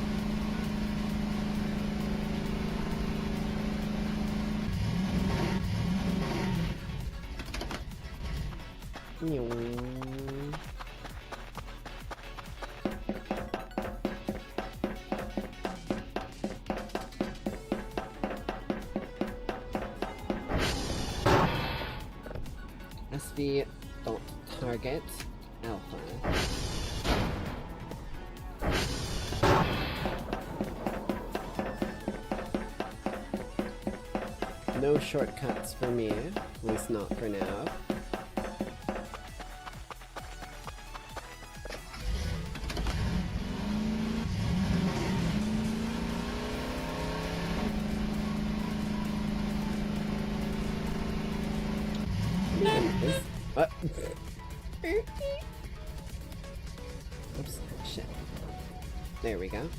SV dot target alpha. No shortcuts for me, at least not for now. Oops, shit. There we go.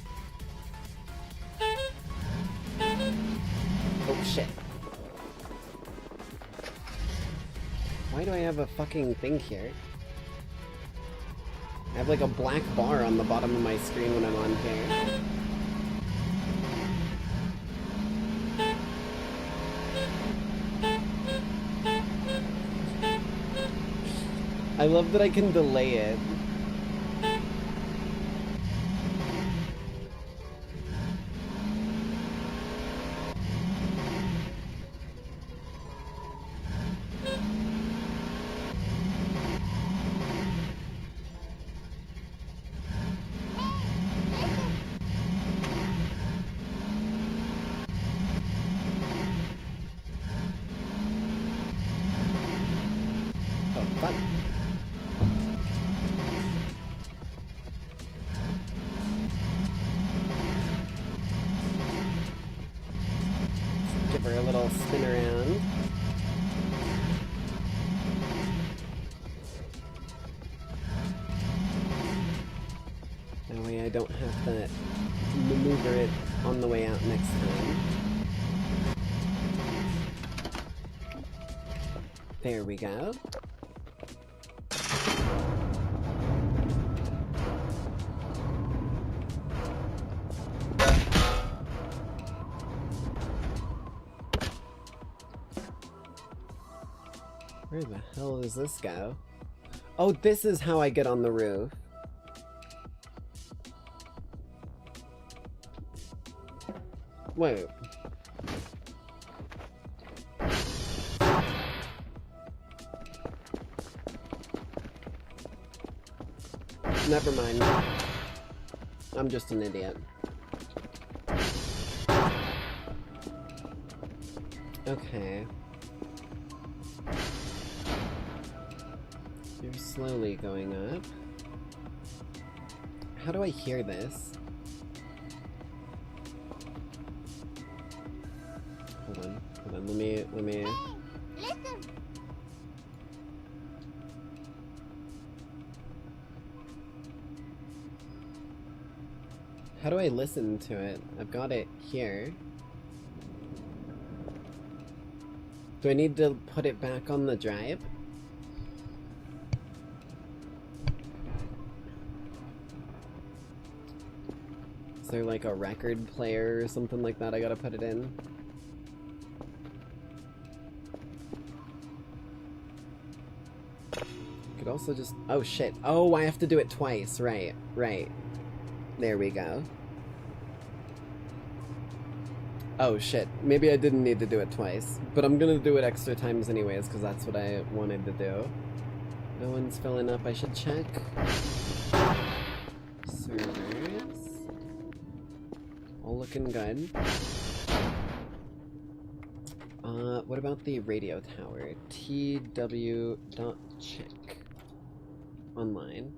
Oh shit. Why do I have a fucking thing here? I have like a black bar on the bottom of my screen when I'm on here. I love that I can delay it. little spin around. That way I don't have to maneuver it on the way out next time. There we go. Where the hell does this go? Oh, this is how I get on the roof. Wait. Never mind. I'm just an idiot. Okay. You're slowly going up. How do I hear this? Hold on, let me... Hey, listen. How do I listen to it? I've got it here. Do I need to put it back on the drive? Is there like a record player or something like that I gotta put it in? Could also just... Oh shit. Oh, I have to do it twice. Right, right. There we go. Oh shit, maybe I didn't need to do it twice, but I'm gonna do it extra times anyways, because that's what I wanted to do. No one's filling up, I should check. Servers. All looking good. What about the radio tower? tw.check. Online.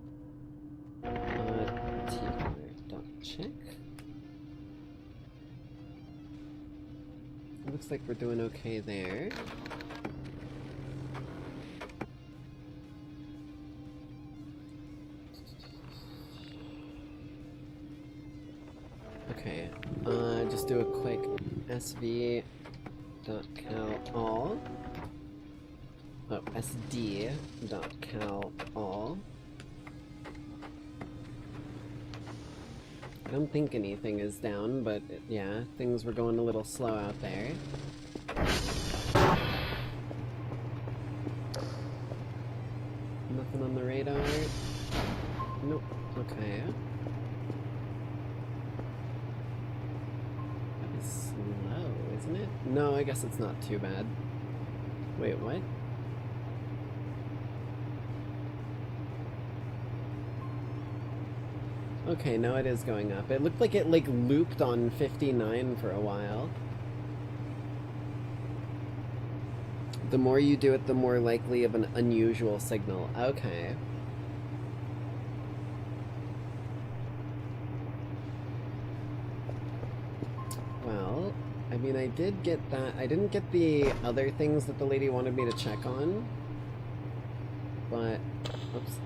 tw.check. Looks like we're doing okay there. Okay, just do a quick sv.cal all. Oh, sd.cal all. I don't think anything is down, but yeah, things were going a little slow out there. Nothing on the radar. Nope. Okay. That is slow, isn't it? No, I guess it's not too bad. Wait, what? Okay, now it is going up. It looked like it, like, looped on 59 for a while. The more you do it, the more likely of an unusual signal. Okay. Well, I mean, I did get that. I didn't get the other things that the lady wanted me to check on. But, oops.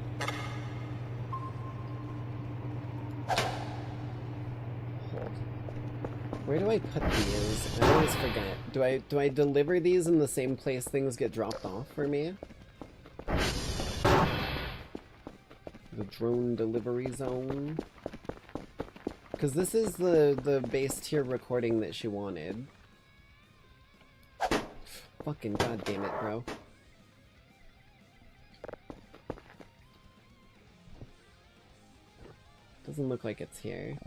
Where do I put these? I always forget. Do I deliver these in the same place things get dropped off for me? The drone delivery zone. Because this is the base tier recording that she wanted. Fucking goddamn it, bro. Doesn't look like it's here.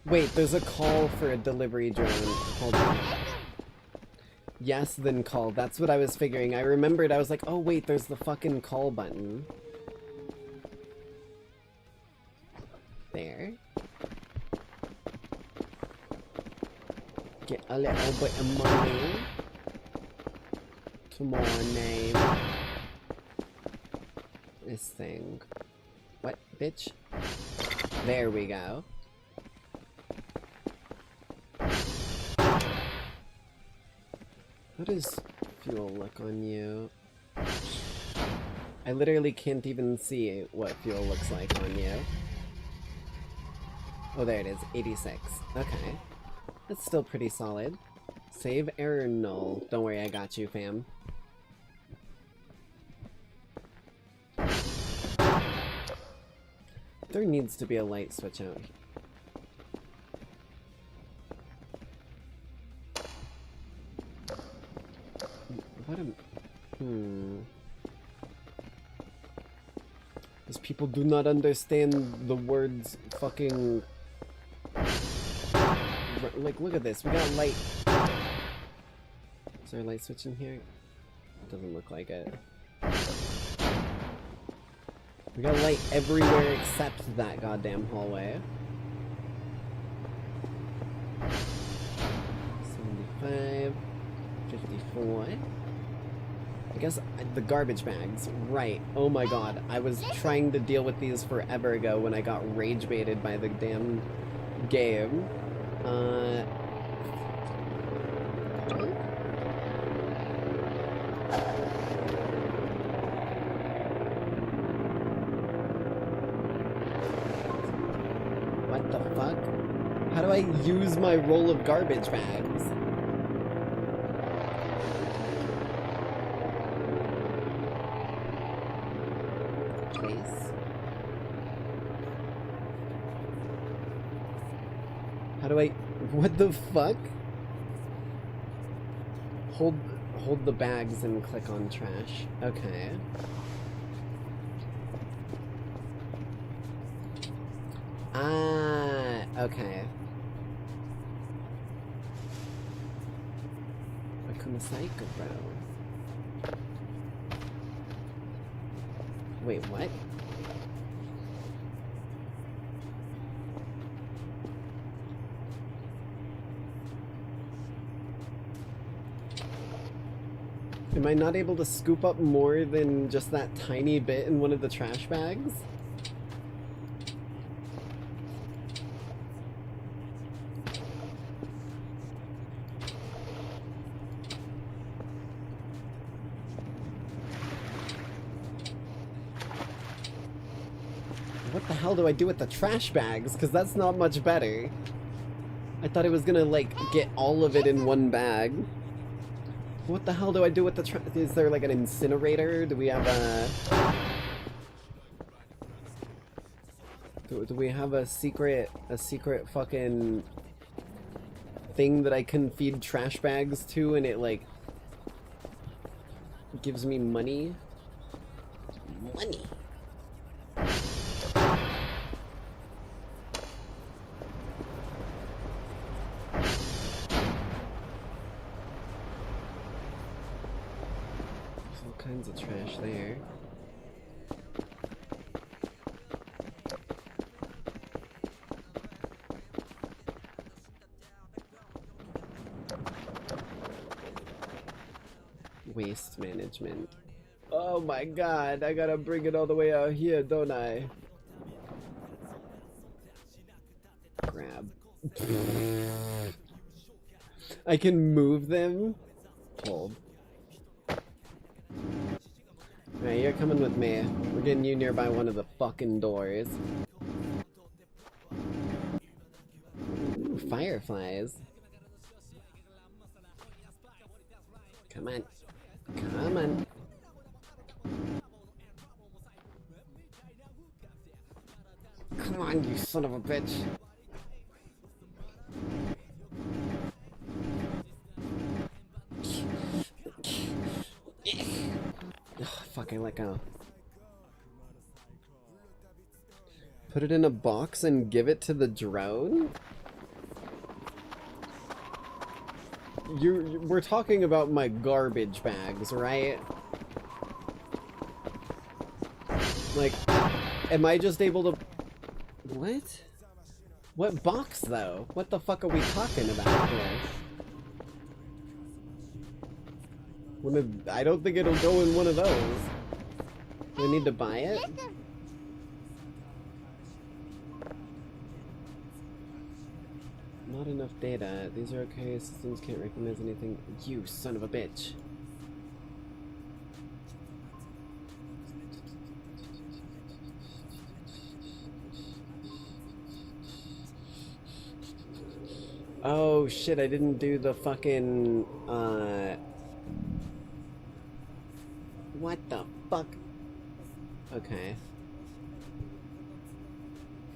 Wait, there's a call for a delivery drone. Hold on. Yes, then call. That's what I was figuring. I remembered, I was like, oh wait, there's the fucking call button. There. Get a little bit of money to my name. this thing. What, bitch? There we go. How does fuel look on you? I literally can't even see what fuel looks like on you. Oh, there it is, 86. Okay. That's still pretty solid. Save error null. Don't worry, I got you, fam. There needs to be a light switch out. What am... Because people do not understand the words fucking... Like, look at this. We got light. Is there a light switch in here? Doesn't look like it. We got light everywhere except that goddamn hallway. 75, 54. I guess the garbage bags. Right. Oh my god. I was trying to deal with these forever ago when I got rage baited by the damn game. What the fuck? How do I use my roll of garbage bags? Place. How do I... What the fuck? Hold the bags and click on trash. Okay. Ah, okay. Akumasaika, bro. Wait, what? Am I not able to scoop up more than just that tiny bit in one of the trash bags? What the hell do I do with the trash bags? Because that's not much better. I thought it was gonna, like, get all of it in one bag. What the hell do I do with the trash? Is there, like, an incinerator? Do we have a... Do we have a secret fucking thing that I can feed trash bags to and it, like, gives me money? Money! Kinds of trash there. Waste management. Oh my god, I gotta bring it all the way out here, don't I? Grab. I can move them? Hold. Alright, you're coming with me. We're getting you nearby one of the fucking doors. Ooh, fireflies. Come on. Come on. Come on, you son of a bitch. Fucking let go. Put it in a box and give it to the drone? We're talking about my garbage bags, right? Like, am I just able to... What? What box, though? What the fuck are we talking about here? I don't think it'll go in one of those. Do I need to buy it? Not enough data. These are okay. Systems can't recognize anything. You son of a bitch. Oh shit, I didn't do the fucking, what the fuck? Okay.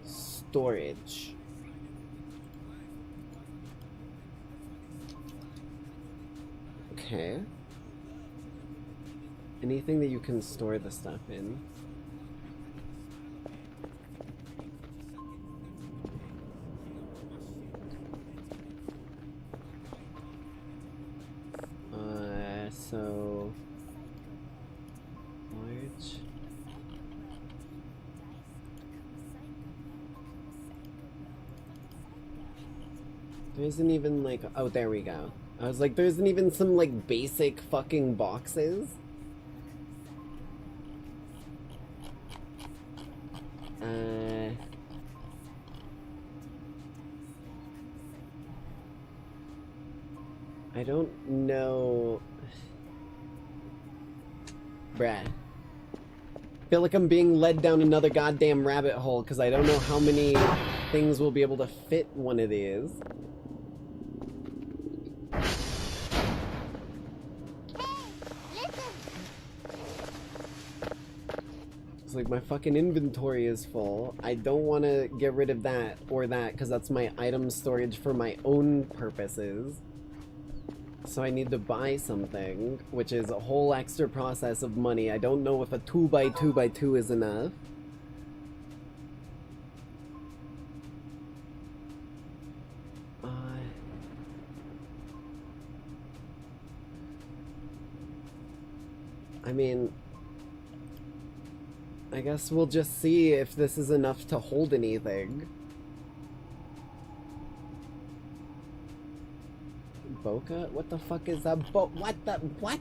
Storage. Okay. Anything that you can store the stuff in. So large. There isn't even like, oh, there we go. I was like, there isn't even some like basic fucking boxes. I don't know. Bruh. I feel like I'm being led down another goddamn rabbit hole because I don't know how many things will be able to fit one of these. It's like my fucking inventory is full. I don't want to get rid of that or that because that's my item storage for my own purposes. So I need to buy something, which is a whole extra process of money. I don't know if a 2x2x2 is enough. I mean, I guess we'll just see if this is enough to hold anything. Boca? What the fuck is that? What the? What?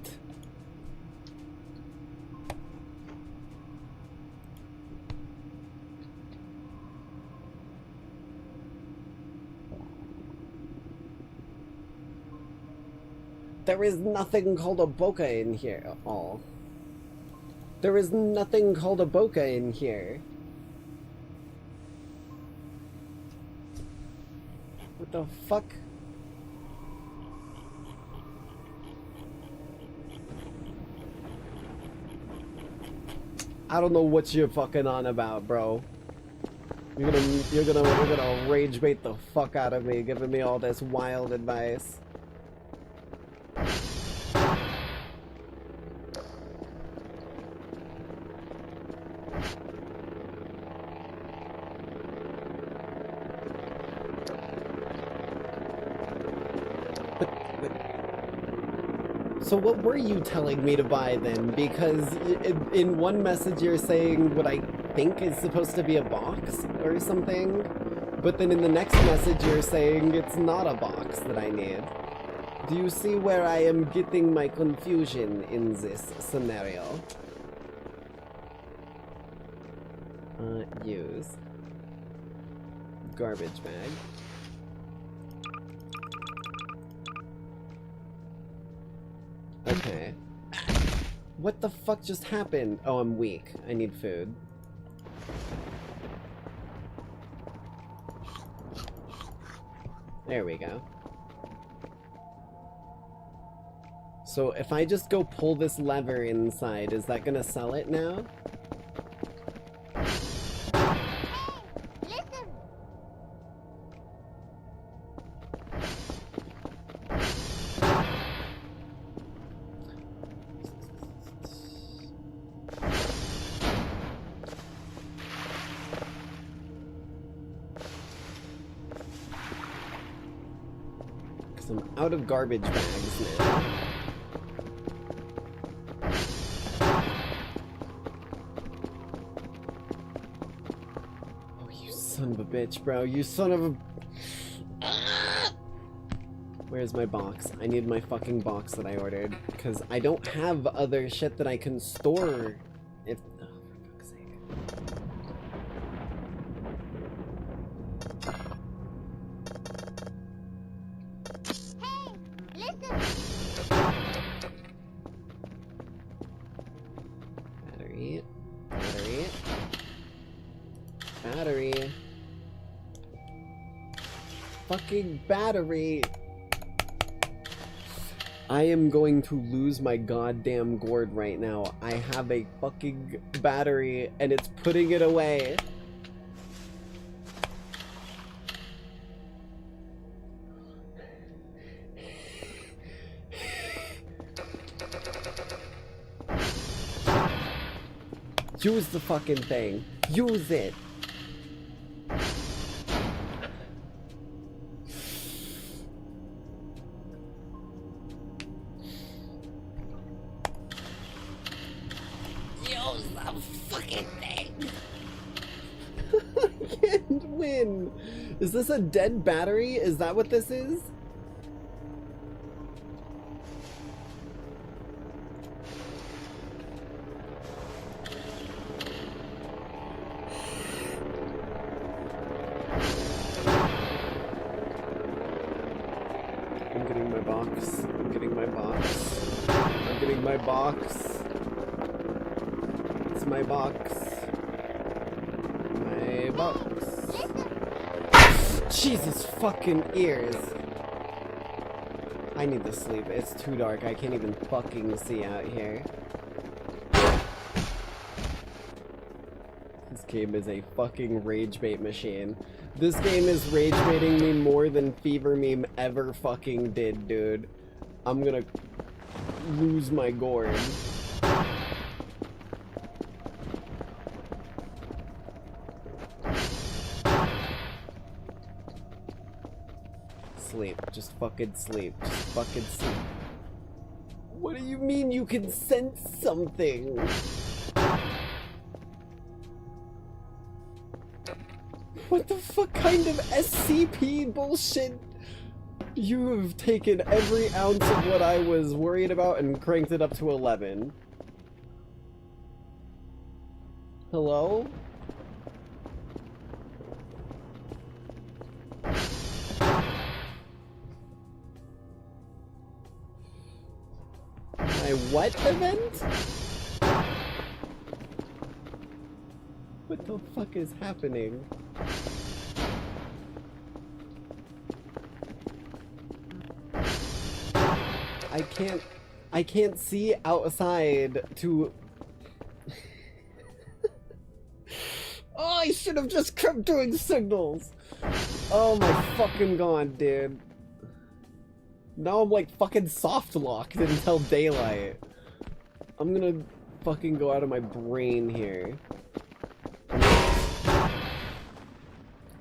There is nothing called a boca in here at all. There is nothing called a boca in here. What the fuck? I don't know what you're fucking on about, bro. You're gonna rage bait the fuck out of me, giving me all this wild advice. So what were you telling me to buy then? Because in one message you're saying what I think is supposed to be a box or something, but then in the next message you're saying it's not a box that I need. Do you see where I am getting my confusion in this scenario? Use. Garbage bag. Okay. What the fuck just happened? Oh, I'm weak. I need food. There we go. So if I just go pull this lever inside, is that gonna sell it now? Out of garbage bags now. Oh, you son of a bitch, bro. You son of a... Where's my box? I need my fucking box that I ordered. Because I don't have other shit that I can store If oh, for fuck's sake. Battery. Battery. Fucking battery. I am going to lose my goddamn gourd right now. I have a fucking battery and it's putting it away. Use the fucking thing. Use it. Use the fucking thing. I can't win. Is this a dead battery? Is that what this is? It's my box. My box. Jesus fucking ears. I need to sleep. It's too dark. I can't even fucking see out here. This game is a fucking rage bait machine. This game is rage baiting me more than Fever Meme ever fucking did, dude. I'm gonna lose my gourd. Sleep. Just fucking sleep. Just fucking sleep. What do you mean you can sense something? What the fuck kind of SCP bullshit? You have taken every ounce of what I was worried about and cranked it up to 11. Hello? My what event? What the fuck is happening? I can't see outside to... Oh, I should have just kept doing signals! Oh my fucking god, dude. Now I'm like fucking soft locked until daylight. I'm gonna fucking go out of my brain here.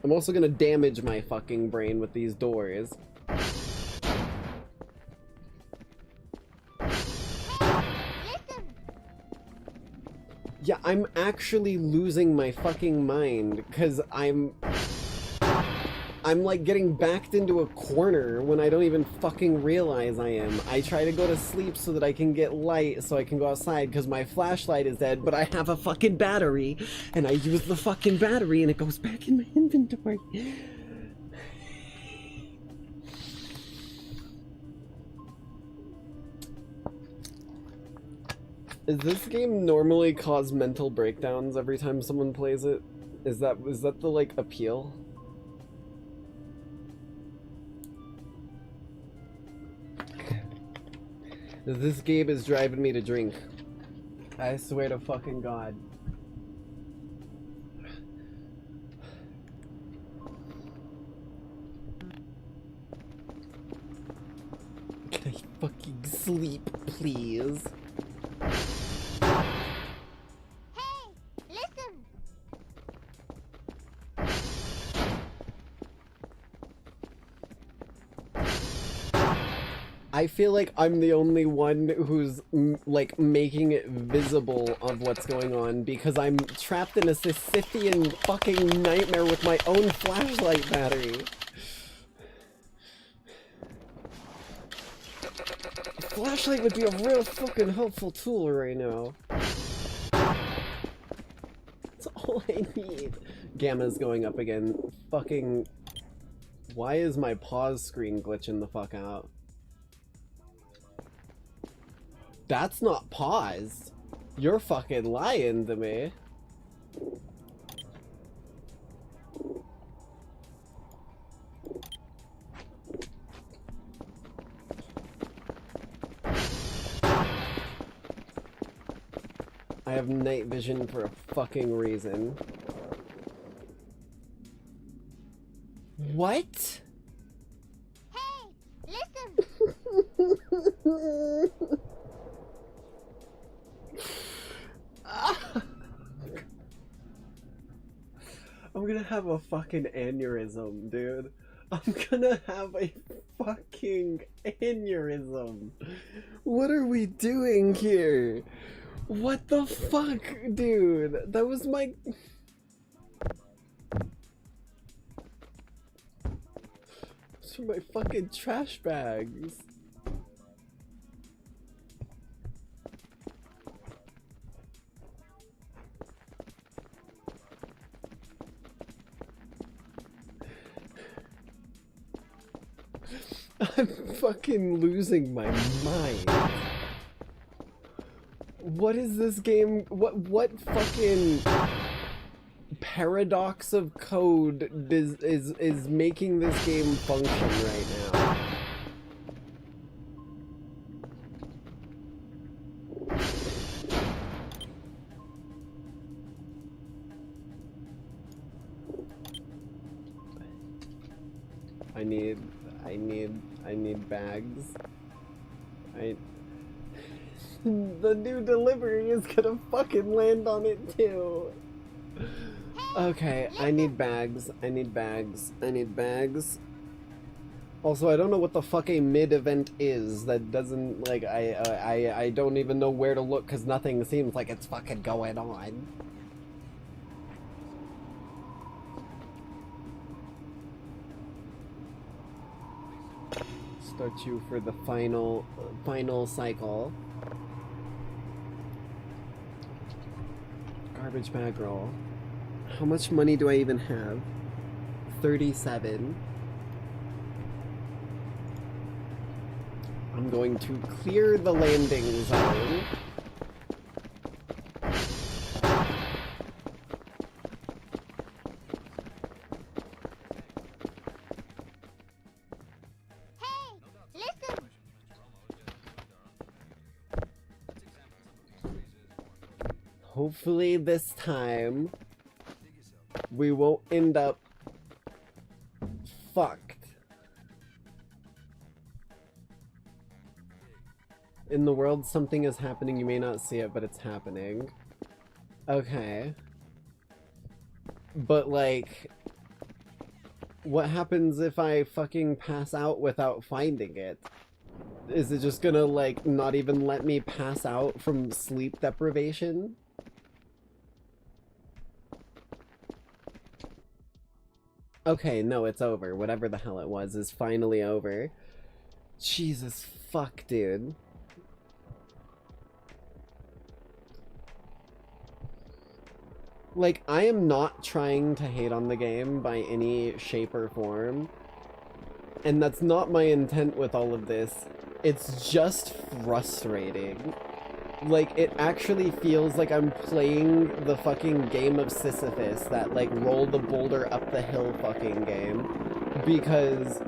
I'm also gonna damage my fucking brain with these doors. Yeah, I'm actually losing my fucking mind, because I'm like getting backed into a corner when I don't even fucking realize I am. I try to go to sleep so that I can get light so I can go outside because my flashlight is dead, but I have a fucking battery, and I use the fucking battery and it goes back in my inventory. Does this game normally cause mental breakdowns every time someone plays it? Is that the, like, appeal? This game is driving me to drink. I swear to fucking God. Can I fucking sleep, please? I feel like I'm the only one who's, like, making it visible of what's going on because I'm trapped in a Sisyphean fucking nightmare with my own flashlight battery. Flashlight would be a real fucking helpful tool right now. all I need. Gamma's going up again. Fucking... Why is my pause screen glitching the fuck out? That's not paused. You're fucking lying to me. I have night vision for a fucking reason. What? Hey, listen. I'm gonna have a fucking aneurysm, dude. I'm gonna have a fucking aneurysm. What are we doing here? What the fuck, dude? That was my... Those are my fucking trash bags. I'm fucking losing my mind. What is this game? What fucking paradox of code is making this game function right now? I need bags. The new delivery is gonna fucking land on it too. Okay, I need bags. I need bags. I need bags. Also, I don't know what the fuck a mid-event is. That doesn't, like, I don't even know where to look because nothing seems like it's fucking going on. Start you for the final cycle. Garbage bag roll. How much money do I even have? 37. I'm going to clear the landing zone. Hopefully this time we won't end up fucked. In the world, something is happening. You may not see it, but it's happening. Okay. But, like, what happens if I fucking pass out without finding it? Is it just gonna, like, not even let me pass out from sleep deprivation? Okay, no, it's over. Whatever the hell it was is finally over. Jesus fuck, dude. Like, I am not trying to hate on the game by any shape or form. And that's not my intent with all of this. It's just frustrating. Like, it actually feels like I'm playing the fucking game of Sisyphus, that, like, roll the boulder up the hill fucking game. Because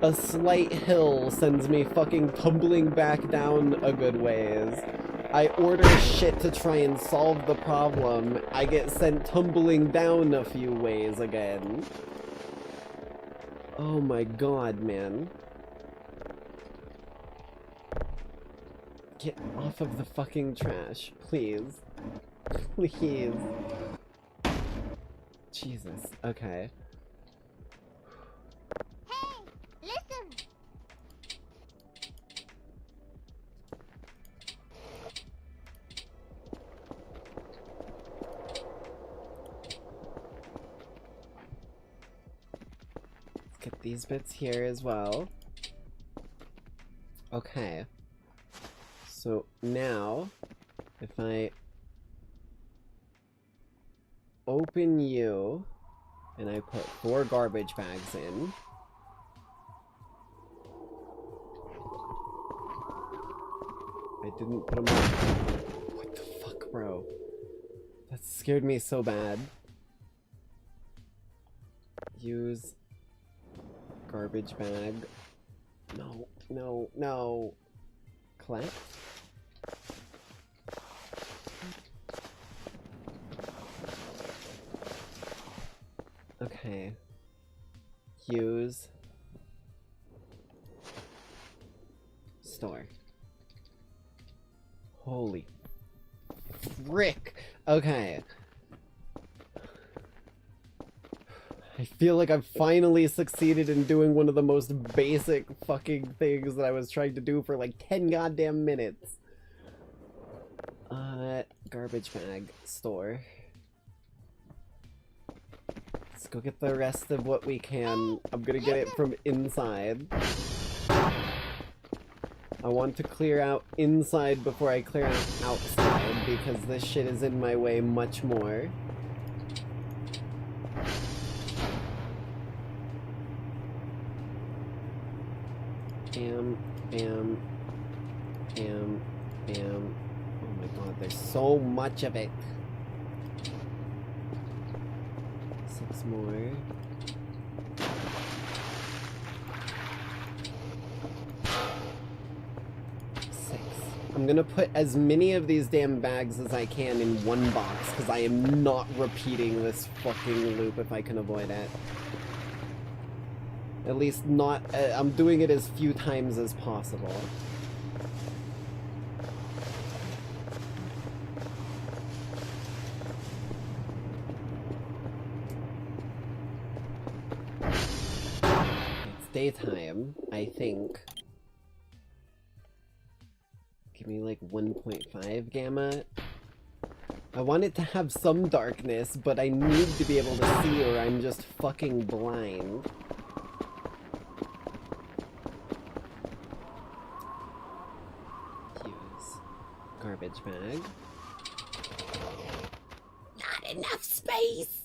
a slight hill sends me fucking tumbling back down a good ways. I order shit to try and solve the problem. I get sent tumbling down a few ways again. Oh my god, man. Get off of the fucking trash, please. Please. Jesus, okay. Hey, listen. Let's get these bits here as well. Okay. So now, if I open you, and I put 4 garbage bags in. I didn't put them on. What the fuck, bro? That scared me so bad. Use garbage bag. No, no, no. Collect. Okay. Use. Store. Holy frick. Okay. I feel like I've finally succeeded in doing one of the most basic fucking things that I was trying to do for like 10 goddamn minutes. Garbage bag. Store. Let's go get the rest of what we can. I'm gonna get it from inside. I want to clear out inside before I clear out outside, because this shit is in my way much more. Bam, bam, bam, bam. Oh my god, there's so much of it. 6 more. I'm gonna put as many of these damn bags as I can in one box, because I am not repeating this fucking loop if I can avoid it. At least not, I'm doing it as few times as possible. It's daytime, I think. Give me like 1.5 gamma. I want it to have some darkness, but I need to be able to see or I'm just fucking blind. Use garbage bag. Not enough space!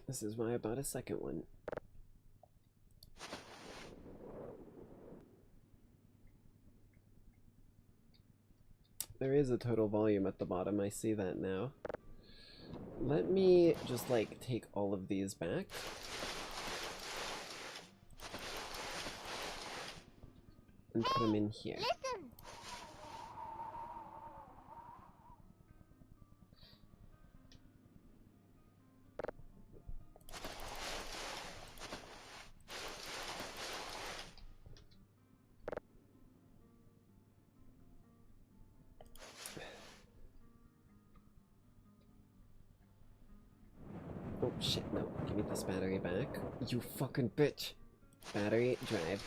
This is why I bought a second one. There is a total volume at the bottom, I see that now. Let me just like take all of these back. And put them in here. Listen. Oh shit, no. Give me this battery back. You fucking bitch. Battery, drive.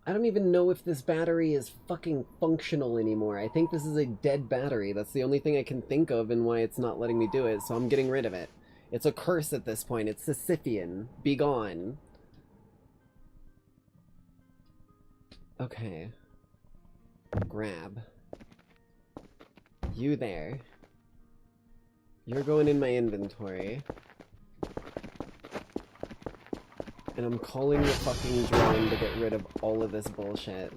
I don't even know if this battery is fucking functional anymore. I think this is a dead battery. That's the only thing I can think of and why it's not letting me do it, so I'm getting rid of it. It's a curse at this point. It's Sisyphean. Be gone. Okay. Grab. You there. You're going in my inventory. And I'm calling the fucking drone to get rid of all of this bullshit.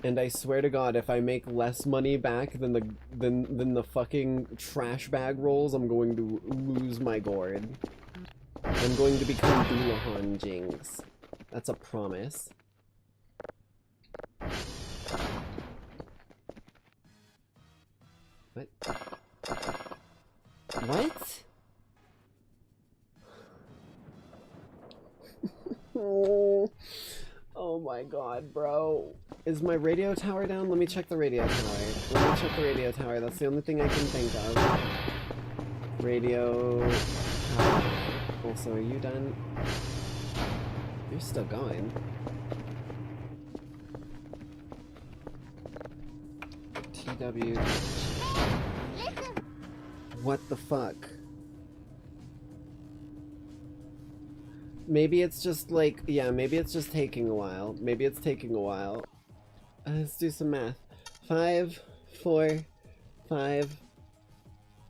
And I swear to God, if I make less money back than the fucking trash bag rolls, I'm going to lose my gourd. I'm going to become Doulahan Jinx. That's a promise. What? What? Oh my god, bro. Is my radio tower down? Let me check the radio tower. Let me check the radio tower. That's the only thing I can think of. Radio tower. Also, are you done? You're still going. TW. What the fuck? Maybe it's just like, yeah, maybe it's just taking a while. Maybe it's taking a while. Let's do some math. 5, 4, 5,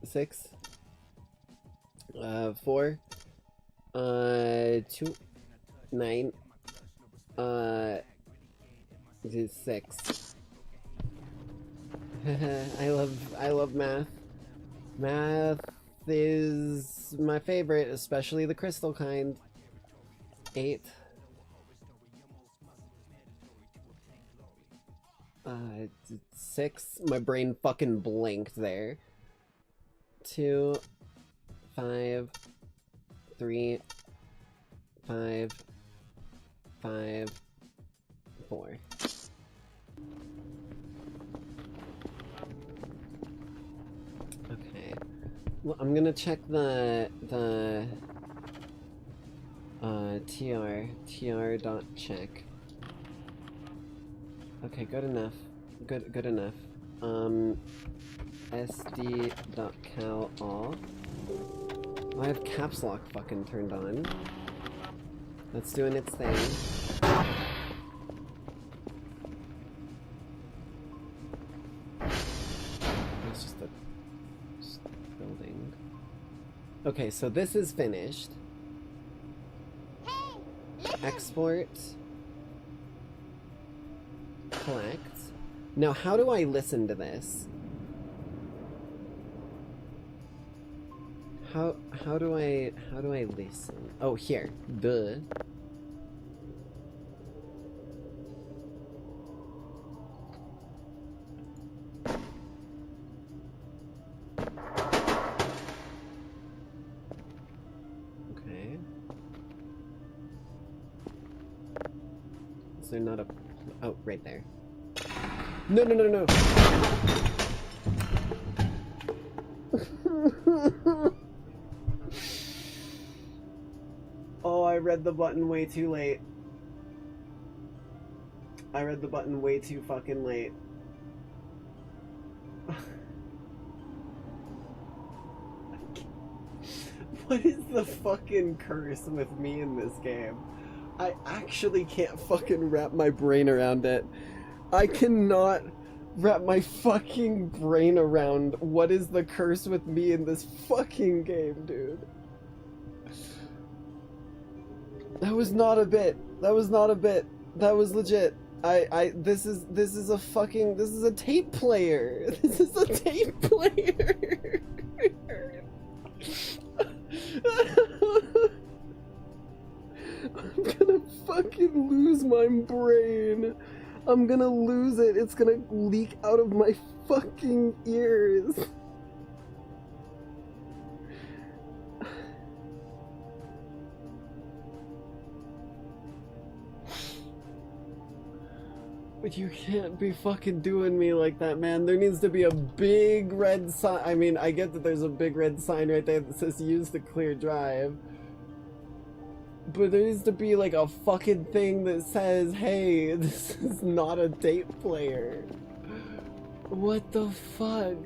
6, 4, 2, 9, 6. I love math. Math is my favorite, especially the crystal kind. 8. 6. My brain fucking blinked there. 2, 5, 3, 5, 5, 4. Okay. Well, I'm gonna check the tr dot check. Okay, good enough. Good enough. sd.cal all. Oh, I have caps lock fucking turned on. That's doing its thing. It's just a building. Okay, so this is finished. Export. Collect. Now, how do I listen to this? How do I listen? Oh, here. Duh. Okay. Is there not a... Oh, right there. No, no, no, no. Oh, I read the button way too late. I read the button way too fucking late. What is the fucking curse with me in this game? I actually can't fucking wrap my brain around it. I cannot wrap my fucking brain around what is the curse with me in this fucking game, dude. That was not a bit. That was not a bit. That was legit. This is a fucking, this is a tape player. This is a tape player. I'm gonna fucking lose my brain. I'm gonna lose it. It's gonna leak out of my fucking ears. But you can't be fucking doing me like that, man. There needs to be a big red sign. I mean, I get that there's a big red sign right there that says use the clear drive. But there needs to be like a fucking thing that says, hey, this is not a tape player. What the fuck?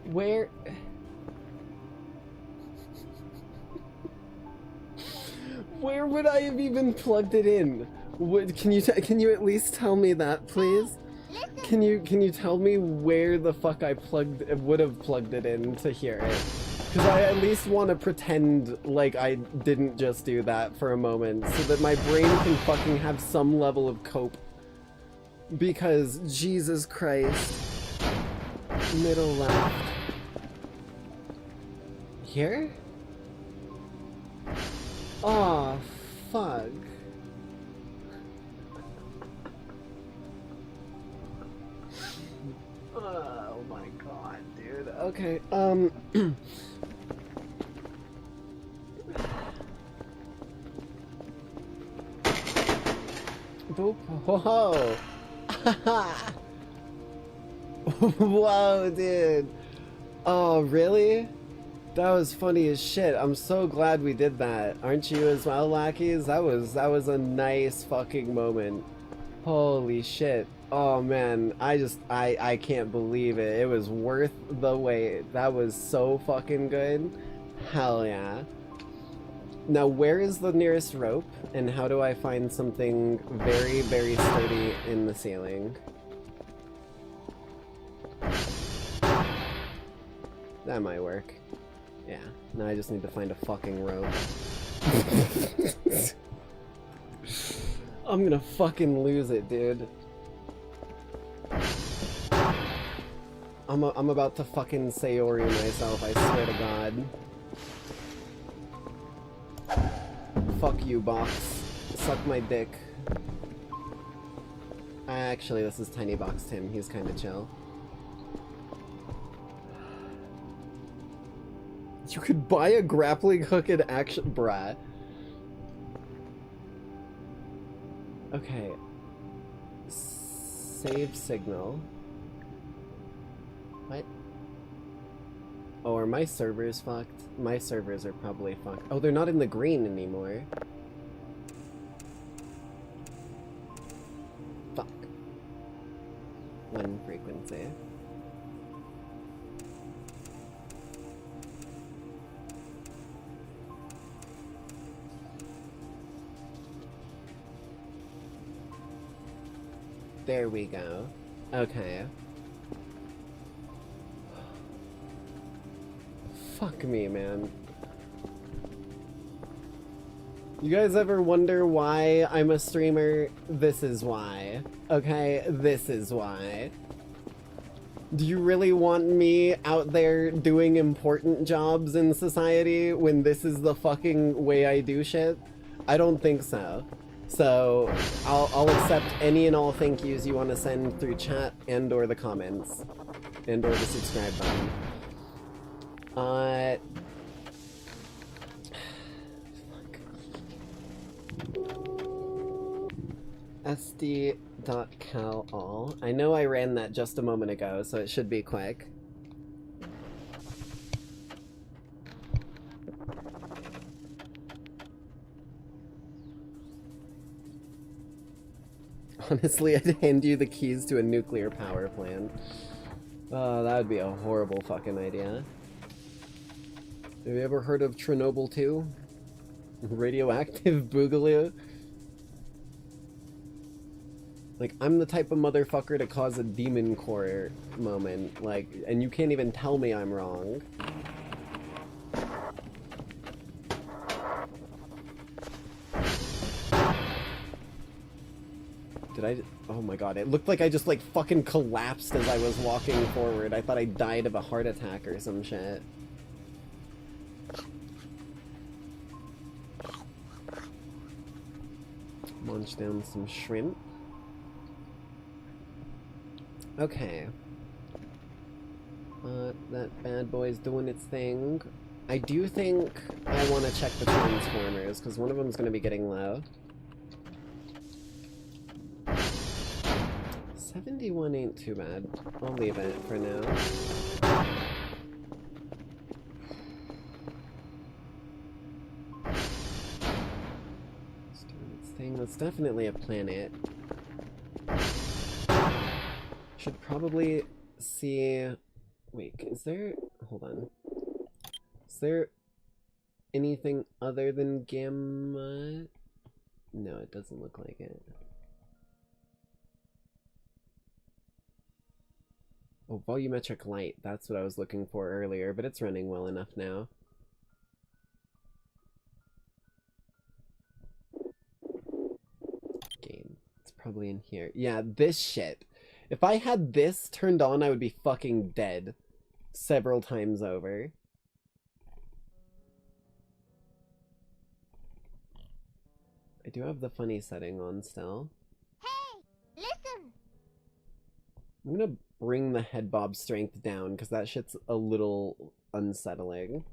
Where? Where would I have even plugged it in? Can you at least tell me that, please? Can you tell me where the fuck I would have plugged it in to hear it? Because I at least want to pretend like I didn't just do that for a moment, so that my brain can fucking have some level of cope. Because Jesus Christ. Middle left. Here? Aw, fuck. Oh my god, dude. Okay, Boop. Whoa. Whoa, dude. Oh, really? That was funny as shit. I'm so glad we did that. Aren't you as well, Lackeys? That was a nice fucking moment. Holy shit. Oh man, I can't believe it. It was worth the wait. That was so fucking good. Hell yeah. Now where is the nearest rope, and how do I find something very, very sturdy in the ceiling? That might work. Yeah, now I just need to find a fucking rope. I'm gonna fucking lose it, dude. I'm about to fucking Sayori myself, I swear to God. Fuck you, box. Suck my dick. Actually, this is Tiny Box Tim. He's kinda chill. You could buy a grappling hook in action, bruh. Okay. Save signal. What? Oh, are my servers fucked? My servers are probably fucked. Oh, they're not in the green anymore. Fuck. One frequency. There we go. Okay. Fuck me, man. You guys ever wonder why I'm a streamer? This is why. Okay, this is why. Do you really want me out there doing important jobs in society when this is the fucking way I do shit? I don't think so. So, I'll accept any and all thank yous you want to send through chat and or the comments. And or the subscribe button. SD.calall. I know I ran that just a moment ago, so it should be quick. Honestly, I'd hand you the keys to a nuclear power plant. Oh, that would be a horrible fucking idea. Have you ever heard of Chernobyl 2? Radioactive Boogaloo? Like, I'm the type of motherfucker to cause a demon core moment, like, and you can't even tell me I'm wrong. Did I? Oh my god, it looked like I just, like, fucking collapsed as I was walking forward. I thought I died of a heart attack or some shit. Munch down some shrimp. Okay. That bad boy's doing its thing. I do think I want to check the transformers, because one of them's going to be getting low. 71 ain't too bad. I'll leave it for now. It's doing its thing. That's definitely a planet. Should probably see... Wait, is there... Hold on. Is there anything other than Gamma? No, it doesn't look like it. Oh, volumetric light. That's what I was looking for earlier, but it's running well enough now. Game. It's probably in here. Yeah, this shit. If I had this turned on, I would be fucking dead. Several times over. I do have the funny setting on still. Hey, listen! I'm gonna bring the head bob strength down, because that shit's a little unsettling.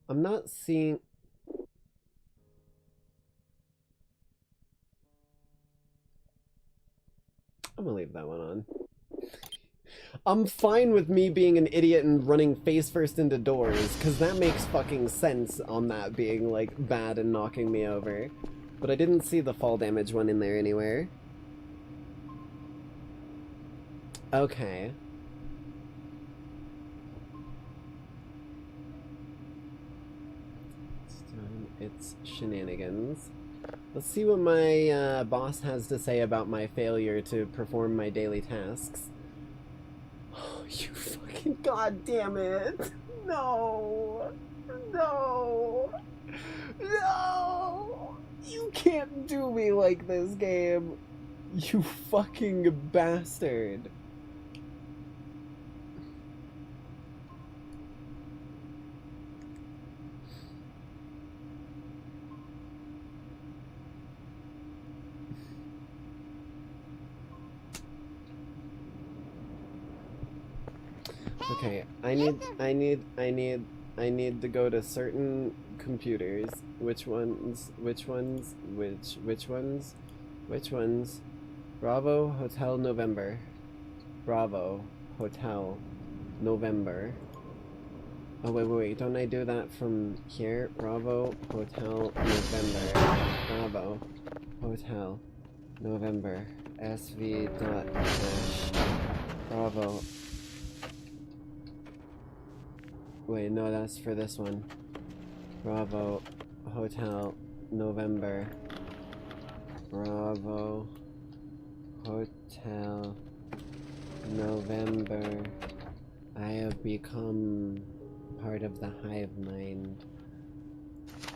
I'm not seeing... I'm gonna leave that one on. I'm fine with me being an idiot and running face first into doors, because that makes fucking sense on that being, like, bad and knocking me over. But I didn't see the fall damage one in there anywhere. Okay. It's shenanigans. Let's see what my boss has to say about my failure to perform my daily tasks. Oh, you fucking goddamn it! No! No! No! You can't do me like this, game! You fucking bastard! Okay, I need to go to certain computers. Which ones? Bravo Hotel November. Bravo Hotel November. Oh wait, don't I do that from here? Bravo Hotel November. Bravo Hotel November. SV.hash. Bravo. Wait, no, that's for this one. Bravo Hotel November. Bravo Hotel November. I have become part of the hive mind.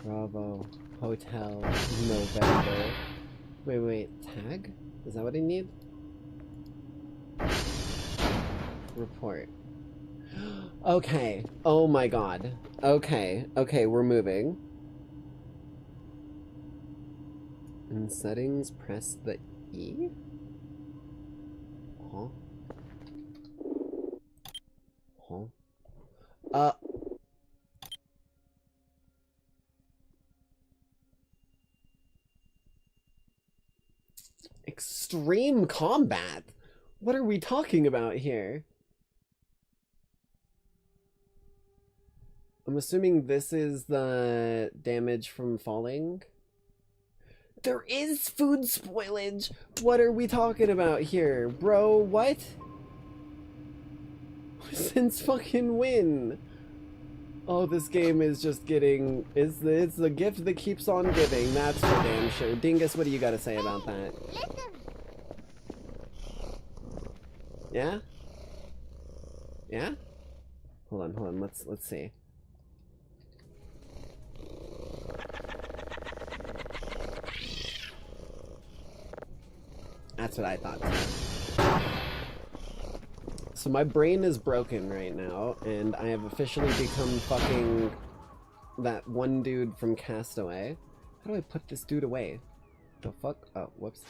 Bravo Hotel November. Wait, tag? Is that what I need? Report. Okay. Oh my god. Okay, we're moving. In settings, press the E? Huh? Extreme combat? What are we talking about here? I'm assuming this is the damage from falling. There is food spoilage! What are we talking about here? Bro, what? Since fucking when? Oh, this game is just getting... It's the gift that keeps on giving, that's for damn sure. Dingus, what do you gotta say about that? Yeah? Yeah? Hold on, let's see. That's what I thought too. So my brain is broken right now, and I have officially become fucking that one dude from Castaway. How do I put this dude away? The fuck? Oh, whoops.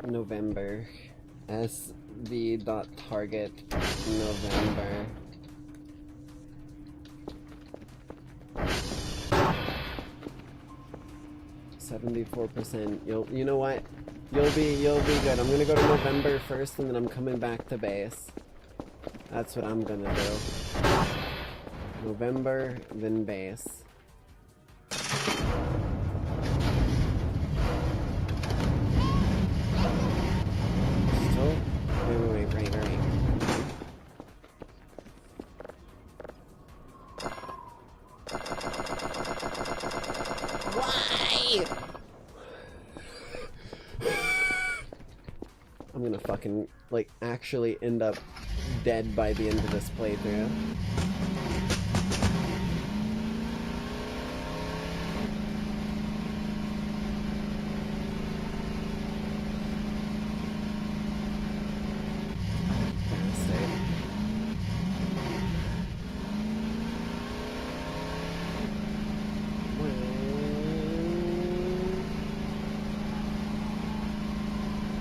November. SV.target November. 74%. You know what? You'll be good. I'm gonna go to November first, and then I'm coming back to base. That's what I'm gonna do. November, then base. Still? Wait, right. Why? I'm gonna fucking, like, actually end up dead by the end of this playthrough.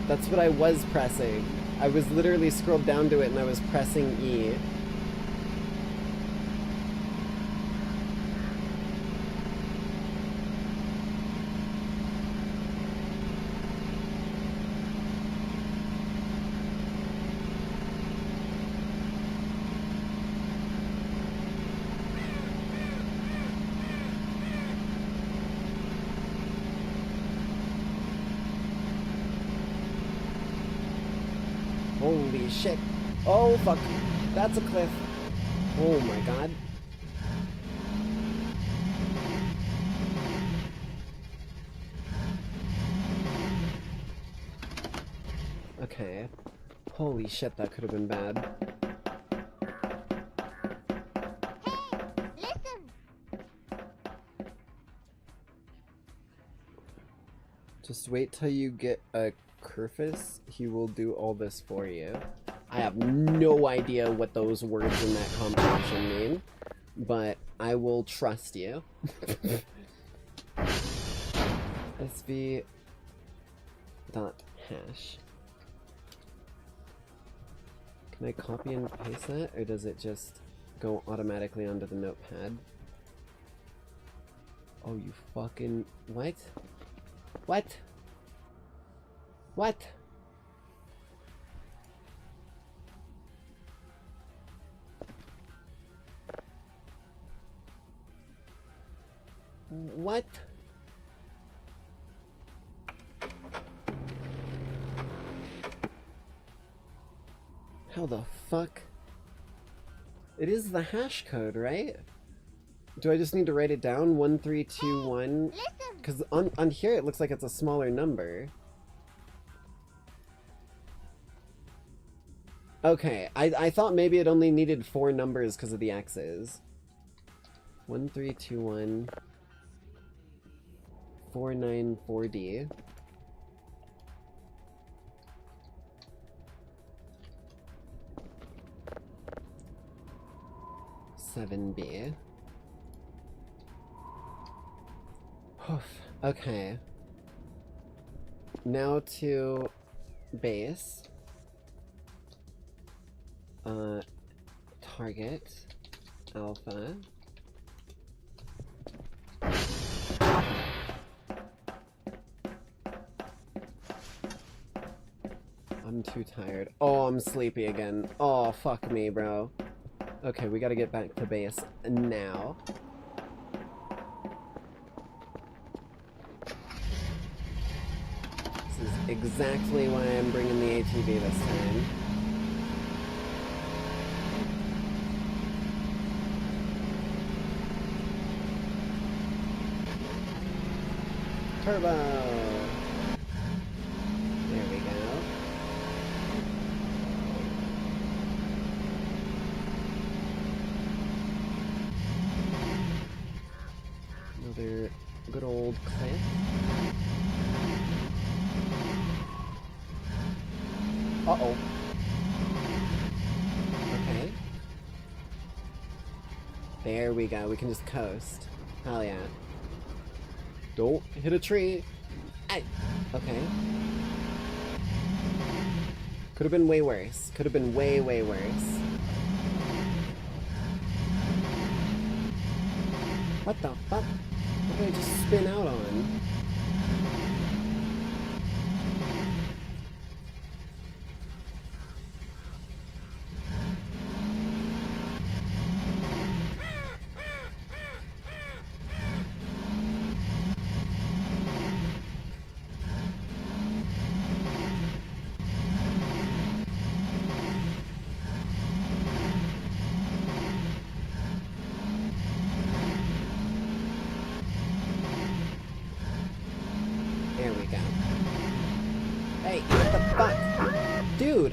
That's what I was pressing. I was literally scrolled down to it and I was pressing E. Holy shit. Oh, fuck. That's a cliff. Oh my god. Okay. Holy shit, that could have been bad. Just wait till you get a Kerfus. He will do all this for you. I have no idea what those words in that combination mean, but I will trust you. SV dot hash. Can I copy and paste that, or does it just go automatically onto the notepad? Oh, you fucking... What? What? What? What? How the fuck? It is the hash code, right? Do I just need to write it down? 1321? Because on here it looks like it's a smaller number. Okay, I thought maybe it only needed 4 numbers because of the X's. 1321 494D. $7B. Okay. Now to base. Target. Alpha. I'm too tired. Oh, I'm sleepy again. Oh, fuck me, bro. Okay, we gotta get back to base now. This is exactly why I'm bringing the ATV this time. Turbo! There we go. Another good old cliff. Uh-oh. Okay. There we go. We can just coast. Hell yeah. Don't hit a tree. Ay. Okay. Could have been way worse. Could have been way, way worse. What the fuck? What did I just spin out on?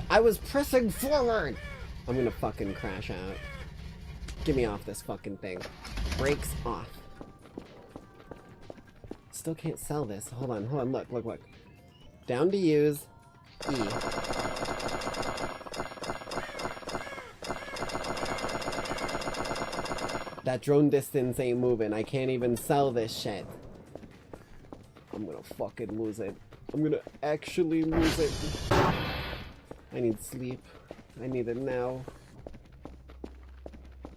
I was pressing forward! I'm gonna fucking crash out. Get me off this fucking thing. Brakes off. Still can't sell this. Hold on, look. Down to use. E. That drone distance ain't moving. I can't even sell this shit. I'm gonna fucking lose it. I'm gonna actually lose it. I need sleep. I need it now.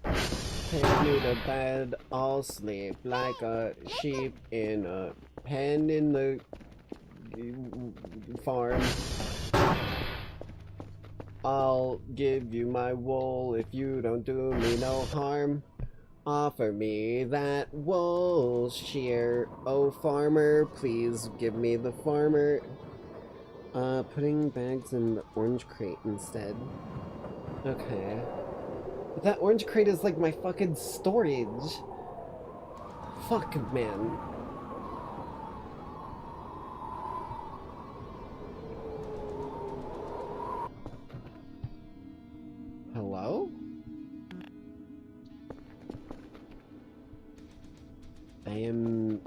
Take me to bed. I'll sleep like a sheep in a pen in the farm. I'll give you my wool if you don't do me no harm. Offer me that wool shear. Oh farmer, please give me the farmer. Putting bags in the orange crate instead. Okay. But that orange crate is like my fucking storage. Fuck, man. Hello? I am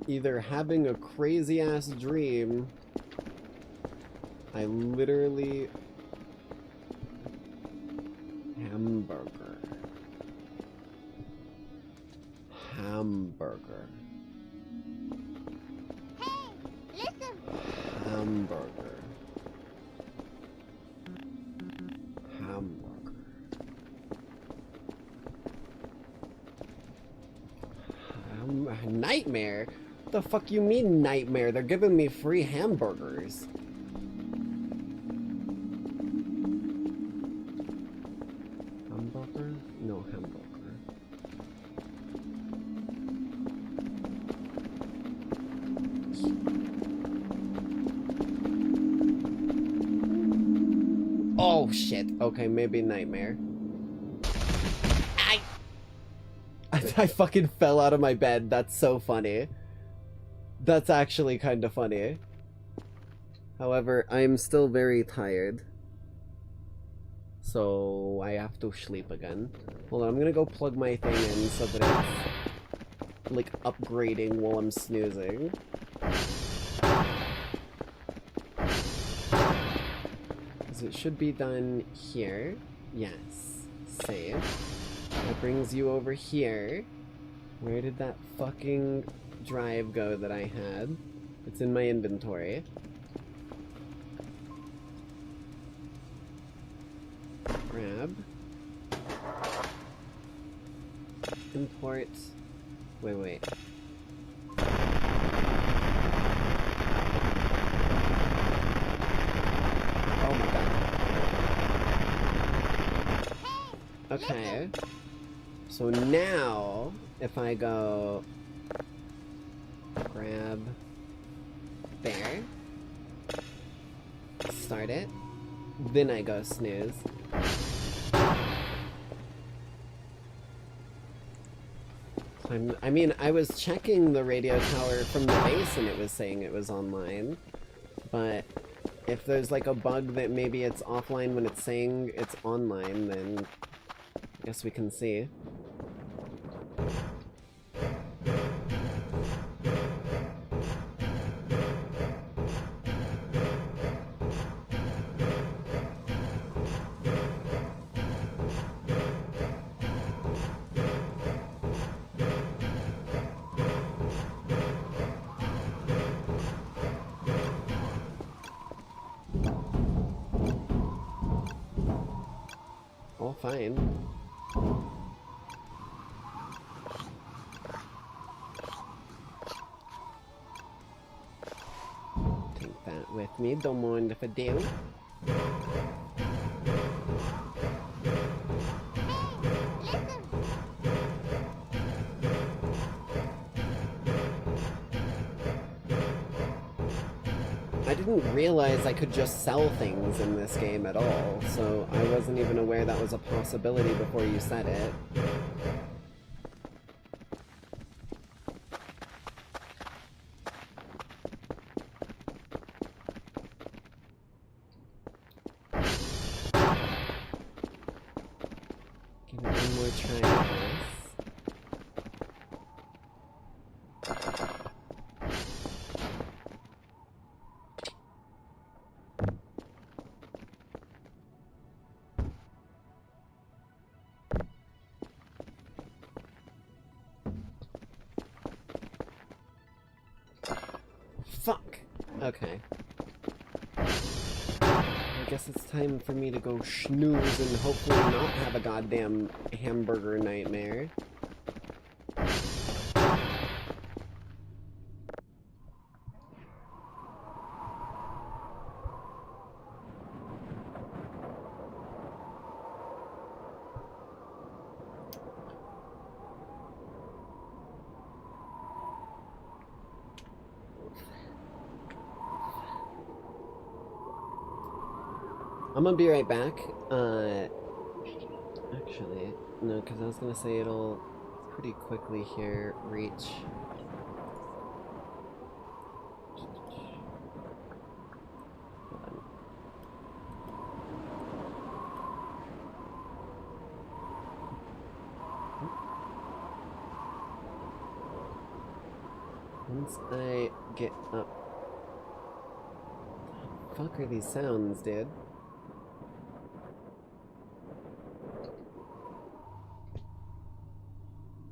either having a crazy ass dream. I literally... Hamburger. Hamburger. Hey, listen. Hamburger. Hamburger. Nightmare? What the fuck you mean nightmare? They're giving me free hamburgers. Hamburger? No hamburger. Oh shit. Okay, maybe nightmare. I fucking fell out of my bed. That's so funny. That's actually kind of funny. However, I'm still very tired. So I have to sleep again. Hold on, I'm gonna go plug my thing in so that it's like upgrading while I'm snoozing. Because it should be done here. Yes. Save. That brings you over here. Where did that fucking drive go that I had? It's in my inventory. Grab. Import. Wait. Oh my god. Okay. So now, if I go grab there, start it, then I go snooze. I mean, I was checking the radio tower from the base and it was saying it was online, but if there's like a bug that maybe it's offline when it's saying it's online, then I guess we can see. All fine. Take that with me, don't mind if I do. I didn't realize I could just sell things in this game at all, so I wasn't even aware that was a possibility before you said it. Give it one more try at this. Fuck! Okay. I guess it's time for me to go snooze and hopefully not have a goddamn hamburger nightmare. I'm gonna be right back. Actually, no, because I was gonna say it'll pretty quickly here reach. Once I get up. What the fuck are these sounds, dude?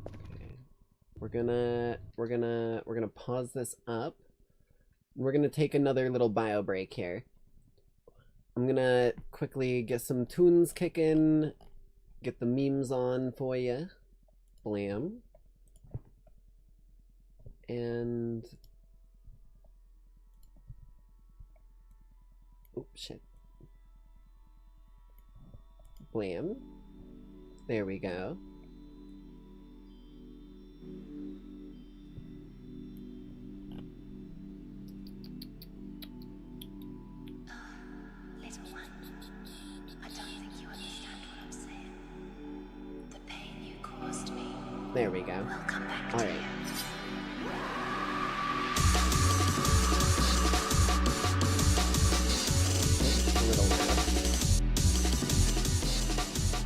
Okay. We're gonna pause this up. We're gonna take another little bio break here. I'm gonna quickly get some tunes kicking, get the memes on for you. Blam. And oh shit. Blam. There we go. Little one, I don't think you understand what I'm saying. The pain you caused me. There we go. Will come back All to right. you.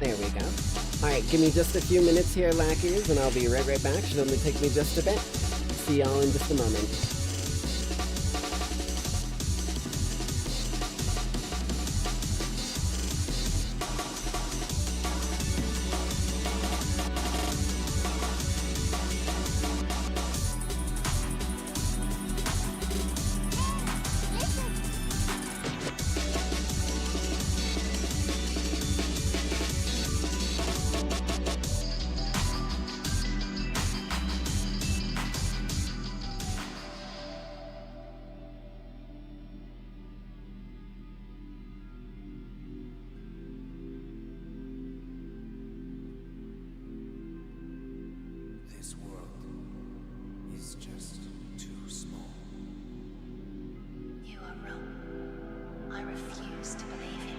There we go. Alright, give me just a few minutes here, Lackeys, and I'll be right back. Should only take me just a bit. See y'all in just a moment. This world is just too small. You are wrong. I refuse to believe in you.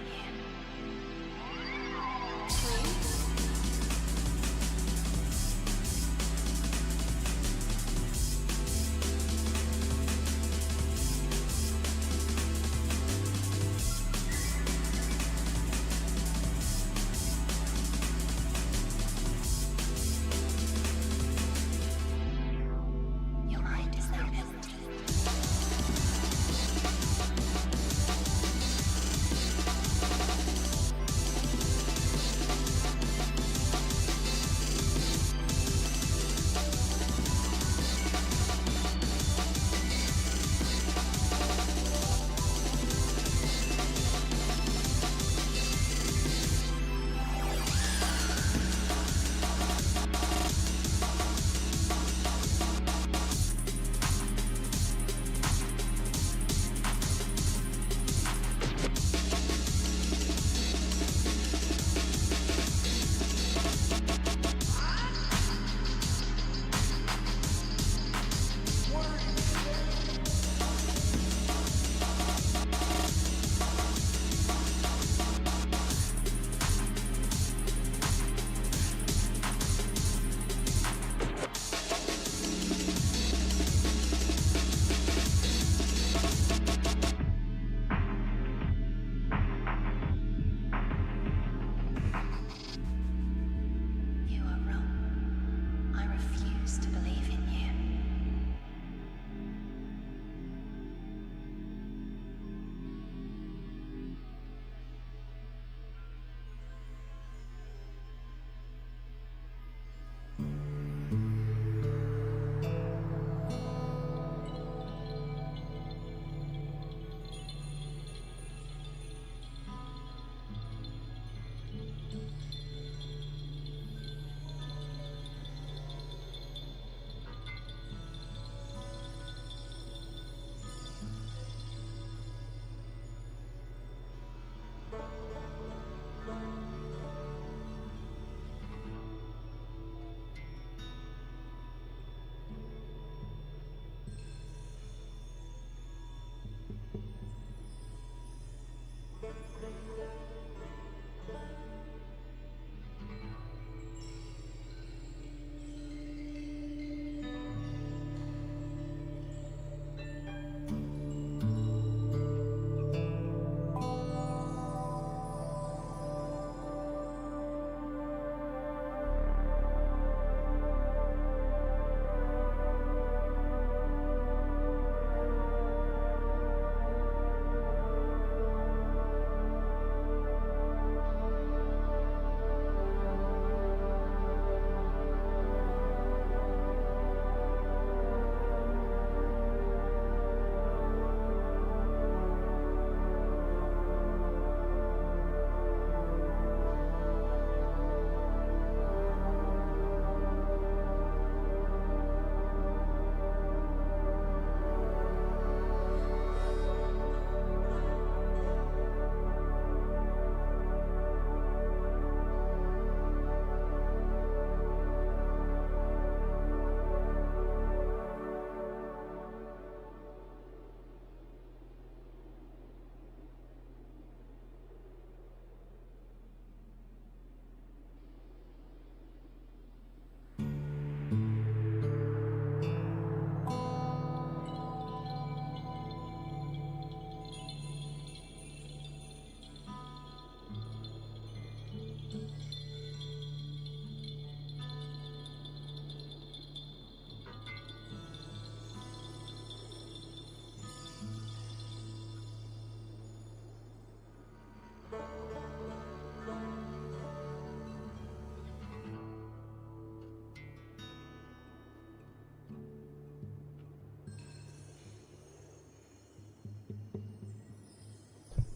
Your mind is now empty. You are wrong. I refuse to believe in you.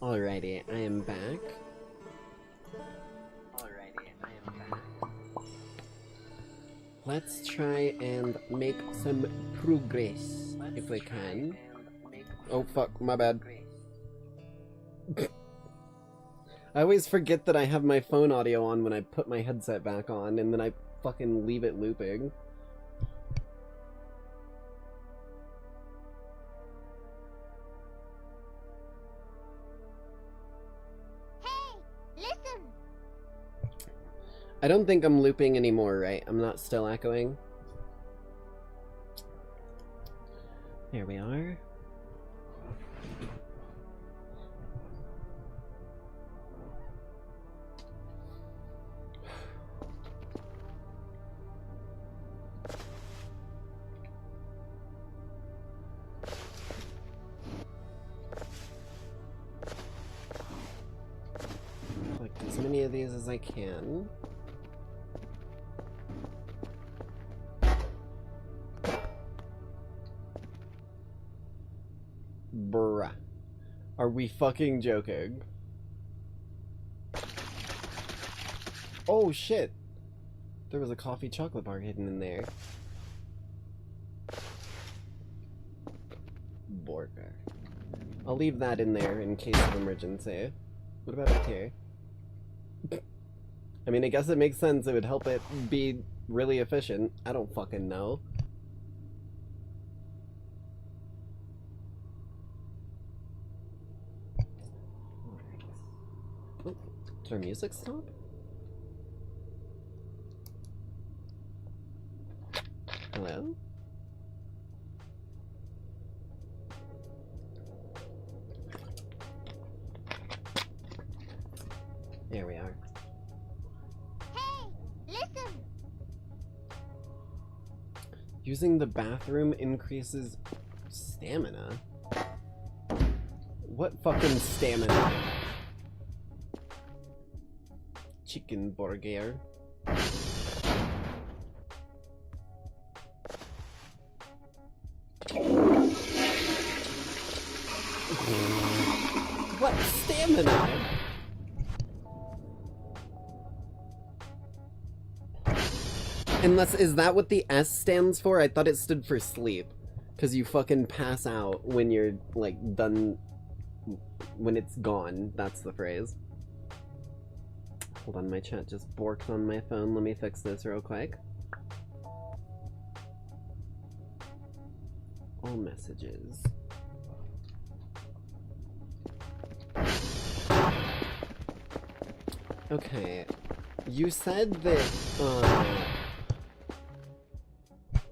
Alrighty, I am back. Let's try and make some progress, if we can. Oh fuck, my bad. I always forget that I have my phone audio on when I put my headset back on, and then I fucking leave it looping. I don't think I'm looping anymore, right? I'm not still echoing. There we are. Collect as many of these as I can. Bruh. Are we fucking joking? Oh shit! There was a coffee chocolate bar hidden in there. Borger. I'll leave that in there in case of emergency. What about up here? I mean, I guess it makes sense. It would help it be really efficient. I don't fucking know. Did our music stop? Hello? There we are. Hey, listen! Using the bathroom increases stamina? What fucking stamina? Chicken burger. What stamina? Unless, is that what the S stands for? I thought it stood for sleep. Cause you fucking pass out when you're, like, done, when it's gone. That's the phrase. Hold on, my chat just borked on my phone. Let me fix this real quick. All messages. Okay. You said that,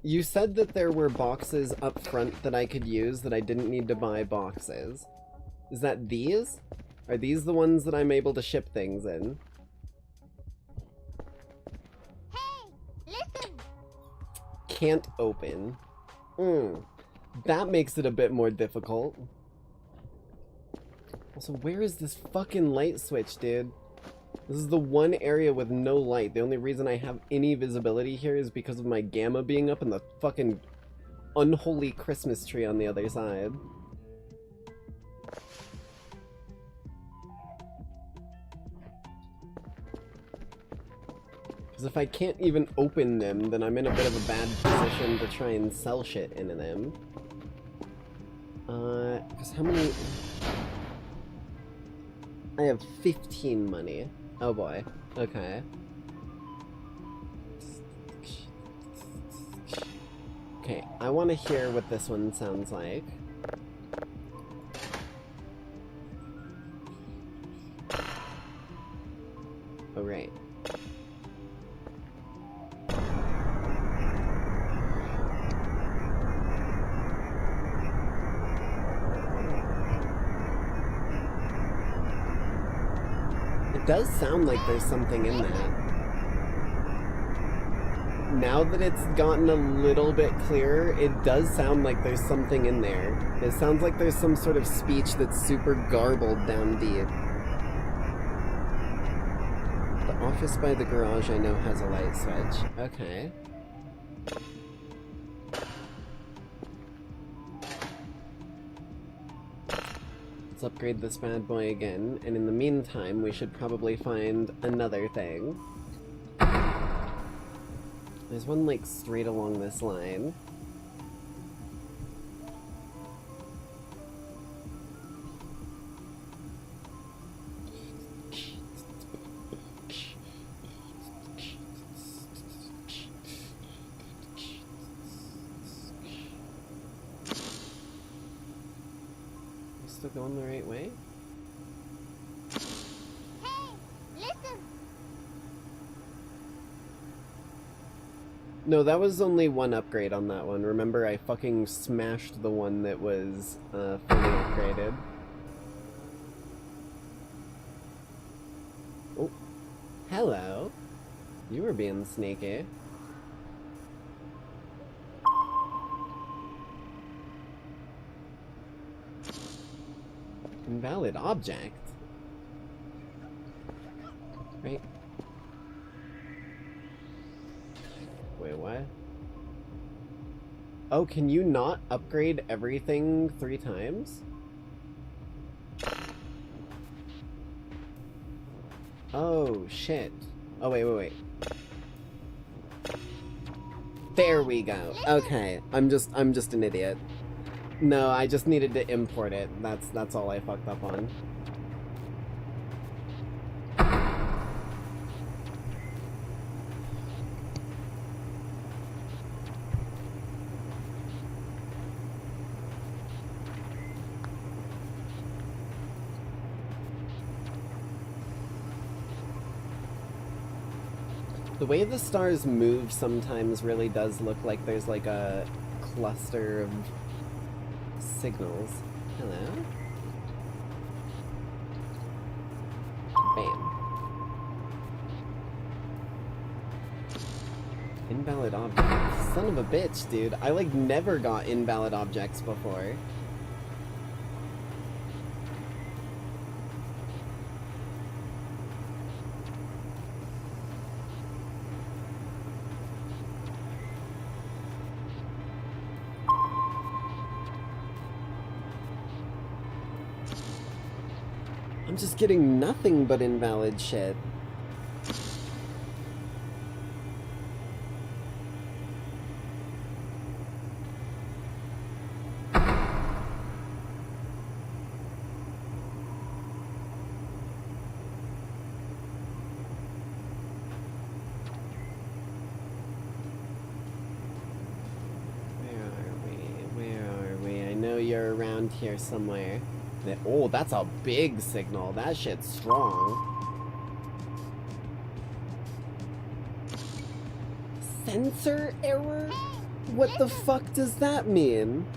you said that there were boxes up front that I could use, that I didn't need to buy boxes. Is that these? Are these the ones that I'm able to ship things in? Can't open. That makes it a bit more difficult. Also, where is this fucking light switch, dude? This is the one area with no light. The only reason I have any visibility here is because of my gamma being up and the fucking unholy Christmas tree on the other side. Because if I can't even open them, then I'm in a bit of a bad position to try and sell shit into them. Because how many... I have 15 money. Oh boy. Okay. Okay, I want to hear what this one sounds like. Oh, right. It does sound like there's something in that. Now that it's gotten a little bit clearer, it does sound like there's something in there. It sounds like there's some sort of speech that's super garbled down deep. The office by the garage I know has a light switch. Okay. Let's upgrade this bad boy again, and in the meantime, we should probably find another thing. There's one, like, straight along this line. Still going the right way? Hey, listen. No, that was only one upgrade on that one. Remember, I fucking smashed the one that was fully upgraded. Oh, hello. You were being sneaky. Invalid object? Right. Wait, what? Oh, can you not upgrade everything 3 times? Oh, shit. Oh, wait. There we go. Okay, I'm just an idiot. No, I just needed to import it. That's all I fucked up on. The way the stars move sometimes really does look like there's like a cluster of signals. Hello? Bam. Invalid objects. Son of a bitch, dude. I like never got invalid objects before. I'm just getting nothing but invalid shit. Where are we? I know you're around here somewhere. Oh, that's a big signal. That shit's strong. Sensor error? What the fuck does that mean?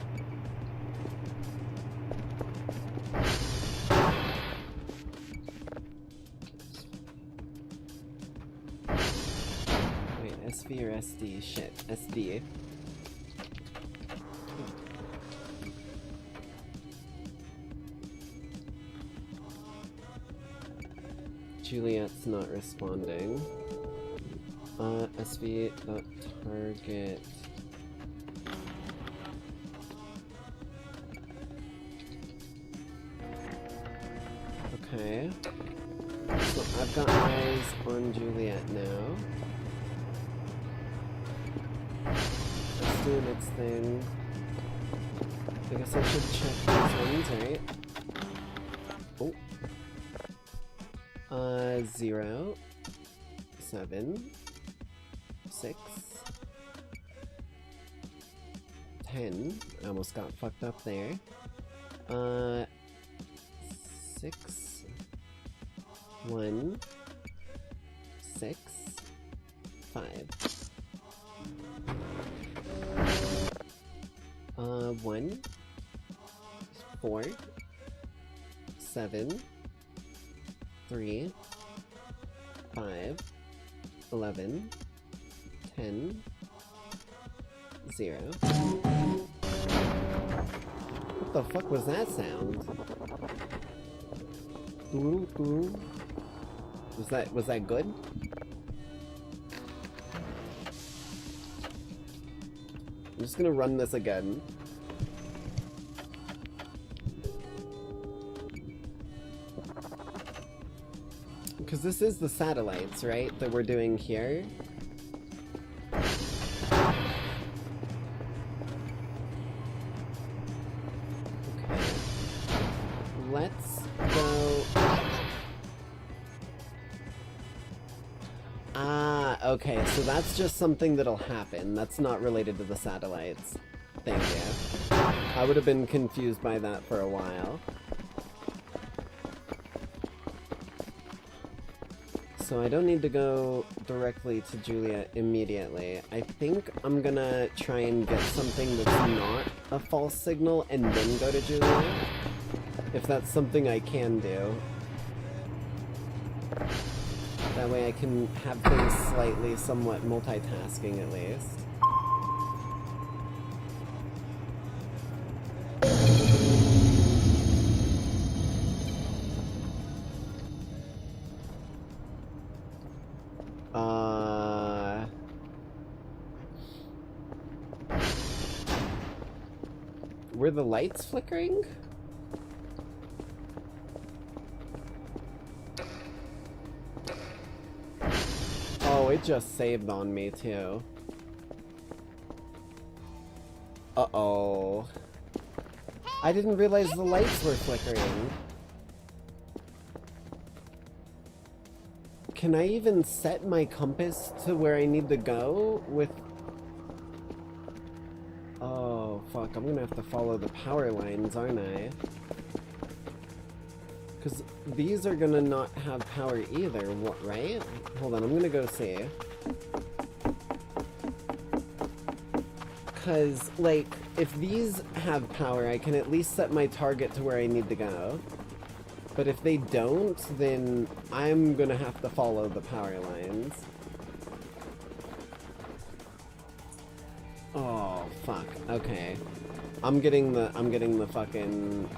Wait, SV or SD? Shit, SD. Juliet's not responding. SV.target. Okay. So I've got eyes on Juliet now. It's doing its thing. I guess I should check these ones, right? Oh. 0, 7, 6, 10. I almost got fucked up there. 6, 1, 6, 5. 1, 4, 7, 3, 5, 11, 10, 0. What the fuck was that sound? Was that good? I'm just gonna run this again. Because this is the satellites, right, that we're doing here? Okay. Let's go... Ah, okay, so that's just something that'll happen. That's not related to the satellites. Thank you. I would have been confused by that for a while. So I don't need to go directly to Julia immediately. I think I'm gonna try and get something that's not a false signal and then go to Julia. If that's something I can do. That way I can have things slightly somewhat multitasking at least. Were the lights flickering? Oh, it just saved on me too. Uh-oh. I didn't realize the lights were flickering. Can I even set my compass to where I need to go with... Oh, fuck, I'm gonna have to follow the power lines, aren't I? Because these are gonna not have power either, what, right? Hold on, I'm gonna go see. Because, like, if these have power, I can at least set my target to where I need to go. But if they don't, then I'm gonna have to follow the power lines. Oh, fuck. Okay. I'm getting the fucking...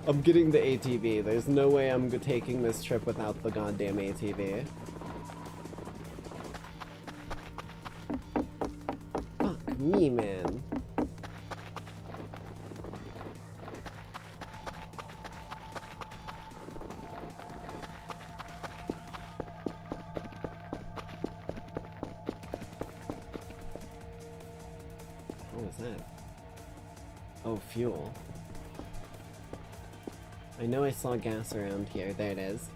I'm getting the ATV. There's no way I'm taking this trip without the goddamn ATV. Fuck me, man. What was that? Oh, fuel. I know I saw gas around here. There it is.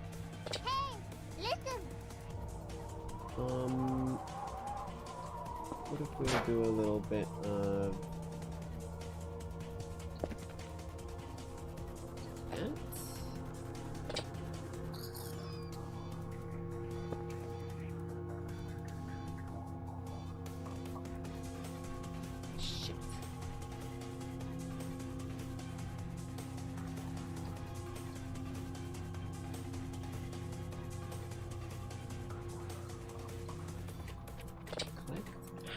Hey, listen. What if we do a little bit of that? Shit.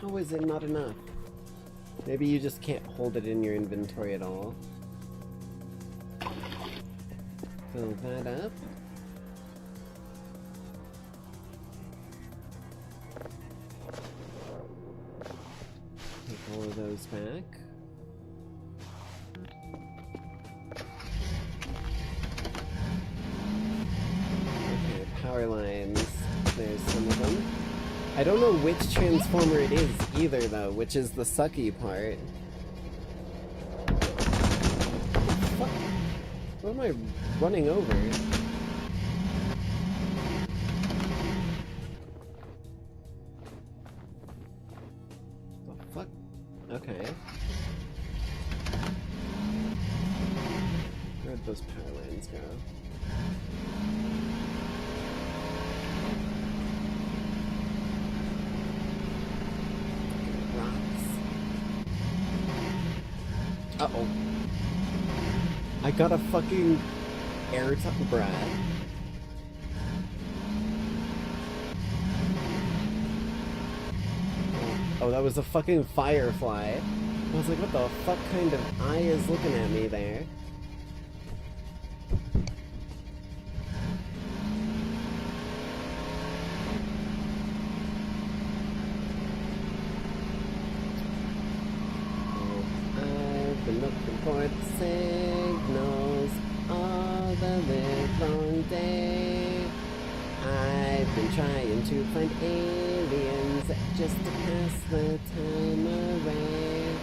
How is it not enough? Maybe you just can't hold it in your inventory at all. Fill that up. Take all of those back. Okay, power lines. There's some of them. I don't know which transformer it is either, though, which is the sucky part. What? What am I running over? The fuck? Okay. Where'd those power lines go? Uh-oh. I got a fucking airtime, Brad. Oh, that was a fucking firefly. I was like, what the fuck kind of eye is looking at me there? Looking for signals all the live long day. trying to find aliens just to pass the time away.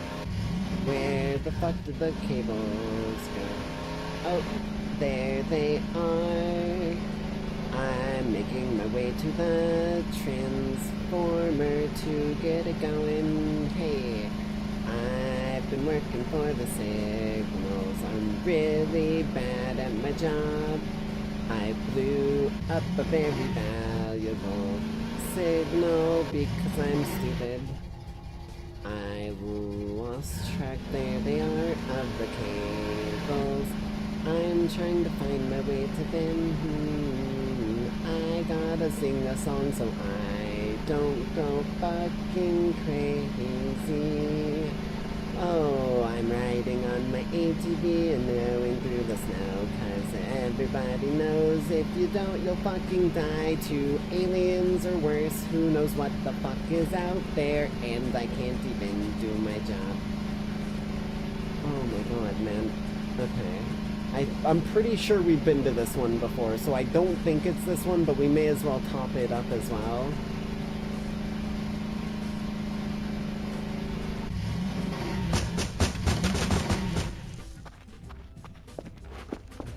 Where the fuck did the cables go? Oh, there they are. I'm making my way to the transformer to get it going. Hey, I've been working for the signals. I'm really bad at my job. I blew up a very valuable signal because I'm stupid. I lost track, there they are, of the cables. I'm trying to find my way to them. I gotta sing a song so I don't go fucking crazy. Oh, I'm riding on my ATV and going through the snow, 'cause everybody knows if you don't, you'll fucking die to aliens or worse. Who knows what the fuck is out there, and I can't even do my job. Oh my god, man. Okay. I'm pretty sure we've been to this one before, so I don't think it's this one, but we may as well top it up as well.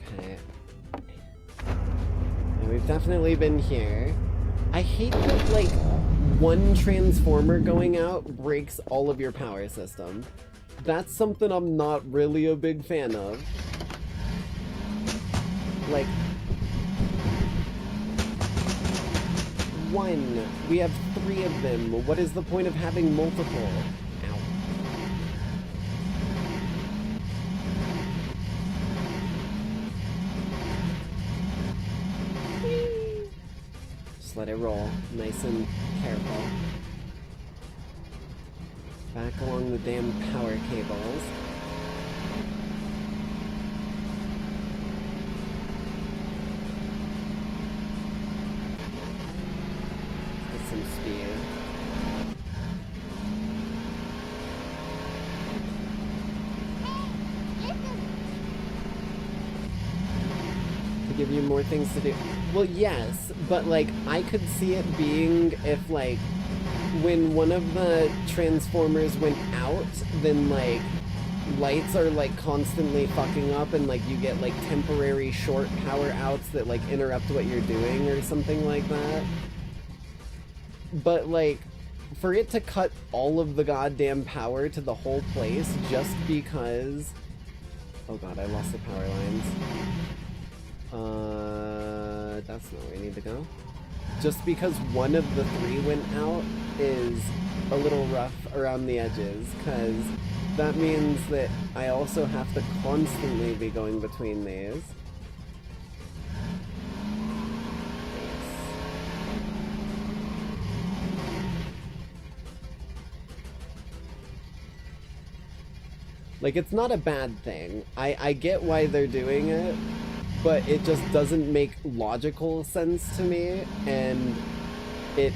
Okay. And we've definitely been here. I hate that, like, one transformer going out breaks all of your power system. That's something I'm not really a big fan of. Like, one. We have 3 of them. What is the point of having multiple? Ow. Just let it roll. Nice and careful. Back along the damn power cables. Some speed. To give you more things to do. Well, yes, but like I could see it being if like when one of the transformers went out, then like lights are like constantly fucking up and like you get like temporary short power outs that like interrupt what you're doing or something like that. But, like, for it to cut all of the goddamn power to the whole place just because... Oh god, I lost the power lines. That's not where I need to go. Just because one of the 3 went out is a little rough around the edges, because that means that I also have to constantly be going between these. Like, it's not a bad thing. I get why they're doing it, but it just doesn't make logical sense to me, and it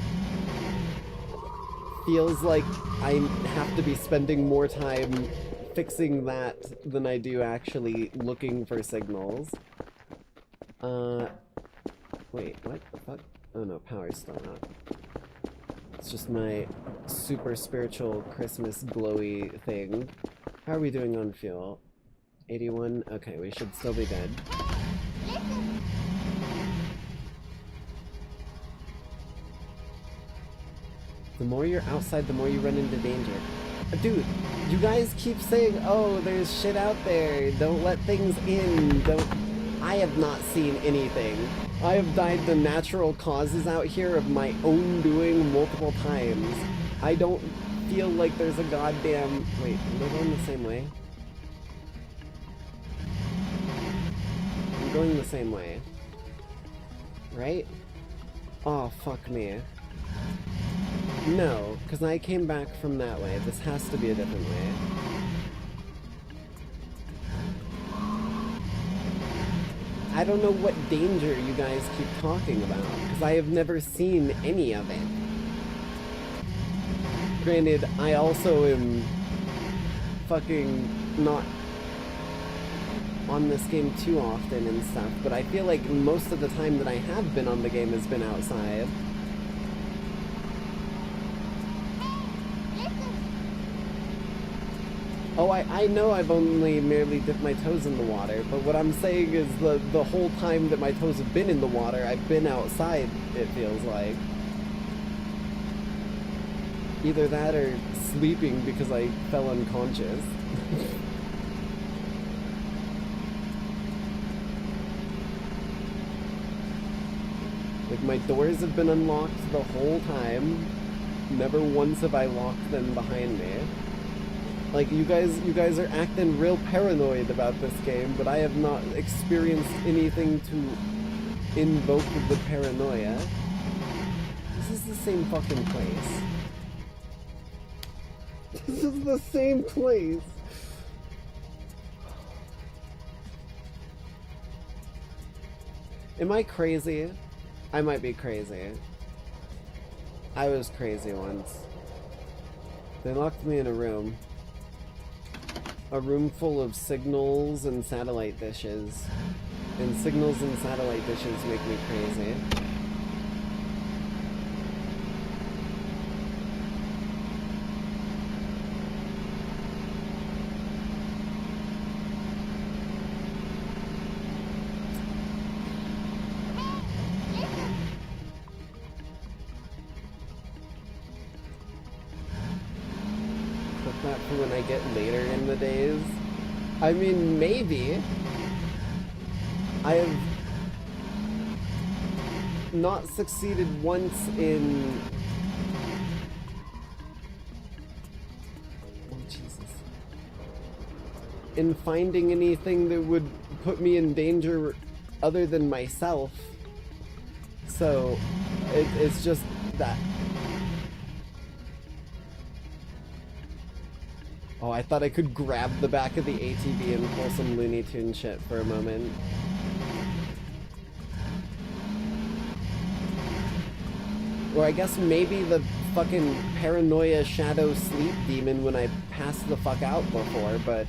feels like I have to be spending more time fixing that than I do actually looking for signals. Wait, what the fuck? Oh no, power's still not. It's just my super spiritual Christmas glowy thing. How are we doing on fuel? 81? Okay, we should still be good. The more you're outside, the more you run into danger. Dude, you guys keep saying, oh, there's shit out there, don't let things in, don't... I have not seen anything. I have died to natural causes out here of my own doing multiple times. I don't feel like there's a goddamn... Wait, am I going the same way? I'm going the same way. Right? Oh, fuck me. No, because I came back from that way. This has to be a different way. I don't know what danger you guys keep talking about, because I have never seen any of it. Granted, I also am fucking not on this game too often and stuff, but I feel like most of the time that I have been on the game has been outside. Oh, I know I've only merely dipped my toes in the water, but what I'm saying is the whole time that my toes have been in the water, I've been outside, it feels like. Either that or sleeping because I fell unconscious. Like, my doors have been unlocked the whole time. Never once have I locked them behind me. Like, you guys are acting real paranoid about this game, but I have not experienced anything to invoke the paranoia. This is the same fucking place. This is the same place. Am I crazy? I might be crazy. I was crazy once. They locked me in a room. A room full of signals and satellite dishes. And signals and satellite dishes make me crazy. When I get later in the days. I mean, maybe. I have not succeeded once in... Oh, Jesus. In finding anything that would put me in danger other than myself. So, it's just that. Oh, I thought I could grab the back of the ATV and pull some Looney Tune shit for a moment. Or I guess maybe the fucking paranoia shadow sleep demon when I passed the fuck out before, but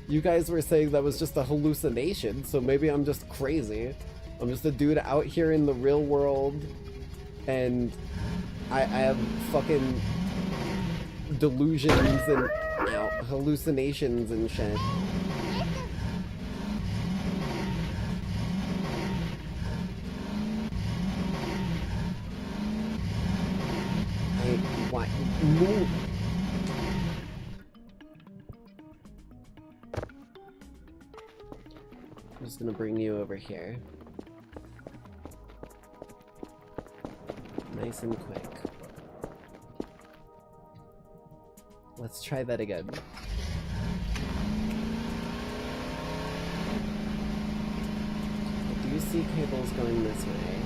you guys were saying that was just a hallucination, so maybe I'm just crazy. I'm just a dude out here in the real world, and I have fucking delusions and hallucinations and shit. What? Move. I'm just gonna bring you over here. Nice and quick. Let's try that again. I do see cables going this way.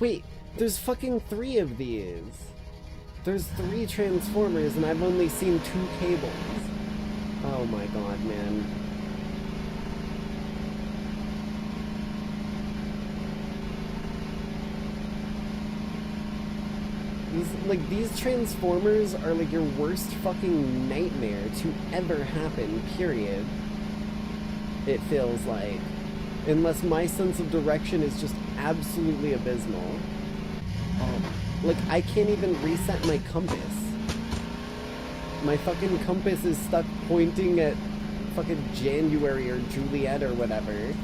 Wait, there's fucking 3 of these. There's 3 transformers and I've only seen 2 cables. Oh my god, man. These transformers are like your worst fucking nightmare to ever happen, period. It feels like. Unless my sense of direction is just absolutely abysmal. Like, I can't even reset my compass. My fucking compass is stuck pointing at fucking January or Juliet or whatever.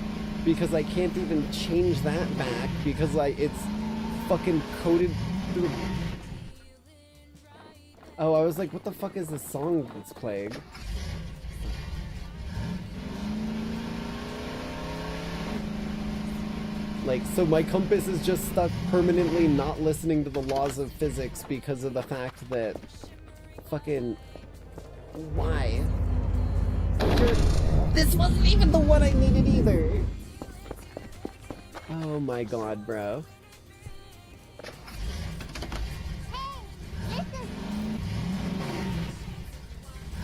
Because I can't even change that back because it's fucking coded through... Oh, I was like, what the fuck is this song that's playing? Like, so my compass is just stuck permanently not listening to the laws of physics because of the fact that... Fucking... Why? This wasn't even the one I needed either! Oh my god, bro.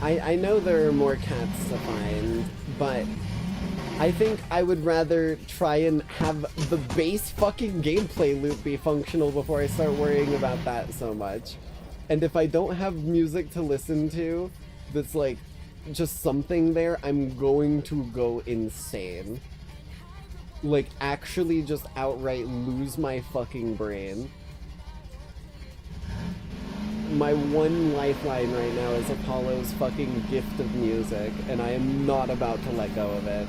I know there are more cats to find, but I think I would rather try and have the base fucking gameplay loop be functional before I start worrying about that so much. And if I don't have music to listen to that's like just something there, I'm going to go insane. like, actually just outright lose my fucking brain. My one lifeline right now is Apollo's fucking gift of music, and I am not about to let go of it.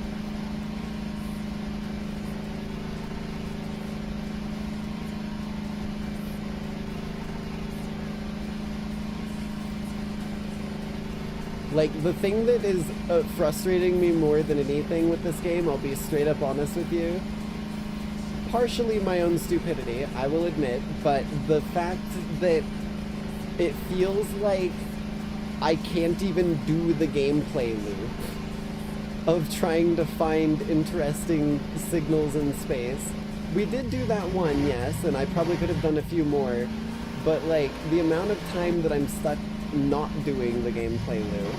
Like, the thing that is frustrating me more than anything with this game, I'll be straight up honest with you, partially my own stupidity, I will admit, but the fact that it feels like I can't even do the gameplay loop of trying to find interesting signals in space. We did do that one, yes, and I probably could have done a few more, but like, the amount of time that I'm stuck not doing the gameplay loop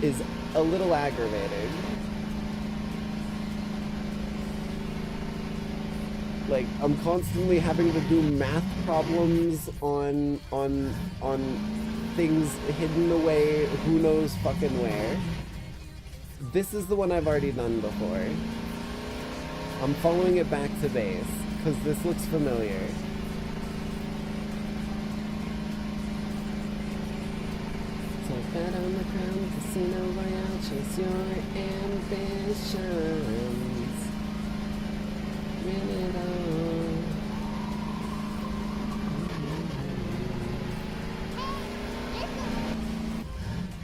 is a little aggravating. Like, I'm constantly having to do math problems on things hidden away who knows fucking where. This is the one I've already done before. I'm following it back to base, because this looks familiar. Bet on the crown, casino royale, chase your ambitions. Win it all.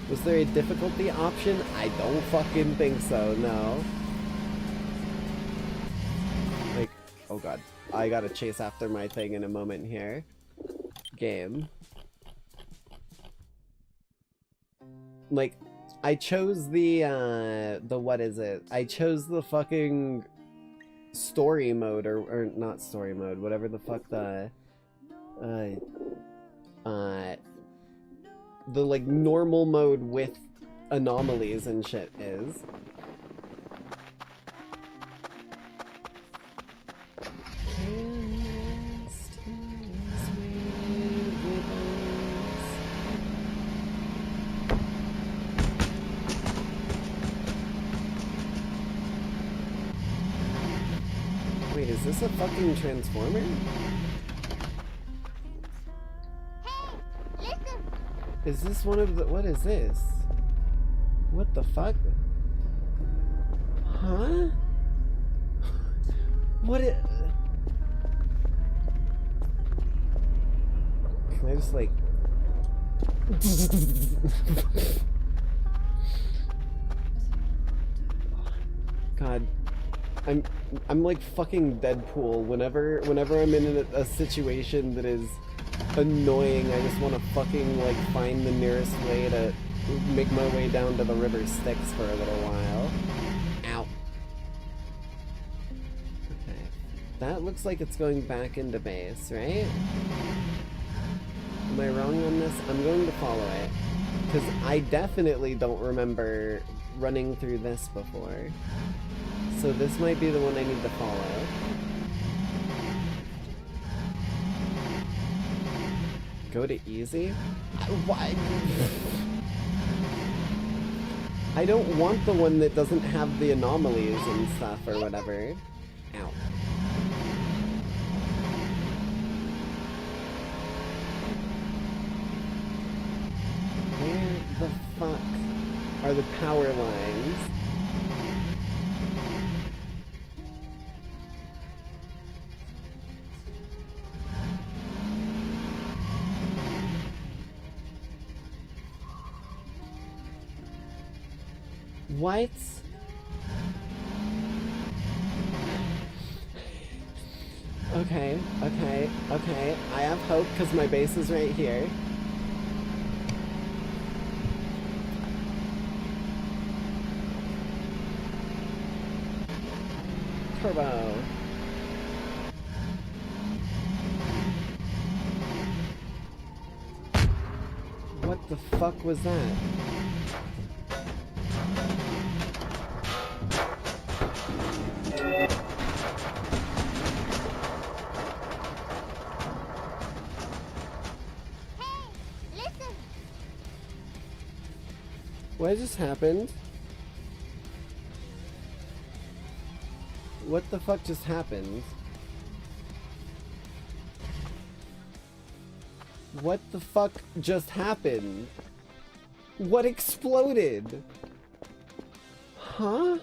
Was there a difficulty option? I don't fucking think so, no. Like, oh god. I gotta chase after my thing in a moment here. Game. Like, I chose the what is it? I chose the fucking story mode, or not story mode, whatever the fuck the like normal mode with anomalies and shit is. Wait, is this a fucking transformer? Hey, listen. Is this one of the... What is this? What the fuck? Huh? What it... Can I just, like... God. I'm like fucking Deadpool. Whenever I'm in a situation that is annoying, I just want to fucking like find the nearest way to make my way down to the river Styx for a little while. Ow. Okay. That looks like it's going back into base, right? Am I wrong on this? I'm going to follow it. Because I definitely don't remember running through this before. So this might be the one I need to follow. Go to easy? Why? I don't want the one that doesn't have the anomalies and stuff or whatever. Ow. Where the fuck are the power lines? What? Okay. I have hope because my base is right here. Turbo. What the fuck was that? What just happened? What the fuck just happened? What the fuck just happened? What exploded? Huh?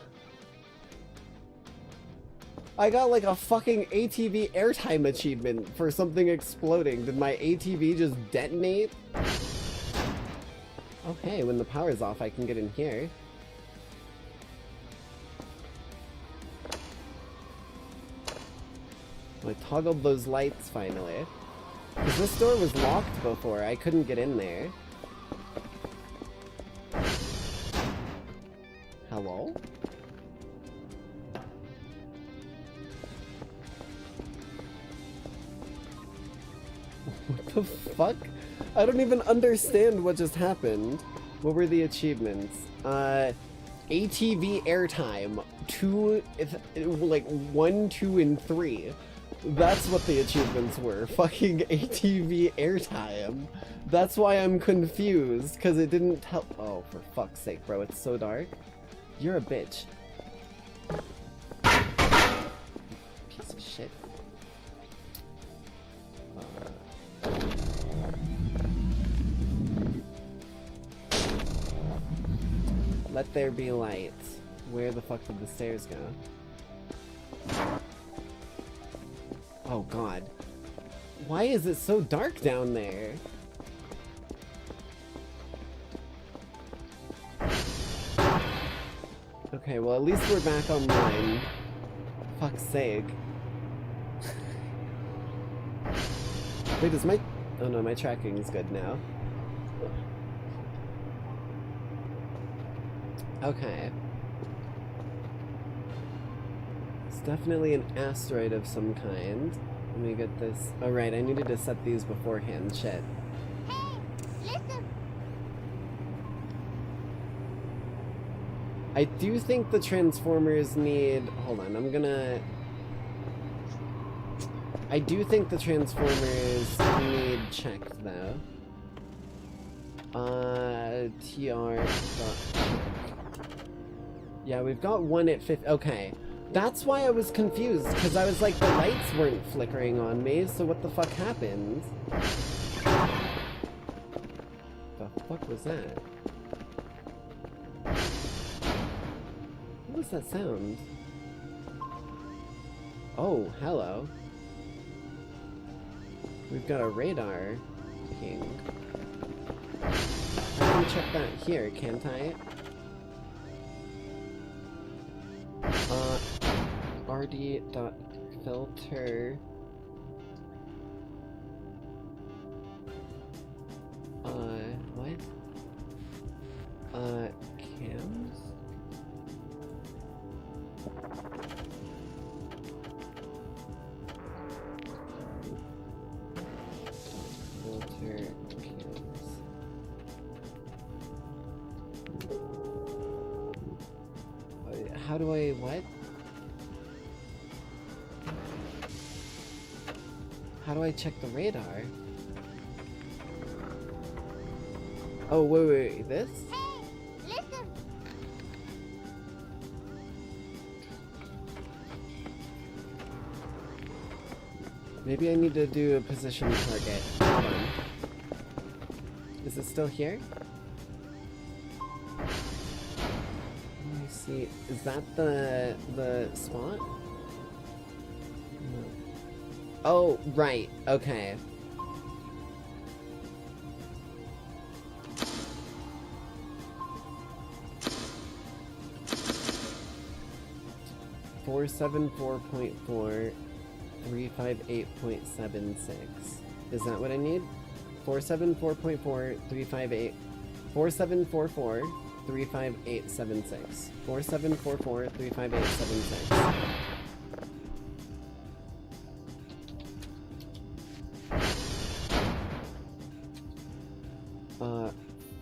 I got like a fucking ATV airtime achievement for something exploding. Did my ATV just detonate? Okay, when the power's off, I can get in here. I toggled those lights finally. Because this door was locked before, I couldn't get in there. Hello? What the fuck? I don't even understand what just happened. What were the achievements? ATV airtime. 1, 2, and 3. That's what the achievements were. Fucking ATV airtime. That's why I'm confused, because it didn't tell— oh, for fuck's sake, bro, it's so dark. You're a bitch. Piece of shit. Let there be light. Where the fuck did the stairs go? Oh god. Why is it so dark down there? Okay, well at least we're back online. Fuck's sake. Wait, is my— oh no, my tracking's good now. Okay. It's definitely an asteroid of some kind. Let me get this— oh right, I needed to set these beforehand, shit. Hey, listen. I do think the Transformers need— hold on, I do think the Transformers need checked though. TR. Yeah, we've got one at 50. Okay. That's why I was confused, because I was like, the lights weren't flickering on me, so what the fuck happened? The fuck was that? What was that sound? Oh, hello. We've got a radar ping. I can check that here, can't I? RD.filter. What? Cams? Filter cams. How do I— what? How do I check the radar? Oh, wait, this? Hey, listen. Maybe I need to do a position target. Hold on. Is it still here? Let me see. Is that the spot? No. Oh, right. Okay. .474.4 358.76. Is that what I need? 474.4 358 4744 35876. 4744 35876.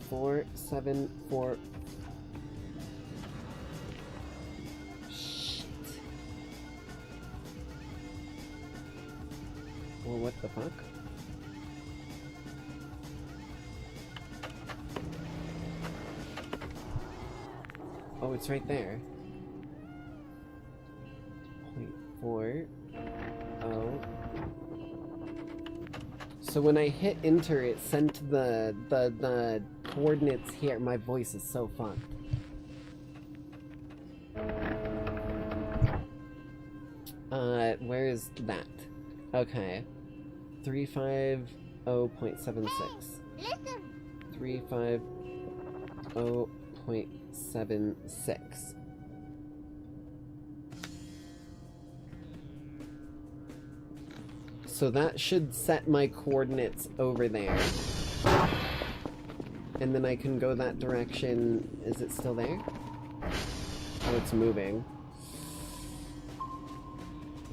474. Shit. Well, what the fuck? Oh, it's right there. Holy 4, 0. So when I hit enter, it sent the coordinates here. My voice is so fucked. Where is that? Okay. 350.76. 350.76. So that should set my coordinates over there. And then I can go that direction. Is it still there? Oh, it's moving.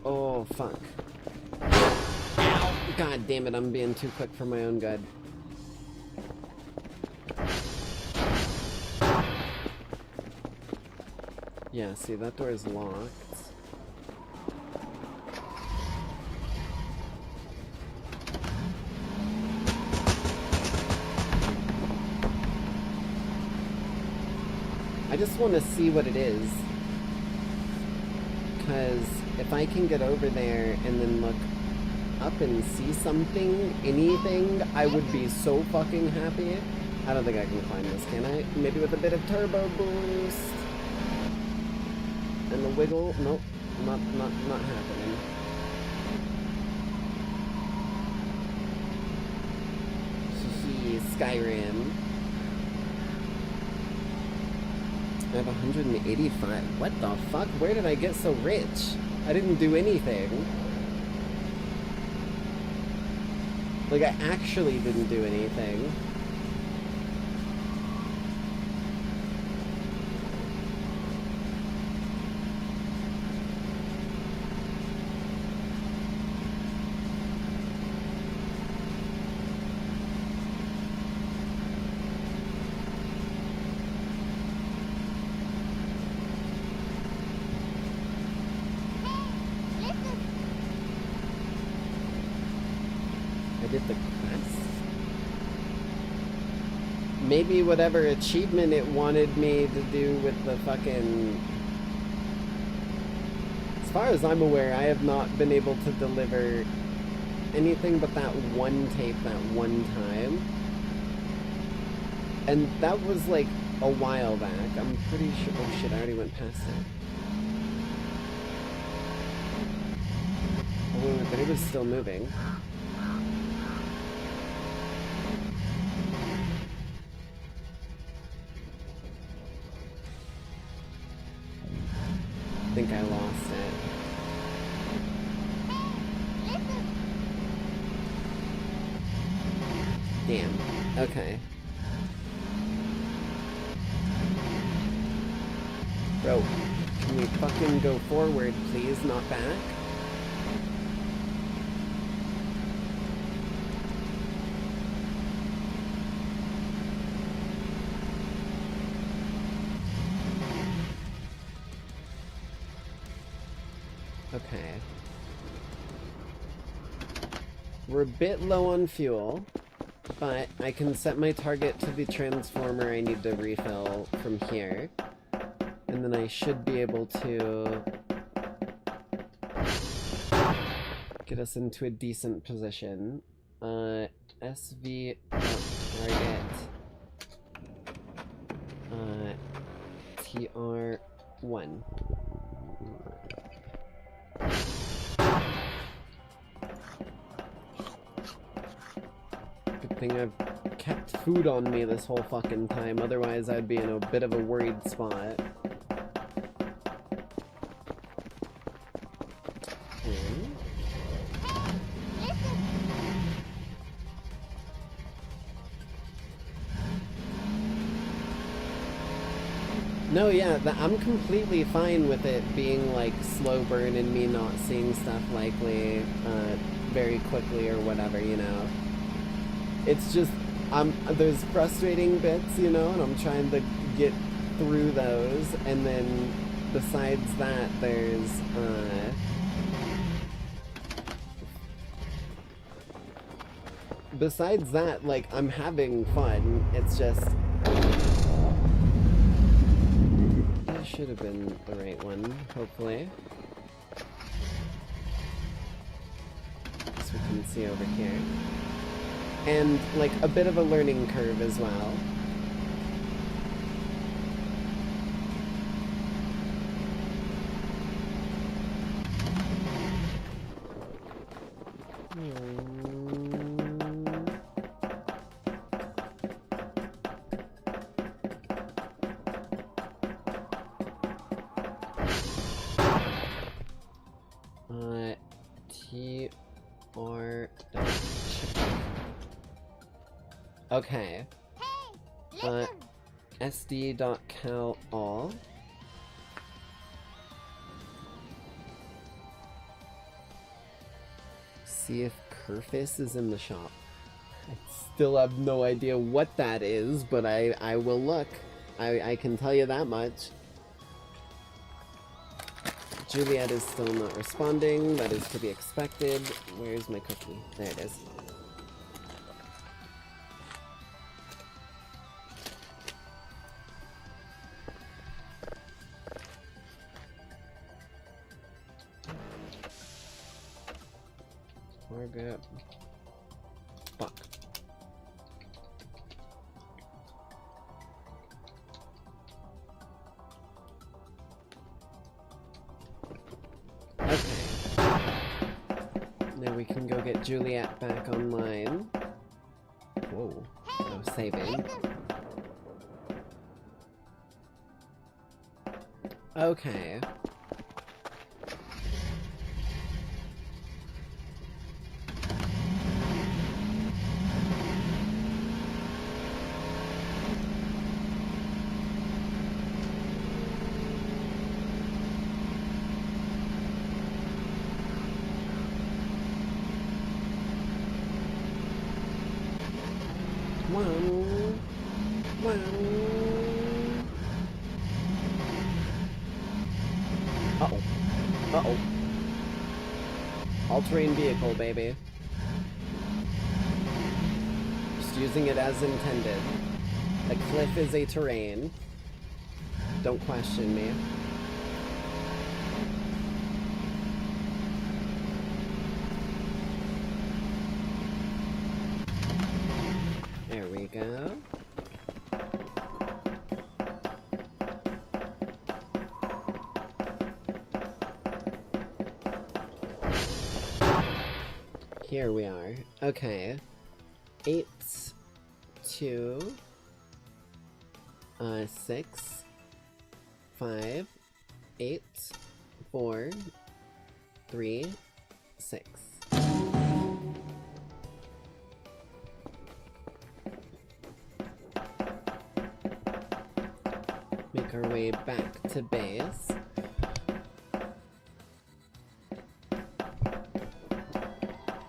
Oh, fuck. God damn it, I'm being too quick for my own good. Yeah, see, that door is locked. I just want to see what it is. Because if I can get over there and then look up and see something, anything, I would be so fucking happy. I don't think I can climb this, can I? Maybe with a bit of turbo boost. And the wiggle. Nope. Not happening. Skyrim. I have 185. What the fuck? Where did I get so rich? I didn't do anything. Like, I actually didn't do anything. Maybe whatever achievement it wanted me to do with the fucking... As far as I'm aware, I have not been able to deliver anything but that one tape that one time. And that was like a while back. I'm pretty sure... Oh shit, I already went past it. Oh, but it was still moving. I think I lost it. Damn. Okay. Bro, can we fucking go forward, please, not back? Okay. We're a bit low on fuel, but I can set my target to the transformer I need to refill from here. And then I should be able to get us into a decent position. SV target. TR1. Good thing I've kept food on me this whole fucking time, otherwise I'd be in a bit of a worried spot. No, yeah, I'm completely fine with it being like slow burn and me not seeing stuff likely very quickly or whatever, you know. It's just there's frustrating bits, you know, and I'm trying to get through those, and then besides that there's besides that, like, I'm having fun. It's just should have been the right one, hopefully. fancy over here. And, like, a bit of a learning curve as well. Okay. SD.cal all. See if Kerfis is in the shop. I still have no idea what that is, but I will look. I can tell you that much. Juliet is still not responding. That is to be expected. Where's my cookie? There it is. Target. Fuck. Okay. Now we can go get Juliet back online. Whoa. No saving. Okay. Uh-oh. All-terrain vehicle, baby. Just using it as intended. A cliff is a terrain. Don't question me. There we go. Here we are. Okay. 8, 2, 6, 5, 8, 4, 3, 6. Make our way back to base.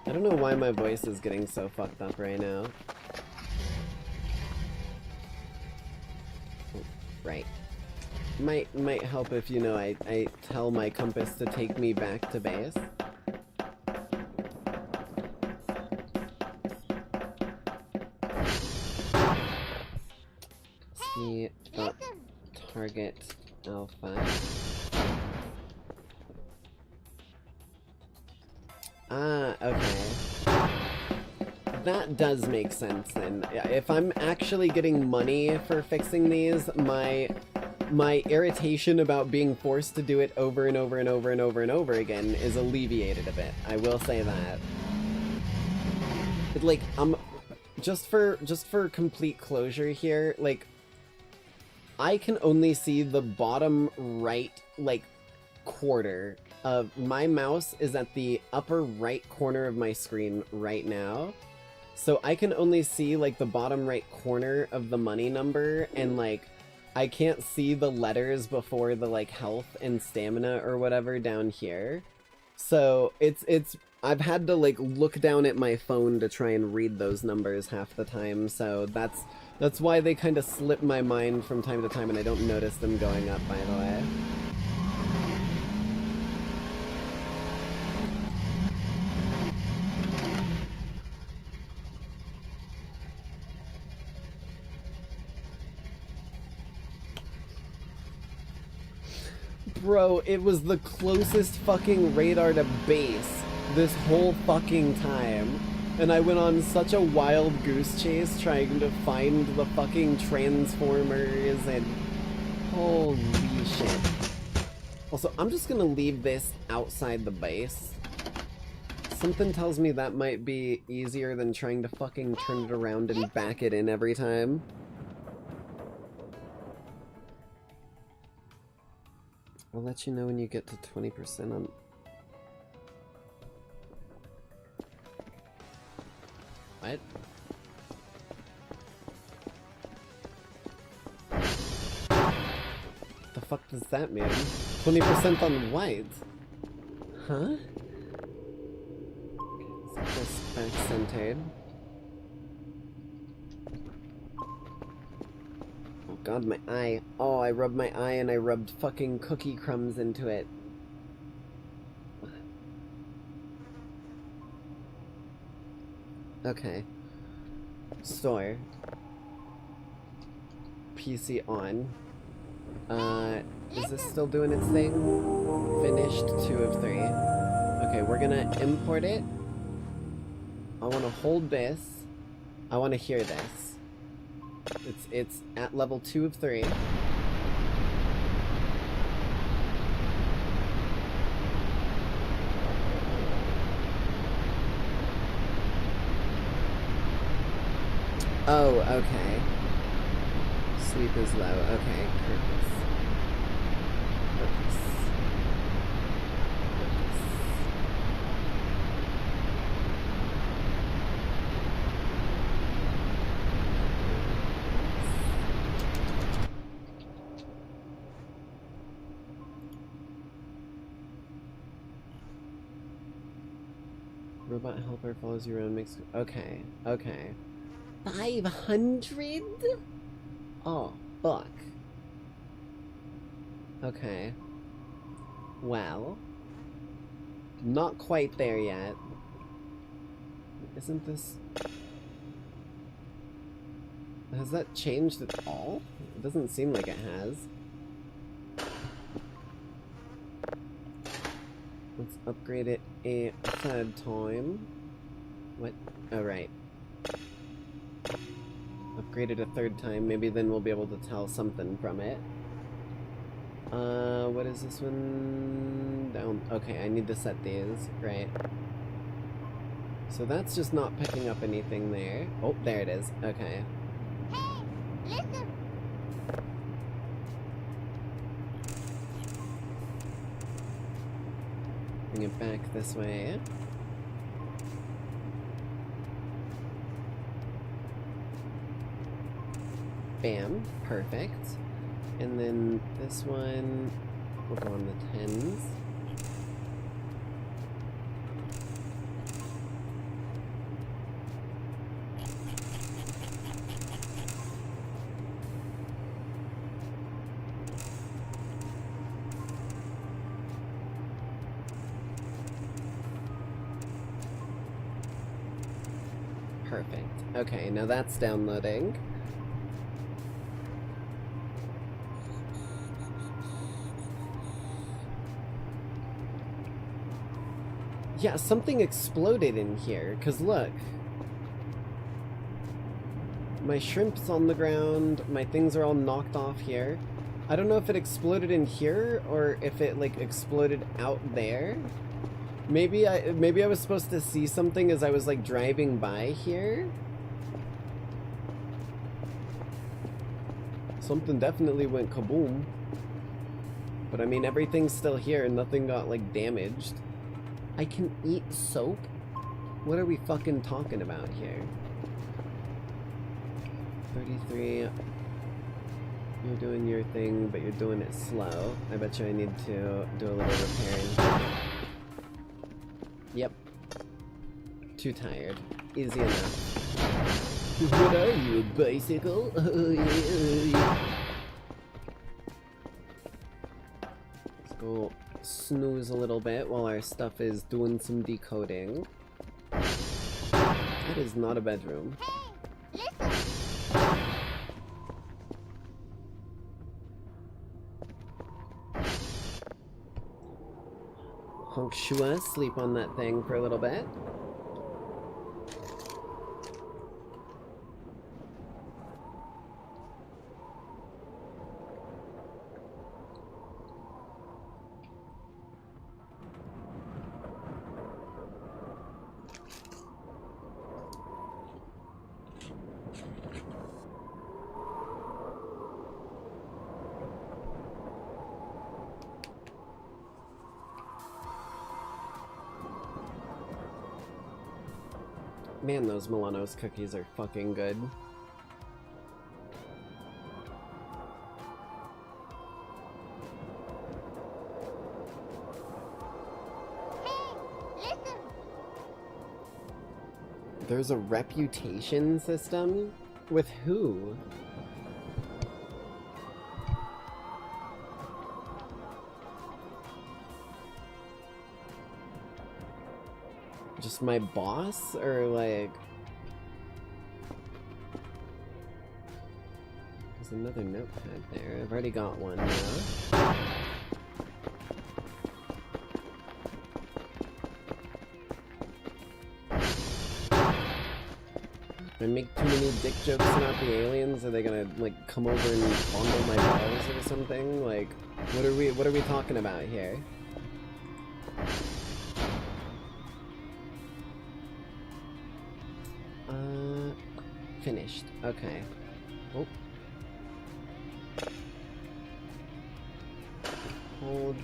I don't know why my voice is getting so fucked up right now. Right. Might help if, you know, I tell my compass to take me back to base. See, target alpha. Ah, okay. That does make sense then. If I'm actually getting money for fixing these, my irritation about being forced to do it over and over and over and over and over again is alleviated a bit. I will say that. But, like, just for complete closure here, like, I can only see the bottom right, like, quarter of my mouse is at the upper right corner of my screen right now. So I can only see, like, the bottom right corner of the money number, and, like, I can't see the letters before the, like, health and stamina or whatever down here. So I've had to, like, look down at my phone to try and read those numbers half the time, so that's why they kind of slip my mind from time to time and I don't notice them going up, by the way. Bro, it was the closest fucking radar to base this whole fucking time. And I went on such a wild goose chase trying to find the fucking transformers and holy shit. Also, I'm just gonna leave this outside the base. Something tells me that might be easier than trying to fucking turn it around and back it in every time. I'll let you know when you get to 20% on... What? The fuck does that mean? 20% on what? Huh? Is this back-centered? Oh god, my eye. Oh, I rubbed my eye and I rubbed fucking cookie crumbs into it. Okay. Store. PC on. Is this still doing its thing? Finished 2 of 3. Okay, we're gonna import it. I wanna hold this. I wanna hear this. It's at level 2 of 3. Oh, okay. Sleep is low. Okay, purpose. Purpose. Purpose. Robot helper follows you around, makes... Okay, okay. 500? Oh, fuck. Okay. Well. Not quite there yet. Isn't this... Has that changed at all? It doesn't seem like it has. Let's upgrade it a third time. What? Oh, right. Upgrade it a third time, maybe then we'll be able to tell something from it. What is this one? Down. Okay, I need to set these, right. So that's just not picking up anything there. Oh, there it is. Okay. Hey, listen. Bring it back this way. Bam, perfect. And then this one will go on the 10s. Perfect. Okay, now that's downloading. Yeah, something exploded in here, because look. My shrimp's on the ground, my things are all knocked off here. I don't know if it exploded in here, or if it, like, exploded out there. Maybe I was supposed to see something as I was, like, driving by here. Something definitely went kaboom. But I mean, everything's still here and nothing got, like, damaged. I can eat soap? What are we fucking talking about here? 33. You're doing your thing, but you're doing it slow. I bet you I need to do a little repairing. Yep. Too tired. Easy enough. What are you, a bicycle? Let's go snooze a little bit while our stuff is doing some decoding. That is not a bedroom. Honkshua, sleep on that thing for a little bit. Man, those Milanos cookies are fucking good. There's a reputation system? With who? Just my boss, or like... There's another notepad there. I've already got one now. If I make too many dick jokes about the aliens, are they gonna like come over and fondle my balls or something? Like, what are we talking about here? Finished. Okay. Oh. Hold.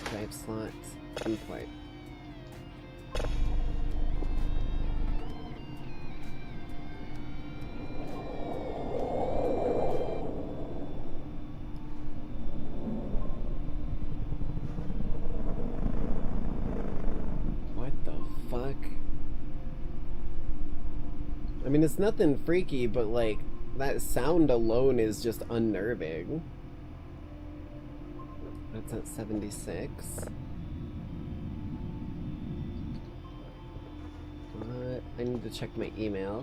Drive slots. Import. What the fuck? I mean, it's nothing freaky, but like, that sound alone is just unnerving. That's at 76. I need to check my email.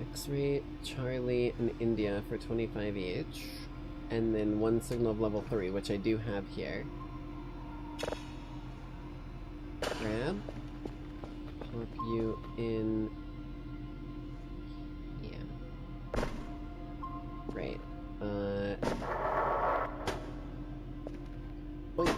X-ray, Charlie, and India for 25 each. And then one signal of level 3, which I do have here. Grab. Pop you in. Yeah. Right. Boink.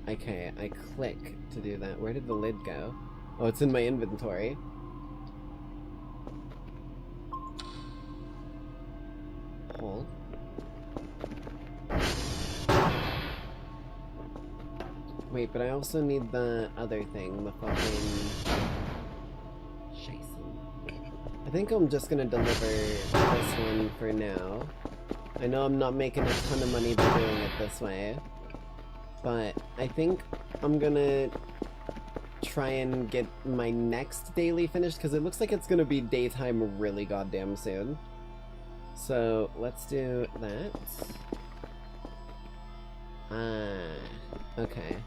Okay, I click to do that. Where did the lid go? Oh, it's in my inventory. Hold. Wait, but I also need the other thing, the fucking... Scheiße. I think I'm just gonna deliver this one for now. I know I'm not making a ton of money by doing it this way, but I think I'm gonna try and get my next daily finished, because it looks like it's gonna be daytime really goddamn soon. So, let's do that. Okay.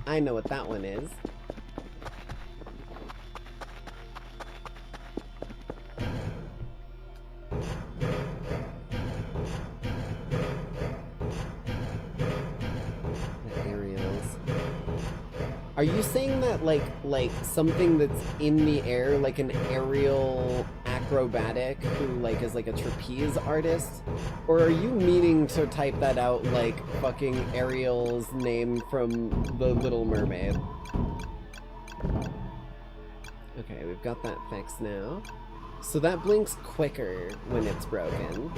I know what that one is. The aerials. Are you saying that like something that's in the air, like an aerial acrobatic who like is like a trapeze artist? Or are you meaning to type that out like fucking Ariel's name from The Little Mermaid? Okay, we've got that fixed now. So that blinks quicker when it's broken.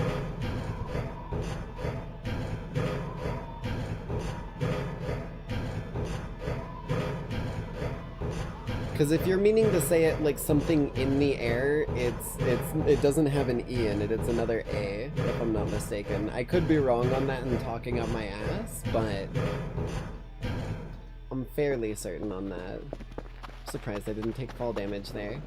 Because if you're meaning to say it like something in the air, it doesn't have an E in it, it's another A, if I'm not mistaken. I could be wrong on that and talking out my ass, but I'm fairly certain on that. I'm surprised I didn't take fall damage there.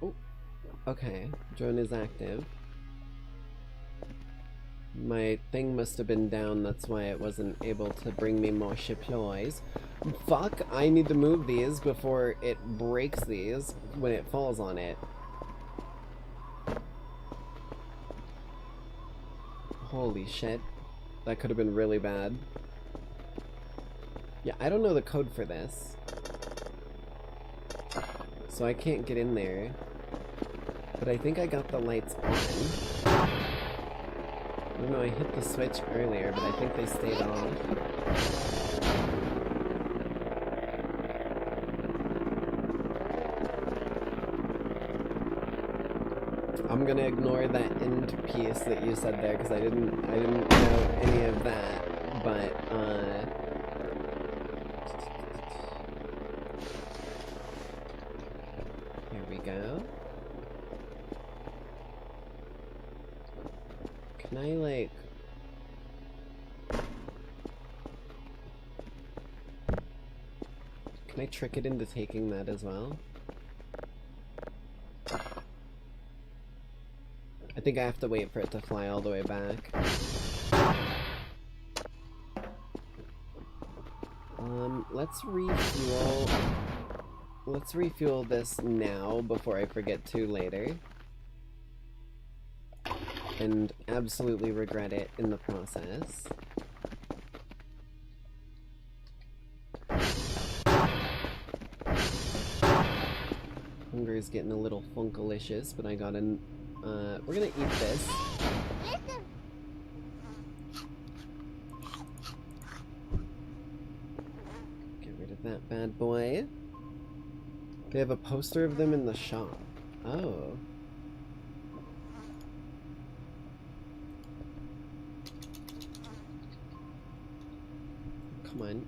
Oh, okay, drone is active. My thing must have been down, that's why it wasn't able to bring me more supplies. Fuck, I need to move these before it breaks these when it falls on it. Holy shit. That could have been really bad. Yeah, I don't know the code for this. So I can't get in there. But I think I got the lights on. I don't know, I hit the switch earlier, but I think they stayed on. I'm gonna ignore that end piece that you said there because I didn't know any of that, but here we go. Can I like can I trick it into taking that as well? I think I have to wait for it to fly all the way back. Let's refuel. Let's refuel this now before I forget to later. And absolutely regret it in the process. Hunger is getting a little funkalicious, but I got an we're gonna eat this. Get rid of that bad boy. They have a poster of them in the shop. Oh. Come on.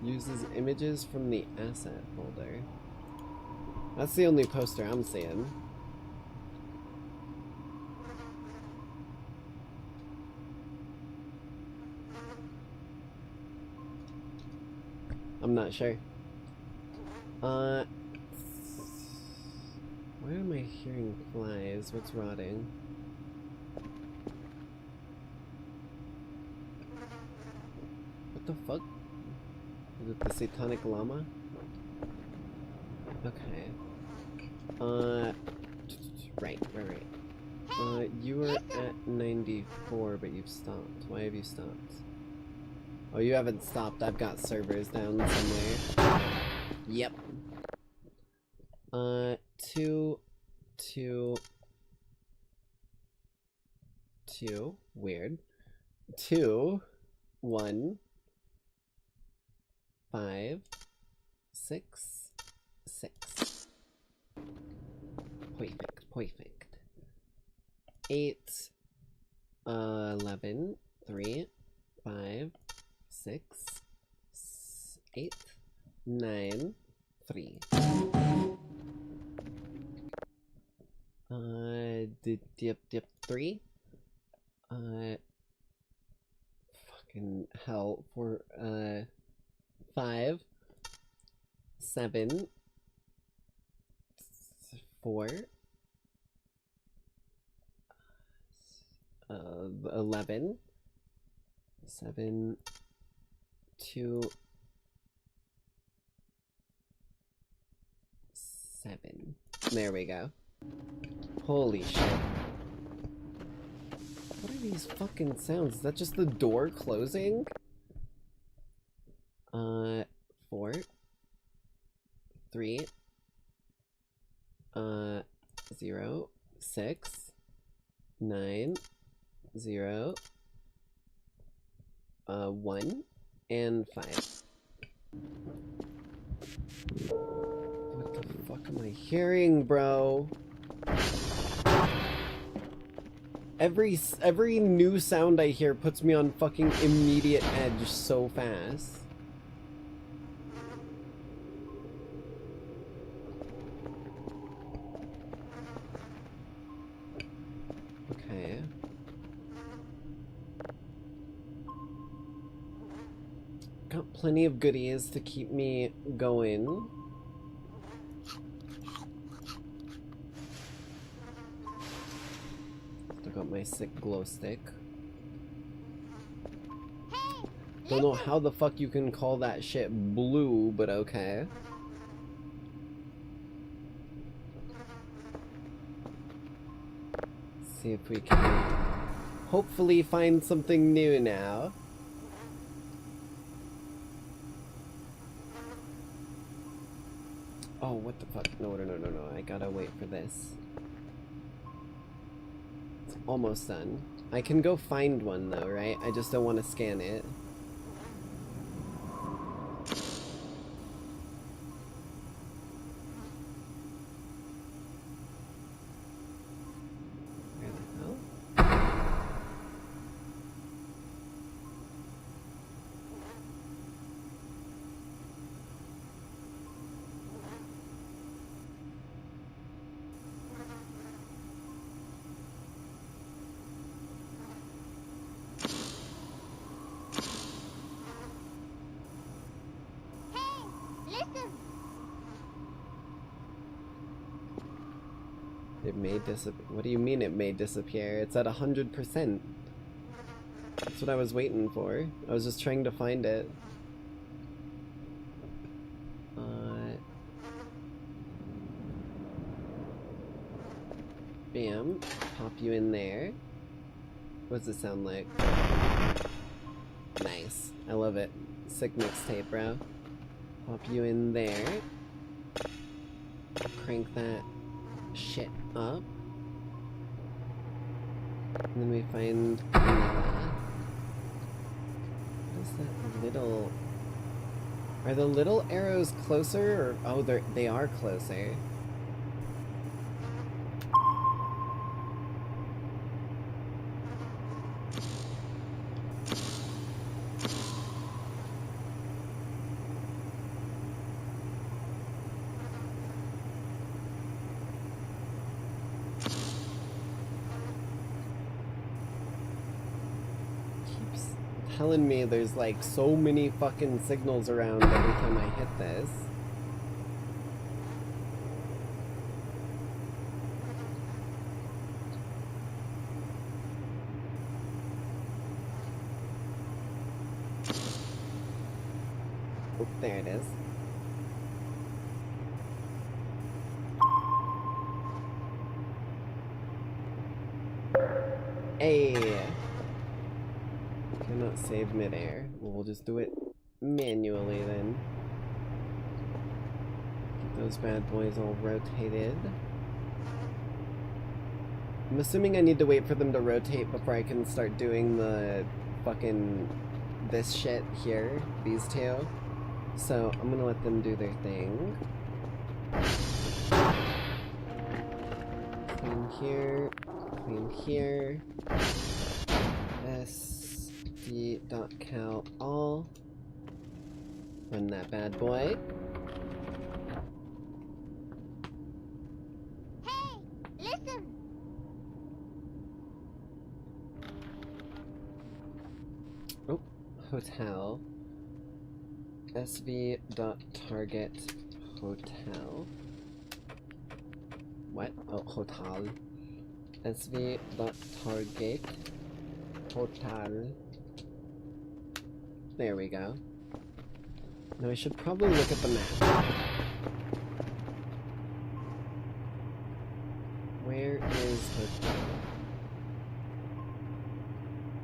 Uses images from the asset folder. That's the only poster I'm seeing. I'm not sure. Why am I hearing flies? What's rotting? What the fuck? Is it the Satanic Llama? Okay. Right. You were at 94, but you've stopped. Why have you stopped? Oh, you haven't stopped. I've got servers down somewhere. Yep. 2, 2, 2. Weird. 2, 1. 5, 6, 6. Perfect. 8, 11, 3, 5, 6, 8, 9, 3. Dip 3. Fucking hell. 5, 7, 4, 11, 7, 2, 7. There we go. Holy shit. What are these fucking sounds? Is that just the door closing? 4, 3, 0, 6, 9, 0, 1, and 5. What the fuck am I hearing, bro? Every new sound I hear puts me on fucking immediate edge so fast. Got plenty of goodies to keep me going. Still got my sick glow stick. Don't know how the fuck you can call that shit blue, but okay. See if we can hopefully find something new now. Oh, what the fuck? No, I gotta wait for this. It's almost done. I can go find one though, right? I just don't want to scan it. It may disappear. What do you mean it may disappear? It's at 100%. That's what I was waiting for. I was just trying to find it. Bam. Pop you in there. What does it sound like? Nice. I love it. Sick mixtape, bro. Pop you in there. Crank that shit up. And then we find what is that little... Are the little arrows closer or... Oh, they are closer. Telling me there's like so many fucking signals around every time I hit this. Oh, there it is. Hey. Cannot save midair. Well, we'll just do it manually then. Get those bad boys all rotated. I'm assuming I need to wait for them to rotate before I can start doing the fucking this shit here, these two. So I'm gonna let them do their thing. Clean here, clean here. SD.cal all. Run that bad boy. Hey, listen. Oh, hotel. SV.target hotel. What? Oh, hotel. SV.target hotel. There we go. Now I should probably look at the map. Where is hotel?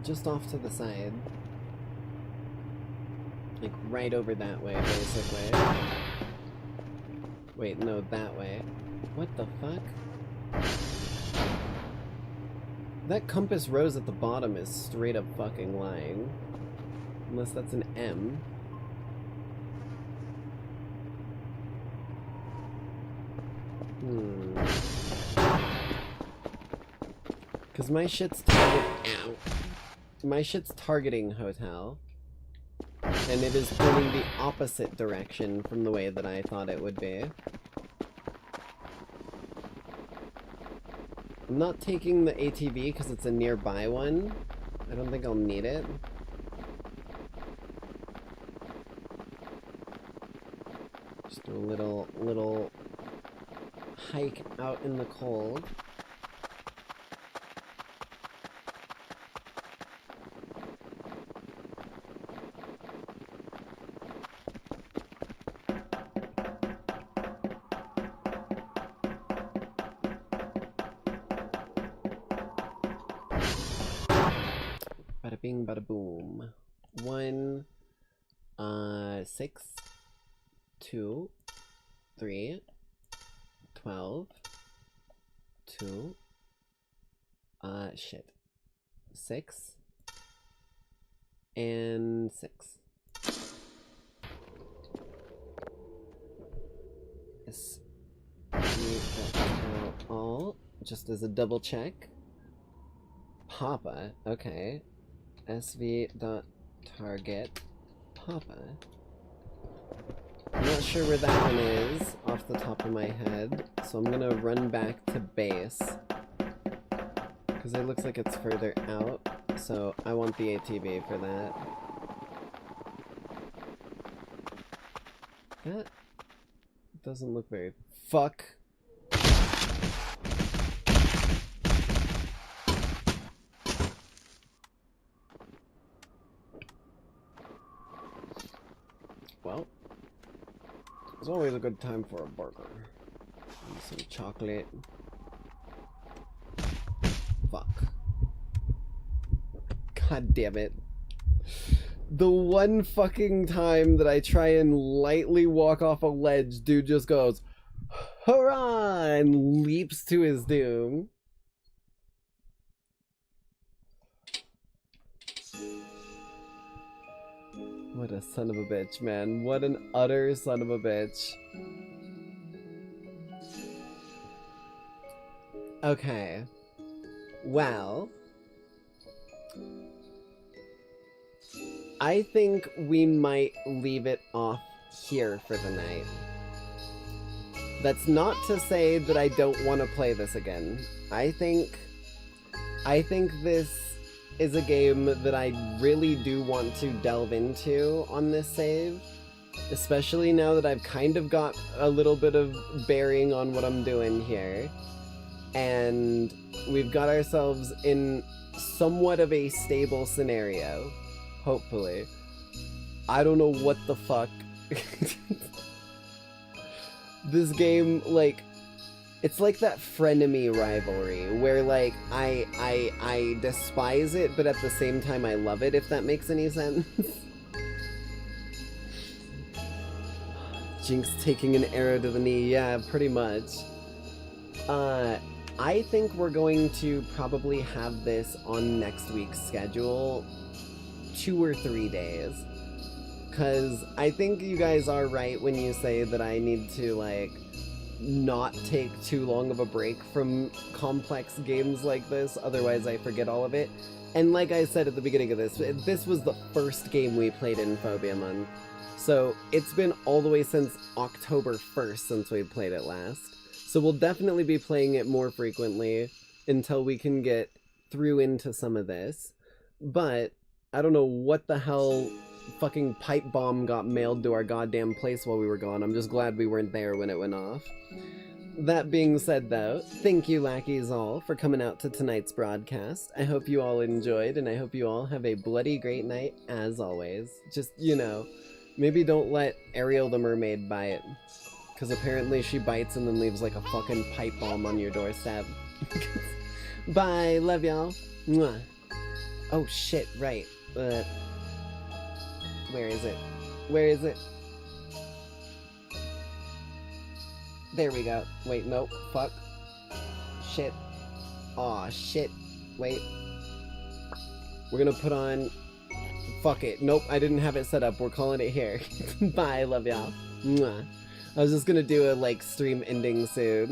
Just off to the side. Like right over that way, basically. Wait, no, that way. What the fuck? That compass rose at the bottom is straight up fucking lying. Unless that's an M. Cause my shit's targeting hotel. And it is pointing the opposite direction from the way that I thought it would be. I'm not taking the ATV because it's a nearby one. I don't think I'll need it. Just a little hike out in the cold. Bada bing, bada boom. 1, 6, 2, 3, 12, 2, shit. 6, and 6. Yes. All, just as a double check. Papa, okay. SV.target Papa. I'm not sure where that one is off the top of my head, so I'm gonna run back to base. Because it looks like it's further out, so I want the ATV for that. That doesn't look very... Fuck! Well, it's always a good time for a burger. And some chocolate. Fuck. God damn it. The one fucking time that I try and lightly walk off a ledge, dude just goes, hurrah! And leaps to his doom. What a son of a bitch, man. What an utter son of a bitch. Okay. Well, I think we might leave it off here for the night. That's not to say that I don't want to play this again. I think this is a game that I really do want to delve into on this save, especially now that I've kind of got a little bit of bearing on what I'm doing here, and we've got ourselves in somewhat of a stable scenario, hopefully. I don't know what the fuck. This game, like, it's like that frenemy rivalry where, like, I despise it, but at the same time I love it, if that makes any sense. Jinx taking an arrow to the knee, yeah, pretty much. I think we're going to probably have this on next week's schedule 2 or 3 days. Because I think you guys are right when you say that I need to, like, not take too long of a break from complex games like this, otherwise I forget all of it. And like I said at the beginning of this was the first game we played in Phobia Month. So it's been all the way since October 1st since we played it last. So we'll definitely be playing it more frequently until we can get through into some of this. But I don't know what the hell fucking pipe bomb got mailed to our goddamn place while we were gone. I'm just glad we weren't there when it went off. That being said, though, thank you, Lackeys all, for coming out to tonight's broadcast. I hope you all enjoyed, and I hope you all have a bloody great night, as always. Just, you know, maybe don't let Ariel the Mermaid bite, because apparently she bites and then leaves like a fucking pipe bomb on your doorstep. Bye, love y'all. Mwah. Oh shit, right. Where is it? Where is it? There we go. Wait, nope. Fuck. Shit. Aw, shit. Wait. We're gonna put on... Fuck it. Nope, I didn't have it set up. We're calling it here. Bye, love y'all. Mwah. I was just gonna do a, like, stream ending soon.